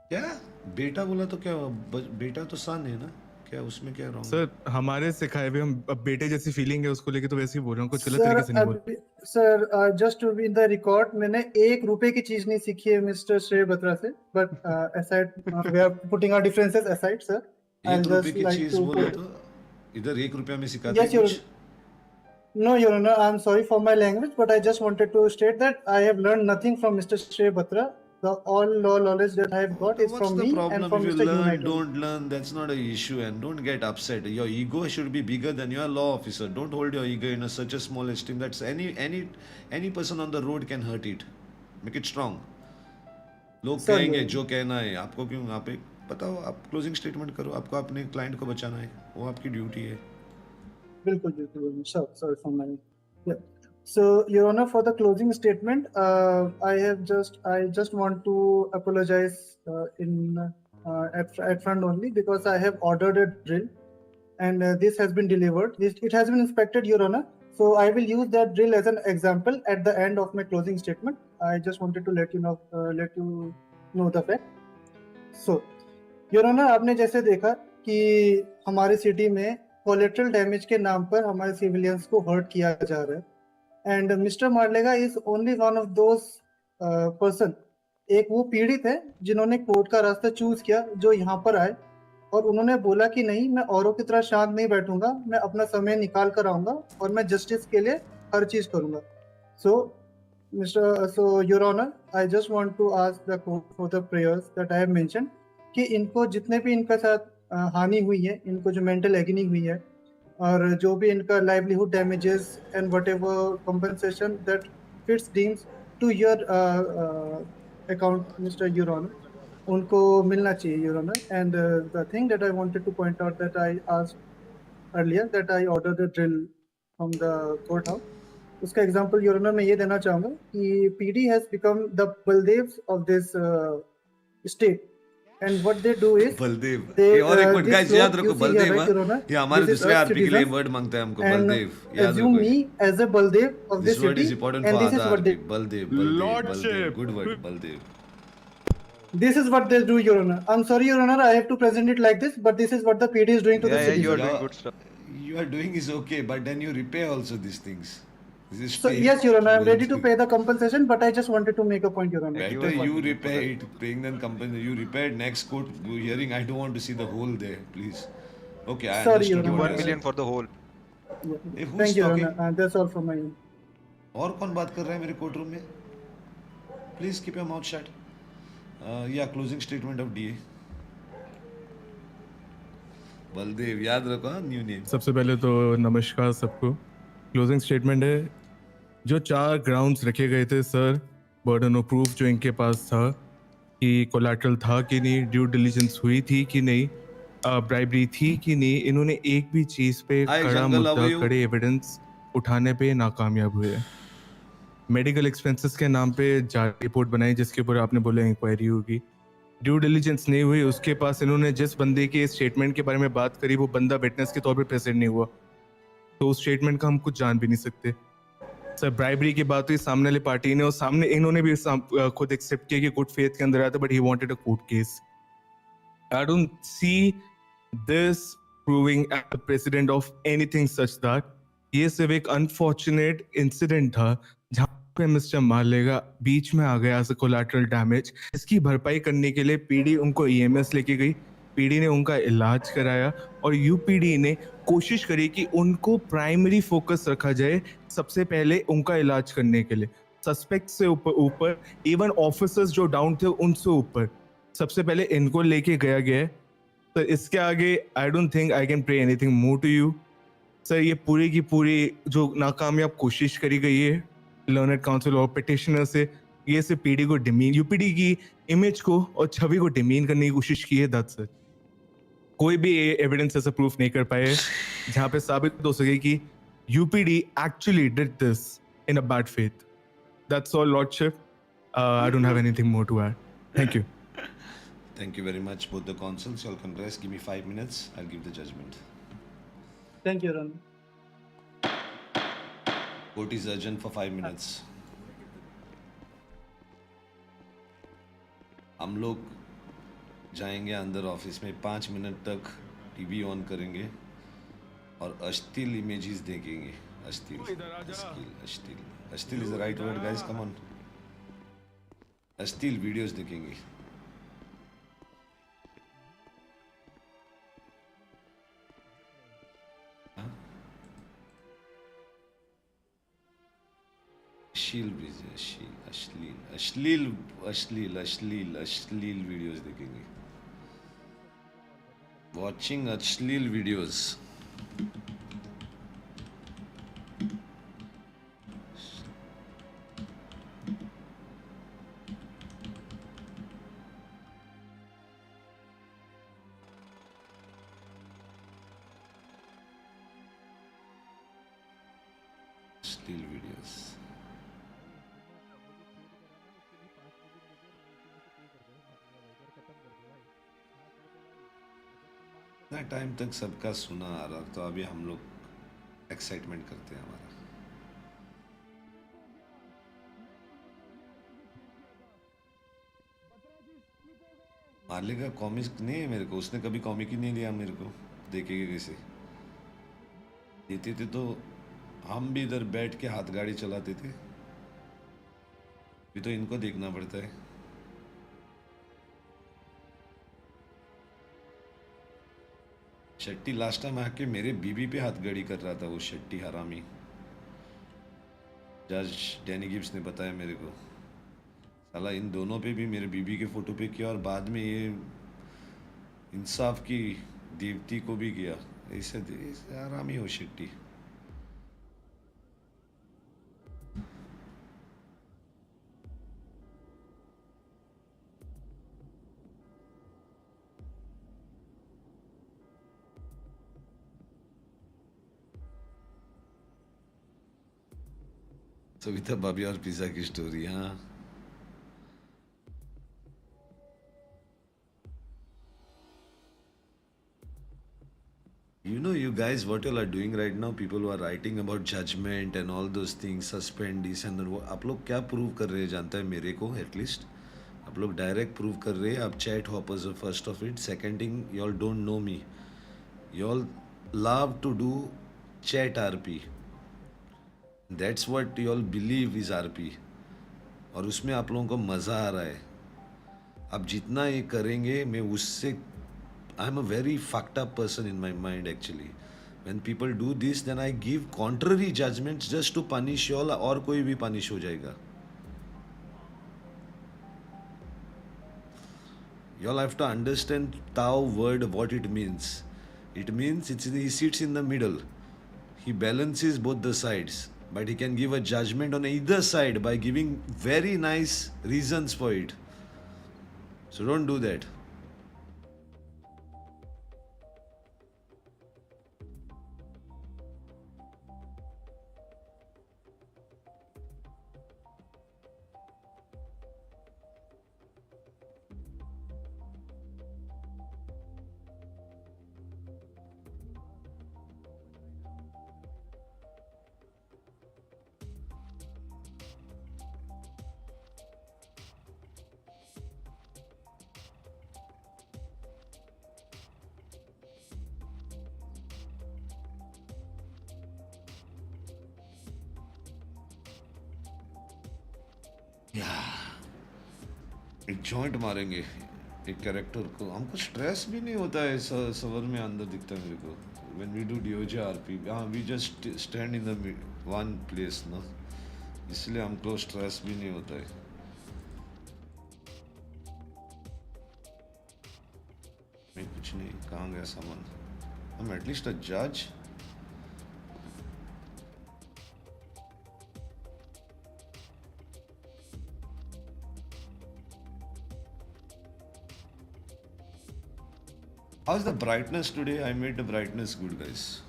क्या? बेटा बोला तो क्या? बेटा तो सन है ना? क्या उसमें क्या रॉन्ग? सर हमारे सिखाए हुए हम बेटे जैसी फीलिंग है उसको लेके तो वैसे ही बोल रहा हूँ, कुछ गलत तरीके से नहीं बोल. Sir just to be in the record, मैंने 1 रुपए की चीज नहीं सीखी है मिस्टर श्रेय बत्रा से, but aside we are putting our differences aside, sir. 1 रुपए की चीज बोला तो इधर 1 रुपया में सिखाते हैं कुछ? No, Your Honor, I am sorry for my language, but I just wanted to state that I have learned nothing from Mr. Shreya Batra. All law knowledge that I have got is What's from the me problem? and from If you Mr. learn, United. don't learn, that's not an issue, and don't get upset. Your ego should be bigger than your law officer. Don't hold your ego in such a small esteem. That's any person on the road can hurt it. Make it strong. लोग कहेंगे जो कहना है, आपको क्यों? आप एक बताओ, आप क्लोजिंग स्टेटमेंट करो. आपको अपने क्लाइंट को बचाना है, वो आपकी ड्यूटी है. बिल्कुल. Sorry for my. Yeah. So, Your Honor, for the closing statement, I just want to apologize at front only, because I have ordered a drill, and this has been delivered. It has been inspected, Your Honor. So I will use that drill as an example at the end of my closing statement. I just wanted to let you know the fact. So, Your Honor, आपने जैसे देखा कि हमारी city में collateral damage के नाम पर हमारे सिविलियंस को हर्ट किया जा रहा है। And mister Marlega is only one of those person, एक वो पीड़ित है जिन्होंने कोर्ट का रास्ता चूज किया, जो यहाँ पर आए और उन्होंने बोला कि नहीं, मैं औरों की तरह शांत नहीं बैठूंगा, मैं अपना समय निकाल कर आऊंगा और मैं जस्टिस के लिए हर चीज करूंगा। So your honour, I just want to ask the court for the prayers that I have mentioned कि इनको जितने भी इनके साथ हानि हुई है, इनको जो मेंटल एगनी हुई है और जो भी इनका livelihood damages and whatever compensation that fits deems to your account mister your honour, उनको मिलना चाहिए your honour. And the thing that I wanted to point out that I asked earlier that I ordered the drill from the court house, उसका example your honour मैं ये देना चाहूंगा कि PD has become the Baldev's of this state and what they do is Baldev, ये और एक word guys याद रखो, बलदेव, ये हमारे दूसरे आरपी के लिए वर्ड मांगता है हमको, बलदेव याद रखो, me as a baldev of this this word city is important and for this is what they Baldev, Baldev, good word, Baldev. This is what they do, Your Honor. I'm sorry, Your Honor, I have to present it like this, but this is what the PD is doing to the city. you are doing good stuff. You are doing is okay, but then you repay also these things. This is So paid. yes, Your Honor, I'm ready to pay the compensation, but I just wanted to make a point, Your Honor. Better you repay it, paying them compensation. You repay it next court hearing. I don't want to see the whole there, please. Okay, I Sorry, Your understood. Honor. 1 million for the whole. Hey, who's Thank you, Your talking? Honor. That's all from my end. और कौन बात कर रहा है मेरे court room में? Please keep your mouth shut. Yeah, closing statement of DA. Baldev याद रखो, न्यू नेम. सबसे पहले तो नमस्कार सबको। क्लोजिंग स्टेटमेंट है, जो 4 ग्राउंड्स रखे गए थे सर, बर्डन ऑफ प्रूफ जो इनके पास था कि कोलैटरल था कि नहीं, ड्यू डिलिजेंस हुई थी कि नहीं, ब्राइबरी थी कि नहीं, इन्होंने एक भी चीज़ पे कड़ा मुद्दा, कड़े एविडेंस उठाने पे नाकामयाब हुए। मेडिकल एक्सपेंसेस के नाम पे जारी रिपोर्ट बनाई जिसके ऊपर आपने बोला इंक्वायरी होगी, ड्यू डिलिजेंस नहीं हुई, उसके पास इन्होंने जिस बंदे के स्टेटमेंट के बारे में बात करी वो बंदा विटनेस के तौर पे प्रेजेंट नहीं हुआ, तो उस स्टेटमेंट का हम कुछ जान भी नहीं सकते। सर ब्राइबरी की बात हुई सामने वाली पार्टी ने, और सामने इन्होंने भी खुद एक्सेप्ट किया कि गुड फेथ के अंदर आया था, but he wanted a court case. I don't see this proving as the president of anything such that. ये सिर्फ एक अनफॉर्चुनेट इंसिडेंट था जहाँ पे मिस्टर मालेगा बीच में आ गया एज अ कोलैटरल डैमेज। इसकी भरपाई करने के लिए पीडी उनको ईएमएस लेके गई, पीडी ने उनका इलाज कराया और यूपीडी ने कोशिश करी कि उनको प्राइमरी फोकस रखा जाए सबसे पहले उनका इलाज करने के लिए। सस्पेक्ट से ऊपर इवन ऑफिसर्स जो डाउन थे उनसे ऊपर सबसे पहले इनको लेके गया गया। तो इसके आगे I don't think I can pray anything more to you sir. ये पूरी की पूरी जो नाकामयाब कोशिश करी गई है लर्नड काउंसिल और पिटिशनर से, ये सिर्फ पीडी को डिमीन, यूपीडी की इमेज को और छवि को डिमीन करने की कोशिश की है। That's it. कोई भी एविडेंस ऐसा प्रूफ नहीं कर पाए जहां पे साबित हो सके कि UPD actually did this in a bad faith. That's all lordship. I don't have anything more to add. Thank you. Thank you very much, both the consuls. You all can rest. Give me 5 minutes. I'll give the judgment. Thank you, Your Honor. Court is urgent for 5 minutes. हम लोग जाएंगे अंदर office में, 5 minute तक TV on करेंगे और अश्लील images देखेंगे। अश्लील is the right word guys, come on. अश्लील वीडियोस देखेंगे। अश्लील वीडियोस देखेंगे। वॉचिंग अश्लील वीडियोस। अश्लील वीडियोस। इतना टाइम तक सबका सुना आ रहा, तो अभी हम लोग एक्साइटमेंट करते हैं हमारा। मालिक का कॉमिक नहीं है मेरे को, उसने कभी कॉमिक ही नहीं लिया मेरे को, देखेगा कैसे। देते थे तो हम भी इधर बैठ के हाथ गाड़ी चलाते थे। भी तो इनको देखना पड़ता है। शेट्टी लास्ट टाइम आके मेरे बीबी पे हाथ गाड़ी कर रहा था, वो शेट्टी हरामी। जज डैनी गिब्स ने बताया मेरे को। साला इन दोनों पे भी मेरे बीबी के फोटो पे किया और बाद में ये इंसाफ की देवती को भी किया। ऐसे हरामी हो शेट्टी। सविता भाभी और पिज्जा की स्टोरी। हाँ, you guys, what you are doing right now, people who are writing about judgment and all those things, suspend this and वो आप लोग क्या प्रूव कर रहे हैं जानता है मेरे को? एटलीस्ट आप लोग डायरेक्ट प्रूव कर रहे हैं। आप चैट हॉपर्स हो first of it. Second thing, you all don't know me, you all love to do chat RP, that's what you all believe is RP, और उसमें आप लोगों को मज़ा आ रहा है। आप जितना ये करेंगे मैं उससे I'm a very fucked up person in my mind actually. When people do this, then I give contrary judgments just to punish you all, और कोई भी punish हो जाएगा। You all have to understand Tao word, what it means. It means he sits in the middle. He balances both the sides, but he can give a judgment on either side by giving very nice reasons for it. So don't do that. एक joint मारेंगे एक character को। हमको stress भी नहीं होता है सवर में अंदर दिखता है मेरे को। When we do DOJ RP, हाँ we just stand in the one place ना, इसलिए हमको स्ट्रेस भी नहीं होता है। मैं कुछ नहीं, कहाँ गया सामान? हम एटलीस्ट अ जज। How's the brightness today? I made the brightness good, guys.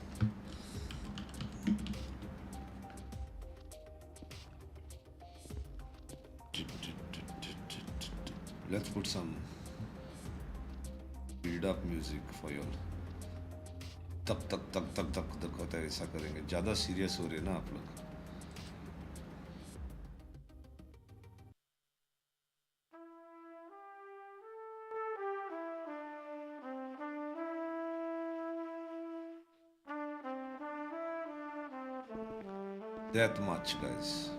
Let's put some build up music for you all. तक तक तक तक तक तक होता है, ऐसा करेंगे। ज़्यादा सीरियस हो रहे हैं ना आप लोग। That much, guys.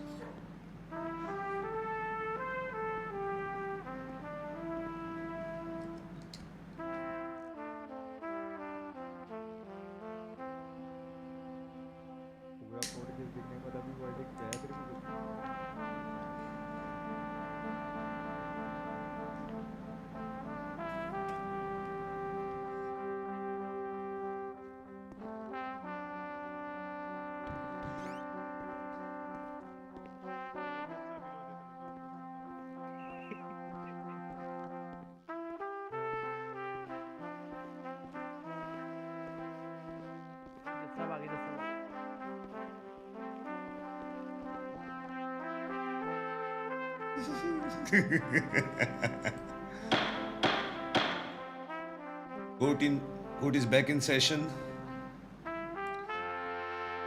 Court is back in session.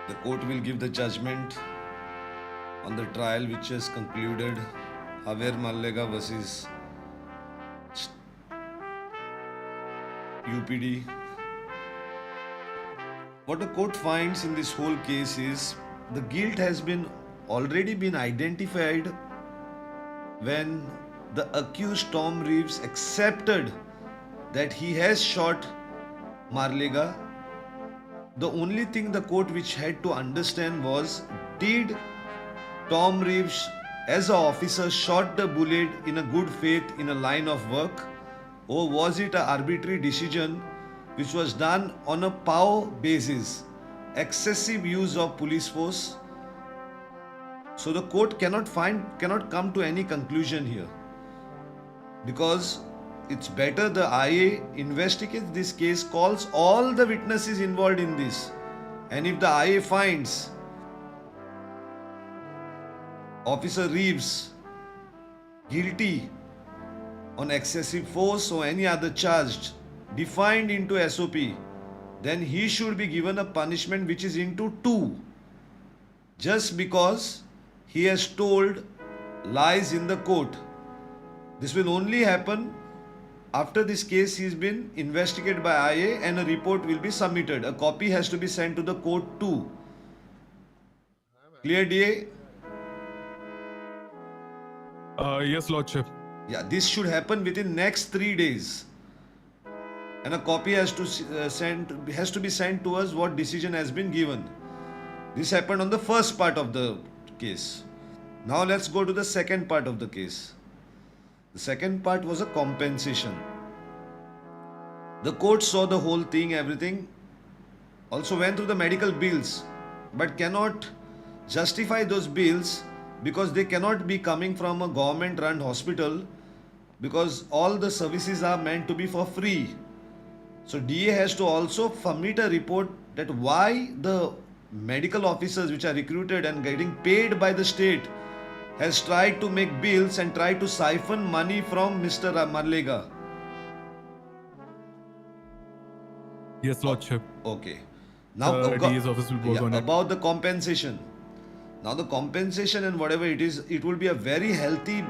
The court will give the judgment on the trial which has concluded. AVer Mallega versus UPD. what the court finds in this whole case is the guilt has been already been identified when the accused Tom Reeves accepted that he has shot Marlega. The only thing the court which had to understand was, did Tom Reeves as an officer shot the bullet in a good faith in a line of work, or was it an arbitrary decision which was done on a power basis, excessive use of police force? So the court cannot come to any conclusion here, because it's better the IA investigates this case, calls all the witnesses involved in this, and if the IA finds Officer Reeves guilty on excessive force or any other charge defined into SOP, then he should be given a punishment which is into 2, just because he has told lies in the court. This will only happen after this case has been investigated by IA and a report will be submitted. A copy has to be sent to the court too. Clear, DA? Yes, Lordship. Yeah, this should happen within next 3 days, and a copy has to be sent to us what decision has been given. This happened on the first part of the case. Now let's go to the second part of the case. The second part was a compensation. The court saw the whole thing, everything, also went through the medical bills, but cannot justify those bills because they cannot be coming from a government run hospital, because all the services are meant to be for free. So DA has to also submit a report that why the medical officers which are recruited and getting paid by the state has tried to make bills and tried to siphon money from Mr. Marlega. Yes, Lordship. Okay. Now DA's office will work on it. about the compensation. Now the compensation and whatever it is, it will be a very healthy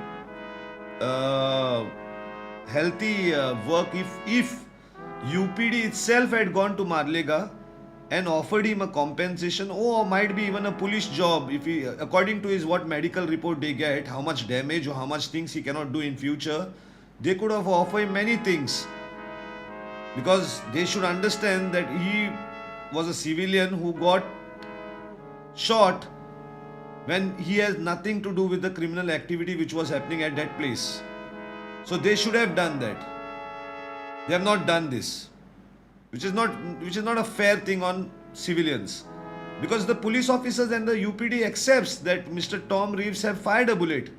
work if UPD itself had gone to Marlega and offered him a compensation, or might be even a police job, if he, according to his what medical report they get, how much damage or how much things he cannot do in future, they could have offered him many things, because they should understand that he was a civilian who got shot when he has nothing to do with the criminal activity which was happening at that place. So they should have done that. They have not done this, which is not a fair thing on civilians, because the police officers and the UPD accepts that Mr. Tom Reeves have fired a bullet.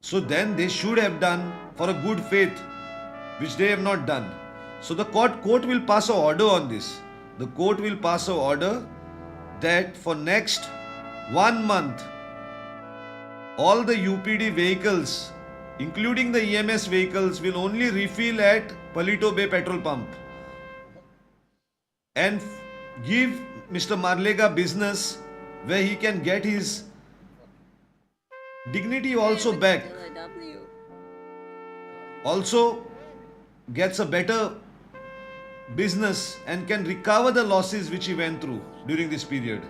So then they should have done for a good faith, which they have not done. So the court will pass an order on this. The court will pass an order that for next 1 month, all the UPD vehicles, including the EMS vehicles, will only refill at Palito Bay petrol pump, and give Mr. Marlega business where he can get his dignity also back. Also gets a better business and can recover the losses which he went through during this period.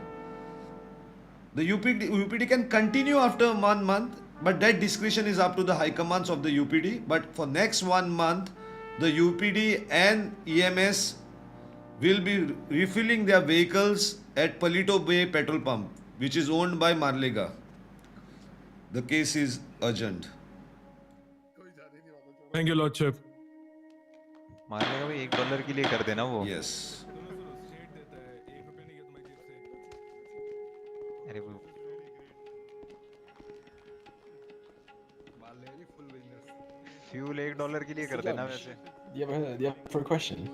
The UPD can continue after 1 month, but that discretion is up to the high commands of the UPD. But for next 1 month, the UPD and EMS will be refilling their vehicles at Palito Bay petrol pump, which is owned by Marlega. The case is urgent. Thank you, Lordship. मारने का भी $1 के लिए कर देना वो. Yes. अरे वो फ्यूल $1 के लिए कर देना वैसे. Do you have a question?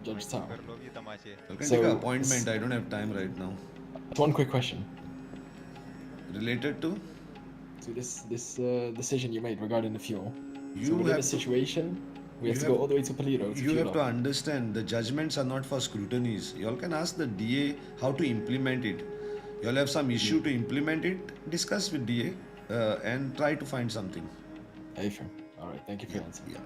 Judge Tao. कर लो ये तमाशे. You can take an appointment. I don't have time right now. One quick question. Related to? So this decision you made regarding the fuel. You so within have a situation, we have to go all the way to Palito. You have to understand, the judgments are not for scrutinies. You all can ask the DA how to implement it. You all have some issue to implement it, discuss with DA and try to find something. AVer. All right, thank you for your answer. Yeah.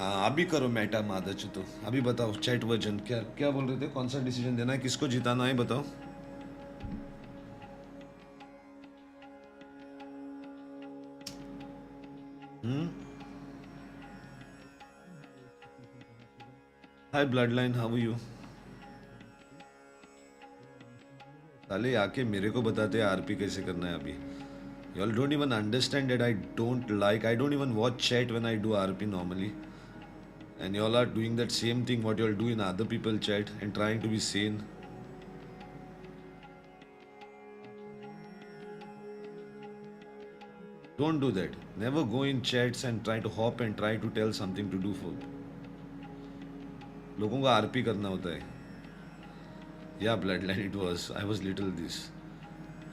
हाँ अभी करो Meta मादच तो अभी बताओ chat version क्या क्या बोल रहे थे कौन सा डिसीजन देना है किसको जिताना है बताओ high blood line how you साले आके मेरे को बताते हैं आरपी कैसे करना है अभी You all don't even understand that I don't even watch chat when I do RP normally. And you all are doing that same thing what you all do in other people chat and trying to be sane. Don't do that. Never go in chats and try to hop and try to tell something to do for. लोगों को RP करना होता है. Yeah, bloodline it was. I was little this.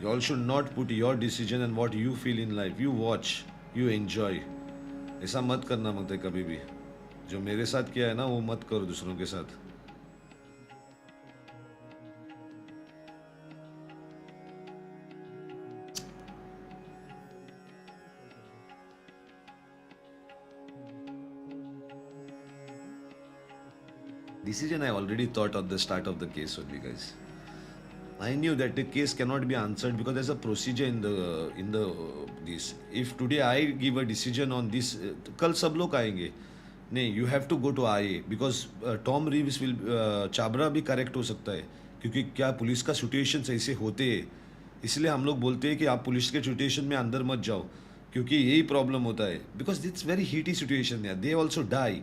You all should not put your decision and what you feel in life. You watch, you enjoy. ऐसा मत करना मत है कभी भी जो मेरे साथ किया है ना वो मत करो दूसरों के साथ Decision I already thought at the start of the case only, guys. I knew that the case cannot be answered because there's a procedure in the this. If today I give a decision on this, कल सब लोग आएंगे. नहीं, you have to go to IA because Tom Reeves will चाबरा भी correct हो सकता है क्योंकि क्या पुलिस का सिचुएशन ऐसे होते हैं इसलिए हम लोग बोलते हैं कि आप पुलिस के सिचुएशन में अंदर मत जाओ क्योंकि यही प्रॉब्लम होता है बिकॉज इट्स वेरी हीटी सिचुएशन है दे ऑल्सो डाई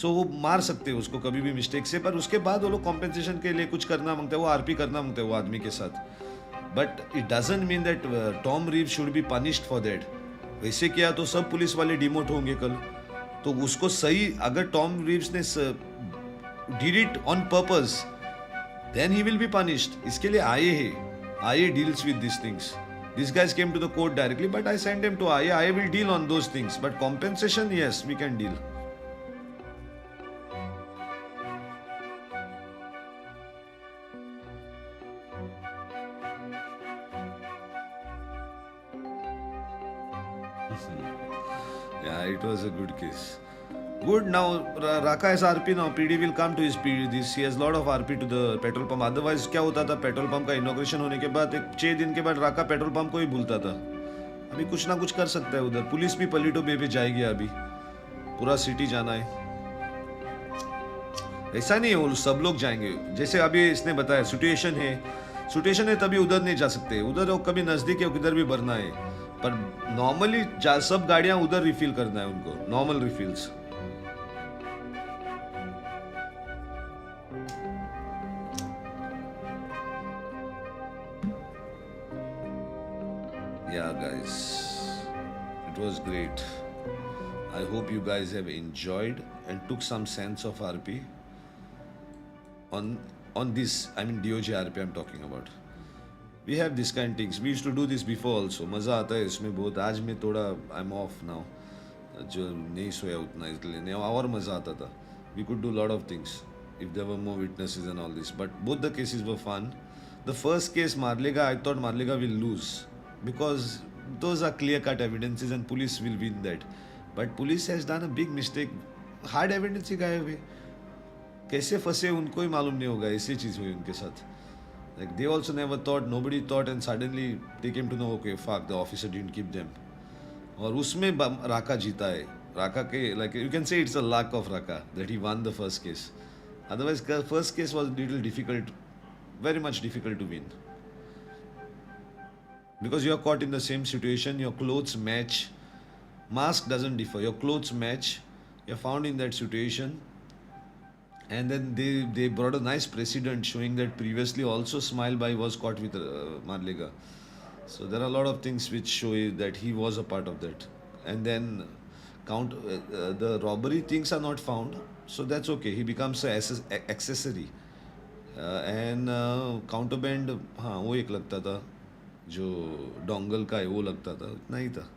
सो वो मार सकते हैं उसको कभी भी मिस्टेक से पर उसके बाद वो लोग कॉम्पेंसेशन के लिए कुछ करना मांगते हैं वो आरपी करना मांगते हैं वो आदमी के साथ but it doesn't mean that Tom रीव should be punished for that वैसे किया तो सब पुलिस वाले डिमोट होंगे कल तो उसको सही अगर टॉम रीव्स ने did it on purpose then he will be punished इसके लिए आए हैं I deals with this things These guys came to the court directly, but I sent them to IA. I will deal on those things. But compensation, yes, we can deal. Yeah, it was a good case. Good, now Raka has RP now. PD will come to his PD. He has lot of RP to the petrol pump. Otherwise, क्या होता था petrol pump का inauguration होने के बाद 6 दिन के बाद राका पेट्रोल पंप को ही भूलता था अभी कुछ ना कुछ कर सकता है उधर पुलिस भी पलीटो बे पे जाएगी अभी पूरा सिटी जाना है ऐसा नहीं है वो सब लोग जाएंगे जैसे अभी इसने बताया सिचुएशन है तभी उधर नहीं जा सकते उधर वो कभी नजदीक है किधर भी भरना है पर नॉर्मली सब गाड़ियां उधर रिफिल करना है उनको normal refills Yeah guys, it was great. I hope you guys have enjoyed and took some sense of RP on this, I mean DOJ RP I'm talking about. We have this kind of things. We used to do this before also. मज़ा आता है इसमें बहुत आज मैं थोड़ा I'm off now जो नहीं सोया उतना इसलिए नहीं और मज़ा आता था We could do a lot of things if there were more witnesses and all this but both the cases were fun. The first case Marlega I thought Marlega will lose because those are clear-cut evidences and police will win that. But police has done a big mistake. Hard evidence ही गायब है. कैसे फंसे उनको ही मालूम नहीं होगा ऐसी चीज़ हुई उनके साथ. Like they also never thought, nobody thought and suddenly they came to know okay fuck the officer didn't keep them. और उसमें राका जीता है. राका के like you can say it's a luck of Raka that he won the first case. Otherwise the first case was little difficult, very much difficult to win. Because you are caught in the same situation, your clothes match, mask doesn't differ, your clothes match, you're found in that situation and then they brought a nice precedent showing that previously also Smile Bhai was caught with Marlega. So there are a lot of things which show that he was a part of that and then the robbery things are not found so that's okay, he becomes an accessory and counterband हाँ वो एक लगता था जो dongle का है वो लगता था इतना ही था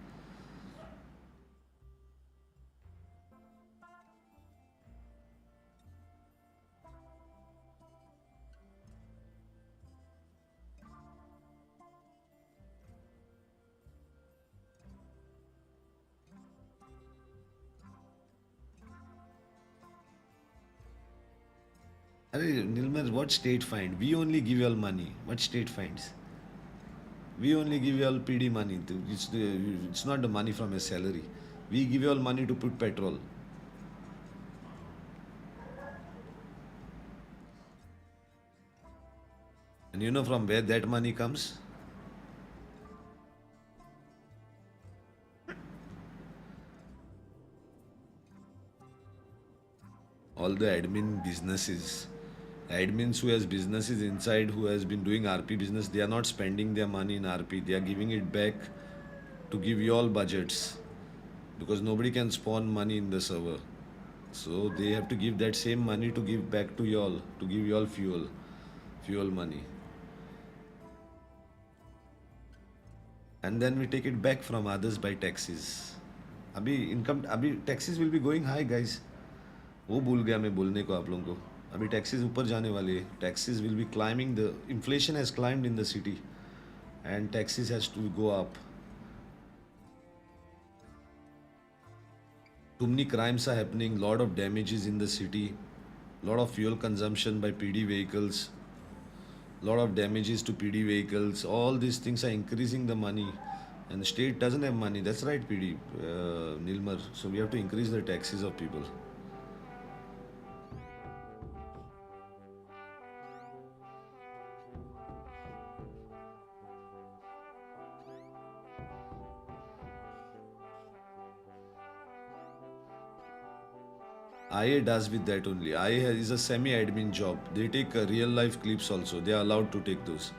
अरे Nilmer, what state find? We only give you all money. What state finds? We only give you all PD money. It's not the money from your salary. We give you all money to put petrol. And you know from where that money comes? All the admins who has businesses inside, who has been doing RP business, they are not spending their money in RP. They are giving it back to give you all budgets, because nobody can spawn money in the server. So they have to give that same money to give back to y'all, to give y'all fuel money. And then we take it back from others by taxes. Abhi taxes will be going high, guys. वो भूल गया मैं बोलने को आप लोगों को. अभी taxes ऊपर जाने वाले हैं. Taxes will be climbing. The inflation has climbed in the city, and taxes has to go up. Too many crimes are happening. Lot of damages in the city. Lot of fuel consumption by PD vehicles. Lot of damages to PD vehicles. All these things are increasing the money, and the state doesn't have money. That's right, PD, Nilmer. So we have to increase the taxes of people. IA does with that only. IA is a semi-admin job. They take real life clips also. They are allowed to take those.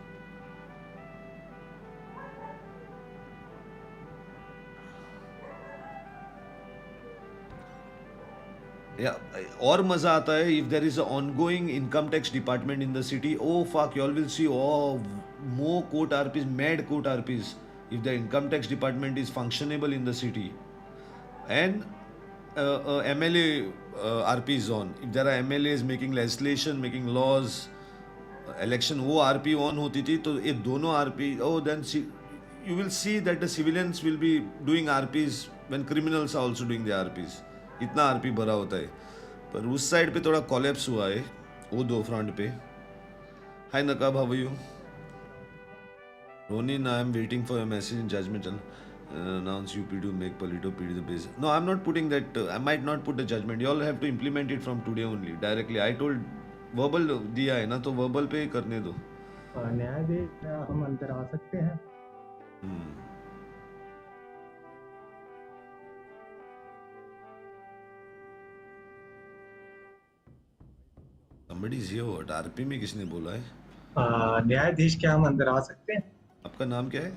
Yeah, और मजा आता है if there is an ongoing income tax department in the city. Oh fuck, you all will see more court RPs, mad court RPs, if the income tax department is functionable in the city, and MLA RP is on. If there are MLAs making legislation, making laws, election वो RP on होती थी, तो ये दोनों RP, then you will see that the civilians will be doing RPs when criminals are also doing the RPs. इतना RP भरा होता है. पर उस साइड पे थोड़ा collapse हुआ है, वो दो फ्रंट पे. Hi Nakab, how are you? Ronin, I am waiting for your message in judgment channel. Announce UP to make Polito PD the base. No, I'm not putting that. I might not put the judgment. You all have to implement it from today only, directly. I told verbal दिया है ना, तो verbal पे करने दो. न्यायाधीश हम अंदर आ सकते हैं. Somebody is here. What? RP में किसने बोला है? न्यायाधीश क्या हम अंदर आ सकते हैं? आपका नाम क्या है?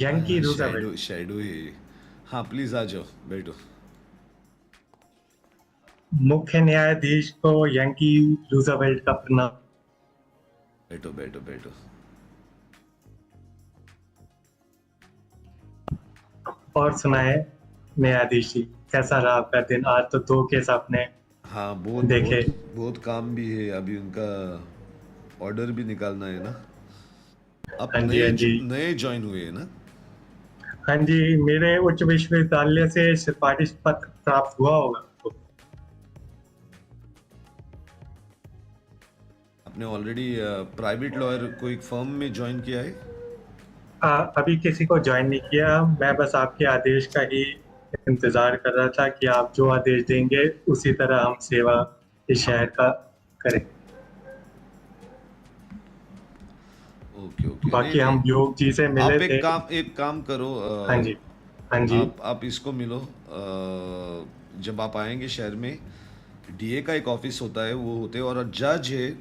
Yankee Roosevelt. शैडो ही. हाँ, प्लीज आ जाओ, बैठो. मुख्य न्यायाधीश को यंकी रूजवेल्ट का प्रणाम. बैठो बैठो बैठो. और सुनाए न्यायाधीश जी, कैसा रहा आपका दिन? आज तो 2 केस आपने देखे. बहुत काम भी है. अभी उनका ऑर्डर भी निकालना है ना. आप नए ज्वाइन हुए हैं ना? हाँ जी, मेरे उच्च विश्वविद्यालय से सिफारिश पत्र प्राप्त हुआ होगा. आपने ऑलरेडी प्राइवेट लॉयर को एक फर्म में ज्वाइन किया है? अभी किसी को ज्वाइन नहीं किया. मैं बस आपके आदेश का ही इंतजार कर रहा था कि आप जो आदेश देंगे उसी तरह हम सेवा इस शहर का करें. ओके. बाकी हम योग जी से मिले थे. एक काम करो. हाँ जी. आप इसको मिलो. जब आप आएंगे शहर में, डीए का एक ऑफिस होता है, वो होते हैं, और जज है,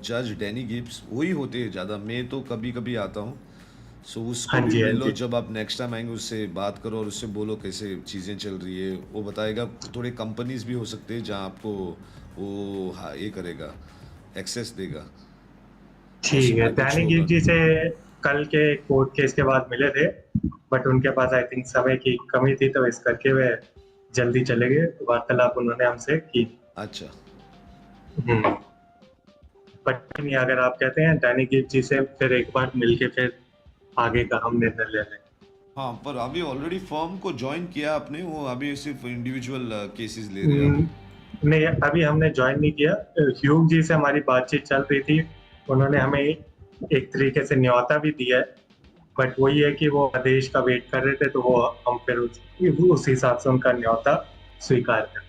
जज डैनी गिब्स, वही होते हैं ज़्यादा. मैं तो कभी कभी आता हूँ. सो उसको भी मिलो. जब आप नेक्स्ट टाइम आएंगे उससे बात करो और उससे बोलो कैसे चीज़ें चल रही है. वो बताएगा. थोड़े कंपनीज भी हो सकते हैं जहाँ आपको वो ये करेगा, एक्सेस देगा. ठीक है. डैनी जी से कल के कोर्ट केस के बाद मिले थे, बट उनके पास आई थिंक समय की कमी थी, तो इस करके वे जल्दी चले गए. वार्तालाप उन्होंने हमसे की. अच्छा. बट नहीं, अगर आप कहते हैं डैनी जी से फिर एक बार मिलके फिर आगे का हम निर्णय ले लें. हाँ, पर अभी ऑलरेडी फर्म को ज्वाइन किया आपने. वो अभी सिर्फ इंडिविजुअल केसेस ले रहे हैं. नहीं, अभी हमने ज्वाइन नहीं किया। ह्यूग जी से हमारी बातचीत चल रही थी, उन्होंने हमें एक तरीके से न्योता भी दिया है, बट वही है कि वो आदेश का वेट कर रहे थे, तो वो हम फिर उस हिसाब से उनका न्योता स्वीकार कर।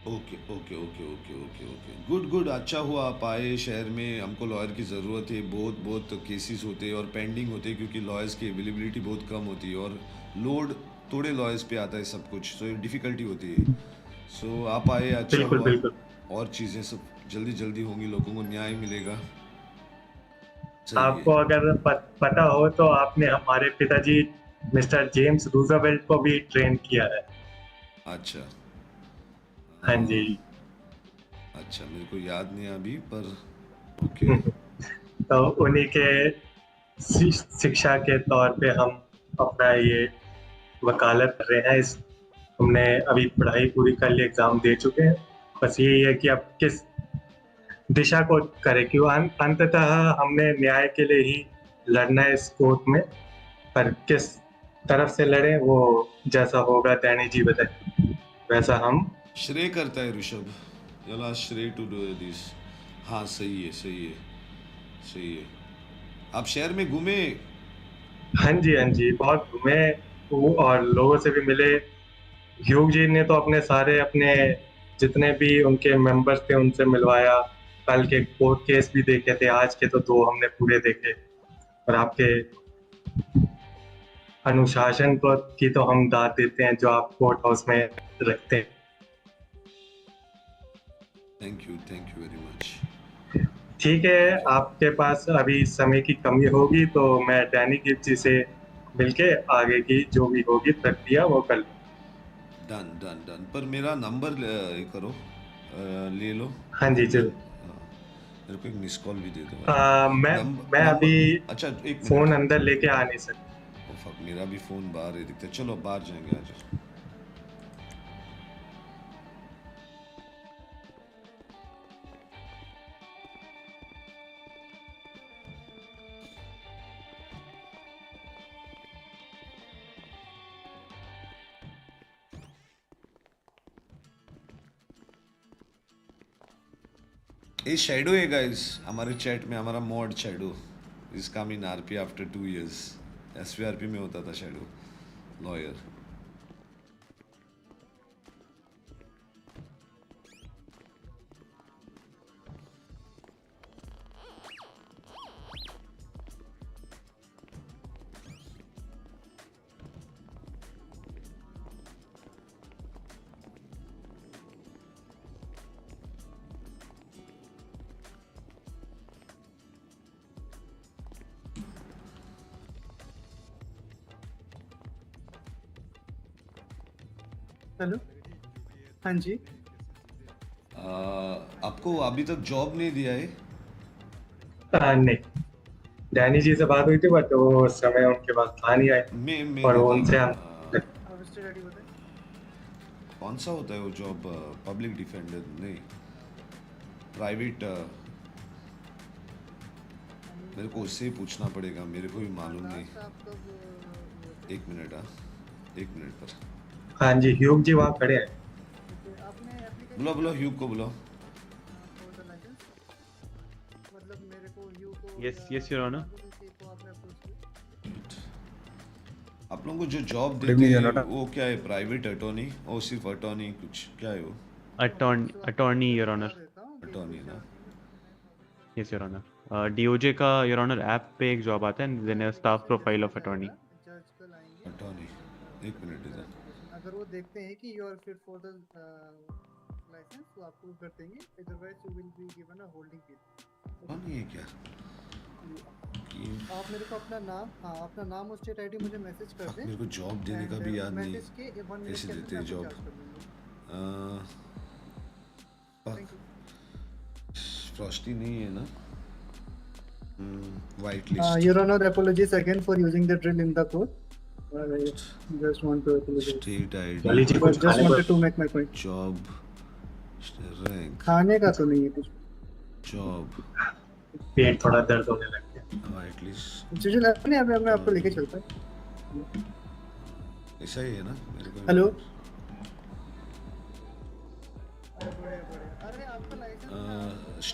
Okay okay okay okay okay okay good good, अच्छा हुआ आप आए शहर में। हमको लॉयर की ज़रूरत है, बहुत बहुत केसेस होते हैं और पेंडिंग होते हैं क्योंकि लॉयर्स की अवेलेबिलिटी बहुत कम होती है और लोड थोड़े लॉयर्स पे आता है सब कुछ, तो डिफ़िकल्टी होती है। सो आप आए, अच्छा बिल्कुल, हुआ। बिल्कुल। और चीज़ें सब जल्दी जल्दी होंगी, लोगों को न्याय मिलेगा। सही है। आपको अगर पता हो तो आपने हमारे पिताजी मिस्टर जेम्स रूजवेल्ट को भी ट्रेन किया है। अच्छा हाँ जी। अच्छा, मेरे को याद नहीं अभी, पर ओके। तो उन्हीं के शिक्षा के तौर पे हम अपना ये वकालत कर रहे हैं। इस हमने अभी पढ़ाई पूरी कर ली, एग्जाम दे चुके हैं, बस यही है कि अब किस दिशा को करें, क्यों अंततः हमने न्याय के लिए ही लड़ना है इस कोर्ट में, पर किस तरफ से लड़े वो जैसा होगा डैनी जी बताए वैसा हम श्रेय करता है ऋषभ, यला श्रेय टू डू दिस। हाँ सही है सही है सही है। आप शहर में घूमे? हाँ जी बहुत घूमे और लोगों से भी मिले। ह्यूग जी ने तो अपने जितने भी उनके मेंबर्स थे उनसे मिलवाया। कल के कोर्ट केस भी देखे थे, आज के तो 2 हमने पूरे देखे। और आपके अनुशासन को की तो हम दाद देते हैं जो आप कोर्ट हाउस में रखते हैं। Thank you very much. ठीक है, आपके पास अभी समय की कमी होगी तो मैं डैनी गिफ्ट जी से मिलके आगे की जो भी होगी प्रक्रिया वो कर लूँ। डन डन डन, पर मेरा नंबर करो, ले लो। हाँ जी चल। मेरे को एक मिस कॉल भी दे दो। मैं अभी अच्छा एक मिनट, फोन अंदर लेके आ नहीं सकता। फक, मेरा भी फोन बाहर है दिखता है। चलो बाहर जाएंगे आज। ये शैडो है गाइस, हमारे चैट में हमारा mod shadow is come in RP after 2 years। एसवीआरपी में होता था शैडो लॉयर। हेलो, हाँ जी। आपको अभी तक जॉब नहीं दिया है? नहीं, डैनी जी से बात हुई थी बट वो समय उनके पास था नहीं आए और वो उनसे हम कौन सा होता है वो जॉब? पब्लिक डिफेंडर नहीं, प्राइवेट। मेरे को उससे ही पूछना पड़ेगा, मेरे को भी मालूम नहीं। एक मिनट पर। हाँ जी, ह्यूग जी वहाँ खड़े हैं। बुलाओ ह्यूग को बुलाओ। Yes, Your Honor. आप लोगों को जो जॉब देते हैं वो क्या है? प्राइवेट अटॉर्नी और सिर्फ अटॉर्नी, कुछ क्या है वो? Attorney, Your Honor. अटॉर्नी ना? Yes, Your Honor. DOJ का Your Honor ऐप पे एक जॉब आता है, then a staff profile of attorney. Attorney, एक मिनट इधर। अगर वो देखते हैं कि you are fit for the licence तो आपको कर देंगे, otherwise you will be given a holding period. कौन है क्या? आप मेरे को अपना नाम और स्टेट आईडी मुझे मैसेज कर दें। मेरे को जॉब देने का भी याद नहीं, कैसे देते हैं जॉब? फ्रॉस्टी नहीं है ना? White list. Your honour, apologies again for using the drill in the court. Just want to apologize. State ID. But just wanted to make my point. Job. Rank. खाने का तो नहीं है कुछ। Job. पेट थोड़ा दर्द होने लग गया। At least. मुझे अपने आप में आपको लेके चलता है। ऐसा ही है ना मेरे को? हेलो।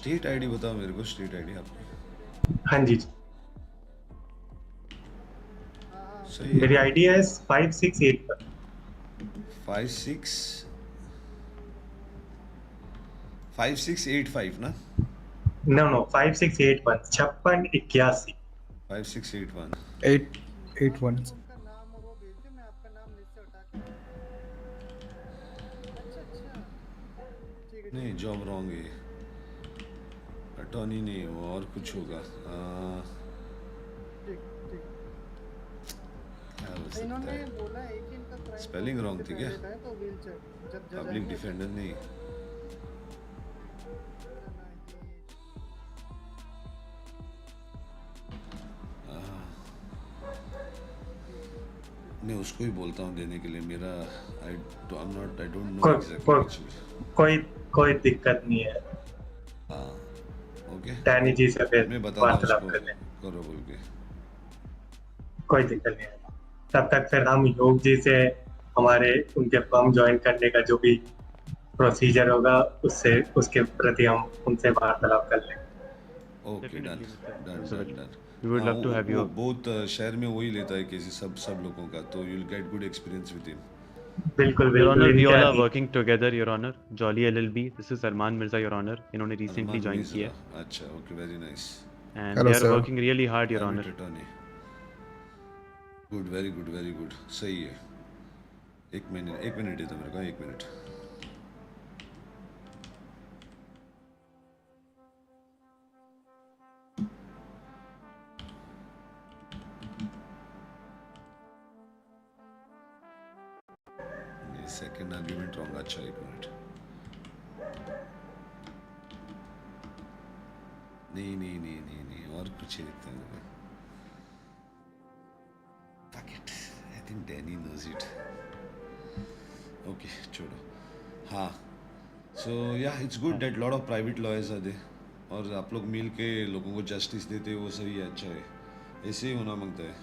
स्टेट आईडी बताओ मेरे को, स्टेट आईडी आपकी। हाँ जी, सही है। मेरी आईडी है 568 पर 5685 ना? नो 5681 5681 5681 881 नहीं, जॉब रॉन्ग है, अटॉर्नी नहीं वो और कुछ होगा। क्या हो सकता है? स्पेलिंग रॉन्ग थी क्या? पब्लिक डिफेंडर नहीं। मैं उसको ही बोलता हूँ देने के लिए। मेरा आई डोंट नो एग्जैक्टली। कोई दिक्कत नहीं है। हाँ ओके, टैनी जी से फिर मैं बता वार्तालाप उसको कर लें, करो बोल के। कोई दिक्कत नहीं है। तब तक फिर हम योग जी से हमारे उनके फर्म ज्वाइन करने का जो भी प्रोसीजर होगा उसके प्रति हम उनसे वार्तालाप कर लें। Okay, done done done done. We would love to have you. बहुत शहर में वही लेता है केसेस सब लोगों का, तो you'll get good experience with him. बिल्कुल Your Honor, we all इनके are working together, Your Honor. Jolly LLB. This is Arman Mirza, Your Honor. इन्होंने recently अरमान join मिश्रा, किया है अच्छा okay, very nice. and Hello, they are sir. working really hard, Your Honor. Good, very good, very good, सही है। एक minute है तो मेरे को, एक मिनट। सेकंड आर्ग्यूमेंट रॉन्ग, अच्छा एक मिनट। नहीं और कुछ ही लिखते हैं। Fuck it, I think Danny knows it. Okay, छोड़ो। हाँ, so yeah, it's good that lot of private lawyers are there. और आप लोग मिल के लोगों को जस्टिस देते हो, वो सही है, अच्छा है, ऐसे ही होना मांगता है।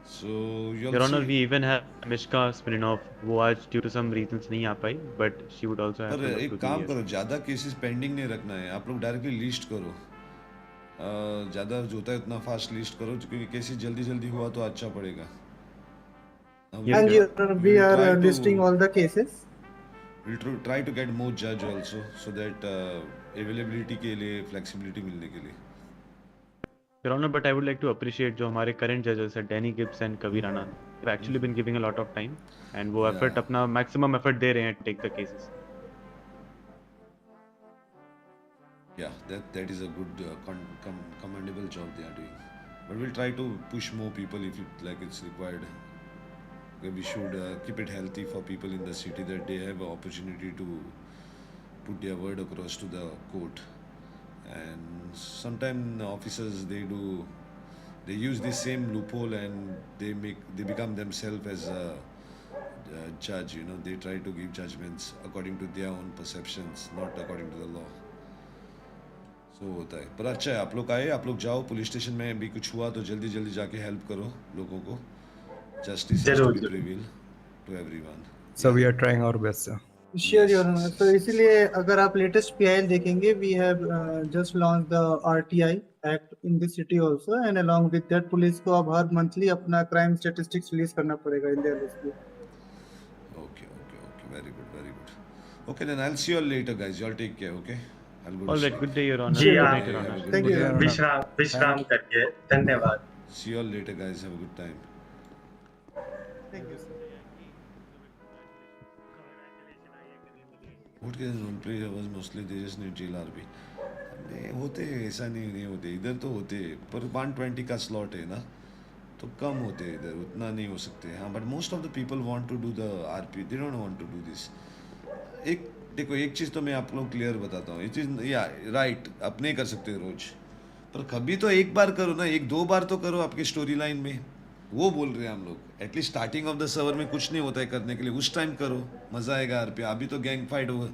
So Your Honor, we even have Mishka Smirnov, वो आज due to some reasons नहीं आ पाई, but she would also have पर to look एक to काम the करो, ज़्यादा केसेस पेंडिंग नहीं रखना है, आप लोग डायरेक्टली लिस्ट करो। ज़्यादा जो होता है उतना फास्ट लिस्ट करो, क्योंकि केसेस जल्दी हुआ तो अच्छा पड़ेगा। And we are listing all the cases. We'll try to get more judge also, so that availability के लिए, flexibility मिलने के लिए। Your Honor, but I would like to appreciate जो हमारे current judges हैं, Danny Gibbs and Kavi Rana, they've actually been giving a lot of time and वो effort अपना maximum effort दे रहे हैं to take the cases. Yeah, that is a good commendable job they are doing. But we'll try to push more people if it's required. We should keep it healthy for people in the city, that they have an opportunity to put their word across to the court. And sometimes officers they use the same loophole and they become themselves as a judge. They try to give judgments according to their own perceptions, not according to the law. So होता है, पर अच्छा है, आप लोग आए, आप लोग जाओ पुलिस स्टेशन में भी कुछ हुआ तो जल्दी जाके हेल्प करो लोगों को। Justice has to be prevail to everyone. So we are trying our best, sir. Sure, Your Honor. तो इसीलिए अगर आप लेटेस्ट PIL देखेंगे, we have just launched the RTI Act in the city also, and along with that police को अब हर monthly अपना crime statistics release करना पड़ेगा in their list. Okay, very good. Okay, then I'll see you all later, guys. You all take care, okay? I'll go to All right, sleep. good day, Your Honor. Ji Good हाँ, night, Your Honor. Thank you. विश्राम करिए, धन्यवाद। See you all later, guys. Have a good time. Thank you, sir. What can role play was mostly they just need jail RP. होते ऐसा नहीं होते, इधर तो होते, पर 120 का स्लॉट है ना, तो कम होते इधर, उतना नहीं हो सकते। हाँ, but most of the people want to do the RP, they don't want to do this. देखो एक चीज़ तो मैं आप लोग क्लियर बताता हूँ, ये चीज़ या राइट आप नहीं कर सकते रोज, पर कभी तो एक बार करो ना, 1-2 बार तो करो आपके स्टोरी लाइन में। वो बोल रहे हैं हम लोग, at least starting of the server में कुछ नहीं होता है करने के लिए, उस टाइम करो, मज़ा आएगा आरपी। अभी तो गैंग फाइट होगा,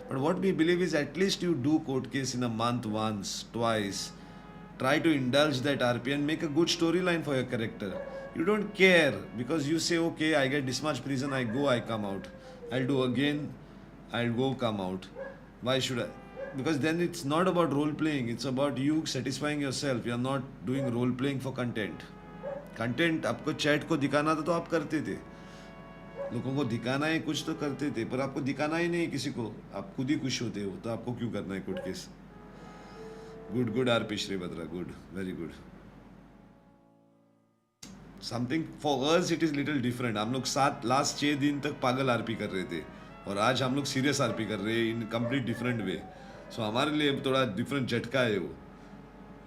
but what we believe is at least you do court case in a month, once, twice. Try to indulge that RP and make a good storyline for your character. You don't care because you say, okay, I get this much prison, I go, I come out. I'll do again, I'll go, come out. Why should I? because then it's not about role playing, it's about you satisfying yourself. You are not doing role playing for content. Content आपको chat को दिखाना था तो आप करते थे, लोगों को दिखाना है कुछ तो करते थे, पर आपको दिखाना ही नहीं किसी को, आप खुद ही खुश होते हो, तो आपको क्यों करना है court case? Good good RP Shribhadra, good, very good. Something for us it is little different. हम लोग लास्ट 6 दिन तक पागल आरपी कर रहे थे और आज हम लोग सीरियस आरपी कर रहे हैं इन कंप्लीट डिफरेंट वे. सो हमारे लिए थोड़ा डिफरेंट झटका है वो.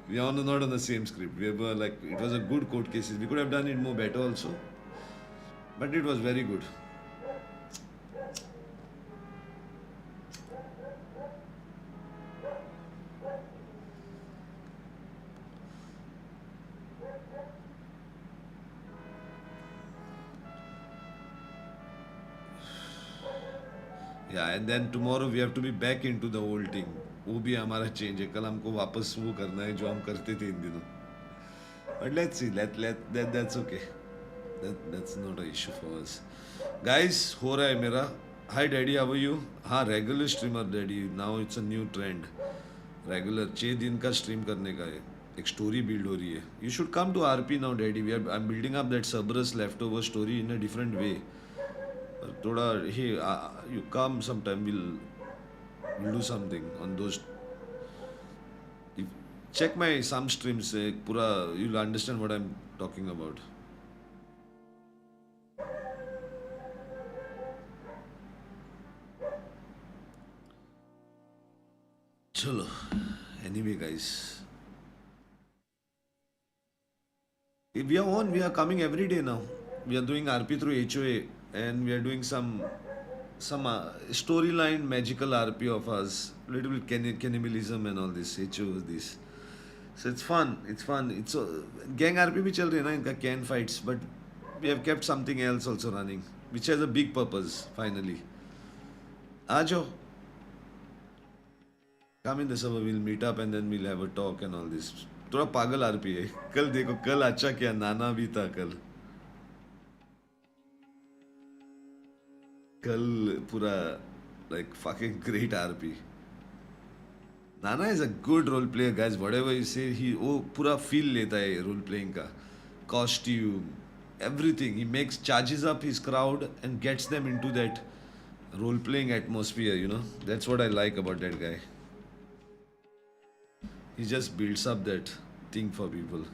We are not on the same script. We were like, it was a good court cases. We could have done it more better also, but it was very good. Yeah, and then tomorrow we have to be back into the old thing. वो भी हमारा change है. कल हमको वापस वो करना है जो हम करते थे इन दिनों. But let's see, that's okay. That's not an issue for us. Guys, हो रहा है मेरा. Hi daddy, how are you? हाँ, regular streamer daddy. Now it's a new trend. Regular 6 दिन का stream करने का है. एक story build हो रही है. You should come to RP now daddy. I'm building up that Cerberus leftover story in a different way. थोड़ा hey, you come sometime. We'll do something on those. Check my some streams. Pura, you'll understand what I'm talking about. Chalo. Anyway, guys, we are on. We are coming every day now. We are doing RP through HOA, and we are doing some storyline magical RP of us, little bit cannibalism and all this, HOs this. So it's fun. It's gang RP भी चल रही है ना इनका, can fights, but we have kept something else also running, which has a big purpose finally. आ जाओ. Come in the server, we'll meet up and then we'll have a talk and all this. थोड़ा पागल RP है. कल देखो, कल अच्छा क्या नाना भी था कल पूरा like fucking great RP. Nana is a good role player, guys. Whatever you say, वो पूरा feel लेता है role playing का. Costume, everything. He charges up his crowd and gets them into that role playing atmosphere, you know. That's what I like about that guy. He just builds up that thing for people.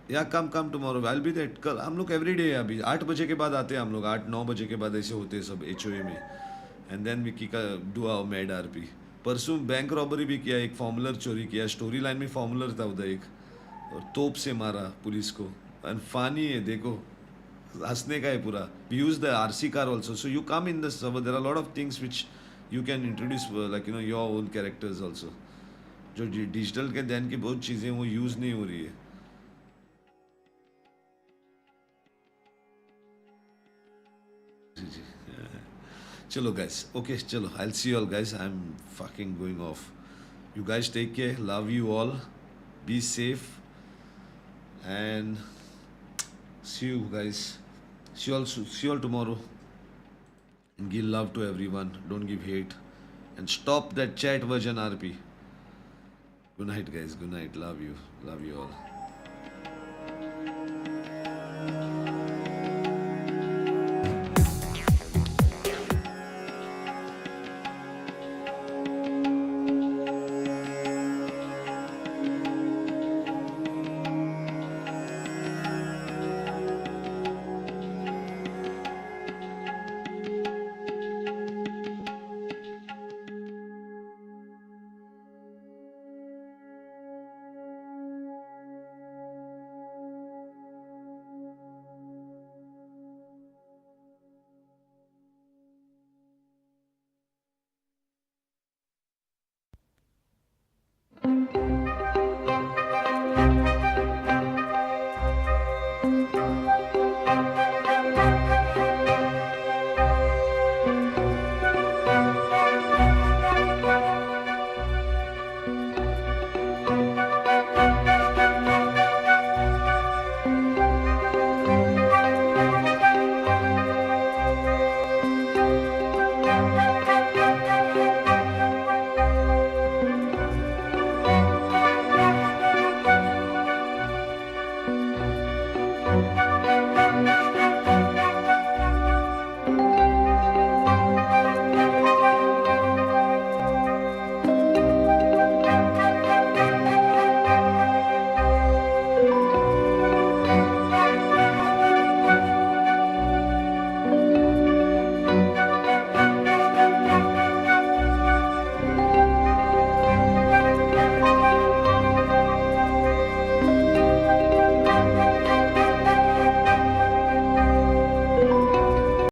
या come tomorrow. I'll be there. कल हम लोग every day अभी 8 बजे के बाद आते हैं हम लोग. 8-9 बजे के बाद ऐसे होते हैं सब HOA में. And then we do our mad RP. परसों बैंक रॉबरी भी किया, एक फॉर्मुलर चोरी किया. स्टोरी लाइन में फॉर्मुलर था उधर एक, और तोप से मारा पुलिस को. एंड फानी है, देखो हंसने का है पूरा. We use the RC car also. So you come in the server. There are a lot of things which you can introduce, like you know, your own characters also. जो digital के then की बहुत चीज़ें वो use नहीं हो रही है. Chalo guys, okay, chalo, I'll see you all guys. I'm fucking going off. You guys take care, love you all, be safe, and see you guys. See you all tomorrow. And give love to everyone, don't give hate, and stop that chat version RP. Good night guys, good night, love you all.